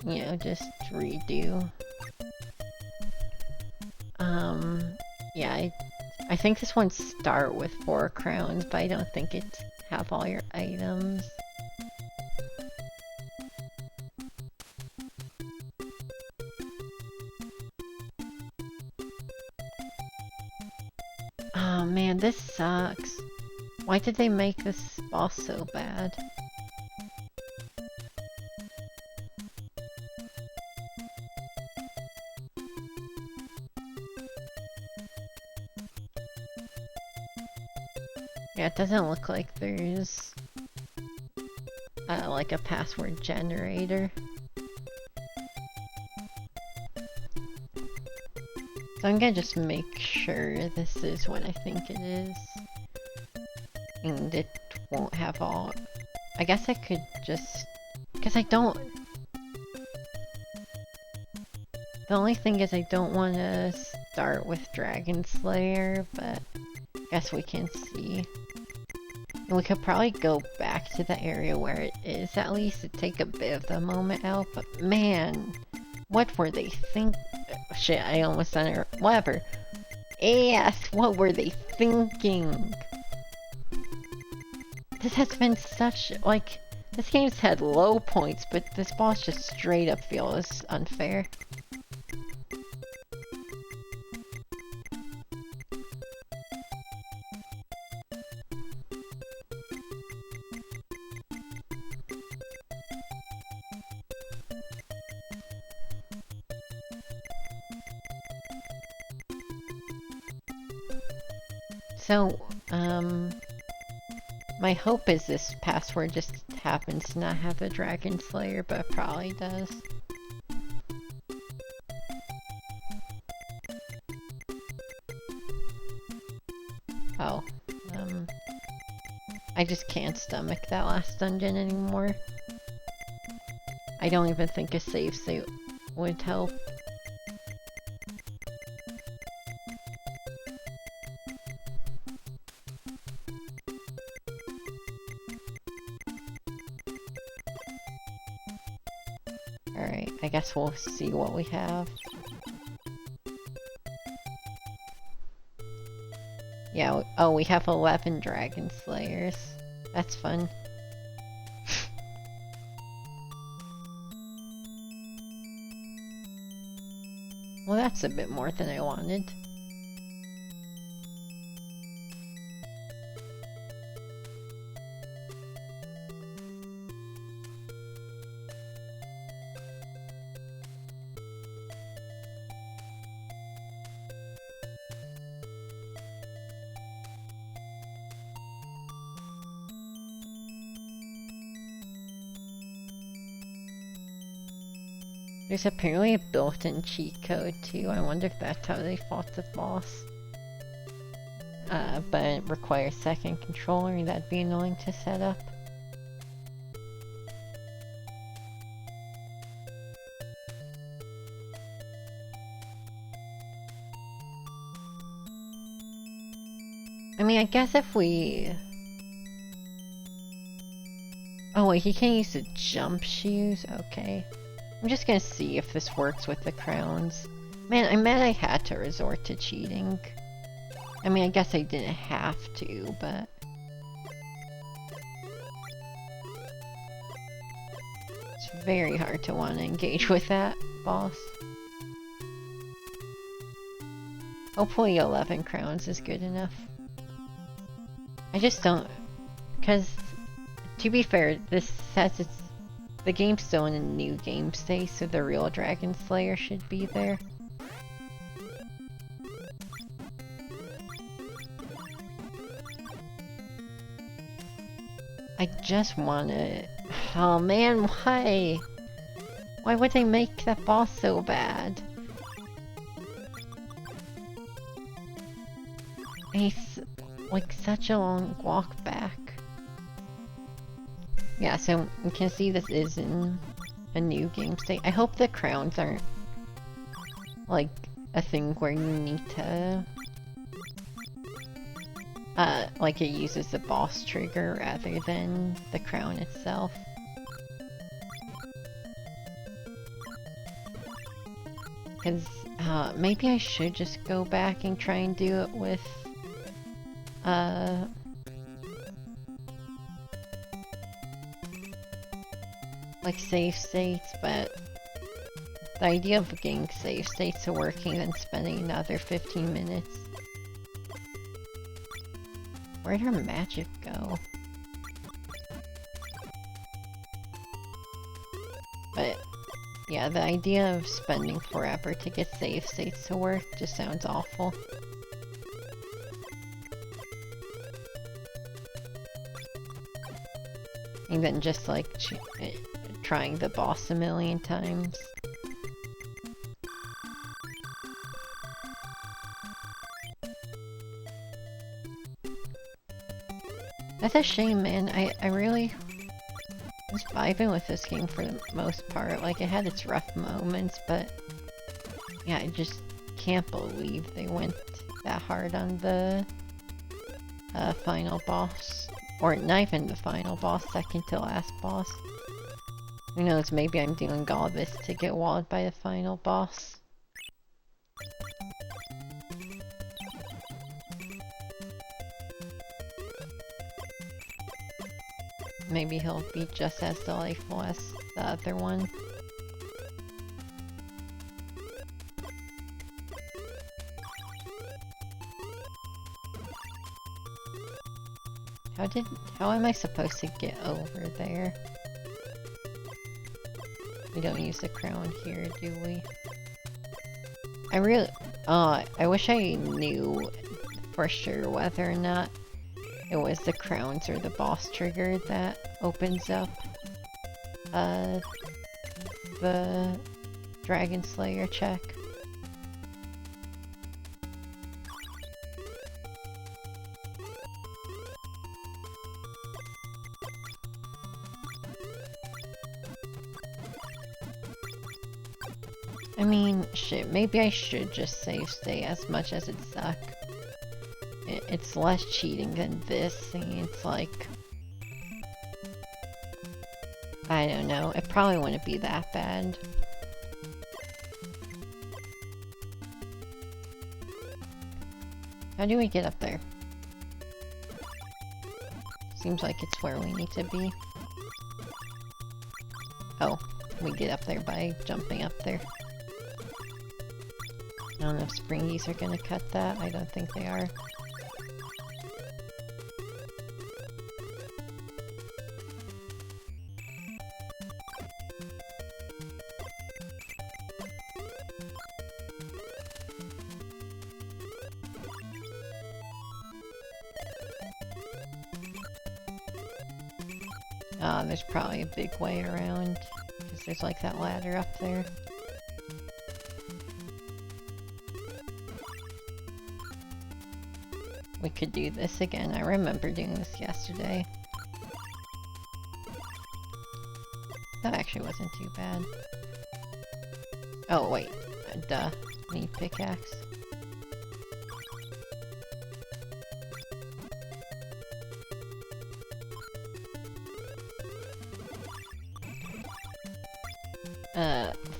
you know, just redo. Yeah, I think this one start with 4 crowns, but I don't think it's have all your items. Oh man, this sucks. Why did they make this boss so bad? Yeah, it doesn't look like there's like a password generator. So I'm gonna just make sure this is what I think it is. And it won't have all... I guess I could just... Because I don't... The only thing is I don't want to start with Dragon Slayer, but I guess we can see. And we could probably go back to the area where it is at least to take a bit of the moment out, but man, what were they thinking? Shit, I almost done it. Whatever. Yes, what were they thinking? This has been such, like, this game's had low points, but this boss just straight up feels unfair. So, my hope is this password just happens to not have the Dragon Slayer, but it probably does. Oh, I just can't stomach that last dungeon anymore. I don't even think a save state would help. Alright, I guess we'll see what we have. Yeah, oh, we have 11 Dragon Slayers. That's fun. Well, that's a bit more than I wanted. There's apparently a built-in cheat code too. I wonder if that's how they fought the boss. But it requires second controller, that'd be annoying to set up. I mean, I guess if we... Oh wait, he can't use the jump shoes? Okay. I'm just gonna see if this works with the crowns. Man, I'm mad I had to resort to cheating. I mean, I guess I didn't have to, but... It's very hard to want to engage with that boss. Hopefully 11 crowns is good enough. I just don't... Because, to be fair, this says it's... The game's still in a new game state, so the real Dragon Slayer should be there. I just wanna... Oh man, why? Why would they make that boss so bad? It's like such a long walk back. Yeah, so you can see this is in a new game state. I hope the crowns aren't like a thing where you need to like it uses the boss trigger rather than the crown itself. Cause maybe I should just go back and try and do it with like save states, but the idea of getting save states to working and spending another 15 minutes. Where'd her magic go? But yeah, the idea of spending forever to get save states to work just sounds awful. And then just like trying the boss a million times. That's a shame, man. I really was vibing with this game for the most part. Like, it had its rough moments, but yeah, I just can't believe they went that hard on the final boss. Or not even the final boss, second to last boss. Who knows, maybe I'm doing all this to get walled by the final boss. Maybe he'll be just as delightful as the other one. How am I supposed to get over there? We don't use the crown here, do we? I wish I knew for sure whether or not it was the crowns or the boss trigger that opens up the Dragon Slayer check. I mean, shit, maybe I should just save state as much as it sucks. It's less cheating than this, and it's like... I don't know, it probably wouldn't be that bad. How do we get up there? Seems like it's where we need to be. Oh, we get up there by jumping up there. I don't know if springies are gonna cut that. I don't think they are. There's probably a big way around, because there's like that ladder up there. We could do this again. I remember doing this yesterday. That actually wasn't too bad. Oh wait, duh. Need pickaxe.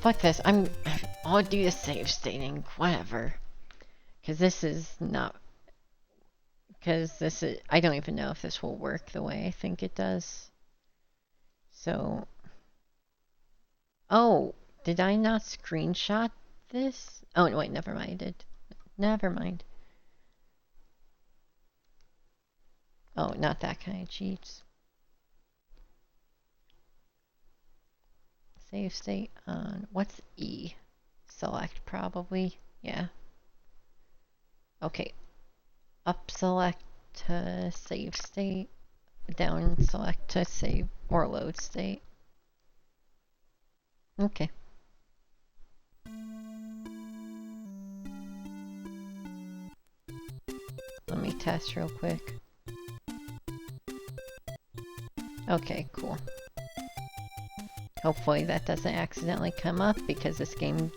Fuck this. I'll do the save stating, whatever. Cause this is not... Cause this is... I don't even know if this will work the way I think it does. So... Oh! Did I not screenshot this? Oh, no, wait, never mind, I did. Never mind. Oh, not that kind of cheats. Save state on... What's E? Select, probably. Yeah. Okay. Up select to save state. Down select to save or load state. Okay. Let me test real quick. Okay, cool. Hopefully that doesn't accidentally come up because this game...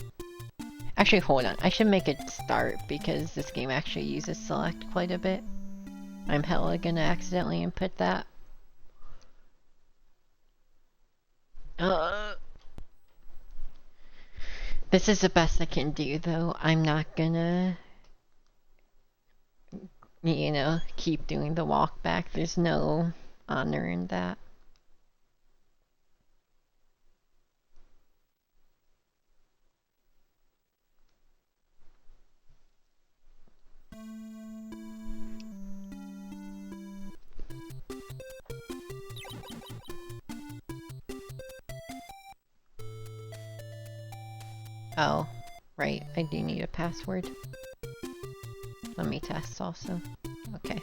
Actually, hold on. I should make it start because this game actually uses select quite a bit. I'm hella gonna accidentally input that. This is the best I can do though. I'm not gonna... You know, keep doing the walk back. There's no honor in that. Oh, right, I do need a password. Let me test also. Okay.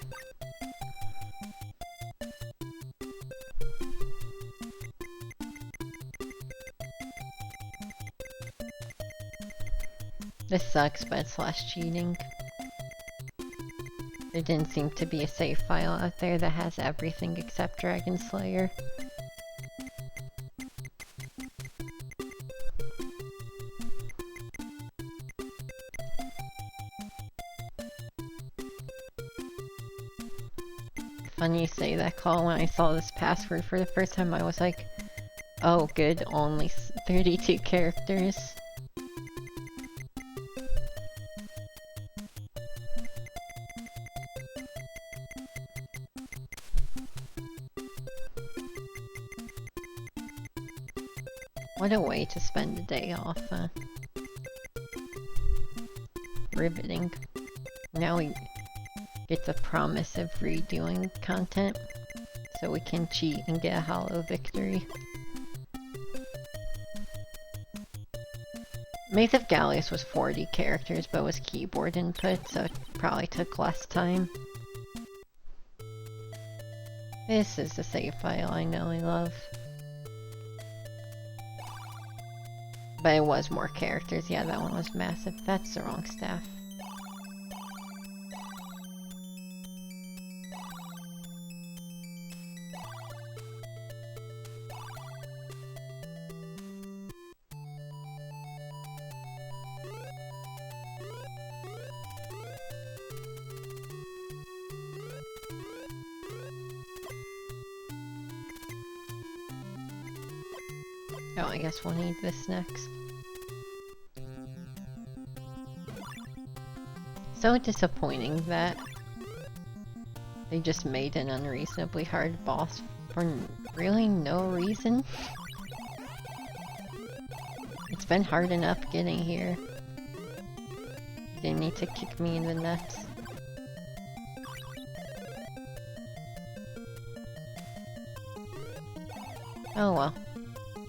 This sucks, but it's less cheating. There didn't seem to be a save file out there that has everything except Dragon Slayer. Funny you say that, Call. When I saw this password for the first time, I was like, oh good, only 32 characters. What a way to spend a day off, huh? Riveting. Now we get the promise of redoing content, so we can cheat and get a hollow victory. Maze of Gallius was 40 characters, but was keyboard input, so it probably took less time. This is the save file I know I love. But it was more characters. Yeah, that one was massive. That's the wrong staff. Oh, I guess we'll need this next. So disappointing that they just made an unreasonably hard boss for really no reason. It's been hard enough getting here. You didn't need to kick me in the nuts. Oh well.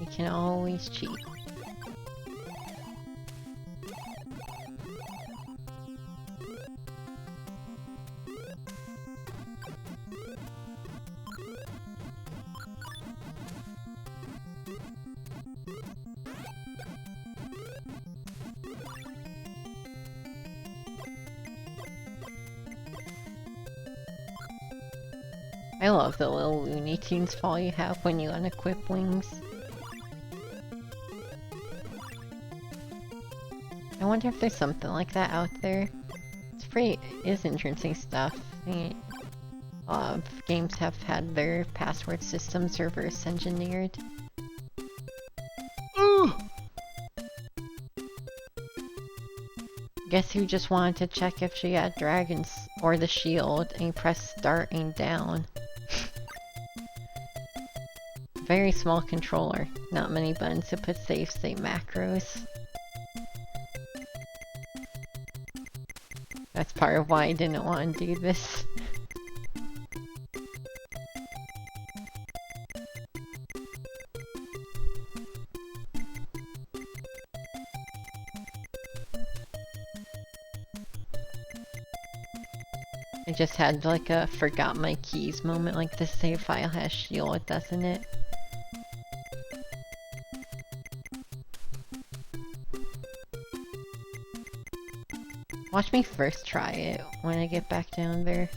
You can always cheat. I love the little Looney Tunes fall you have when you unequip wings. I wonder if there's something like that out there. It's interesting stuff. A lot of games have had their password systems reverse engineered. Guess who just wanted to check if she had dragons or the shield and press start and down. Very small controller, not many buttons to put save state macros. That's part of why I didn't want to do this. I just had like a forgot my keys moment, like the save file has shield, doesn't it? Watch me first try it when I get back down there.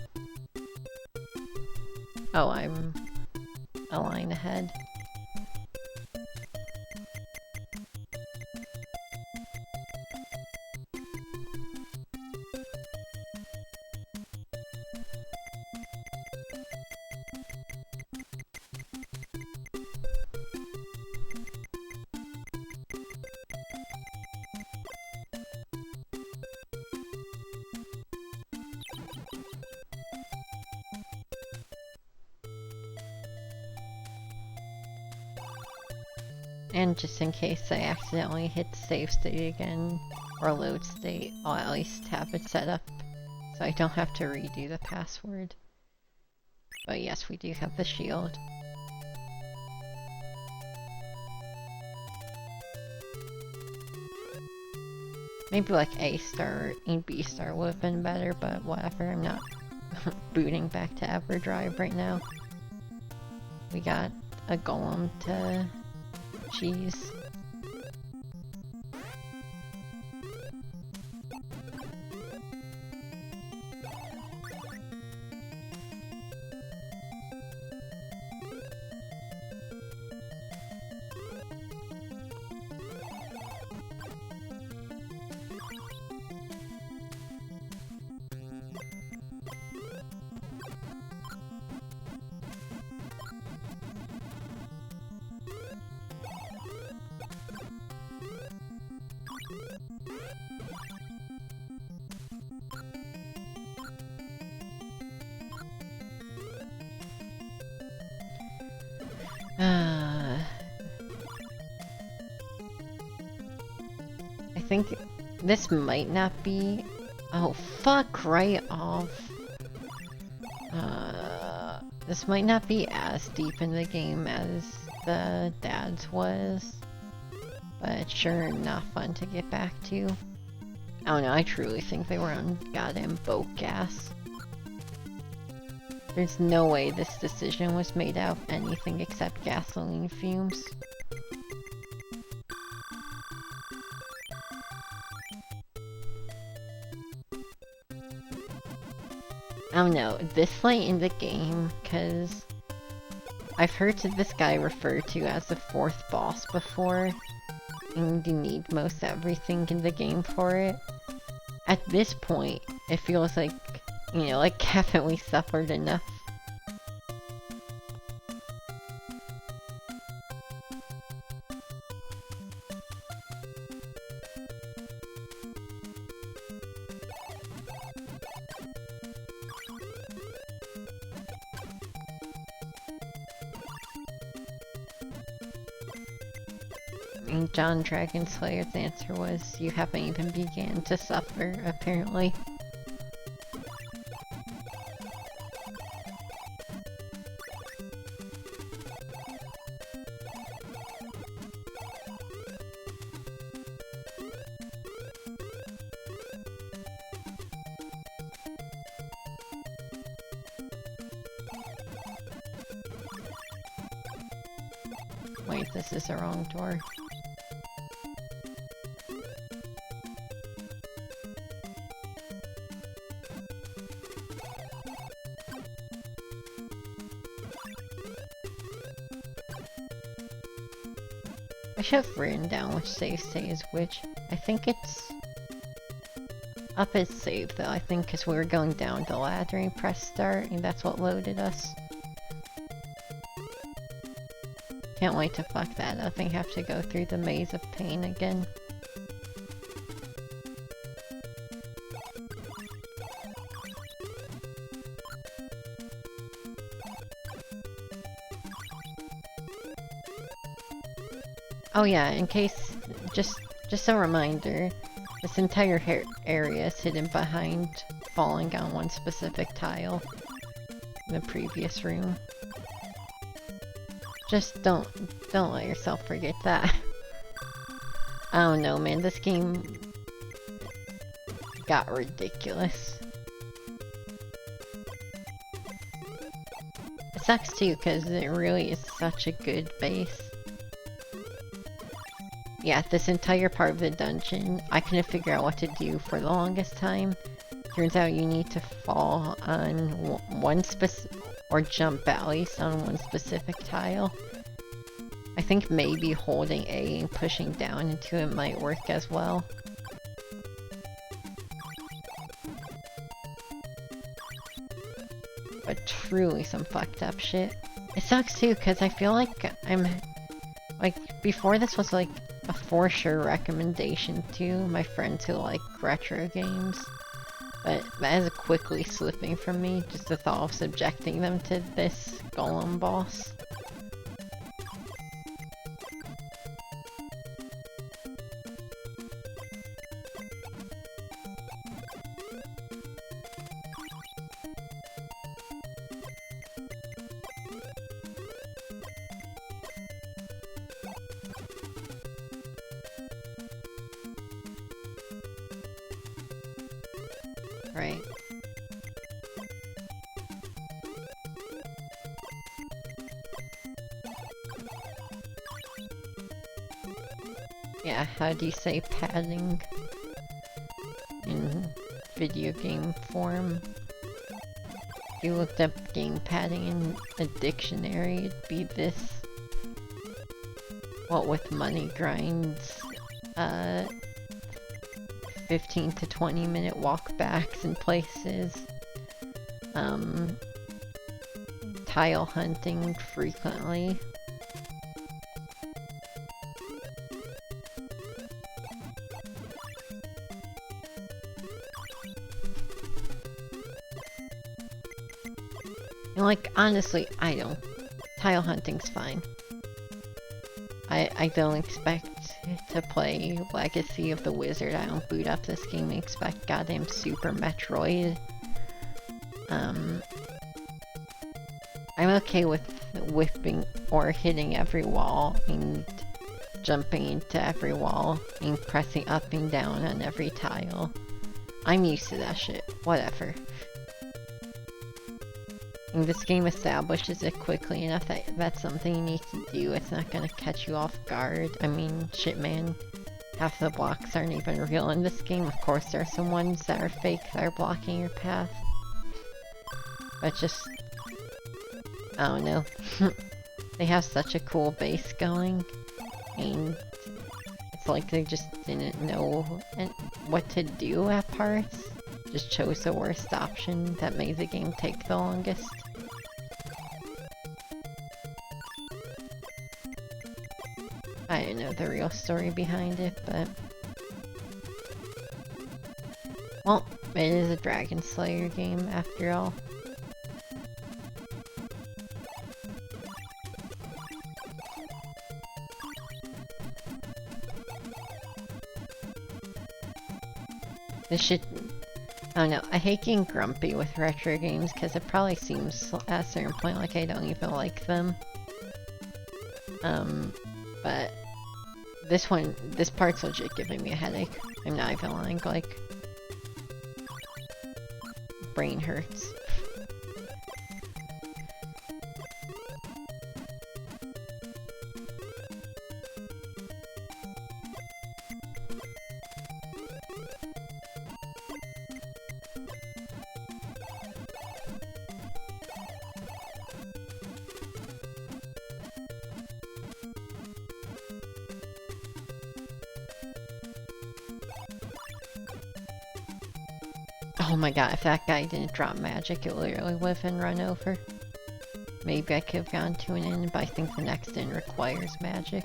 Oh, I'm a line ahead. And just in case I accidentally hit save state again, or load state, I'll at least have it set up so I don't have to redo the password. But yes, we do have the shield. Maybe like A star and B star would have been better, but whatever, I'm not booting back to EverDrive right now. We got a golem to cheese. I think this might not be... Oh, fuck right off. This might not be as deep in the game as the dad's was. but sure not fun to get back to. I don't know, I truly think they were on goddamn boat gas. There's no way this decision was made out of anything except gasoline fumes. I don't know, this late in the game, because I've heard this guy referred to as the fourth boss before, and you need most everything in the game for it. At this point, it feels like, you know, like haven't we suffered enough? And John Dragonslayer's answer was, you haven't even began to suffer, apparently. Wait, this is the wrong door. I should have written down which save state is which. I think it's up as save though, I think, because we were going down the ladder and press start, and that's what loaded us. Can't wait to fuck that up and have to go through the maze of pain again. Oh yeah, in case, just a reminder, this entire area is hidden behind falling on one specific tile in the previous room. Just don't let yourself forget that. I don't know, man, this game got ridiculous. It sucks too, because it really is such a good base. Yeah, this entire part of the dungeon, I couldn't figure out what to do for the longest time. Turns out you need to fall on one specific, or jump at least on one specific tile. I think maybe holding A and pushing down into it might work as well. But truly some fucked up shit. It sucks too, because I feel like I'm... Like, before this was like a for sure recommendation to my friends who like retro games. But that is quickly slipping from me, just the thought of subjecting them to this golem boss. Right. Yeah, how do you say padding in video game form? If you looked up game padding in a dictionary, it'd be this. What with money grinds, 15 to 20 minute walkbacks in places, tile hunting frequently. And like, honestly, tile hunting's fine. I don't expect to play Legacy of the Wizard. I don't boot up this game and expect goddamn Super Metroid. I'm okay with whipping or hitting every wall and jumping into every wall and pressing up and down on every tile. I'm used to that shit. Whatever. And this game establishes it quickly enough that that's something you need to do. It's not gonna catch you off guard. I mean, shit man, half the blocks aren't even real in this game. Of course there are some ones that are fake that are blocking your path. But just... I don't know. They have such a cool base going. And it's like they just didn't know what to do at parts. Just chose the worst option that made the game take the longest. I don't know the real story behind it, but... well, it is a Dragon Slayer game after all. This should... I don't know, I hate getting grumpy with retro games because it probably seems at a certain point like I don't even like them. But this part's legit giving me a headache. I'm not even lying, like, brain hurts. Oh my god, if that guy didn't drop magic, it literally would have been run over. Maybe I could have gone to an inn, but I think the next inn requires magic.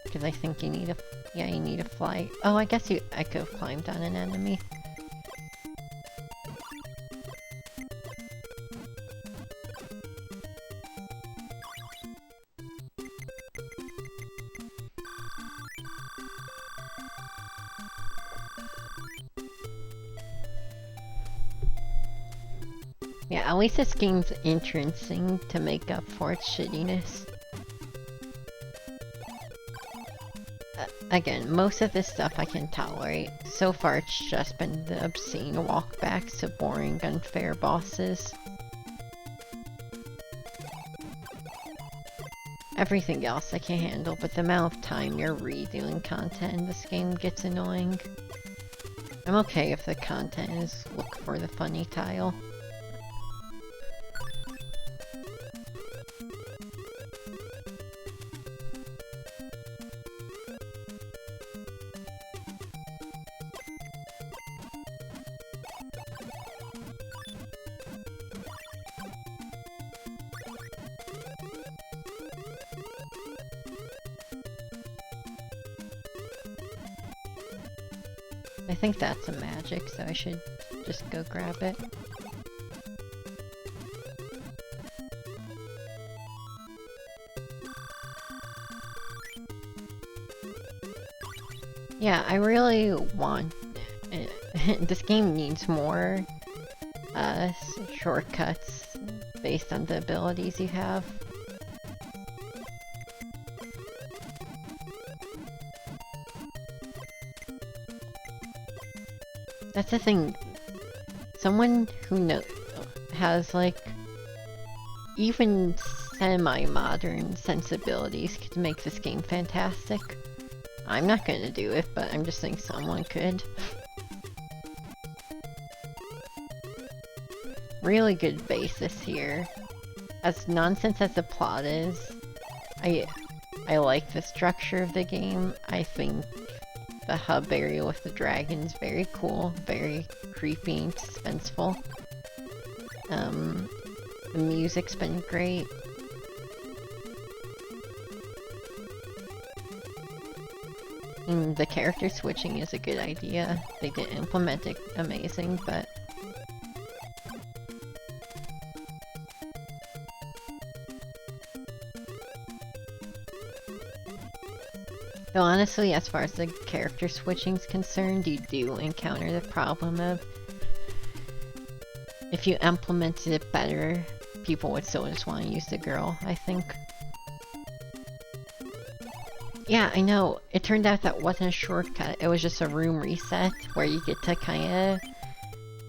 Because I think you need you need to fly. Oh, I guess I could have climbed on an enemy. Yeah, at least this game's interesting to make up for its shittiness. Again, most of this stuff I can tolerate. So far it's just been the obscene walkbacks to boring, unfair bosses. Everything else I can handle, but the amount of time you're redoing content in this game gets annoying. I'm okay if the content is look for the funny tile. I think that's a magic, so I should just go grab it. Yeah, I really want... this game needs more shortcuts based on the abilities you have. That's the thing. Someone who has like even semi-modern sensibilities could make this game fantastic. I'm not gonna do it, but I'm just saying someone could. Really good basis here. As nonsense as the plot is, I like the structure of the game. I think the hub area with the dragon's very cool, very creepy and suspenseful. The music's been great. And the character switching is a good idea. They didn't implement it amazing, but... Though honestly, as far as the character switching is concerned, you do encounter the problem of if you implemented it better, people would still just want to use the girl, I think. Yeah, I know. It turned out that wasn't a shortcut. It was just a room reset where you get to kind of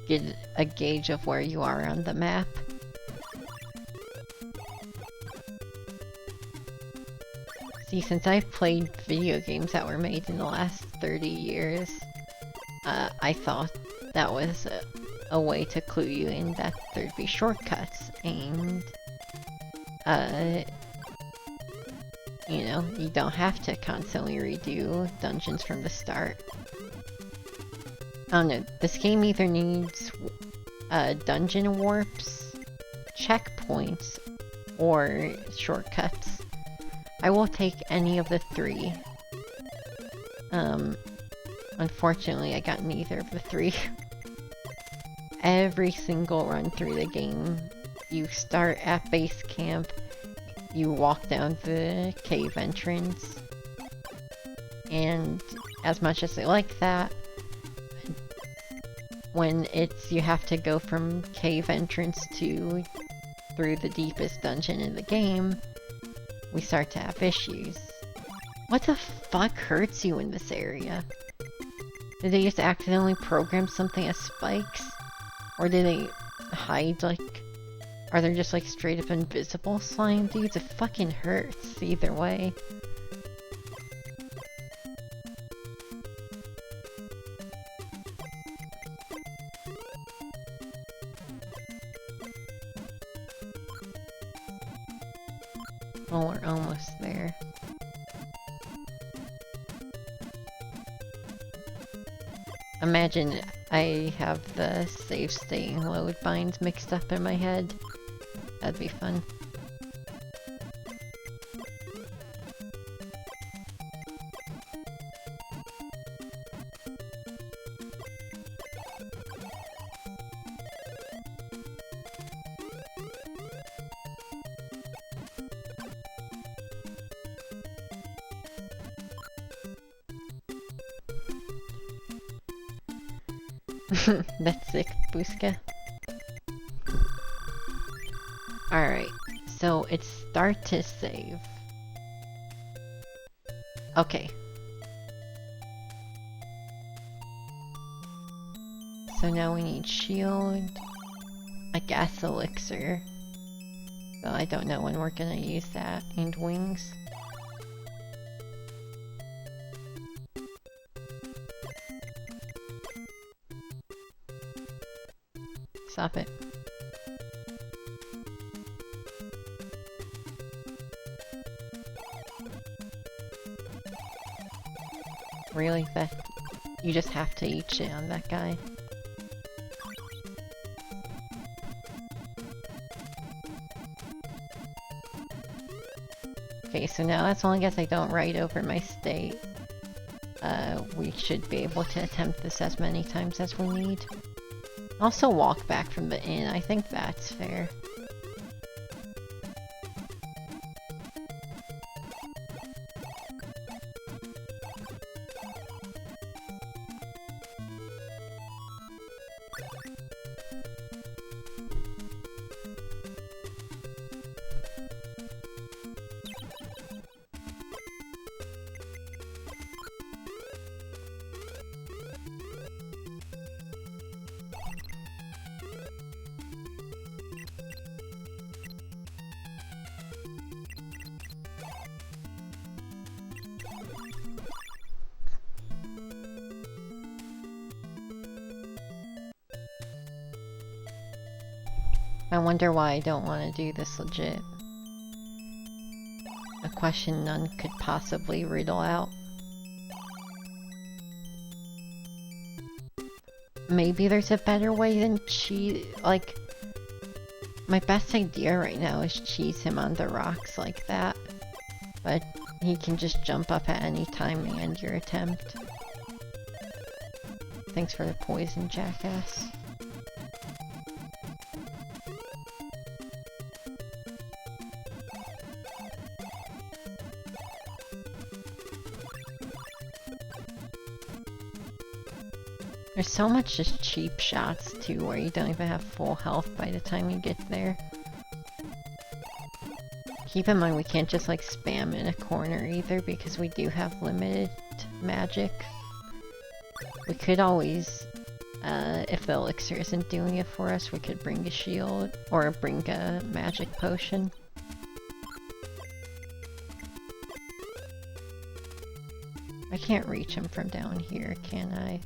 get a gauge of where you are on the map. See, since I've played video games that were made in the last 30 years, I thought that was a way to clue you in that there'd be shortcuts, and you know, you don't have to constantly redo dungeons from the start. I don't know, this game either needs dungeon warps, checkpoints, or shortcuts. I will take any of the three. Unfortunately, I got neither of the three. Every single run through the game, you start at base camp, you walk down the cave entrance, and as much as I like that, when it's you have to go from cave entrance to through the deepest dungeon in the game, we start to have issues. What the fuck hurts you in this area? Did they just accidentally program something as spikes? Or did they hide, like... Are there just, like, straight up invisible slime dudes? It fucking hurts either way. Oh, we're almost there. Imagine I have the save state and load binds mixed up in my head. That'd be fun. That's sick, Buska. Alright, so it's start to save. Okay. So now we need shield, a gas elixir. Though I don't know when we're gonna use that, and wings. Stop it. Really? That... You just have to eat shit on that guy. Okay, so now as long as I don't write over my state, we should be able to attempt this as many times as we need. Also walk back from the inn, I think that's fair. I wonder why I don't want to do this legit. A question none could possibly riddle out. Maybe there's a better way than cheese. Like, my best idea right now is cheese him on the rocks like that. But he can just jump up at any time and end your attempt. Thanks for the poison, jackass. There's so much just cheap shots too, where you don't even have full health by the time you get there. Keep in mind we can't just like spam in a corner either, because we do have limited magic. We could always, if the elixir isn't doing it for us, we could bring a shield or bring a magic potion. I can't reach him from down here, can I?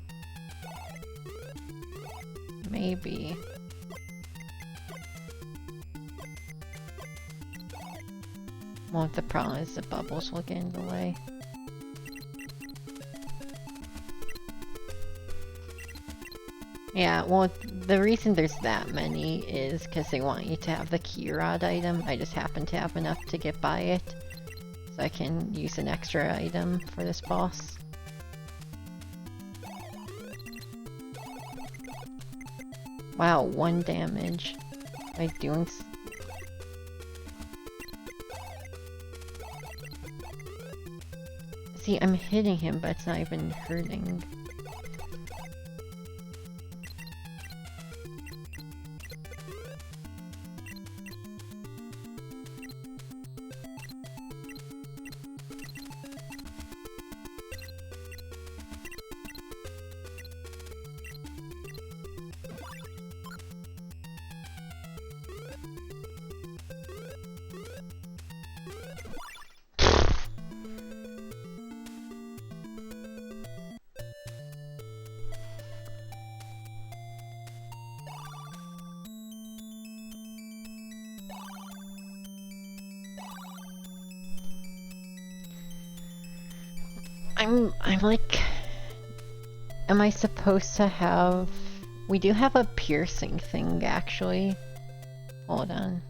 Maybe. Well, the problem is the bubbles will get in the way. Yeah, well, the reason there's that many is because they want you to have the key rod item. I just happen to have enough to get by it, so I can use an extra item for this boss. Wow, 1 damage by doing See, I'm hitting him, but it's not even hurting. I'm like, am I supposed to have, we do have a piercing thing actually. Hold on.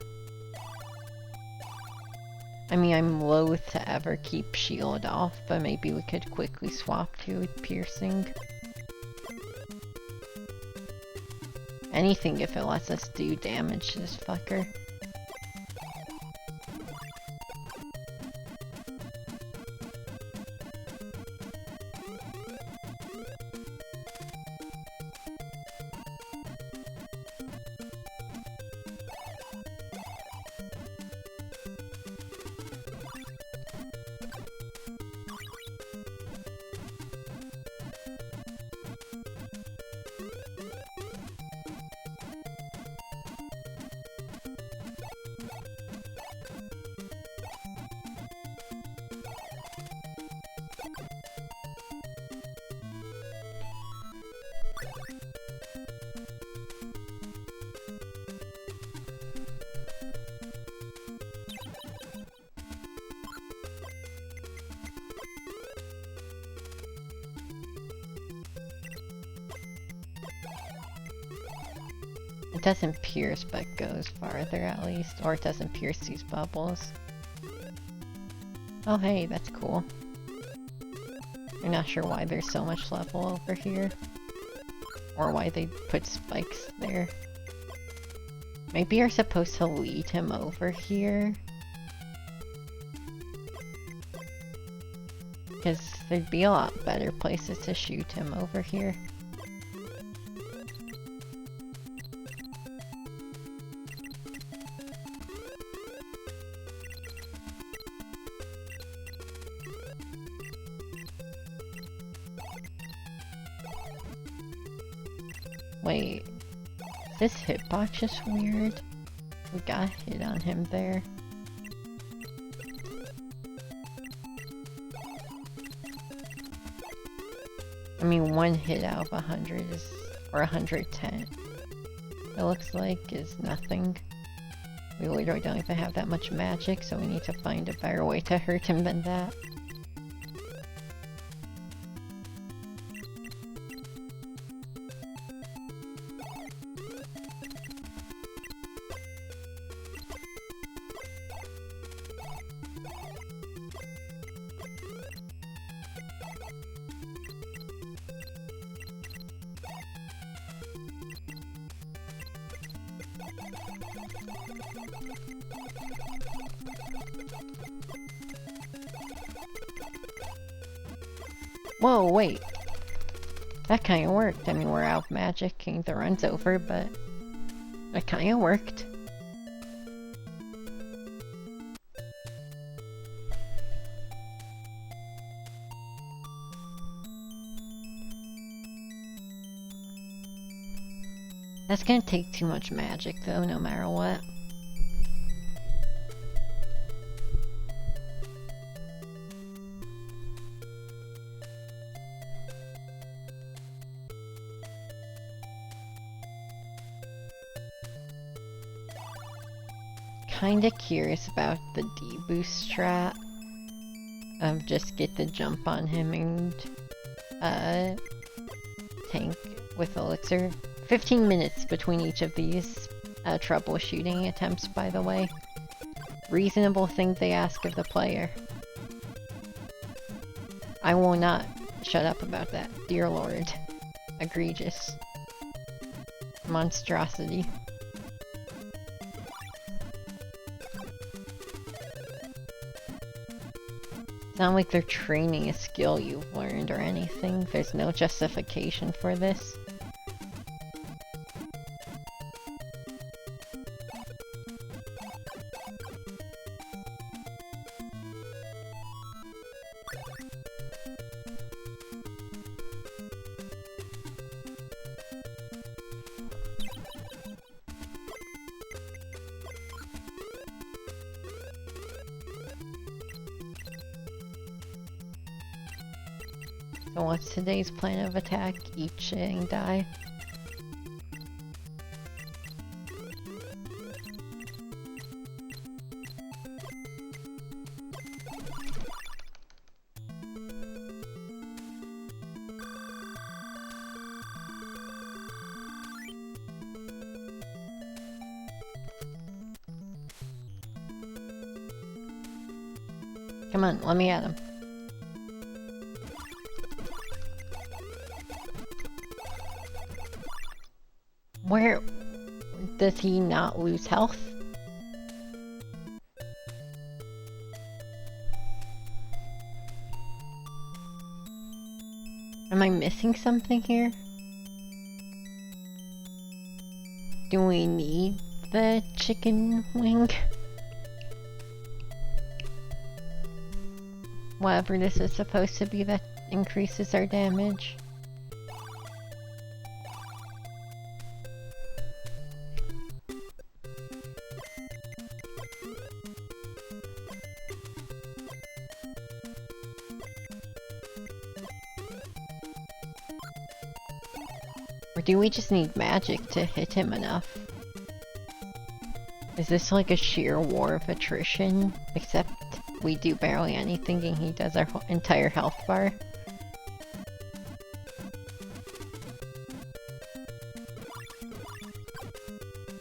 I mean, I'm loath to ever keep shield off, but maybe we could quickly swap to piercing. Anything if it lets us do damage to this fucker. It doesn't pierce, but goes farther at least. Or it doesn't pierce these bubbles. Oh hey, that's cool. I'm not sure why there's so much level over here. Or why they put spikes there. Maybe you're supposed to lead him over here. Because there'd be a lot better places to shoot him over here. Wait, is this hitbox just weird? We got hit on him there. I mean, 1 hit out of 100 is, or 110, it looks like, is nothing. We literally don't even have that much magic, so we need to find a better way to hurt him than that. Whoa, wait. That kinda worked. I mean, we're out of magic and the run's over, but it kinda worked. That's gonna take too much magic though, no matter what. Kinda curious about the D-boost strat. Just get the jump on him and tank with elixir. 15 minutes between each of these troubleshooting attempts, by the way. Reasonable thing they ask of the player. I will not shut up about that. Dear Lord. Egregious. Monstrosity. It's not like they're training a skill you've learned or anything. There's no justification for this. So what's today's plan of attack? Eat shit and die. Come on, let me at him. Where does he not lose health? Am I missing something here? Do we need the chicken wing? Whatever this is supposed to be that increases our damage. Or do we just need magic to hit him enough? Is this like a sheer war of attrition? Except we do barely anything and he does our entire health bar?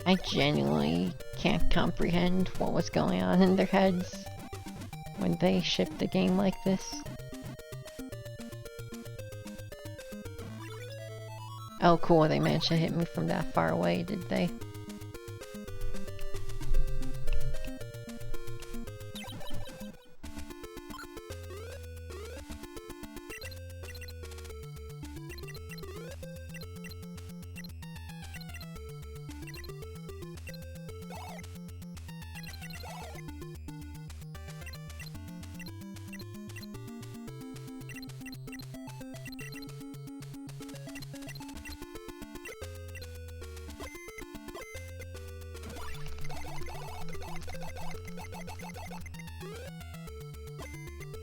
I genuinely can't comprehend what was going on in their heads when they shipped the game like this. Oh cool, they managed to hit me from that far away, did they?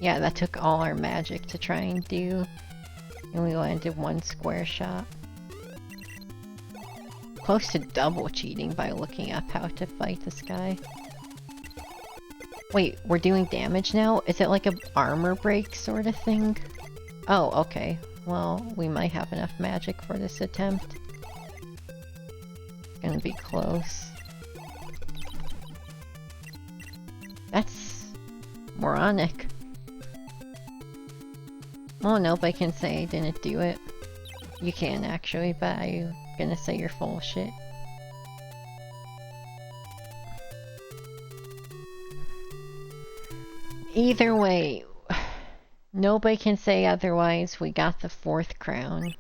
Yeah, that took all our magic to try and do, and we landed one square shot. Close to double cheating by looking up how to fight this guy. Wait, we're doing damage now? Is it like a armor break sort of thing? Oh, okay. Well, we might have enough magic for this attempt. It's gonna be close. That's moronic. Oh nope, I can say I didn't do it. You can actually, but I'm gonna say you're full of shit. Either way, nobody can say otherwise. We got the 4th crown.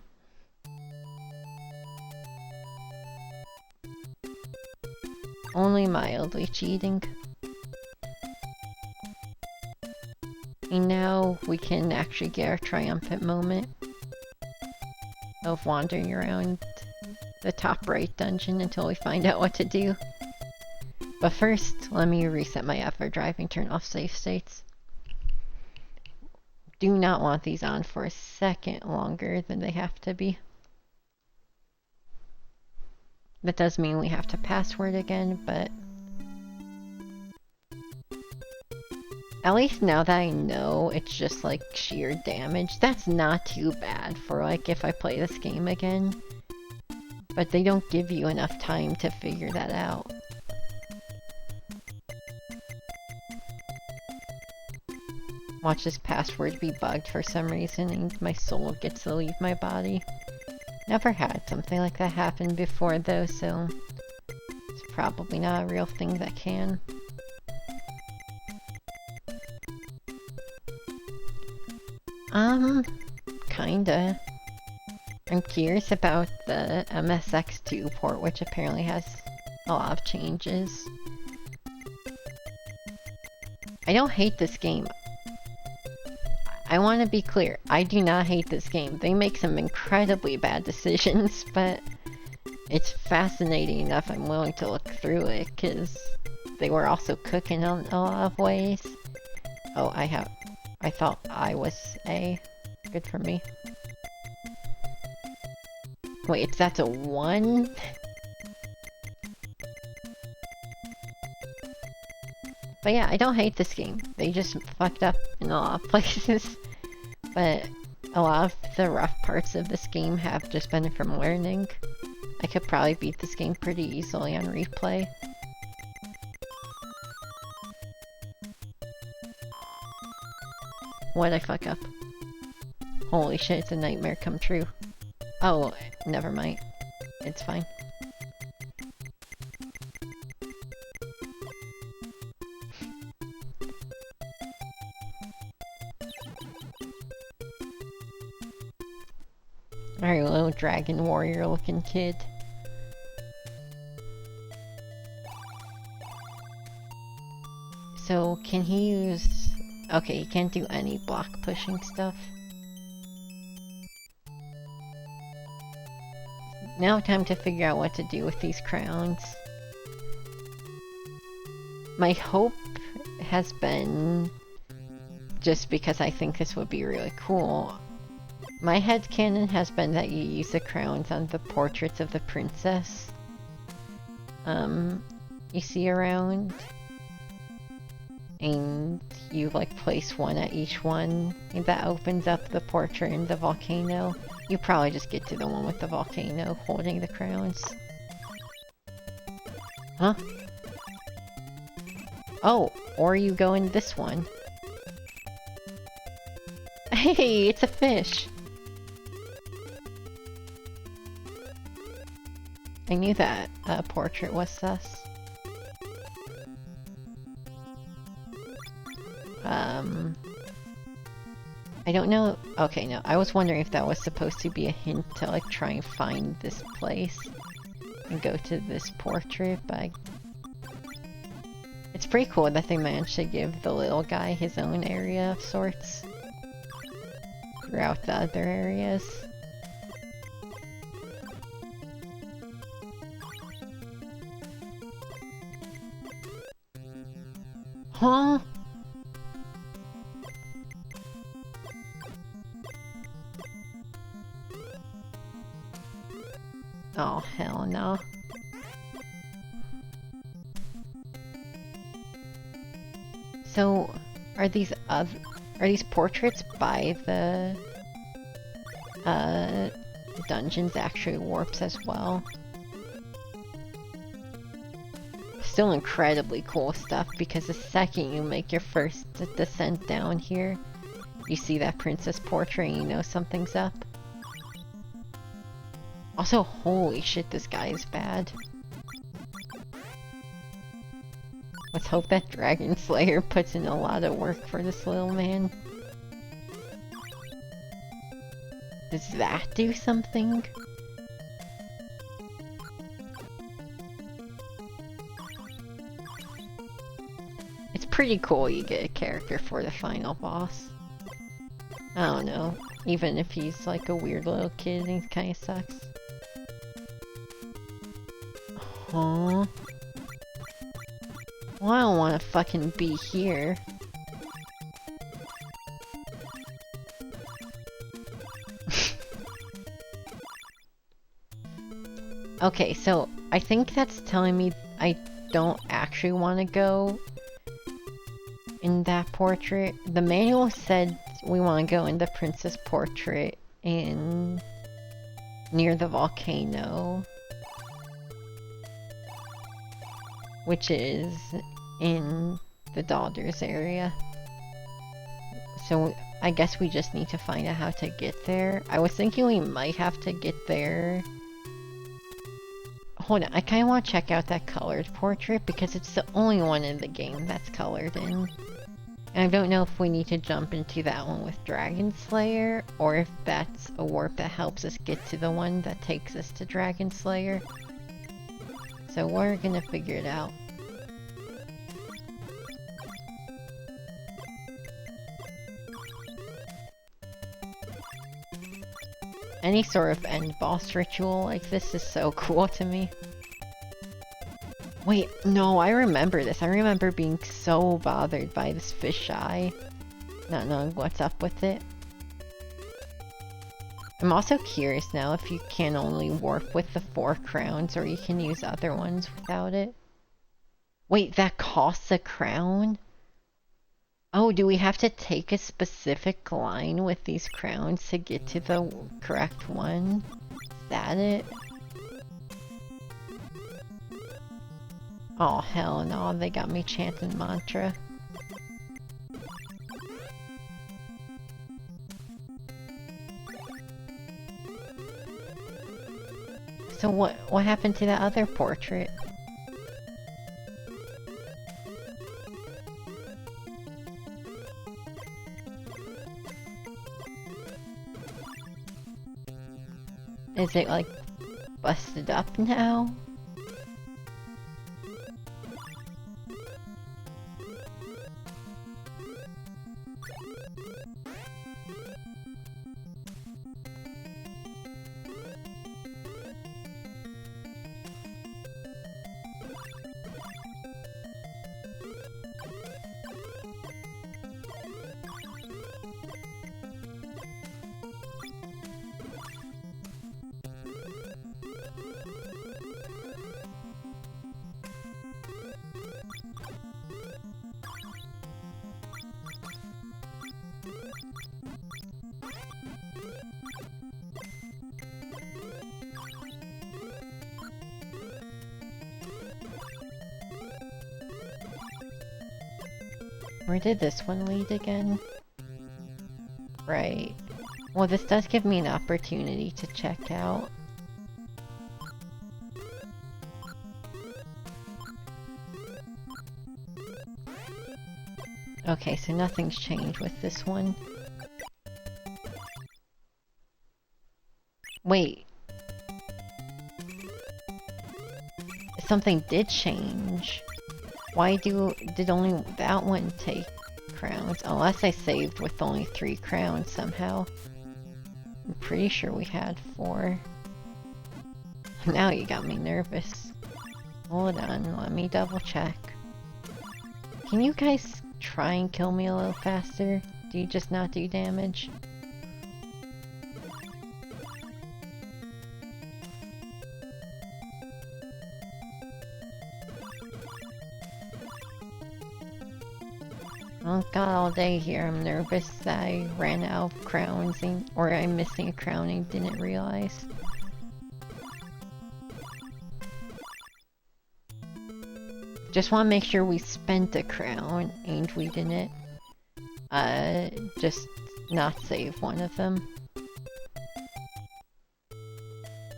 Only mildly cheating. And now we can actually get our triumphant moment of wandering around the top right dungeon until we find out what to do. But first, let me reset my app for driving, turn off save states. Do not want these on for a second longer than they have to be. That does mean we have to password again, but at least now that I know it's just like sheer damage, that's not too bad for like if I play this game again. But they don't give you enough time to figure that out. Watch this password be bugged for some reason and my soul gets to leave my body. Never had something like that happen before though, so it's probably not a real thing that can. Kinda. I'm curious about the MSX2 port, which apparently has a lot of changes. I don't hate this game. I want to be clear, I do not hate this game. They make some incredibly bad decisions, but it's fascinating enough I'm willing to look through it, because they were also cooking in a lot of ways. Oh, I thought I was A. Good for me. Wait, that's a 1? But yeah, I don't hate this game. They just fucked up in a lot of places. But a lot of the rough parts of this game have just been from learning. I could probably beat this game pretty easily on replay. What'd I fuck up? Holy shit, it's a nightmare come true. Oh, never mind. It's fine. Alright, little dragon warrior looking kid. So, can he use... Okay, he can't do any block pushing stuff. Now time to figure out what to do with these crowns. My hope has been, just because I think this would be really cool, my headcanon has been that you use the crowns on the portraits of the princess you see around, and you like place one at each one, and that opens up the portrait in the volcano. You probably just get to the one with the volcano holding the crowns. Huh? Oh, or you go in this one. Hey, it's a fish! I knew that portrait was sus. I don't know. Okay, no. I was wondering if that was supposed to be a hint to like try and find this place and go to this portrait, but it's pretty cool that they managed to give the little guy his own area of sorts throughout the other areas. Huh? Oh, hell no. So, are these portraits by the dungeons actually warps as well? Still incredibly cool stuff, because the second you make your first descent down here, you see that princess portrait and you know something's up. Also, holy shit, this guy is bad. Let's hope that Dragon Slayer puts in a lot of work for this little man. Does that do something? pretty cool you get a character for the final boss. I don't know. Even if he's like a weird little kid and he kinda sucks. Huh? Well, I don't wanna fucking be here. Okay, so I think that's telling me I don't actually want to go in that portrait. The manual said we want to go in the princess portrait in near the volcano, which is in the Daughters area. So I guess we just need to find out how to get there. I was thinking we might have to get there. Hold on, I kind of want to check out that colored portrait because it's the only one in the game that's colored in. And I don't know if we need to jump into that one with Dragon Slayer or if that's a warp that helps us get to the one that takes us to Dragon Slayer. So we're gonna figure it out. Any sort of end boss ritual like this is so cool to me. Wait, no, I remember this. I remember being so bothered by this fisheye, not knowing what's up with it. I'm also curious now if you can only warp with the 4 crowns or you can use other ones without it. Wait, that costs a crown? Oh, do we have to take a specific line with these crowns to get to the correct one? Is that it? Oh, hell no, they got me chanting mantra. So what happened to that other portrait? Is it like busted up now? Where did this one lead again? Right. Well, this does give me an opportunity to check out. Okay, so nothing's changed with this one. Wait. Something did change. Why did only that one take crowns? Unless I saved with only 3 crowns somehow. I'm pretty sure we had 4. Now you got me nervous. Hold on, let me double check. Can you guys try and kill me a little faster? Do you just not do damage? I got all day here. I'm nervous that I ran out of crowns or I'm missing a crown and didn't realize. Just want to make sure we spent a crown and we didn't just not save one of them.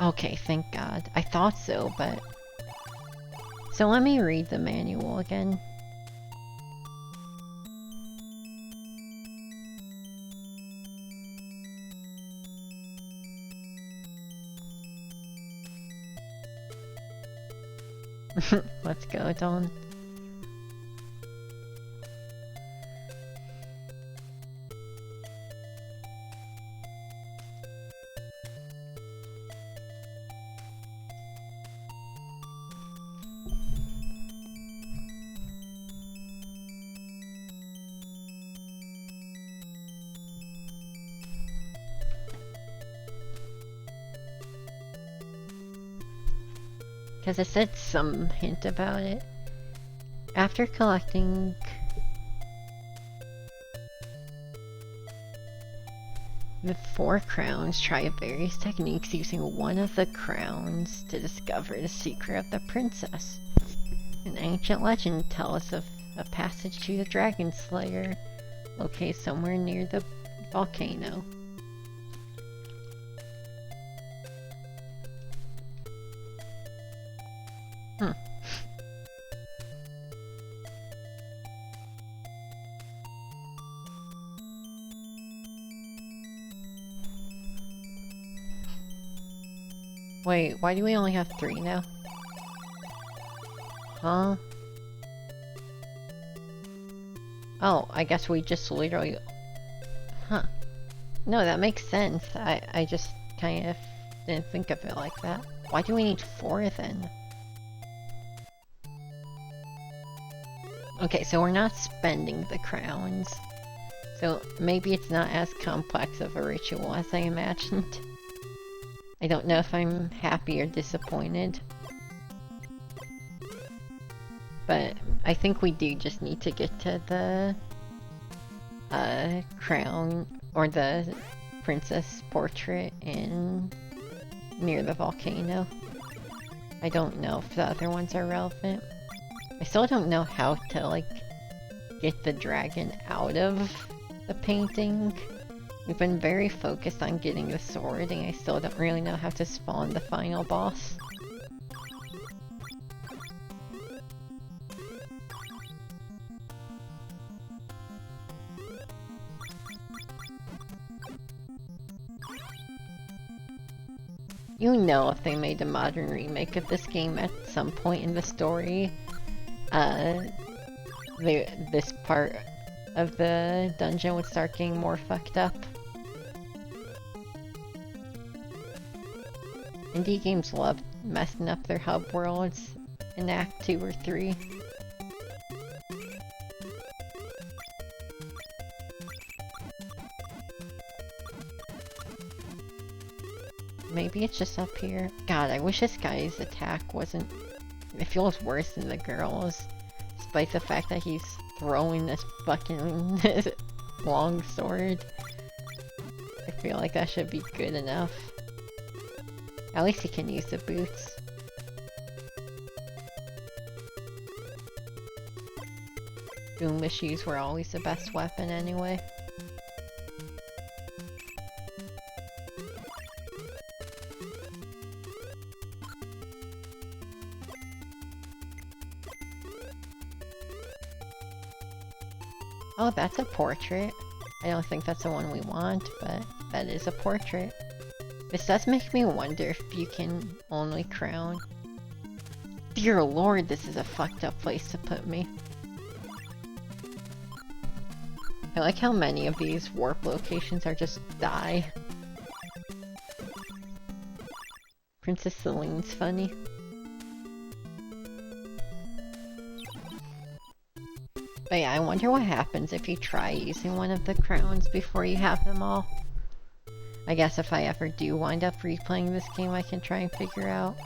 Okay, thank God. I thought so, but... So let me read the manual again. Let's go, Dawn. Because it said some hint about it. After collecting the 4 crowns, try various techniques using one of the crowns to discover the secret of the princess. An ancient legend tells of a passage to the Dragon Slayer, located somewhere near the volcano. Wait, why do we only have 3 now? Huh? Oh, I guess we just literally... Huh. No, that makes sense. I just kind of didn't think of it like that. Why do we need 4 then? Okay, so we're not spending the crowns. So maybe it's not as complex of a ritual as I imagined. I don't know if I'm happy or disappointed. But I think we do just need to get to the crown or the princess portrait near the volcano. I don't know if the other ones are relevant. I still don't know how to like get the dragon out of the painting. We've been very focused on getting the sword, and I still don't really know how to spawn the final boss. You know, if they made a modern remake of this game at some point in the story, this part of the dungeon would start getting more fucked up. Indie games love messing up their hub worlds in Act 2 or 3. Maybe it's just up here. God, I wish this guy's attack wasn't... It feels worse than the girl's, despite the fact that he's throwing this fucking long sword. I feel like that should be good enough. At least he can use the boots. Boom issues were always the best weapon anyway. Oh, that's a portrait. I don't think that's the one we want, but that is a portrait. This does make me wonder if you can only crown. Dear Lord, this is a fucked up place to put me. I like how many of these warp locations are just die. Princess Celine's funny. But yeah, I wonder what happens if you try using one of the crowns before you have them all. I guess if I ever do wind up replaying this game, I can try and figure out.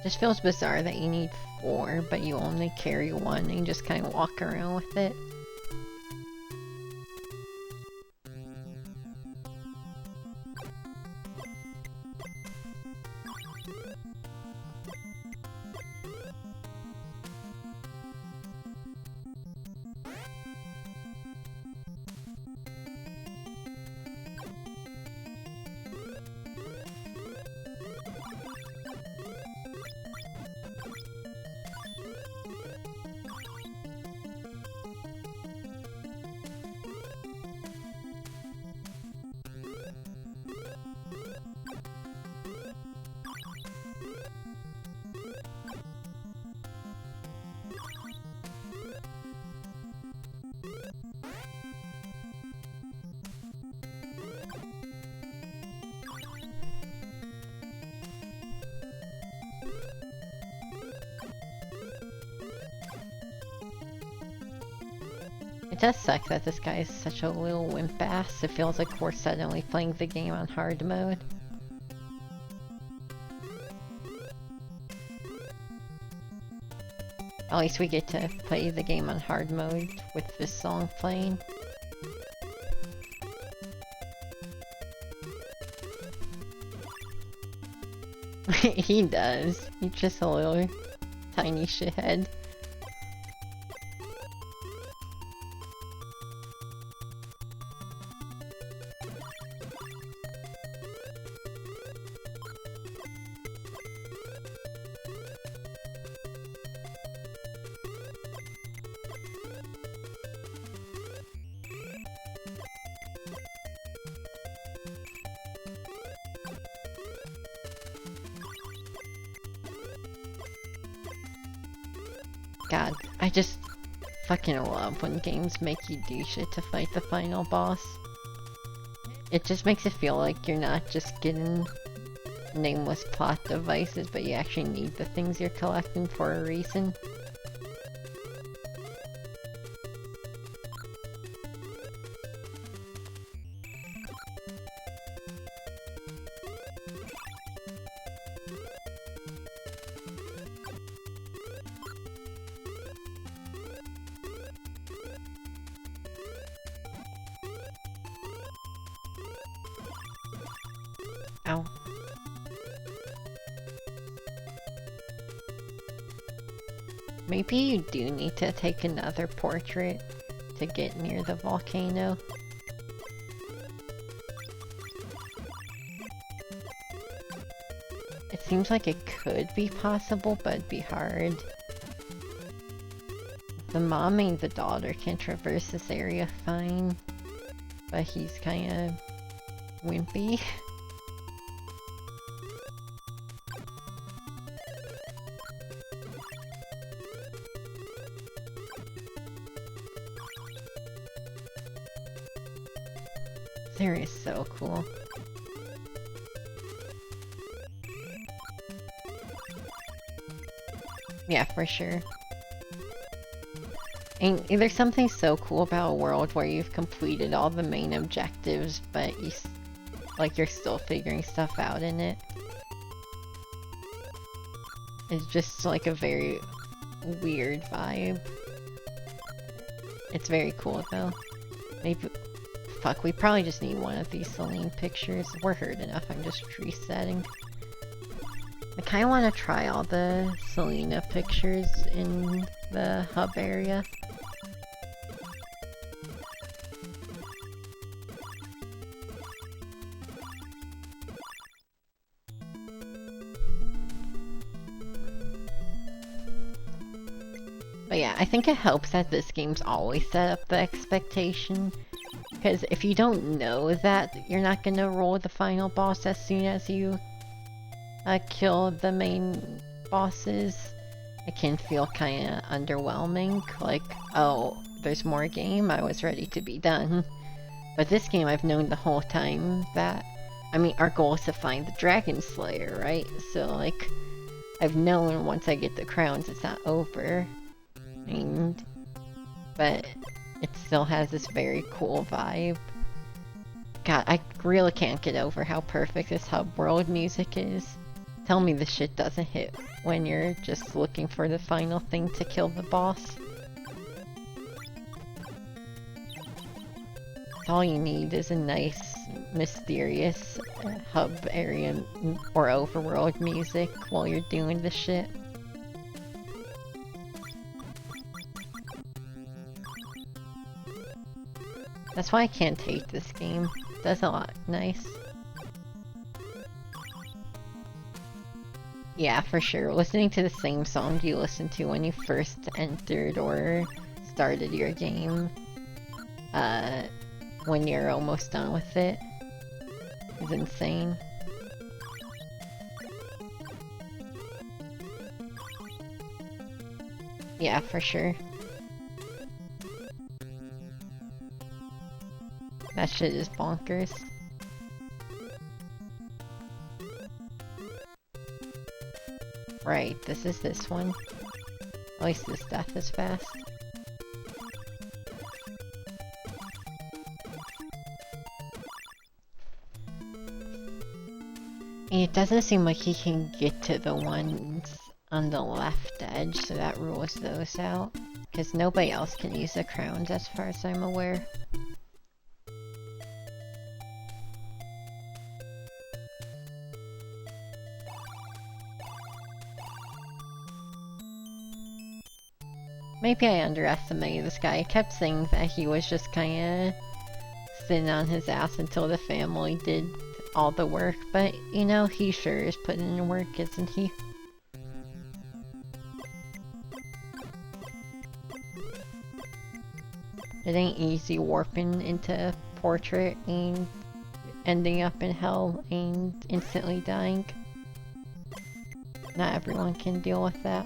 Just feels bizarre that you need 4, but you only carry 1 and you just kind of walk around with it. It does suck that this guy is such a little wimp ass. It feels like we're suddenly playing the game on hard mode. At least we get to play the game on hard mode with this song playing. He does. He's just a little tiny shithead. God, I just fucking love when games make you do shit to fight the final boss. It just makes it feel like you're not just getting nameless plot devices, but you actually need the things you're collecting for a reason. Ow. Maybe you do need to take another portrait to get near the volcano. It seems like it could be possible, but it'd be hard. The mom and the daughter can traverse this area fine, but he's kinda wimpy. There is so cool. Yeah, for sure. And there's something so cool about a world where you've completed all the main objectives, but you're still figuring stuff out in it. It's just like a very weird vibe. It's very cool though. Maybe. Fuck, we probably just need one of these Celine pictures. We're hurt enough, I'm just resetting. I kinda wanna try all the Selena pictures in the hub area. But yeah, I think it helps that this game's always set up the expectation. Because if you don't know that you're not gonna roll the final boss as soon as you kill the main bosses, it can feel kinda underwhelming. Like, oh, there's more game, I was ready to be done. But this game I've known the whole time that, I mean, our goal is to find the Dragon Slayer, right? So like, I've known once I get the crowns it's not over. But it still has this very cool vibe. God, I really can't get over how perfect this hub world music is. Tell me the shit doesn't hit when you're just looking for the final thing to kill the boss. All you need is a nice, mysterious hub area or overworld music while you're doing the shit. That's why I can't hate this game. It does a lot nice. Yeah, for sure. Listening to the same song you listened to when you first entered or started your game, when you're almost done with it, is insane. Yeah, for sure. That shit is bonkers. Right, this is this one. At least this death is fast. mean, it doesn't seem like he can get to the ones on the left edge, so that rules those out. Because nobody else can use the crowns as far as I'm aware. Maybe I underestimated this guy. I kept saying that he was just kinda sitting on his ass until the family did all the work, but you know, he sure is putting in work, isn't he? It ain't easy warping into a portrait and ending up in hell and instantly dying. Not everyone can deal with that.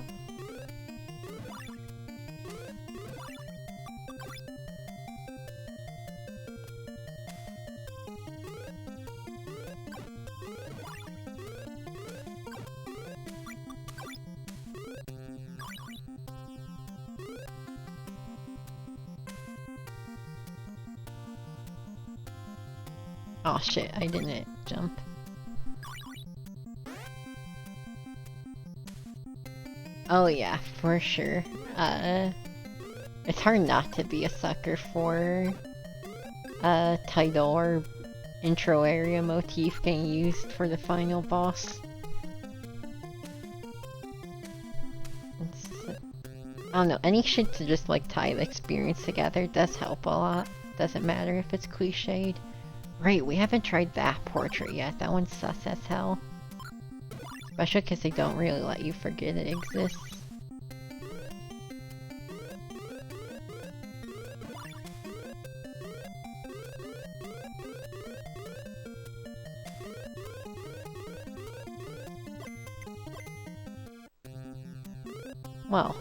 Oh shit, I didn't jump. Oh yeah, for sure. It's hard not to be a sucker for a title or intro area motif getting used for the final boss. I don't know, any shit to just like tie the experience together does help a lot. Doesn't matter if it's cliched. Right, we haven't tried that portrait yet. That one's sus as hell. Especially because they don't really let you forget it exists. Well.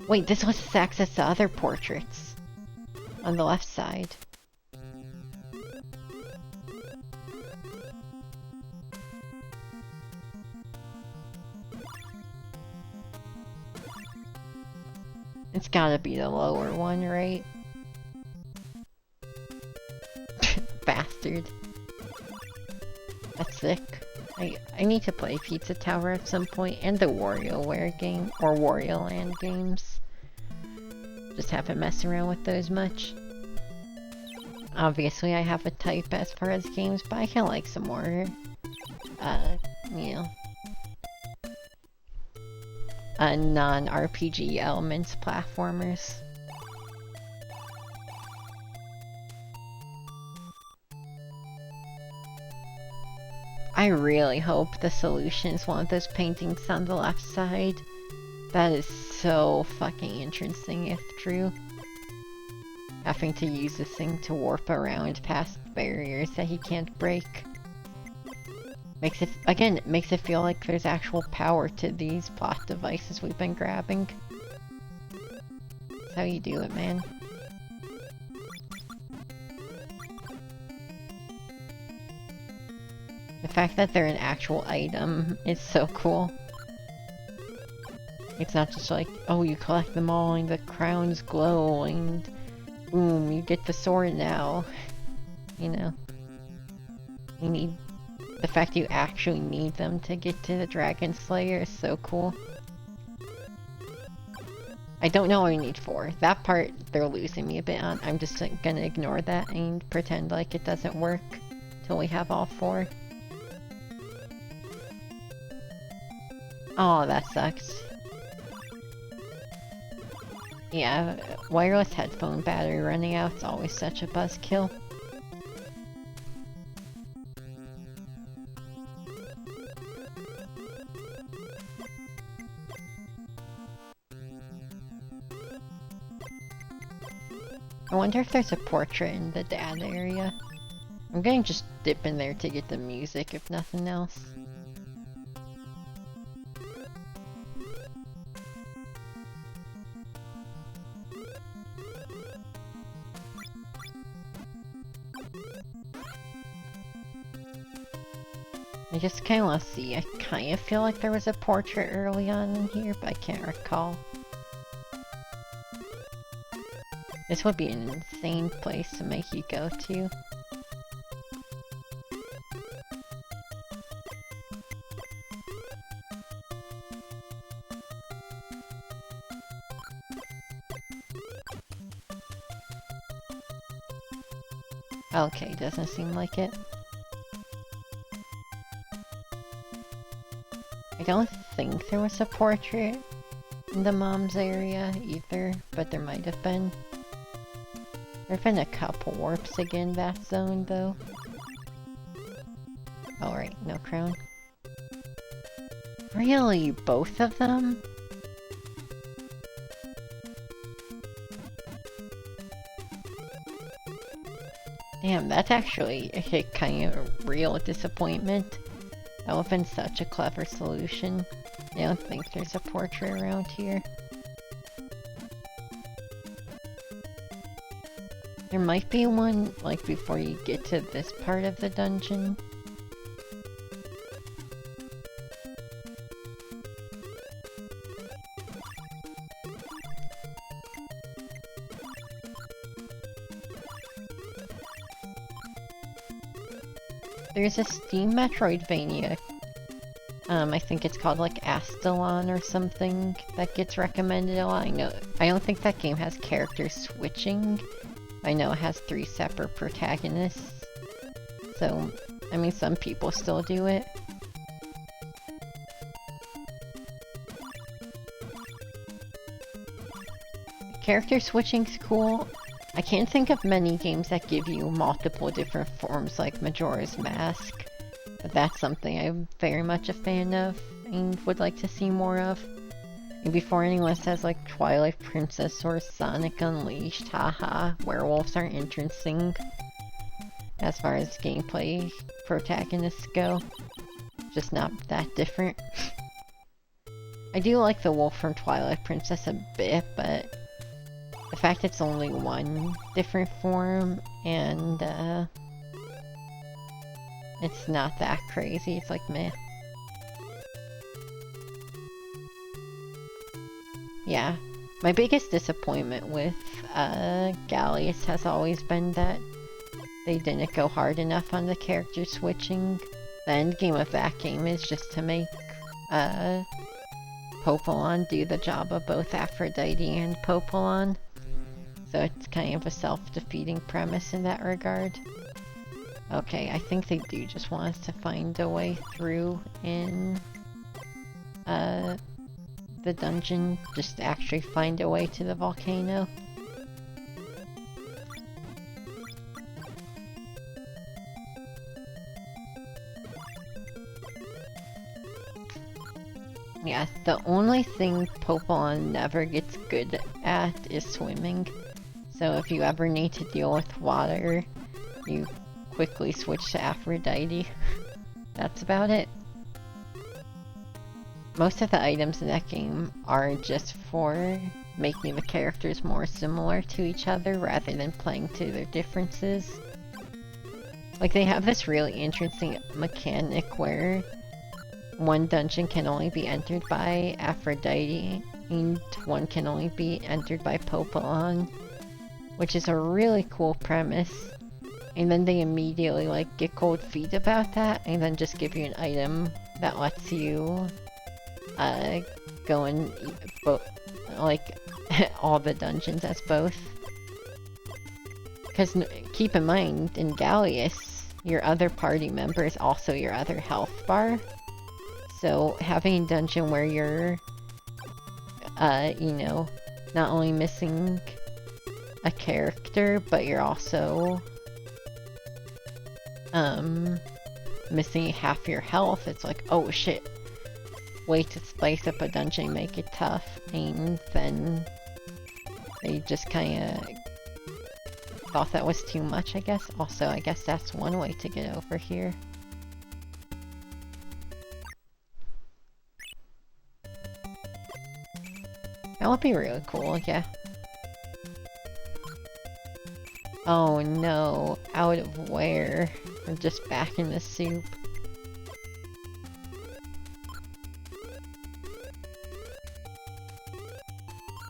Wait, this lets us access to other portraits. On the left side. It's gotta be the lower one, right? Bastard. That's sick. I need to play Pizza Tower at some point, and the WarioWare game, or Wario Land games. Just haven't messed around with those much. Obviously I have a type as far as games, but I can like some more, you know, non-RPG elements platformers. I really hope the solution is one of those paintings on the left side. That is so fucking interesting if true. Having to use this thing to warp around past barriers that he can't break. Makes it, again, it makes it feel like there's actual power to these plot devices we've been grabbing. That's how you do it, man. The fact that they're an actual item is so cool. It's not just like, oh, you collect them all and the crowns glow and boom, you get the sword now. You know. You need... The fact you actually need them to get to the Dragon Slayer is so cool. I don't know what I need 4. That part, they're losing me a bit on. I'm just gonna ignore that and pretend like it doesn't work till we have all 4. Oh, that sucks. Yeah, wireless headphone battery running out is always such a buzzkill. I wonder if there's a portrait in the dad area. I'm gonna just dip in there to get the music, if nothing else. I just kinda wanna see. I kinda feel like there was a portrait early on in here, but I can't recall. This would be an insane place to make you go to. Okay, doesn't seem like it. I don't think there was a portrait in the mom's area either, but there might have been. There've been a couple warps again that zone though. Alright, no crown. Really? Both of them? Damn, that's actually a kind of real disappointment. That would have been such a clever solution. I don't think there's a portrait around here. There might be one, like, before you get to this part of the dungeon. There's a Steam Metroidvania, I think it's called like Astalon or something, that gets recommended a lot. I don't think that game has character switching. I know it has 3 separate protagonists. So, I mean, some people still do it. Character switching's cool. I can't think of many games that give you multiple different forms like Majora's Mask, but that's something I'm very much a fan of and would like to see more of. And before anyone says like Twilight Princess or Sonic Unleashed, haha, werewolves aren't interesting as far as gameplay protagonists go. Just not that different. I do like the wolf from Twilight Princess a bit, but the fact it's only one different form, and, it's not that crazy, it's like, meh. Yeah, my biggest disappointment with, Gallius has always been that they didn't go hard enough on the character switching. The end game of that game is just to make, Popolon do the job of both Aphrodite and Popolon. So it's kind of a self-defeating premise in that regard. Okay, I think they do just want us to find a way through in the dungeon, just to actually find a way to the volcano. Yeah, the only thing Popolon never gets good at is swimming. So if you ever need to deal with water, you quickly switch to Aphrodite. That's about it. Most of the items in that game are just for making the characters more similar to each other rather than playing to their differences. Like, they have this really interesting mechanic where one dungeon can only be entered by Aphrodite and one can only be entered by Popolon, which is a really cool premise. And then they immediately like get cold feet about that and then just give you an item that lets you go in like all the dungeons as both. Because keep in mind, in Gallius, your other party member is also your other health bar. So having a dungeon where you're, you know, not only missing a character, but you're also, missing half your health, it's like, oh shit, way to spice up a dungeon and make it tough, and then they just kinda thought that was too much, I guess. Also, I guess that's one way to get over here. That would be really cool, yeah. Oh no, out of where? I'm just back in the soup.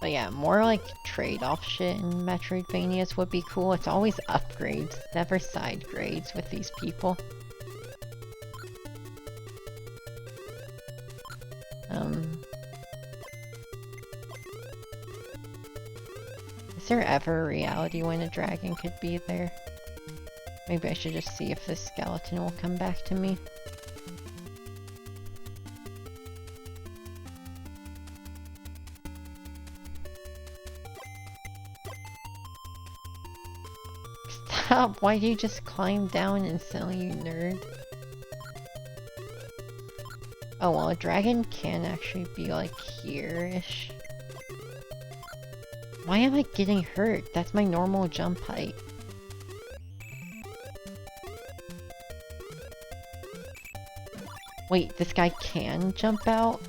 But yeah, more like trade-off shit in Metroidvanias would be cool. It's always upgrades, never side grades with these people. Is there ever a reality when a dragon could be there? Maybe I should just see if this skeleton will come back to me. Stop! Why do you just climb down instantly, you nerd? Oh well, a dragon can actually be like here-ish. Why am I getting hurt? That's my normal jump height. Wait, this guy can jump out?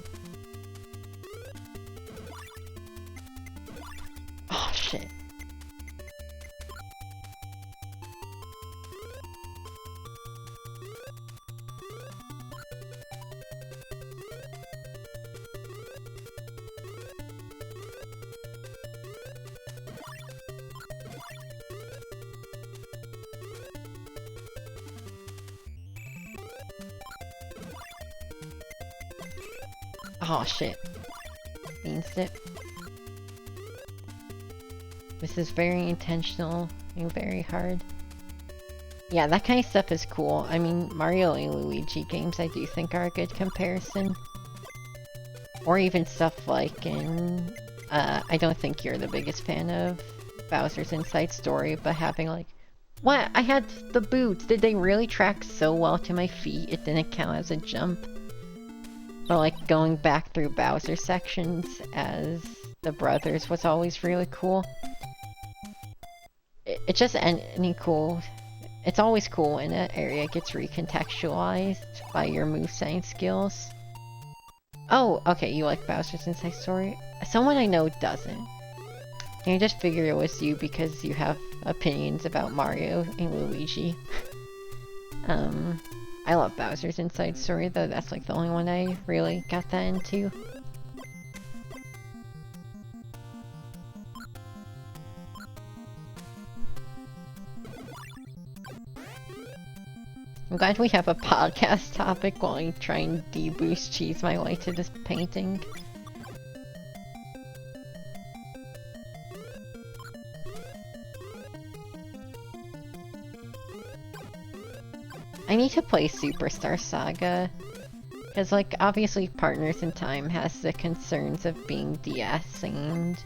Oh shit. Oh shit. Means it. This is very intentional and very hard. Yeah, that kind of stuff is cool. I mean, Mario and Luigi games I do think are a good comparison. Or even stuff like in... I don't think you're the biggest fan of Bowser's Inside Story, but having like... What? I had the boots! Did they really track so well to my feet it didn't count as a jump? But like going back through Bowser sections as the brothers was always really cool. It's just any cool. It's always cool when an area gets recontextualized by your moveset skills. Oh, okay, you like Bowser's Inside Story? Someone I know doesn't. And I just figured it was you because you have opinions about Mario and Luigi. I love Bowser's Inside Story, though that's like the only one I really got that into. I'm glad we have a podcast topic while I try and deboost cheese my way to this painting. I need to play Superstar Saga, because like obviously Partners in Time has the concerns of being DS and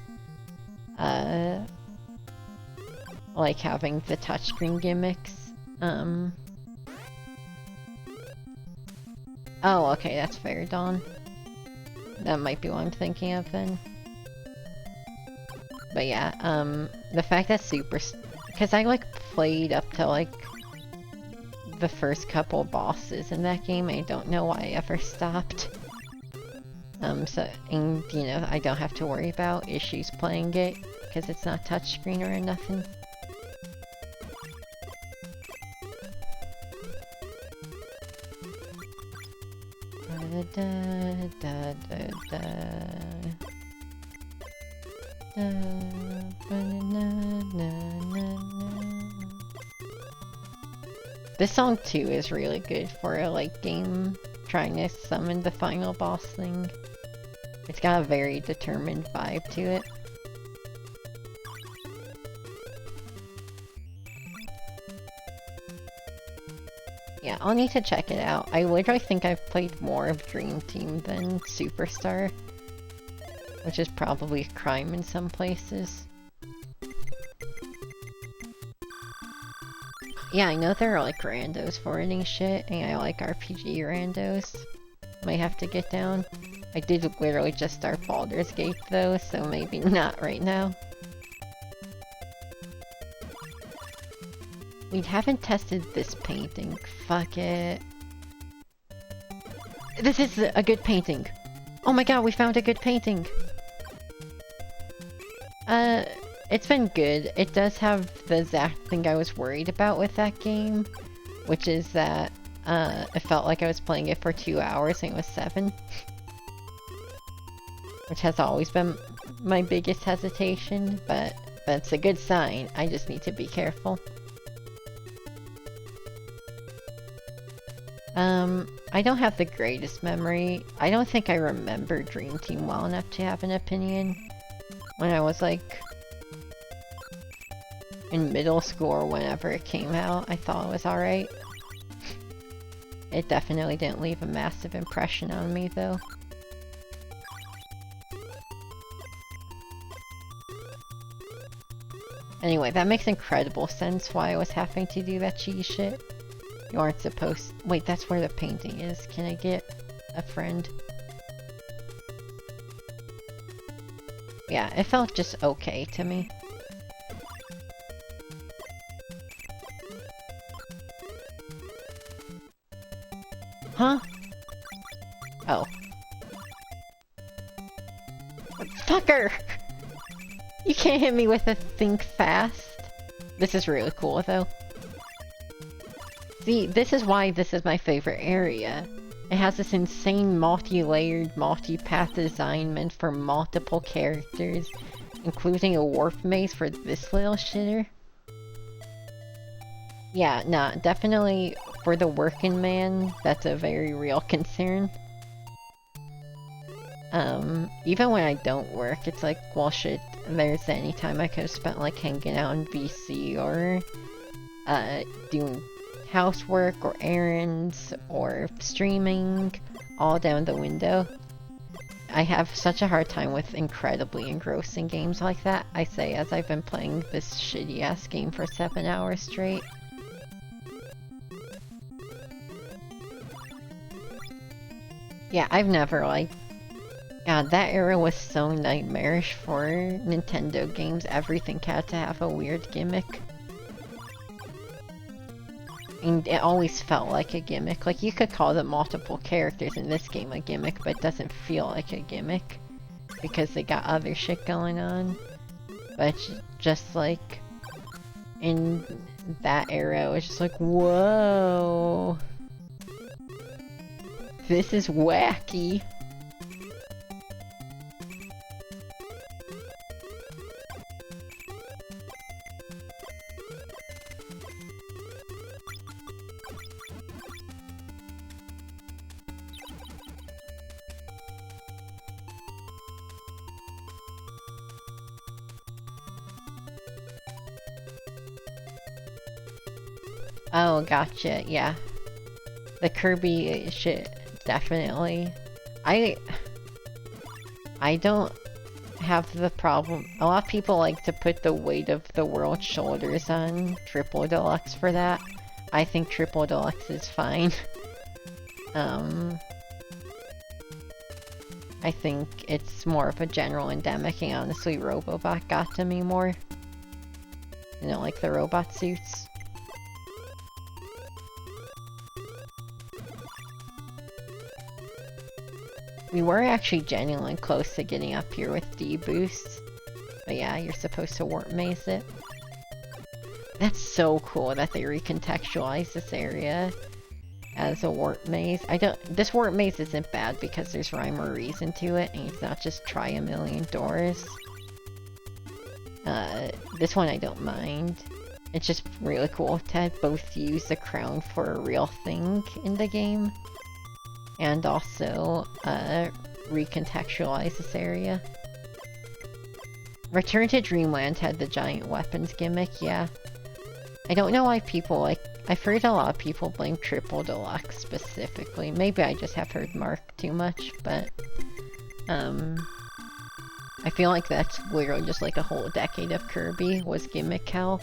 like having the touchscreen gimmicks. Oh, okay, that's fair, Dawn. That might be what I'm thinking of then. But yeah, the fact that because I like played up to like the first couple bosses in that game. I don't know why I ever stopped. So, and you know, I don't have to worry about issues playing it because it's not touchscreen or nothing. This song too is really good for a like game trying to summon the final boss thing. It's got a very determined vibe to it. Yeah, I'll need to check it out. I literally think I've played more of Dream Team than Superstar, which is probably a crime in some places. Yeah, I know there are like randos forwarding shit, and I like RPG randos. Might have to get down. I did literally just start Baldur's Gate though, so maybe not right now. We haven't tested this painting. Fuck it. This is a good painting! Oh my god, we found a good painting! It's been good. It does have the exact thing I was worried about with that game, which is that it felt like I was playing it for 2 hours and it was 7. Which has always been my biggest hesitation, but that's a good sign. I just need to be careful. I don't have the greatest memory. I don't think I remember Dream Team well enough to have an opinion when I was like in middle school or whenever it came out, I thought it was alright. It definitely didn't leave a massive impression on me, though. Anyway, that makes incredible sense why I was having to do that cheese shit. You aren't supposed... Wait, that's where the painting is. Can I get a friend? Yeah, it felt just okay to me. Huh? Oh. Fucker! You can't hit me with a think fast. This is really cool, though. See, this is why this is my favorite area. It has this insane multi-layered, multi-path design meant for multiple characters, including a warp maze for this little shitter. Yeah, nah, definitely for the working man, that's a very real concern. Even when I don't work, it's like, well shit, there's any time I could have spent like hanging out in VC or doing housework or errands or streaming, all down the window. I have such a hard time with incredibly engrossing games like that, I say as I've been playing this shitty ass game for 7 hours straight. Yeah, I've never like... God, that era was so nightmarish for Nintendo games. Everything had to have a weird gimmick. And it always felt like a gimmick. Like, you could call the multiple characters in this game a gimmick, but it doesn't feel like a gimmick. Because they got other shit going on. But just like... in that era, it was just like, whoa! This is wacky. Oh, gotcha, yeah. The Kirby shit, definitely. I don't have the problem. A lot of people like to put the weight of the world's shoulders on Triple Deluxe for that. I think Triple Deluxe is fine. I think it's more of a general endemic, and honestly, Robobot got to me more. You know, like the robot suits. We were actually genuinely close to getting up here with D-Boost. But yeah, you're supposed to warp maze it. That's so cool that they recontextualize this area as a warp maze. This warp maze isn't bad because there's rhyme or reason to it, and it's not just try a million doors. This one I don't mind. It's just really cool to both use the crown for a real thing in the game. And also, recontextualize this area. Return to Dreamland had the giant weapons gimmick, yeah. I don't know why people like... I've heard a lot of people blame Triple Deluxe specifically. Maybe I just have heard Mark too much, but... I feel like that's literally just like a whole decade of Kirby was gimmick hell.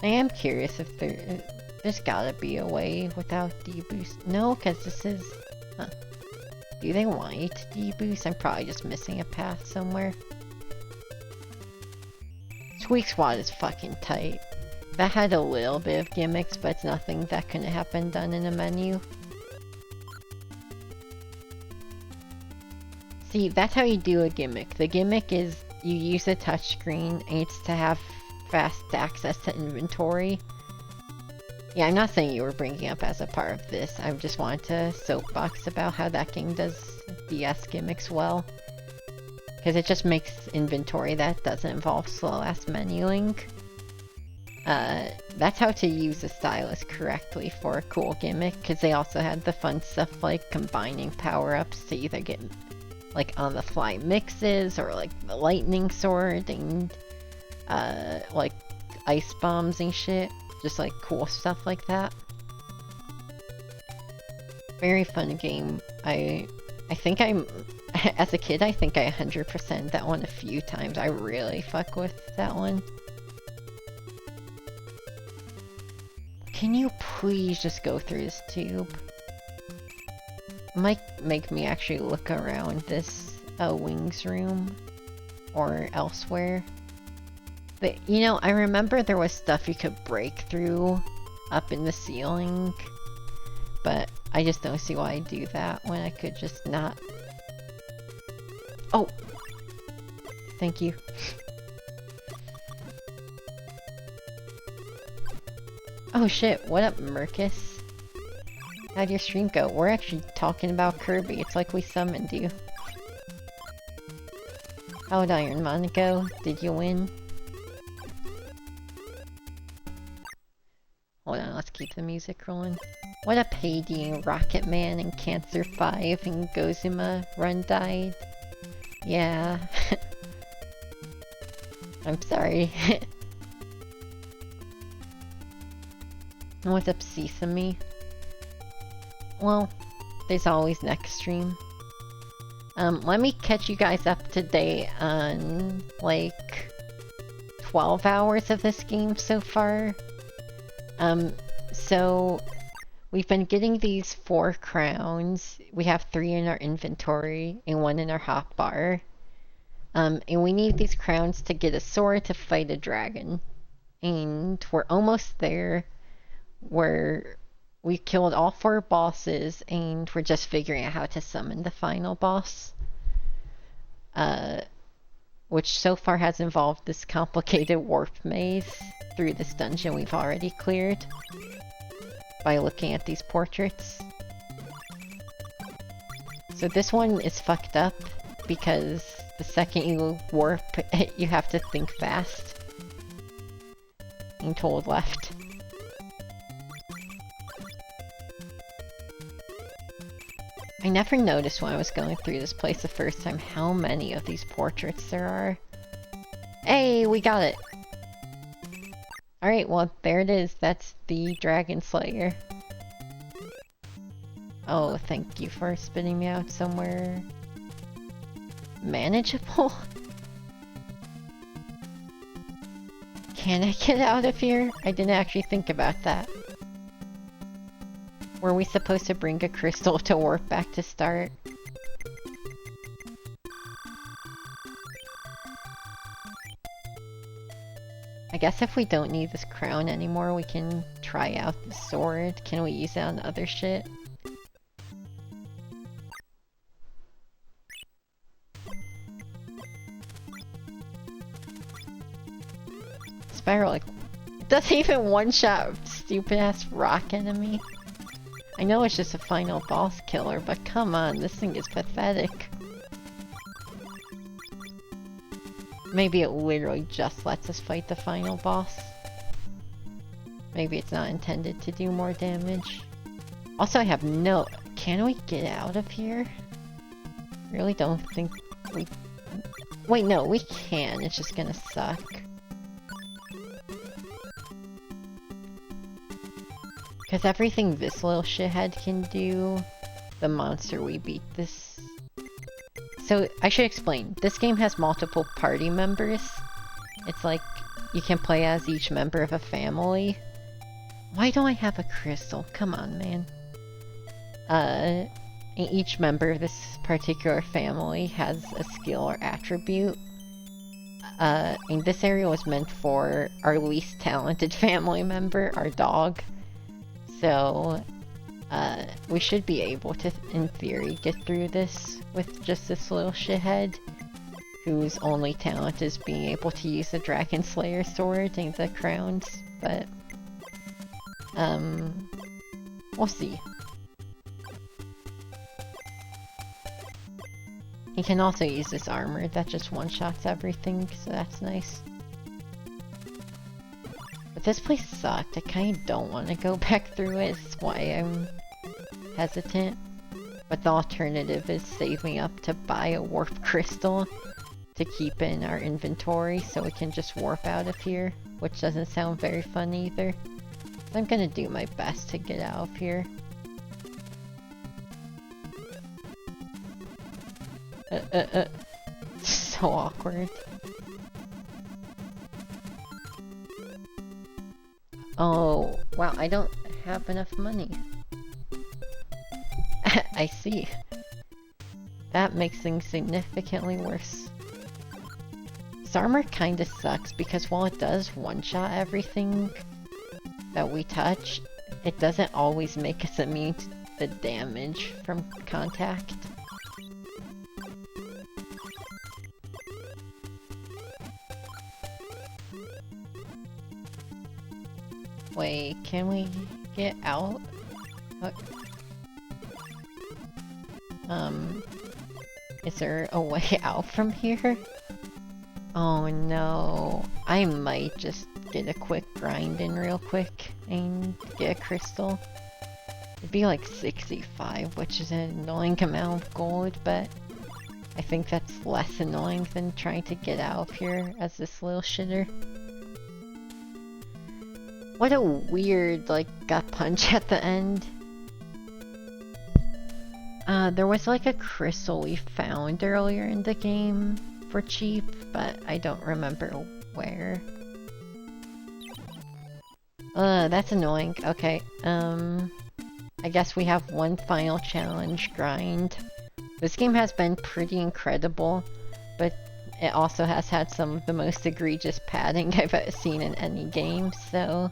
I am curious if there's gotta be a way without D-Boost. No, because this is... Huh. Do they want you to D-Boost? I'm probably just missing a path somewhere. Squeak Squad is fucking tight. That had a little bit of gimmicks, but it's nothing that couldn't have been done in a menu. See, that's how you do a gimmick. The gimmick is you use a touchscreen and it's to have fast access to inventory. Yeah, I'm not saying you were bringing up as a part of this. I just wanted to soapbox about how that game does DS gimmicks well. Because it just makes inventory that doesn't involve slow-ass menuing. That's how to use a stylus correctly for a cool gimmick, because they also had the fun stuff like combining power-ups to either get like on-the-fly mixes, or like the lightning sword, and like ice bombs and shit. Just like cool stuff like that. Very fun game. I think as a kid, I think I 100%'d that one a few times. I really fuck with that one. Can you please just go through this tube? It might make me actually look around this wings room or elsewhere. But, you know, I remember there was stuff you could break through up in the ceiling, but I just don't see why I do that when I could just not. Oh! Thank you. Oh shit, what up, Mercus? How'd your stream go? We're actually talking about Kirby, it's like we summoned you. How'd Iron Man go? Did you win? Hold on, let's keep the music rolling. What up, Heidi, Rocket Man, and Cancer 5, and Gozuma Run died? Yeah. I'm sorry. What's up, Sesame? Well, there's always next stream. Let me catch you guys up to date on, like, 12 hours of this game so far. So we've been getting these 4 crowns. We have 3 in our inventory and 1 in our hotbar. And we need these crowns to get a sword to fight a dragon. And we're almost there. We killed all 4 bosses, and we're just figuring out how to summon the final boss. Which so far has involved this complicated warp maze through this dungeon we've already cleared by looking at these portraits. So this one is fucked up because the second you warp, you have to think fast and hold left. I never noticed when I was going through this place the first time how many of these portraits there are. Hey, we got it! Alright, well, there it is. That's the Dragon Slayer. Oh, thank you for spitting me out somewhere manageable? Can I get out of here? I didn't actually think about that. Were we supposed to bring a crystal to warp back to start? I guess if we don't need this crown anymore, we can try out the sword. Can we use it on other shit? Spiral, like, it doesn't even one-shot stupid-ass rock enemy. I know it's just a final boss killer, but come on, this thing is pathetic. Maybe it literally just lets us fight the final boss. Maybe it's not intended to do more damage. Also, I have no... Can we get out of here? Really don't think we... Wait, no, we can. It's just gonna suck. Because everything this little shithead can do, the monster we beat this... So, I should explain. This game has multiple party members. It's like, you can play as each member of a family. Why don't I have a crystal? Come on, man. And each member of this particular family has a skill or attribute. And this area was meant for our least talented family member, our dog. So, we should be able to, in theory, get through this with just this little shithead, whose only talent is being able to use the Dragon Slayer sword and the crowns, but... We'll see. He can also use this armor that just one-shots everything, so that's nice. But this place sucked. I kinda don't want to go back through it, that's why I'm hesitant. But the alternative is saving up to buy a warp crystal to keep in our inventory so we can just warp out of here, which doesn't sound very fun either. So I'm gonna do my best to get out of here. So awkward. Oh, wow, I don't have enough money. I see. That makes things significantly worse. This armor kinda sucks because while it does one-shot everything that we touch, it doesn't always make us immune to the damage from contact. Wait, can we get out? What? Is there a way out from here? Oh no, I might just get a quick grind in real quick and get a crystal. It'd be like 65, which is an annoying amount of gold, but I think that's less annoying than trying to get out of here as this little shitter. What a weird, like, gut punch at the end. There was like a crystal we found earlier in the game for cheap, but I don't remember where. That's annoying. Okay, I guess we have one final challenge grind. This game has been pretty incredible, but it also has had some of the most egregious padding I've ever seen in any game, so...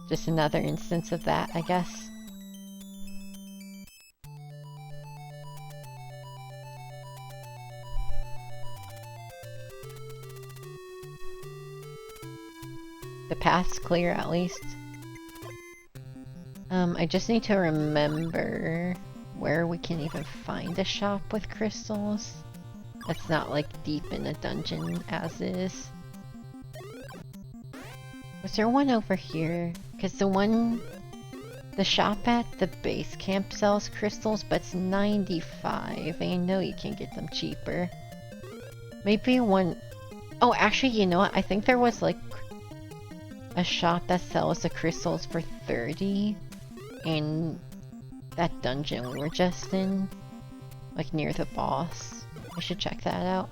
just another instance of that, I guess. The path's clear, at least. I just need to remember where we can even find a shop with crystals. That's not like deep in a dungeon as is. Was there one over here? Because the shop at the base camp sells crystals, but it's 95. I know you can get them cheaper. Maybe one... Oh, actually, you know what? I think there was like a shop that sells the crystals for 30 in that dungeon we were just in, like near the boss. I should check that out.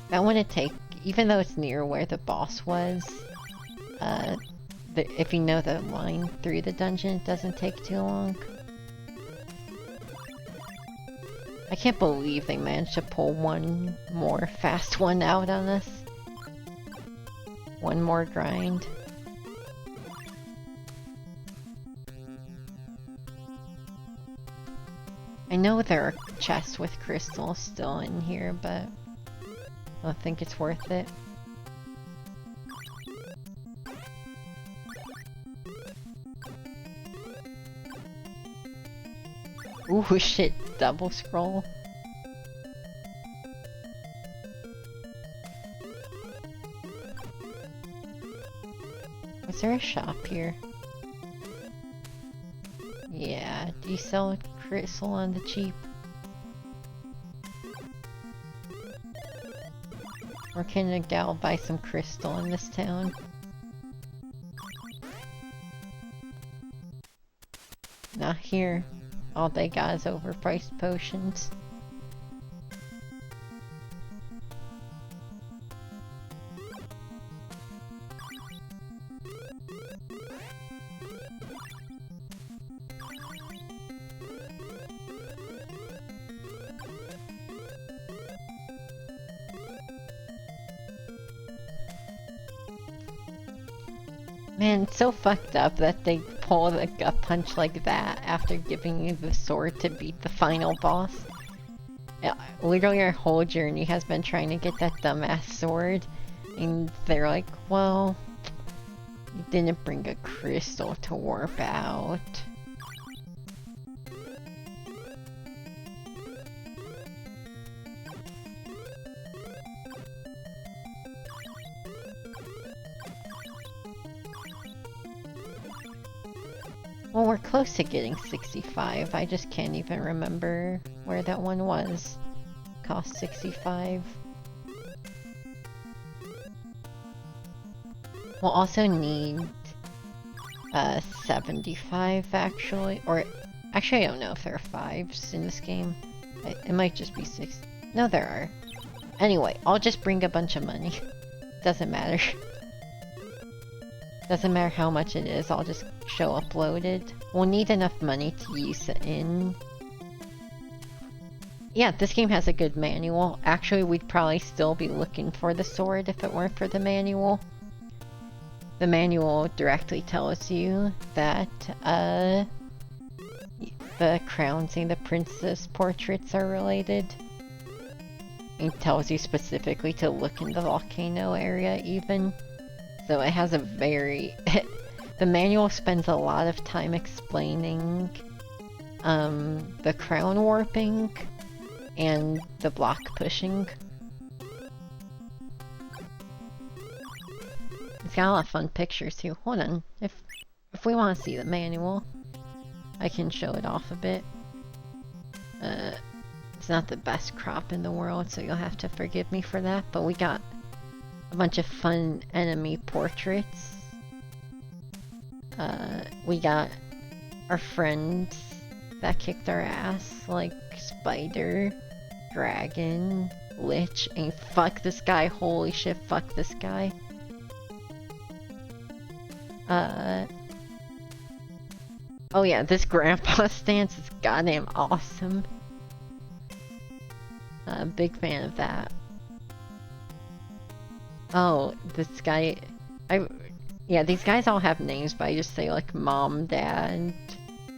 That wouldn't take, even though it's near where the boss was, if you know the line through the dungeon, it doesn't take too long. I can't believe they managed to pull one more fast one out on us. One more grind. I know there are chests with crystals still in here, but I don't think it's worth it. Ooh, shit, double scroll. Was there a shop here? Yeah, do you sell a crystal on the cheap? Or can a gal buy some crystal in this town? Not here. All they got is overpriced potions. Man, it's so fucked up that they pull a gut punch like that after giving you the sword to beat the final boss. Literally our whole journey has been trying to get that dumbass sword, And they're like, well, you didn't bring a crystal to warp out. Well, we're close to getting 65. I just can't even remember where that one was. Cost 65. We'll also need 75 actually, or actually I don't know if there are 5s in this game. It might just be 6. No, there are. Anyway, I'll just bring a bunch of money. Doesn't matter. Doesn't matter how much it is, I'll just show uploaded. We'll need enough money to use it in. Yeah, this game has a good manual. Actually, we'd probably still be looking for the sword if it weren't for the manual. The manual directly tells you that, the crowns and the princess portraits are related. It tells you specifically to look in the volcano area even. So it has a very... the manual spends a lot of time explaining the crown warping and the block pushing. It's got a lot of fun pictures too. Hold on. If we want to see the manual, I can show it off a bit. It's not the best crop in the world, so you'll have to forgive me for that, but we got a bunch of fun enemy portraits. We got our friends that kicked our ass, like Spider, Dragon, Lich, and fuck this guy, holy shit, fuck this guy. Oh yeah, this grandpa stance is goddamn awesome. Big fan of that. Oh, this guy... yeah, these guys all have names, but I just say like mom, dad,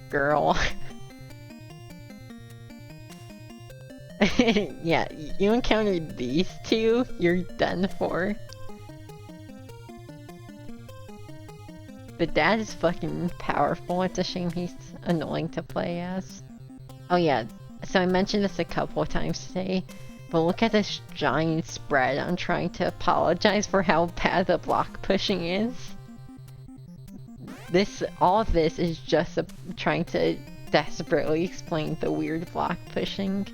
girl. Yeah, you encountered these two, you're done for. The dad is fucking powerful, it's a shame he's annoying to play as. Oh yeah, so I mentioned this a couple of times today, but look at this giant spread. I'm trying to apologize for how bad the block pushing is. All of this is just trying to desperately explain the weird block pushing.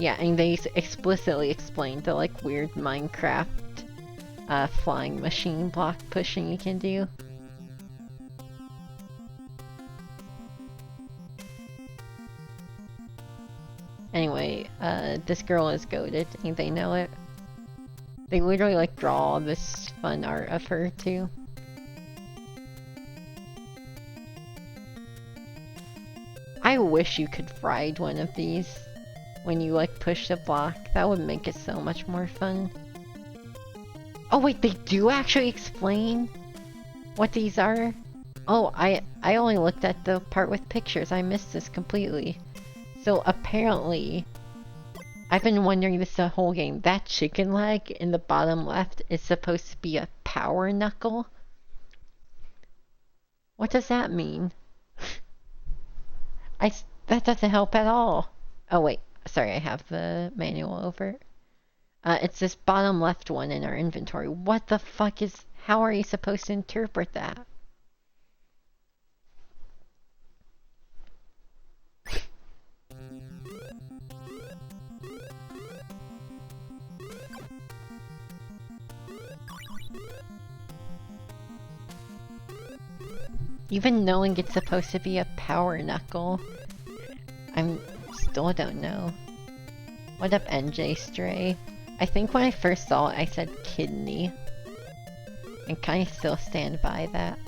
Yeah, and they explicitly explained the like weird Minecraft flying machine block pushing you can do. Anyway, this girl is goated, and they know it. They literally like draw all this fun art of her too. I wish you could ride one of these when you like push the block. That would make it so much more fun. Oh wait, they do actually explain what these are? Oh, I only looked at the part with pictures. I missed this completely. So apparently, I've been wondering this the whole game. That chicken leg in the bottom left is supposed to be a power knuckle? What does that mean? That doesn't help at all. Oh wait, sorry, I have the manual over. It's this bottom left one in our inventory. What the fuck is... How are you supposed to interpret that? Even knowing it's supposed to be a power knuckle, I'm still don't know. What up, NJ Stray? I think when I first saw it, I said kidney. And kind of still stand by that.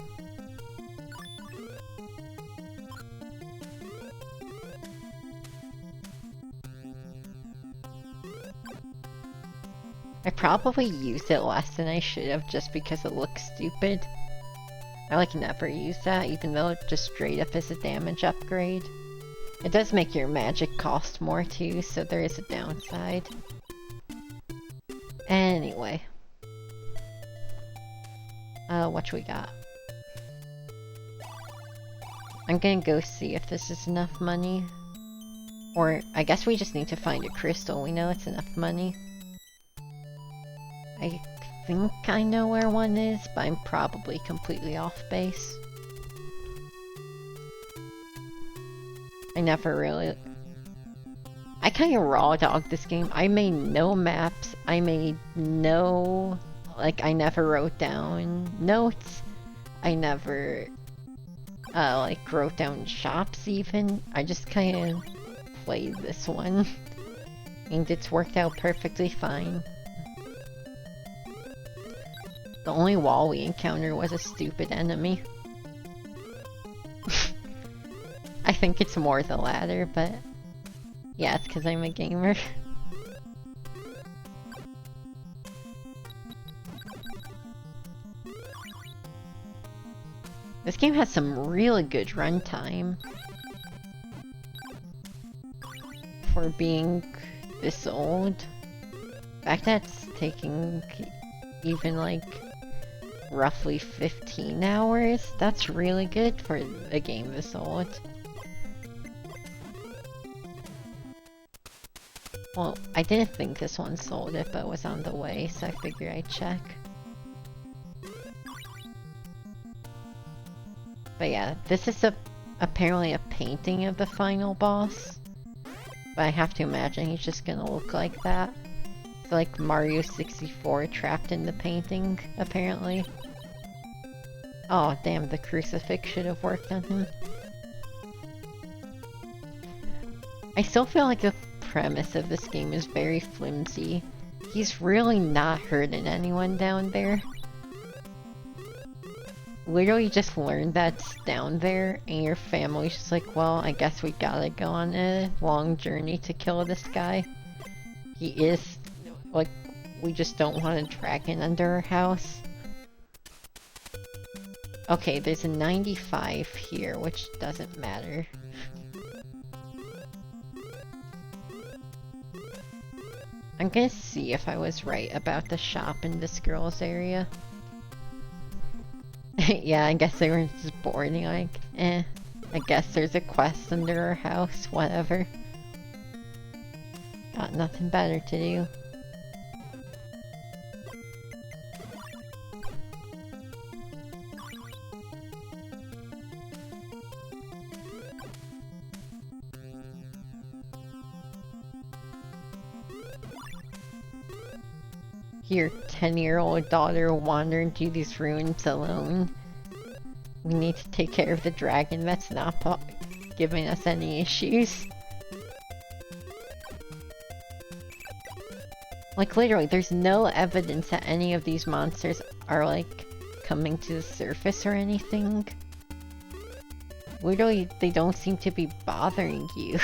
I probably used it less than I should have just because it looks stupid. I like never use that, even though it just straight up is a damage upgrade. It does make your magic cost more too, so there is a downside. Anyway. What we got? I'm gonna go see if this is enough money. Or, I guess we just need to find a crystal. We know it's enough money. I think I know where one is, but I'm probably completely off base. I never really... I kind of raw dogged this game. I made no maps. I made no... Like, I never wrote down notes. I never, like, wrote down shops even. I just kind of played this one. And it's worked out perfectly fine. The only wall we encountered was a stupid enemy. I think it's more the latter, but... Yeah, it's because I'm a gamer. This game has some really good runtime for being this old. The fact that it's taking even like roughly 15 hours, that's really good for a game this old. Well, I didn't think this one sold it, but it was on the way, so I figured I'd check. But yeah, this is apparently a painting of the final boss. But I have to imagine he's just gonna look like that. It's like Mario 64 trapped in the painting, apparently. Oh damn, the crucifix should have worked on him. I still feel like the premise of this game is very flimsy. He's really not hurting anyone down there. Literally just learned that's down there, and your family's just like, well, I guess we gotta go on a long journey to kill this guy. He is, like, we just don't want a dragon under our house. Okay, there's a 95 here, which doesn't matter. I'm gonna see if I was right about the shop in this girl's area. Yeah, I guess they were just bored, like, I guess there's a quest under our house, whatever. Got nothing better to do. Your 10-year-old daughter wandering through these ruins alone. We need to take care of the dragon that's not giving us any issues. Like, literally, there's no evidence that any of these monsters are, like, coming to the surface or anything. Literally, they don't seem to be bothering you.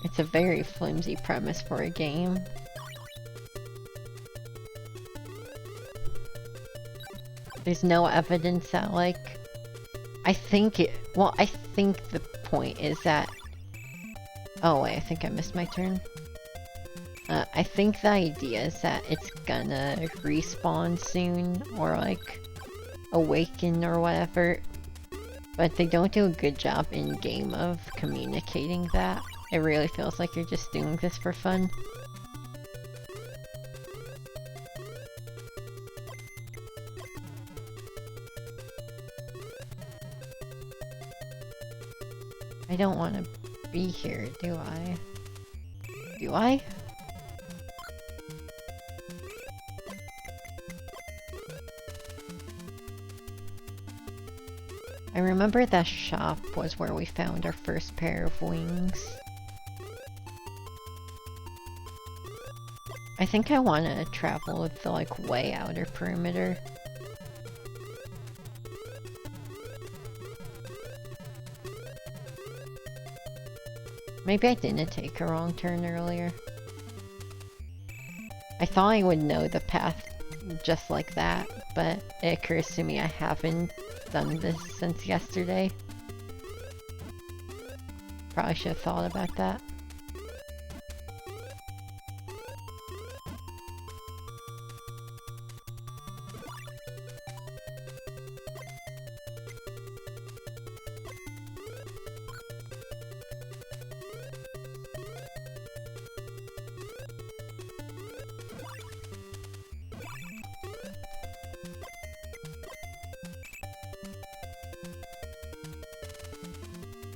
It's a very flimsy premise for a game. There's no evidence that, like... I think the point is that... Oh wait, I think I missed my turn. I think the idea is that it's gonna respawn soon, or like, awaken or whatever. But they don't do a good job in-game of communicating that. It really feels like you're just doing this for fun. I don't want to be here, do I? Do I? I remember that shop was where we found our first pair of wings. I think I want to travel with the, like, way outer perimeter. Maybe I didn't take a wrong turn earlier. I thought I would know the path just like that, but it occurs to me I haven't done this since yesterday. Probably should have thought about that.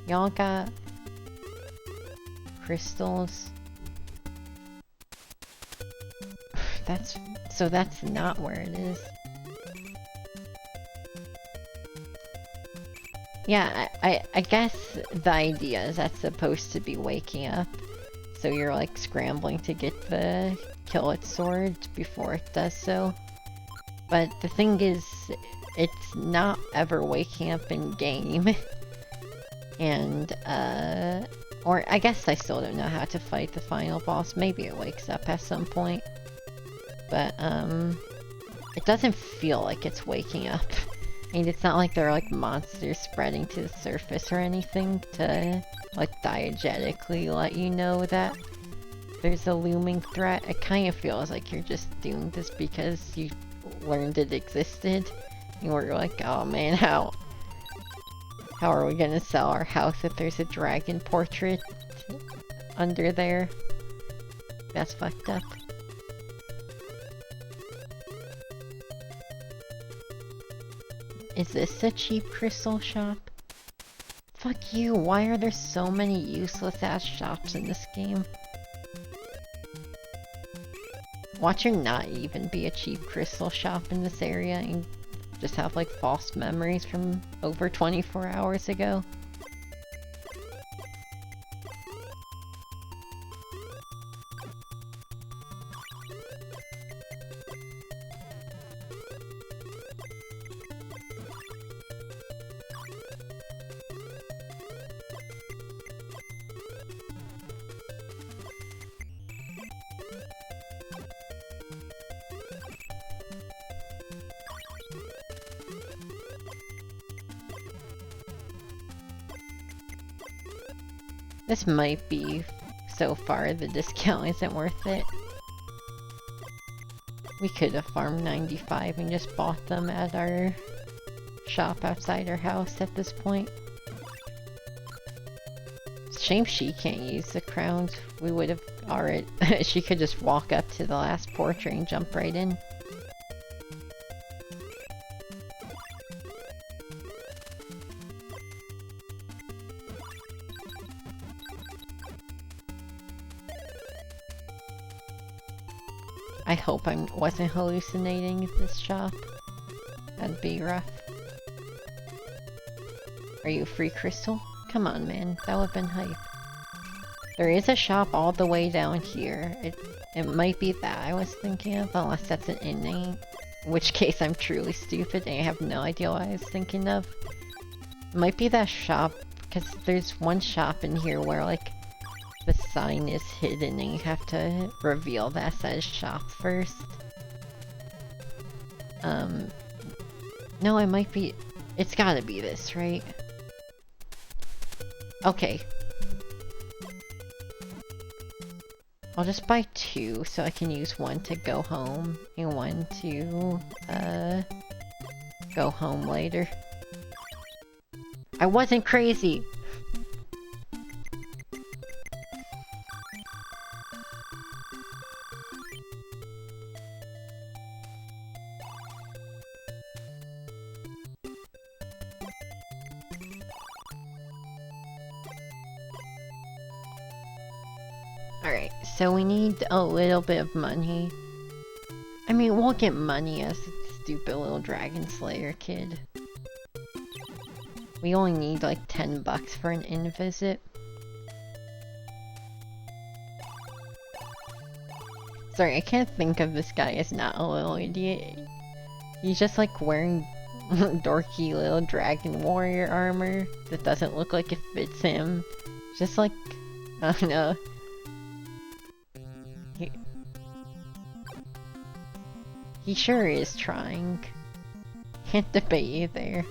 Y'all got crystals. That's not where it is. Yeah, I guess the idea is that's supposed to be waking up. So you're like scrambling to get the kill its sword before it does so. But the thing is, it's not ever waking up in game. And, or I guess I still don't know how to fight the final boss. Maybe it wakes up at some point. But, it doesn't feel like it's waking up. I mean, it's not like there are, like, monsters spreading to the surface or anything to, like, diegetically let you know that there's a looming threat. It kind of feels like you're just doing this because you learned it existed. And we're like, oh man, how are we gonna sell our house if there's a dragon portrait under there? That's fucked up. Is this a cheap crystal shop? Fuck you, why are there so many useless ass shops in this game? Watch there not even be a cheap crystal shop in this area and just have like false memories from over 24 hours ago. This might be, so far, the discount isn't worth it. We could have farmed 95 and just bought them at our shop outside our house at this point. Shame she can't use the crowns. We would have already... she could just walk up to the last portrait and jump right in. I hope I wasn't hallucinating at this shop. That'd be rough. Are you free, Crystal? Come on, man. That would've been hype. There is a shop all the way down here. It might be that I was thinking of, unless that's an innate. In which case I'm truly stupid and I have no idea what I was thinking of. It might be that shop, because there's one shop in here where, like, the sign is hidden and you have to reveal that says shop first. No, it might be... It's gotta be this, right? Okay. I'll just buy 2 so I can use 1 to go home and 1 to, go home later. I wasn't crazy! Alright, so we need a little bit of money. I mean, we'll get money as a stupid little Dragon Slayer kid. We only need like 10 bucks for an in-visit. Sorry, I can't think of this guy as not a little idiot. He's just like wearing dorky little dragon warrior armor that doesn't look like it fits him. Just like, I don't know. He sure is trying. Can't debate you there.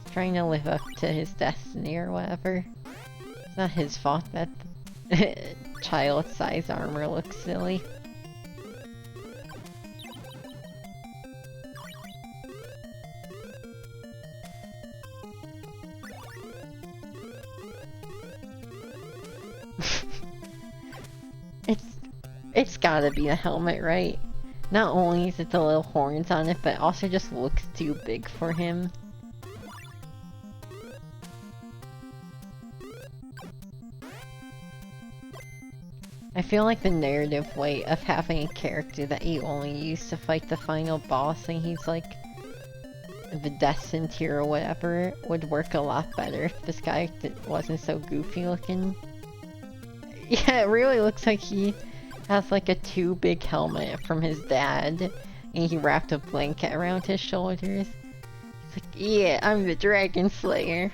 He's trying to live up to his destiny or whatever. It's not his fault that child-size armor looks silly. It's gotta be a helmet, right? Not only is it the little horns on it, but also just looks too big for him. I feel like the narrative weight of having a character that you only use to fight the final boss and he's like the destined hero or whatever would work a lot better if this guy wasn't so goofy looking. Yeah, it really looks like he has like a too big helmet from his dad and he wrapped a blanket around his shoulders. He's like, yeah, I'm the Dragon Slayer.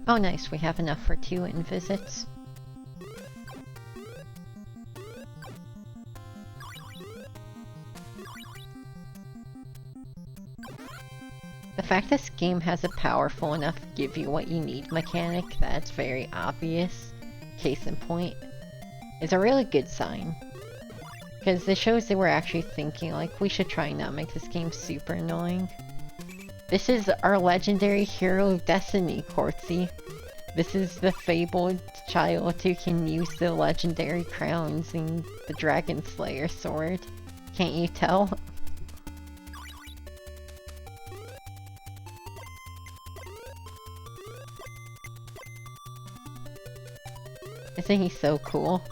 Oh nice, we have enough for 2 in visits. The fact this game has a powerful enough give you what you need mechanic that's very obvious, case in point, is a really good sign. Because it shows they were actually thinking like, we should try and not make this game super annoying. This is our legendary hero of destiny, Quartzy. This is the fabled child who can use the legendary crowns and the Dragon Slayer sword. Can't you tell? Isn't he so cool?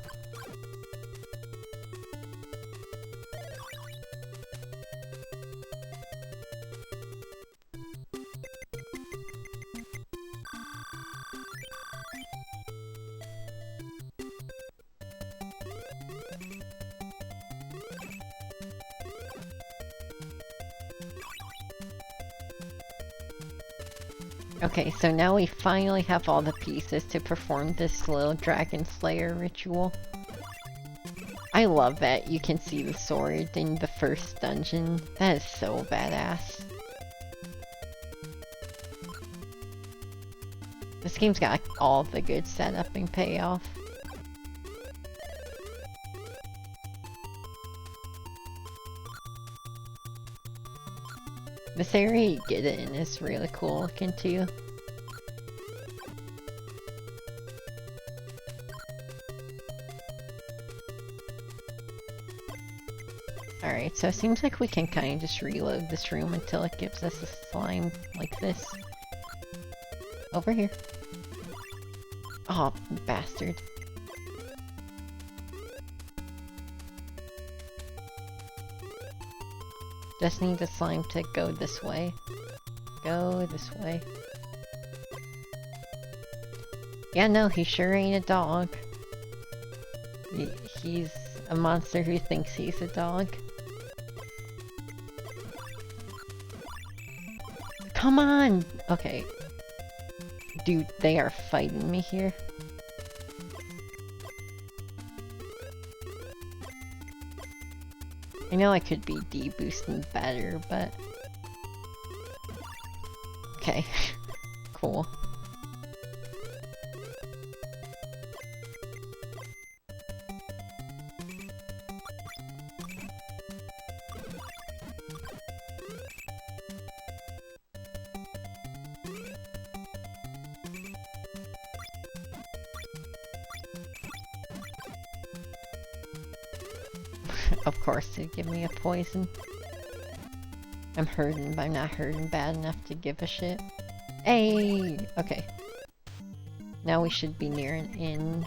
Okay, so now we finally have all the pieces to perform this little Dragon Slayer ritual. I love that you can see the sword in the first dungeon. That is so badass. This game's got all the good setup and payoff. This area you get it in is really cool looking too. Alright, so it seems like we can kind of just reload this room until it gives us a slime like this. Over here. Oh, bastard. Just need the slime to go this way. Go this way. Yeah, no, he sure ain't a dog. He's a monster who thinks he's a dog. Come on! Okay. Dude, they are fighting me here. I know I could be D-boosting better, but... Okay. Cool. Of course, they give me a poison. I'm hurting, but I'm not hurting bad enough to give a shit. Hey! Okay. Now we should be near an inn.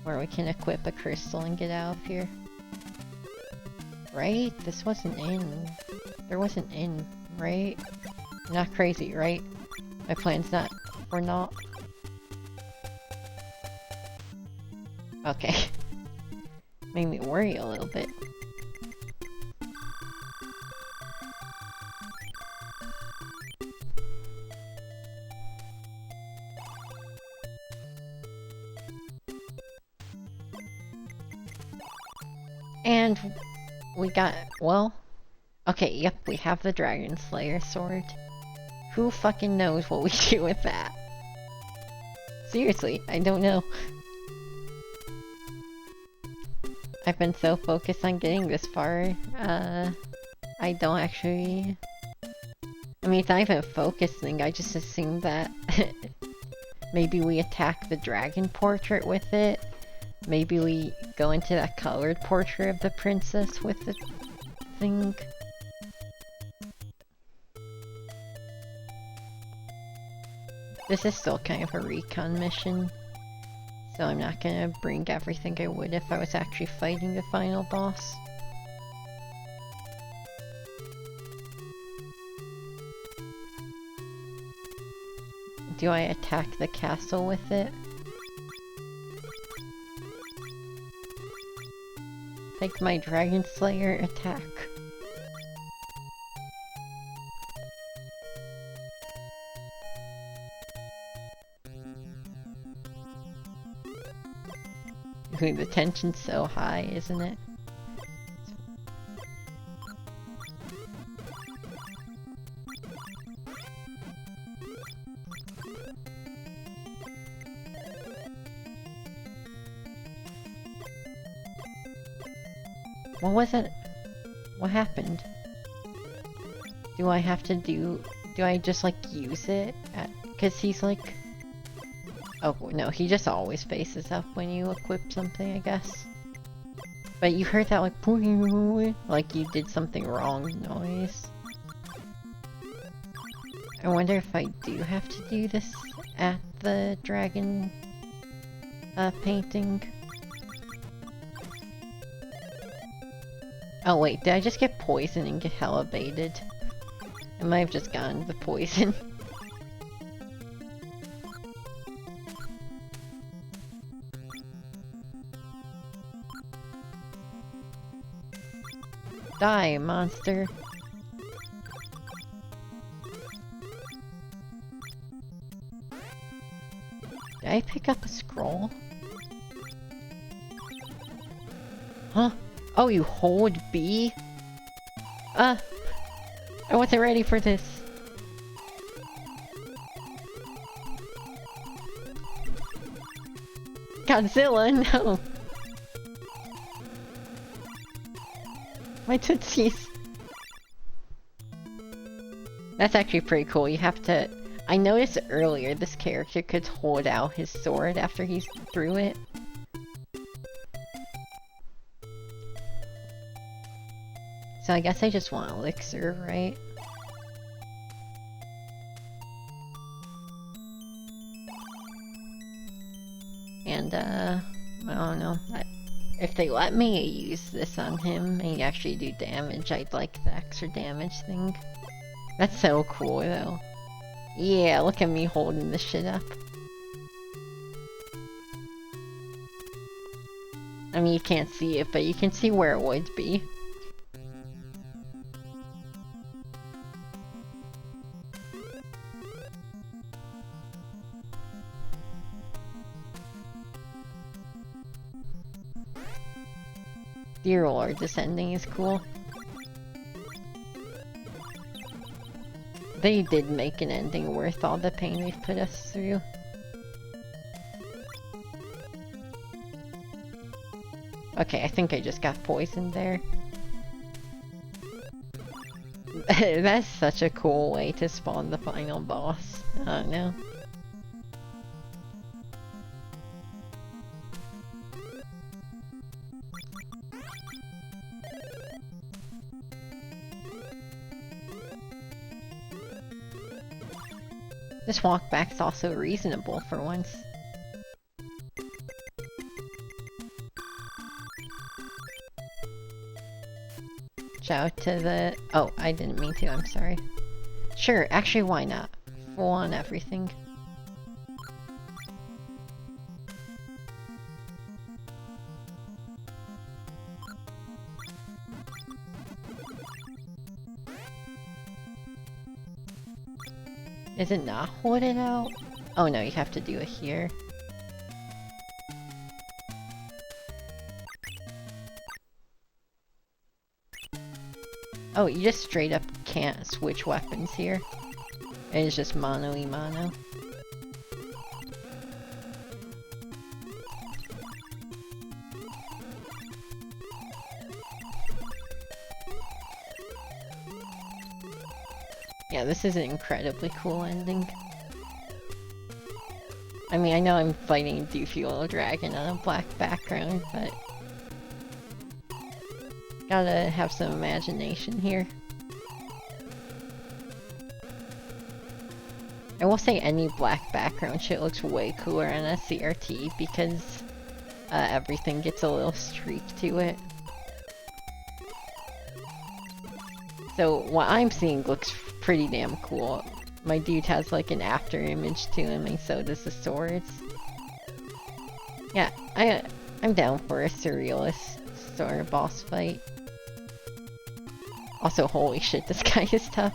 Where we can equip a crystal and get out of here. Right? This was an inn. There was an inn, right? I'm not crazy, right? My plan's not... We're not... Okay. Made me worry a little bit. And we got, well, okay, yep, we have the Dragon Slayer sword. Who fucking knows what we do with that? Seriously, I don't know. I've been so focused on getting this far, I don't actually... I mean, it's not even a focus thing, I just assumed that maybe we attack the dragon portrait with it. Maybe we go into that colored portrait of the princess with the thing. This is still kind of a recon mission, so I'm not gonna bring everything I would if I was actually fighting the final boss. Do I attack the castle with it? Take my Dragon Slayer attack. Ooh, the tension's so high, isn't it? What was it? What happened? Do I have to do I just like use it at, 'cause he's like, oh no, he just always faces up when you equip something, I guess. But you heard that like you did something wrong noise. I wonder if I do have to do this at the dragon painting. Oh wait, did I just get poisoned and get hella baited? I might have just gotten the poison. Die, monster. Did I pick up a scroll? Huh? Oh, you hold B? I wasn't ready for this. Godzilla, no! My tootsies. That's actually pretty cool. You have to... I noticed earlier this character could hold out his sword after he threw it. So I guess I just want elixir, right? And, I don't know. If they let me use this on him and actually do damage, I'd like the extra damage thing. That's so cool, though. Yeah, look at me holding this shit up. I mean, you can't see it, but you can see where it would be. Dear Lord, this ending is cool. They did make an ending worth all the pain they've put us through. Okay, I think I just got poisoned there. That's such a cool way to spawn the final boss. I don't know. This walk back's also reasonable for once. Shout out to the... Oh, I didn't mean to, I'm sorry. Sure, actually why not? Full on everything. Is it not hoarded out? Oh no, you have to do it here. Oh, you just straight up can't switch weapons here. It is just mono-y-mono. Yeah, this is an incredibly cool ending. I mean, I know I'm fighting a doofy little dragon on a black background, but... gotta have some imagination here. I will say any black background shit looks way cooler on a CRT because everything gets a little streak to it. So what I'm seeing looks pretty damn cool. My dude has like an after image to him, and so does the swords. Yeah, I'm down for a surrealist sort of boss fight. Also, holy shit, this guy is tough.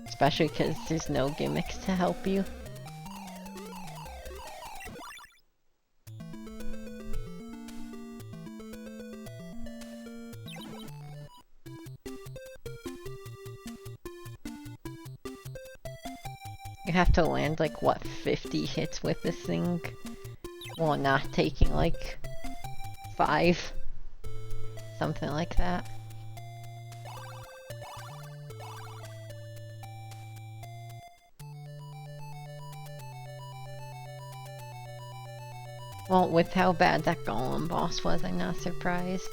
Especially because there's no gimmicks to help you. You have to land like, what, 50 hits with this thing? Well, not taking like 5. Something like that. Well, with how bad that golem boss was, I'm not surprised.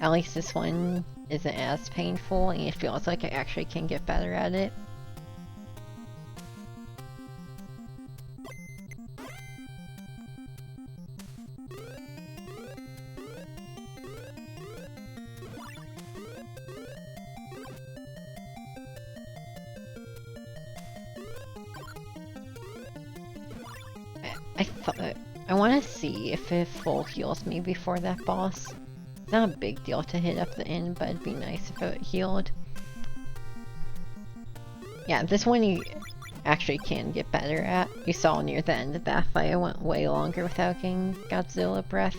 At least this one isn't as painful, and it feels like I actually can get better at it. I want to see if it full heals me before that boss. It's not a big deal to hit up the end, but it'd be nice if it healed. Yeah, this one you actually can get better at. You saw near the end of that fight I went way longer without getting Godzilla breath.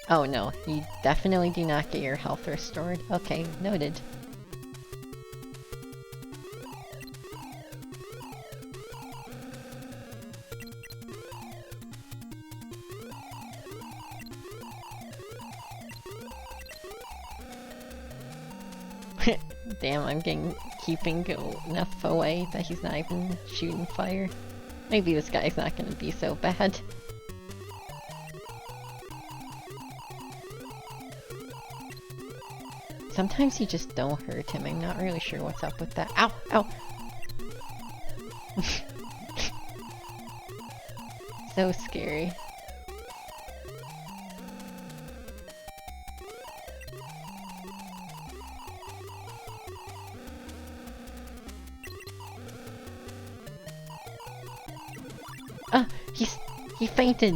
Oh no, you definitely do not get your health restored. Okay, noted. Damn, I'm keeping enough away that he's not even shooting fire. Maybe this guy's not gonna be so bad. Sometimes you just don't hurt him. I'm not really sure what's up with that. Ow! Ow! So scary. Ah! He fainted!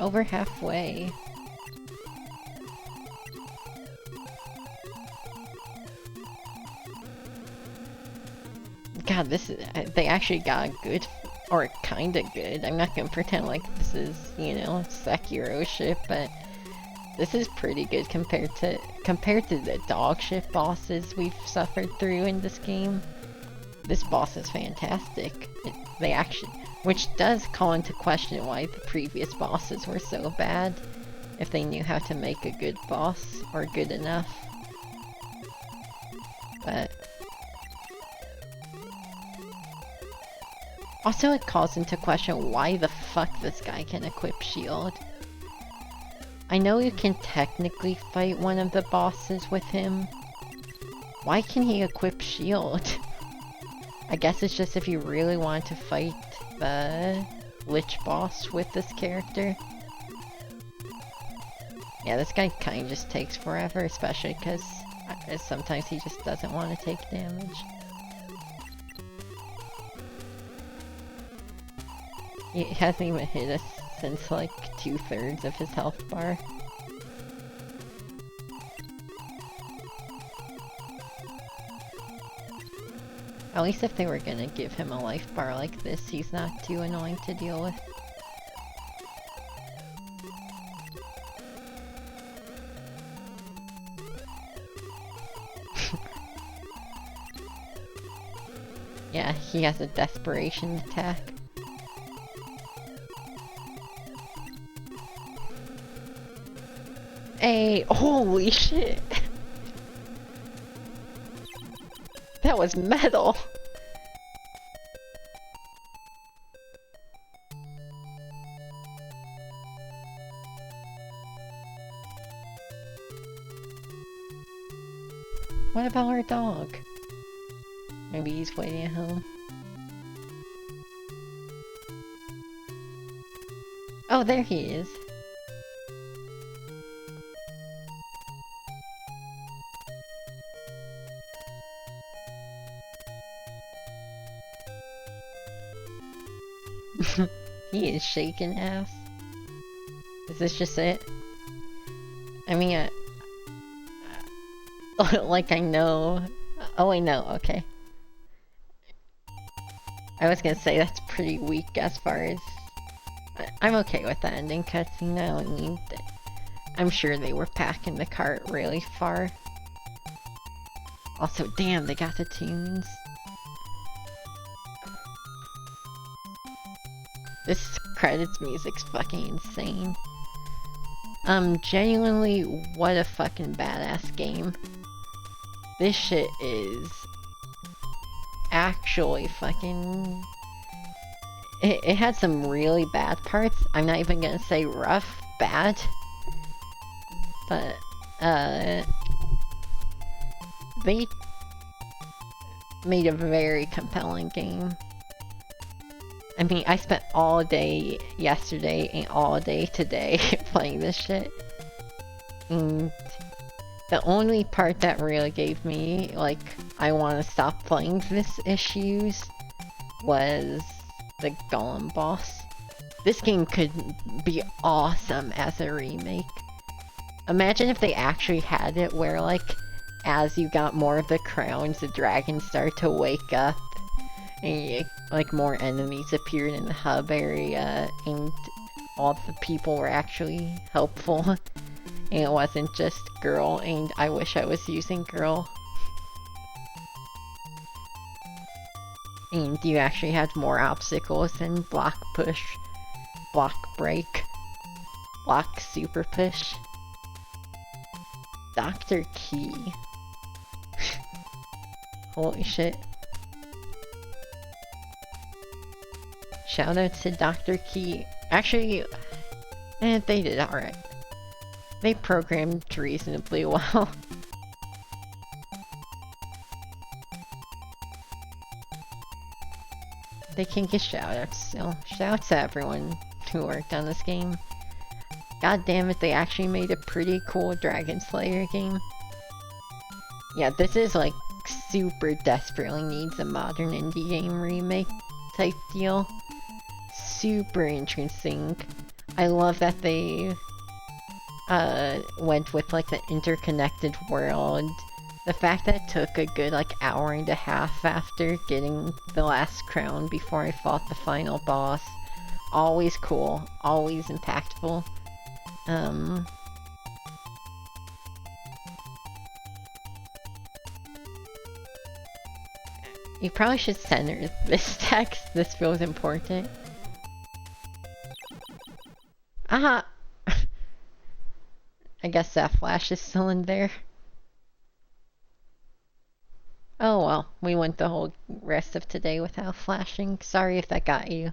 Over halfway. God, this is... they actually got good, or kinda good. I'm not gonna pretend like this is, you know, Sekiro shit, but this is pretty good compared to the dog shit bosses we've suffered through in this game. This boss is fantastic. They actually... which does call into question why the previous bosses were so bad, if they knew how to make a good boss, or good enough. But Also, it calls into question why the fuck this guy can equip shield. I know you can technically fight one of the bosses with him. Why can he equip shield? I guess it's just if you really want to fight the Lich boss with this character. Yeah, this guy kind of just takes forever, especially because sometimes he just doesn't want to take damage. He hasn't even hit us since like 2/3 of his health bar. At least if they were gonna give him a life bar like this, he's not too annoying to deal with. Yeah, he has a desperation attack. Hey, holy shit! That was metal! What about our dog? Maybe he's waiting at home. Oh, there he is. He is shaking ass. Is this just it? I mean, like I know. Oh, I know, okay. I was gonna say that's pretty weak as far as... I'm okay with the ending cutscene, I don't need it. I'm sure they were packing the cart really far. Also, damn, they got the tunes. This credits music's fucking insane. Genuinely, what a fucking badass game. This shit is actually fucking... It had some really bad parts. I'm not even gonna say rough, bad. But, they made a very compelling game. I mean, I spent all day yesterday and all day today playing this shit. And the only part that really gave me, like, I want to stop playing this issues was the Golem boss. This game could be awesome as a remake. Imagine if they actually had it where, like, as you got more of the crowns, the dragons start to wake up. And, like, more enemies appeared in the hub area, and all the people were actually helpful. And it wasn't just girl, and I wish I was using girl. And you actually had more obstacles than block push, block break, block super push. Dr. Key. Holy shit. Shoutouts to Dr. Key. Actually, they did alright. They programmed reasonably well. They can get shoutouts still. Shoutouts to everyone who worked on this game. God damn it, they actually made a pretty cool Dragon Slayer game. Yeah, this is like super desperately needs a modern indie game remake type deal. Super interesting. I love that they went with like the interconnected world. The fact that it took a good like hour and a half after getting the last crown before I fought the final boss. Always cool, always impactful. You probably should center this text. This feels important. Aha! I guess that flash is still in there. Oh well, we went the whole rest of today without flashing. Sorry if that got you.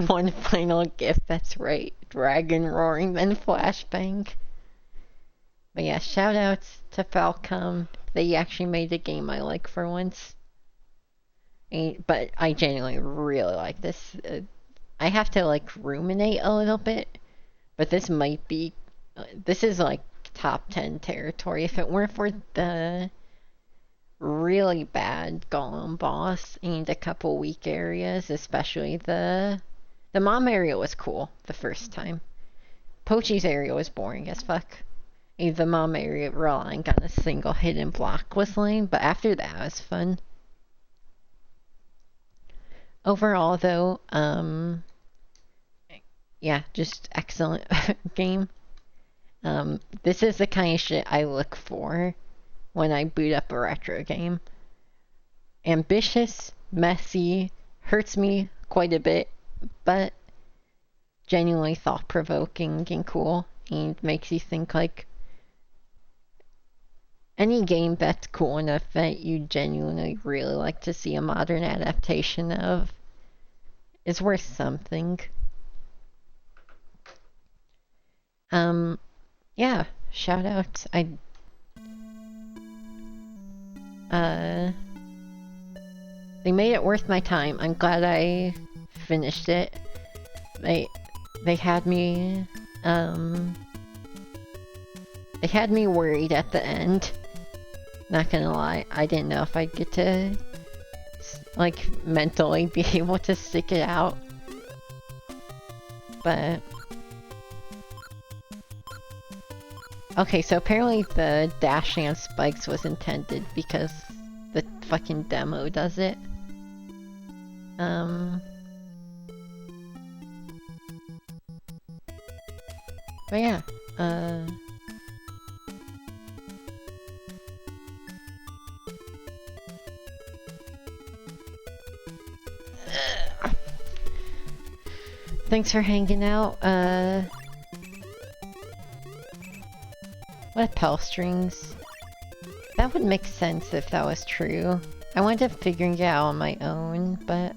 One final gift, that's right. Dragon roaring, then flashbang. But yeah, shoutouts to Falcom. They actually made a game I like for once. But I genuinely really like this. I have to like ruminate a little bit, but this might be. This is like top 10 territory. If it weren't for the really bad Golem boss and a couple weak areas, especially the mom area was cool the first time. Pochi's area was boring as fuck. The mom area relying on a single hidden block was lame, but after that it was fun. Overall though, yeah, just excellent game. This is the kind of shit I look for when I boot up a retro game. Ambitious, messy, hurts me quite a bit, but genuinely thought-provoking and cool, and makes you think like any game that's cool enough that you genuinely really like to see a modern adaptation of is worth something. Yeah, shout out. They made it worth my time. I'm glad I finished it. They had me, they had me worried at the end. Not gonna lie, I didn't know if I'd get to, like, mentally be able to stick it out. But... okay, so apparently the dash and spikes was intended because the fucking demo does it. But yeah, thanks for hanging out. What Pell strings? That would make sense if that was true. I wound up figuring it out on my own, but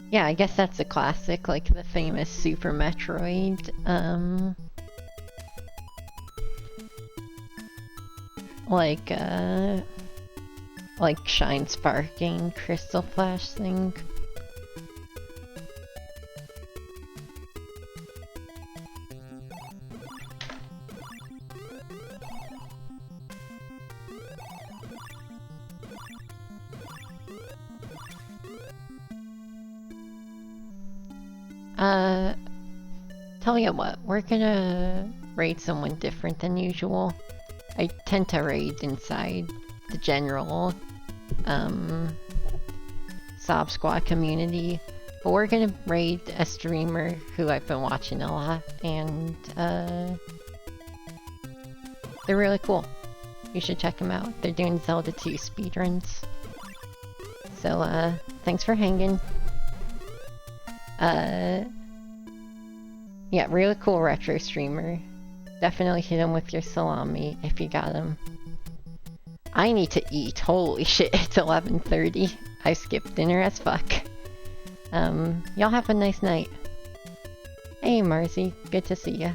yeah, I guess that's a classic, like the famous Super Metroid, like Shine Sparking Crystal Flash thing. Tell you what, we're gonna raid someone different than usual. I tend to raid inside the general, Sob Squad community, but we're gonna raid a streamer who I've been watching a lot, and, they're really cool. You should check them out. They're doing Zelda 2 speedruns. So, thanks for hanging. Yeah, really cool retro streamer. Definitely hit him with your salami if you got him. I need to eat. Holy shit, it's 11:30. I skipped dinner as fuck. Y'all have a nice night. Hey Marcy, good to see ya.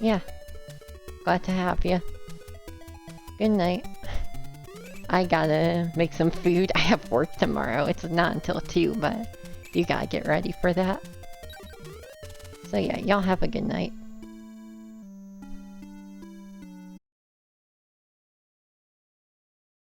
Yeah, glad to have ya. Good night. I gotta make some food. I have work tomorrow. It's not until 2, but you gotta get ready for that. So yeah, y'all have a good night.